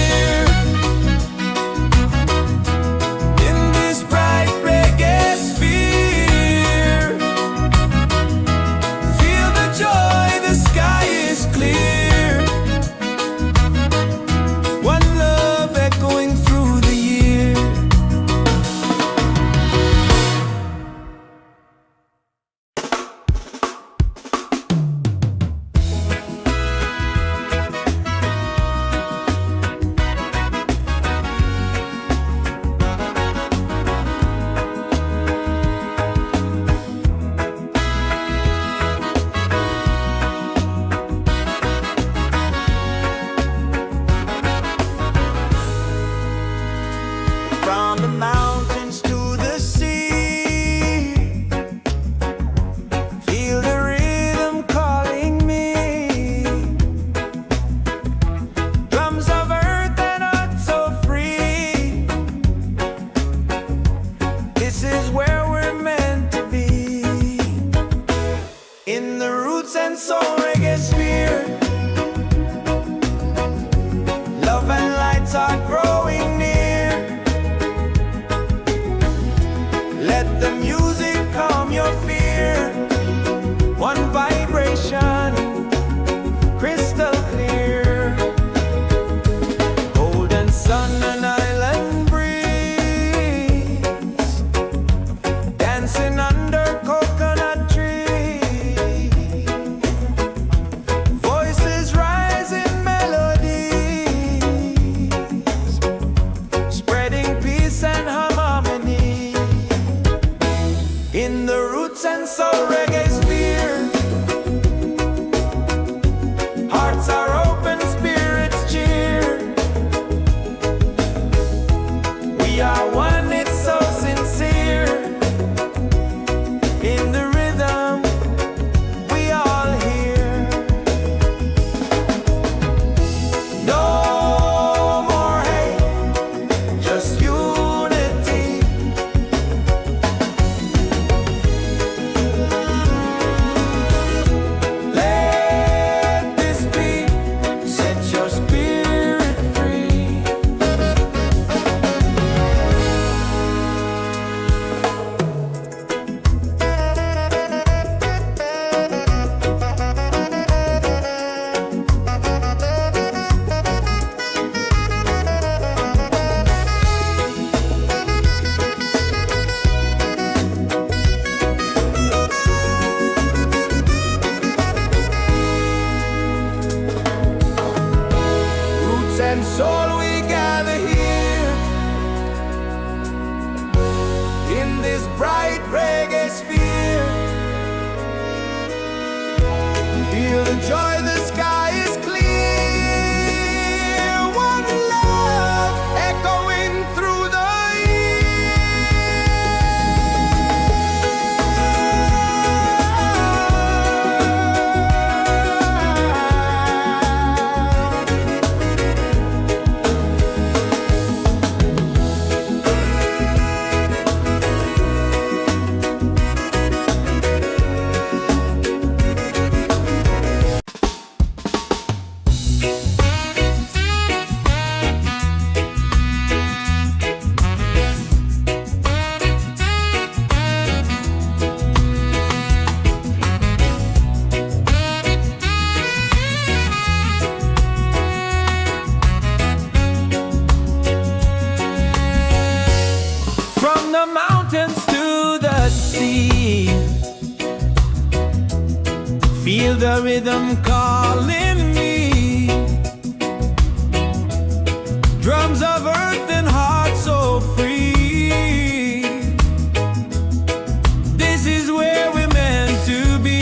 From the mountains to the sea, feel the rhythm calling me. Drums of earth and heart so free. This is where we're meant to be.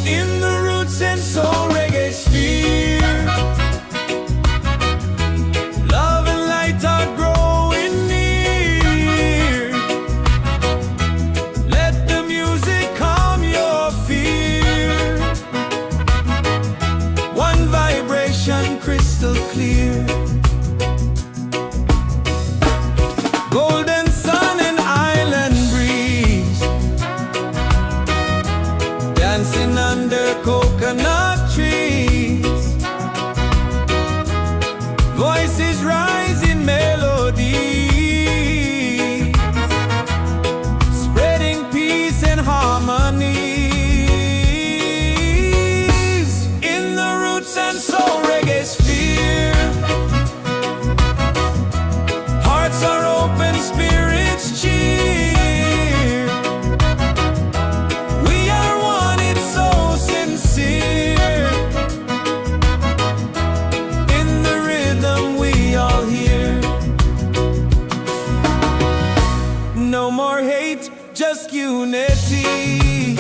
In the roots and soul reggae sphere, love and light are growing near. Let the music calm your fear. One vibration crystal clear. Golden sun and island breeze, dancing under coconut trees. Voices rise in melody, spreading peace and harmony. In the roots and soul reggae sphere, hearts are open, spirits cheer. We are one, it's so sincere. In the rhythm we all hear. No more hate, just unity.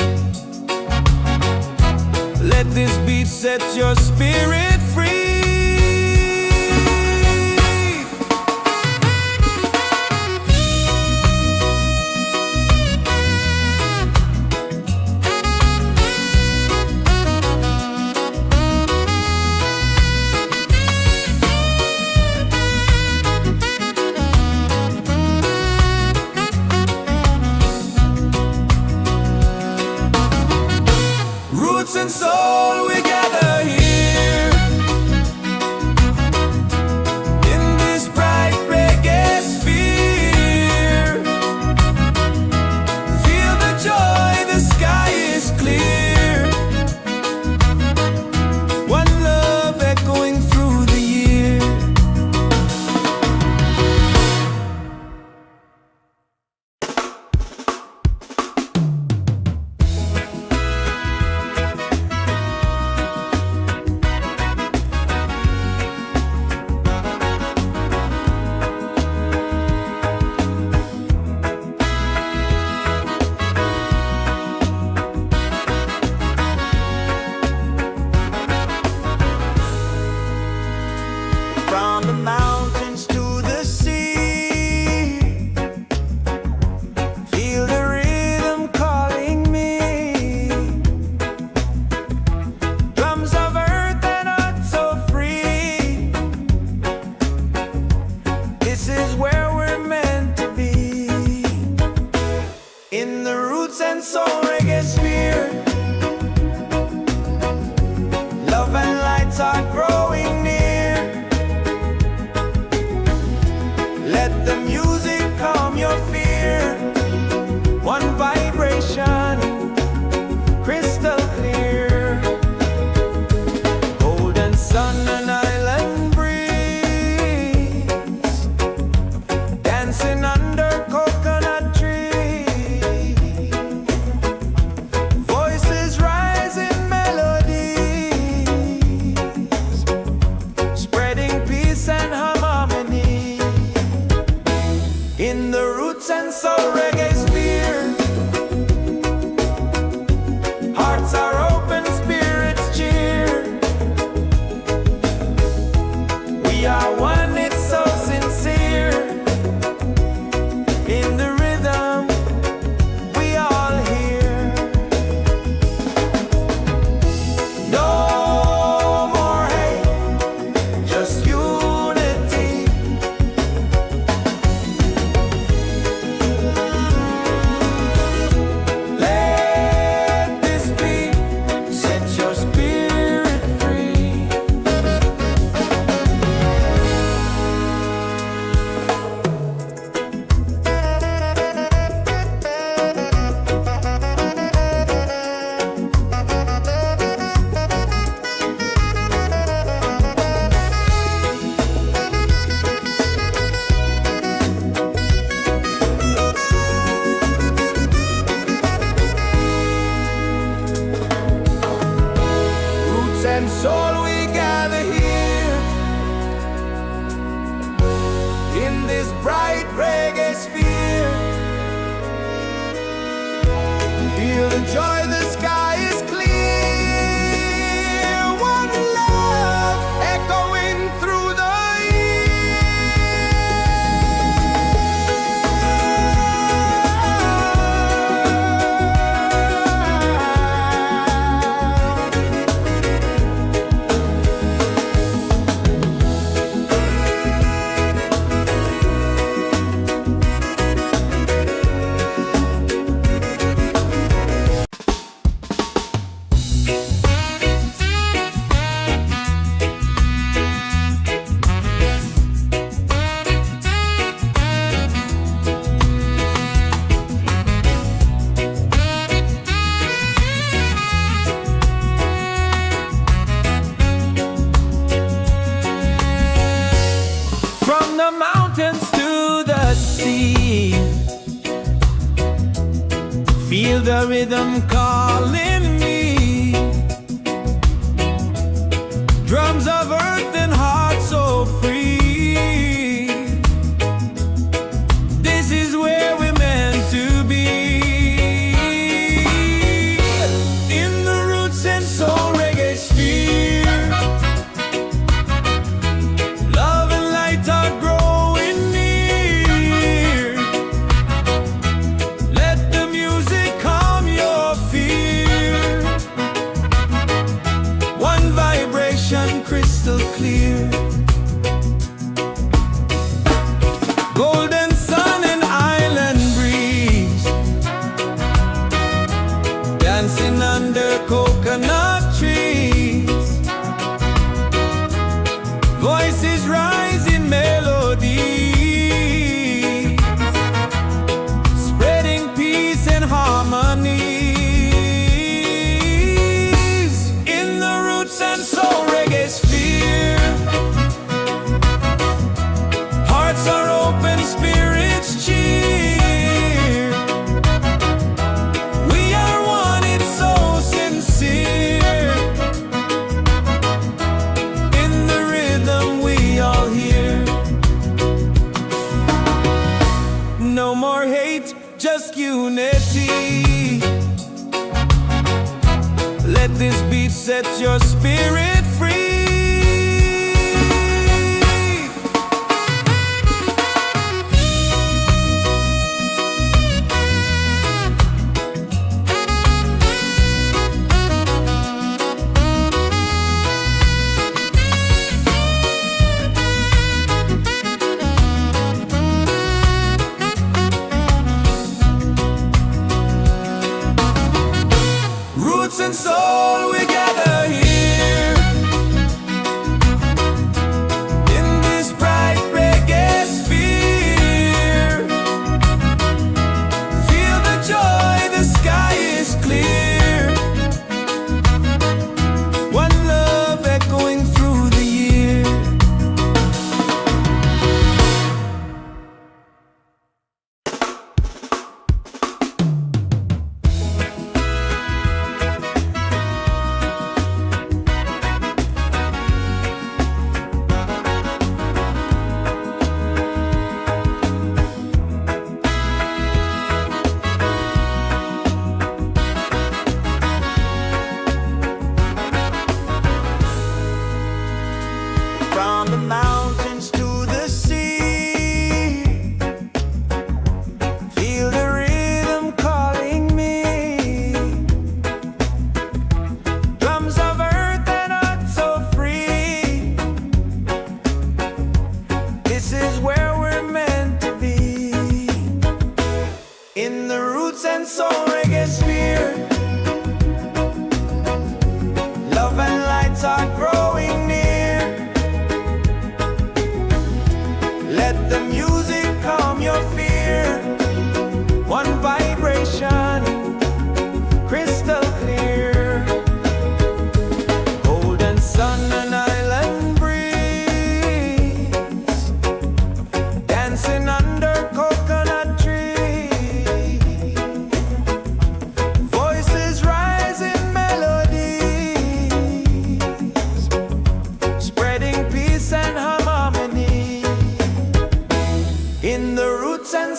Let this beat set your spirit free. Roots and soul, we gather here in this bright reggae sphere. Feel the joy, the sky is clear. One love echoing through the year. From the mountains to the sea, feel the rhythm calling me. Drums of earth and heart so free. This is where we're meant to be. In the roots and soul reggae sphere, love and lights are growing near. this bright reggae sphere. Feel the joy, the sky is clear. One love echoing through the From the mountains to the sea, feel the rhythm calling me. Drums of earth and heart so free. This is where we're meant to be. In the Roots and Soul Reggaesphere, love and light are growing near. Let the music calm your fear. One vibration crystal clear. Golden sun and island breeze, dancing under coconut trees. Voices rise in melody, spreading peace and harmony. In the Roots and Soul Reggaesphere, hearts are open, spirits cheer. We are one, it's so sincere. In the rhythm we all hear. No more hate, just unity. Let this beat set your spirit free. Roots and soul, we gather here.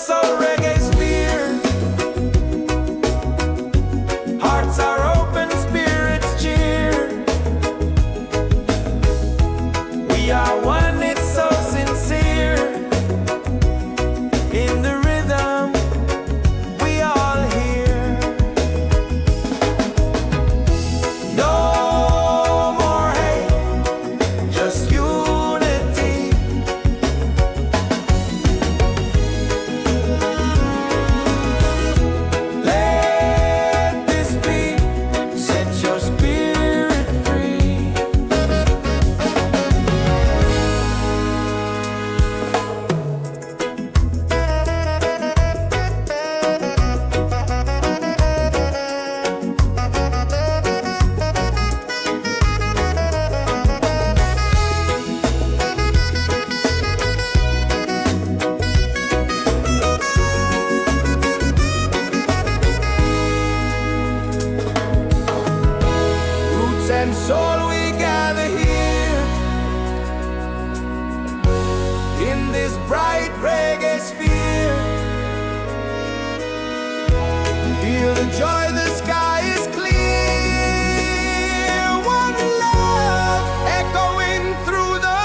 Soul Reggaesphere. Hearts are open, spirits cheer. We are one, it's so sincere. In the rhythm we all hear. No more hate, just unity. Let this be, set your spirit free. Roots and soul, we gather here in this bright reggae sphere. Feel the joy, the sky is clear. One love echoing through the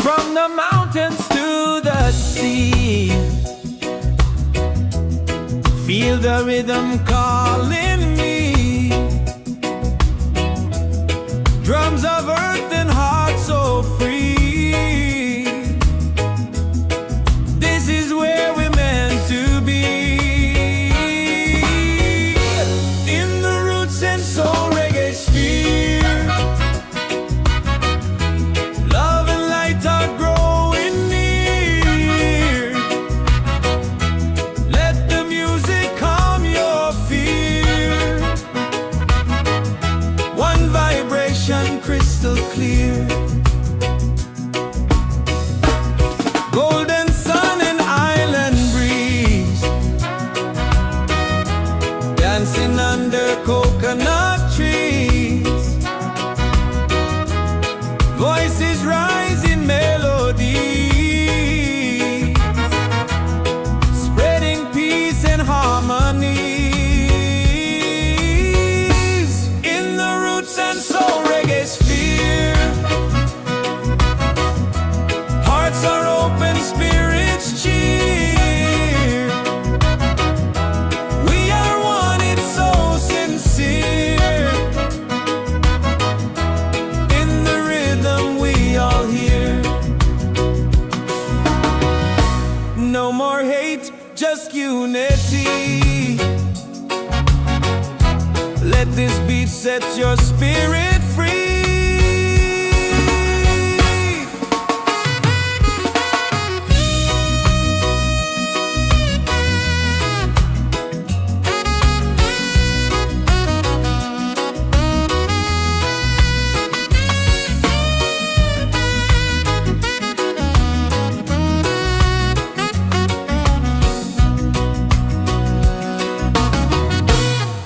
from the mountains to the sea. Feel the rhythm calling me. Drums of earth and heart so free. This is where we're meant to be. In the Roots and Soul Reggaesphere. Love and light are growing near. Let the music calm your fear. One vibration crystal clear. Golden sun and island breeze. Dancing under coconut trees. Voices rise in melody, spreading peace and harmony. In the Roots and Soul Reggaesphere. Hearts are open, spirits cheer. We are one, it's so sincere. In the rhythm we all hear. No more hate, just unity. Let this beat set your spirit free.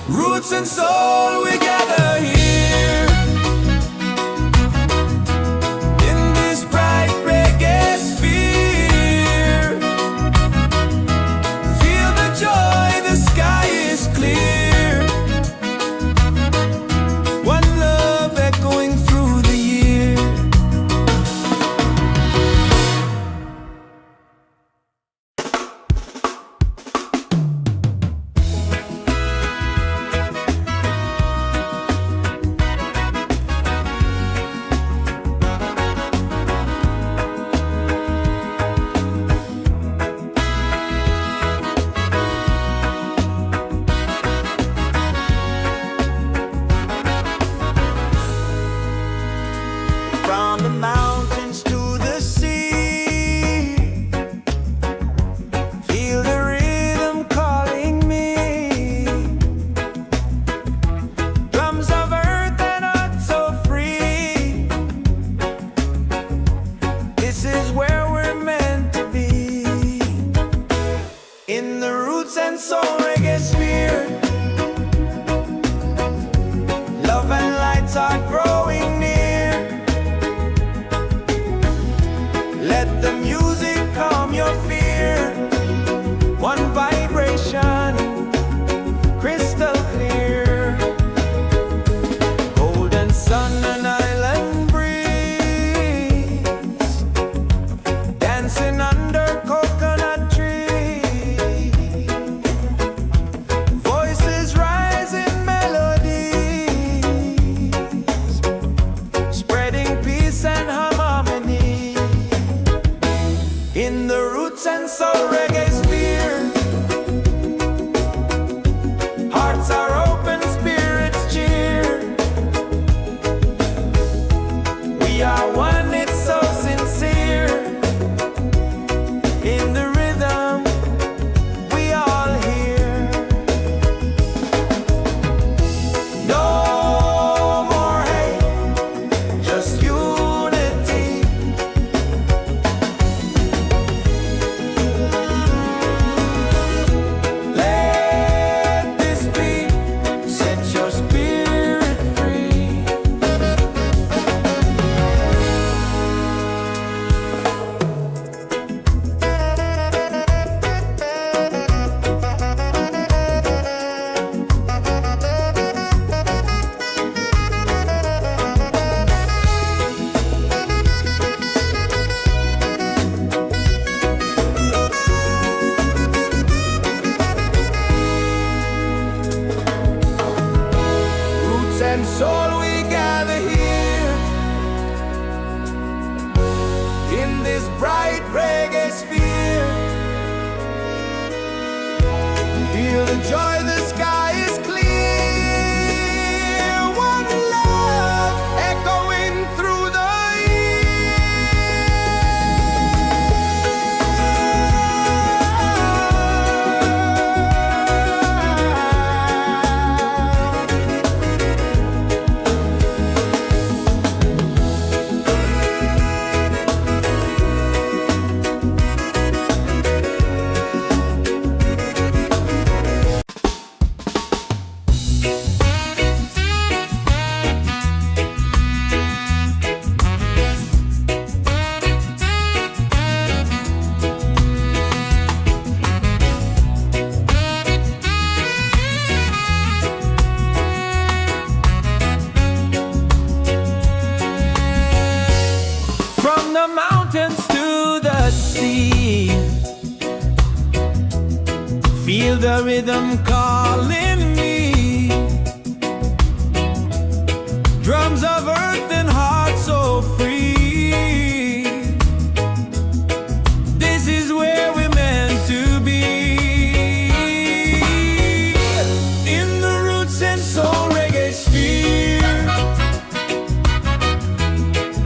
Roots and soul, we gather here and soul Reggaesphere. Love and lights are growing near. Let the music calm your fear. One vibration, crystal clear. Golden sun and island breeze, dancing under coconut trees. Voices rise in melodies, spreading peace and harmony. In the Roots and Soul Reggaesphere, hearts are open, spirits cheer. We are one, it's so sincere. In the rhythm, we all hear. No more hate, just unity. Let this beat set your spirit free. Roots and soul, we gather here in this bright reggae sphere. Feel the joy, the sky is clear. One love echoing through the from the mountains to the sea. Feel the rhythm calling me. Drums of earth and heart so free. This is where we're meant to be. In the Roots and Soul Reggaesphere,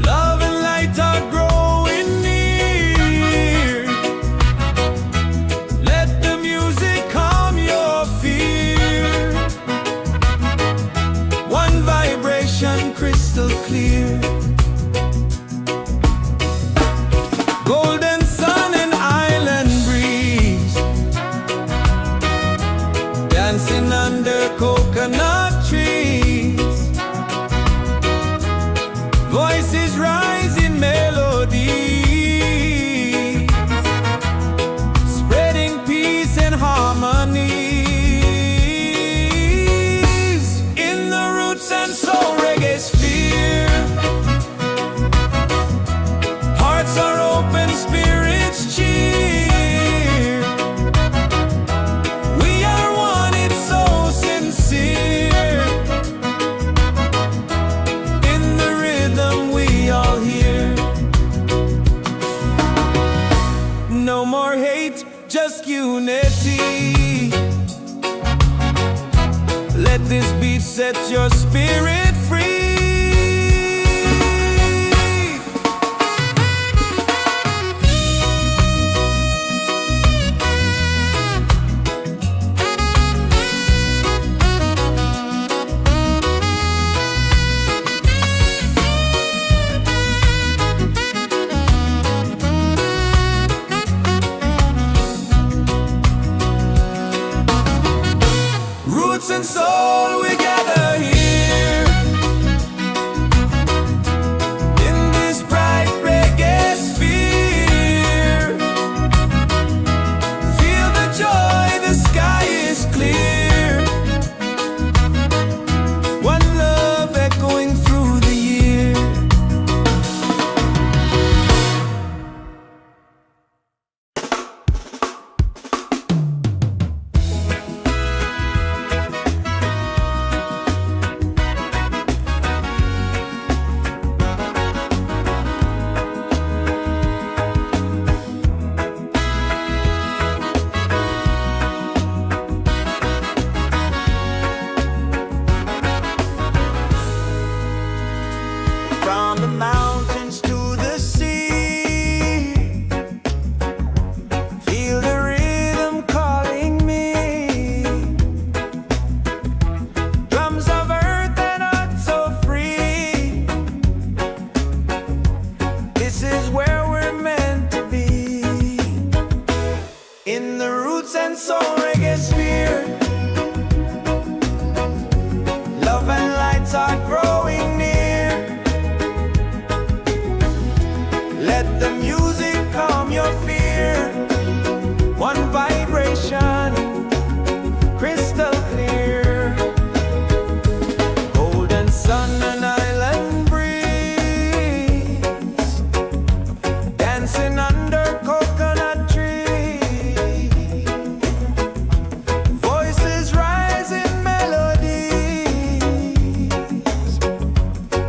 love and light are growing near. Let the music calm your fear. One vibration, crystal clear. Golden sun and island breeze, dancing under coconut trees. Voices rise in melody, spreading peace and harmony. In the Roots and Soul Reggaesphere, hearts are open, spirits cheer. We are one, it's so sincere. In the rhythm, we all hear. No more hate, just unity. Let this beat set your spirit free. Soul Reggaesphere. Love and lights are growing near. Let the music calm your fear. One vibration, crystal clear. Golden sun and island breeze, dancing under coconut trees. Voices rise in melodies,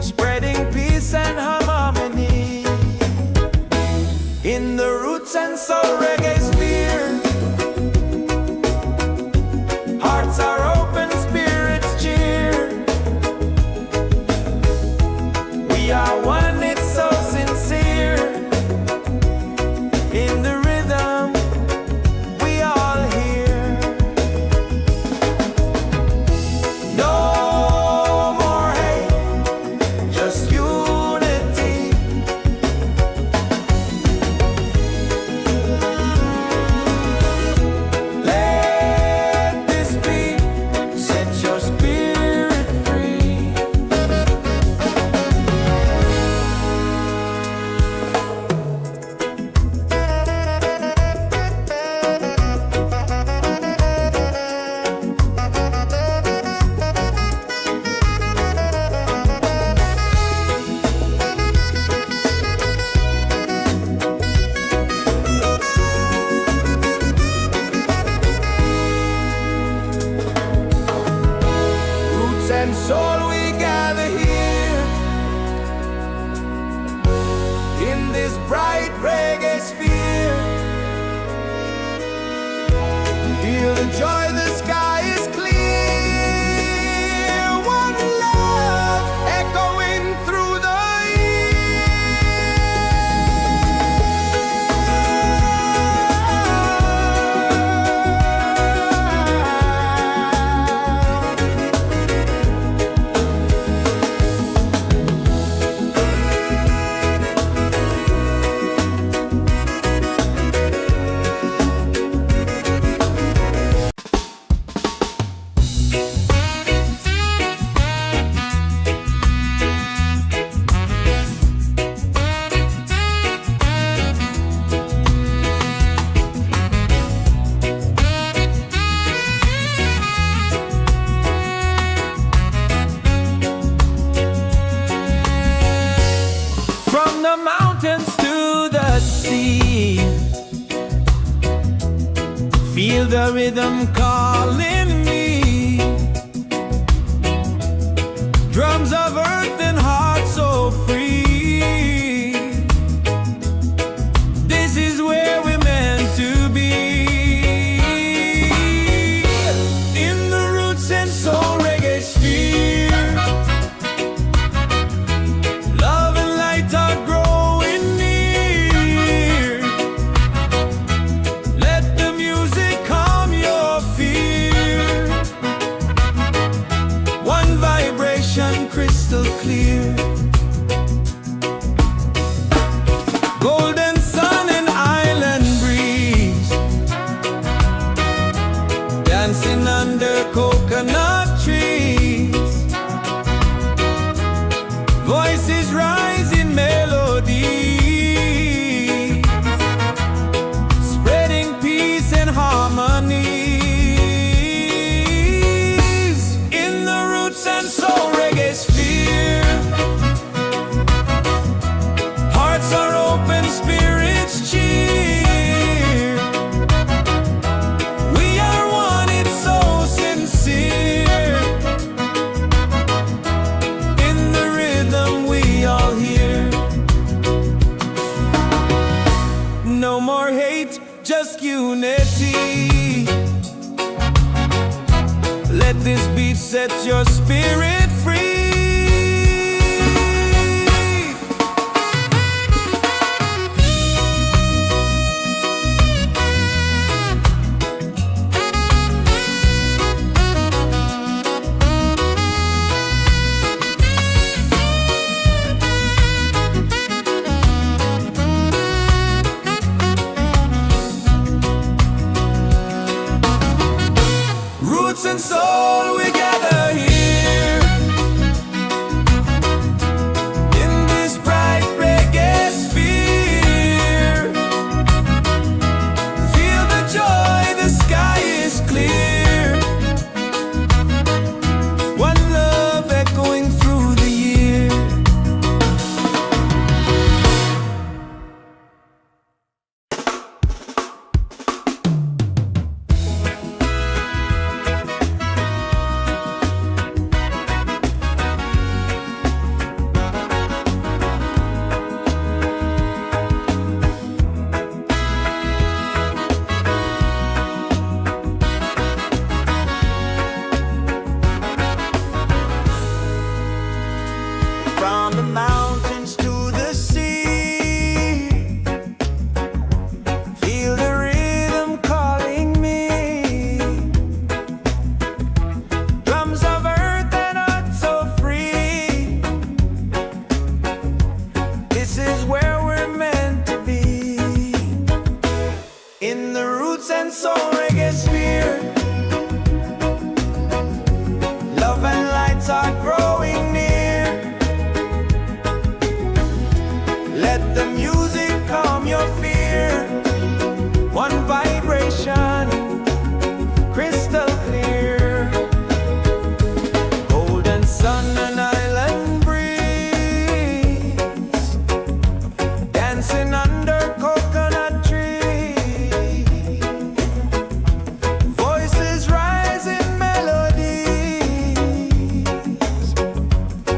spreading peace and harmony. In the Roots and Soul Reggaesphere, hearts are open, spirits cheer. We are one, it's so sincere. In the rhythm, we all hear. No more hate, just unity. Let this beat set your spirit free. Roots and soul, we gather here in this bright reggae sphere. Feel the joy, the sky is clear. One love echoing through the from the mountains to the sea. Feel the rhythm calling me. Drums of earth and heart so free. This is where we're meant to be. In the Roots and Soul Reggaesphere, love and light are growing near. Let the music calm your fear. One vibration, crystal clear. Golden sun and island breeze, dancing under coconut trees. Voices rise in melodies, spreading peace and harmonies. In the Roots and Soul Reggaesphere, hearts are open, spirits cheer. We are one, it's so sincere. In the rhythm, we all hear. No more hate, just unity. Let this beat set your spirit free. and soul Reggaesphere. Love and lights are growing near. Let the music calm your fear. One vibration, crystal clear. Golden sun and island breeze, dancing under coconut trees. Voices rise in melodies,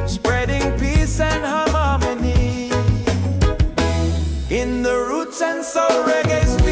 spreading peace and harmony in the roots and soul reggae.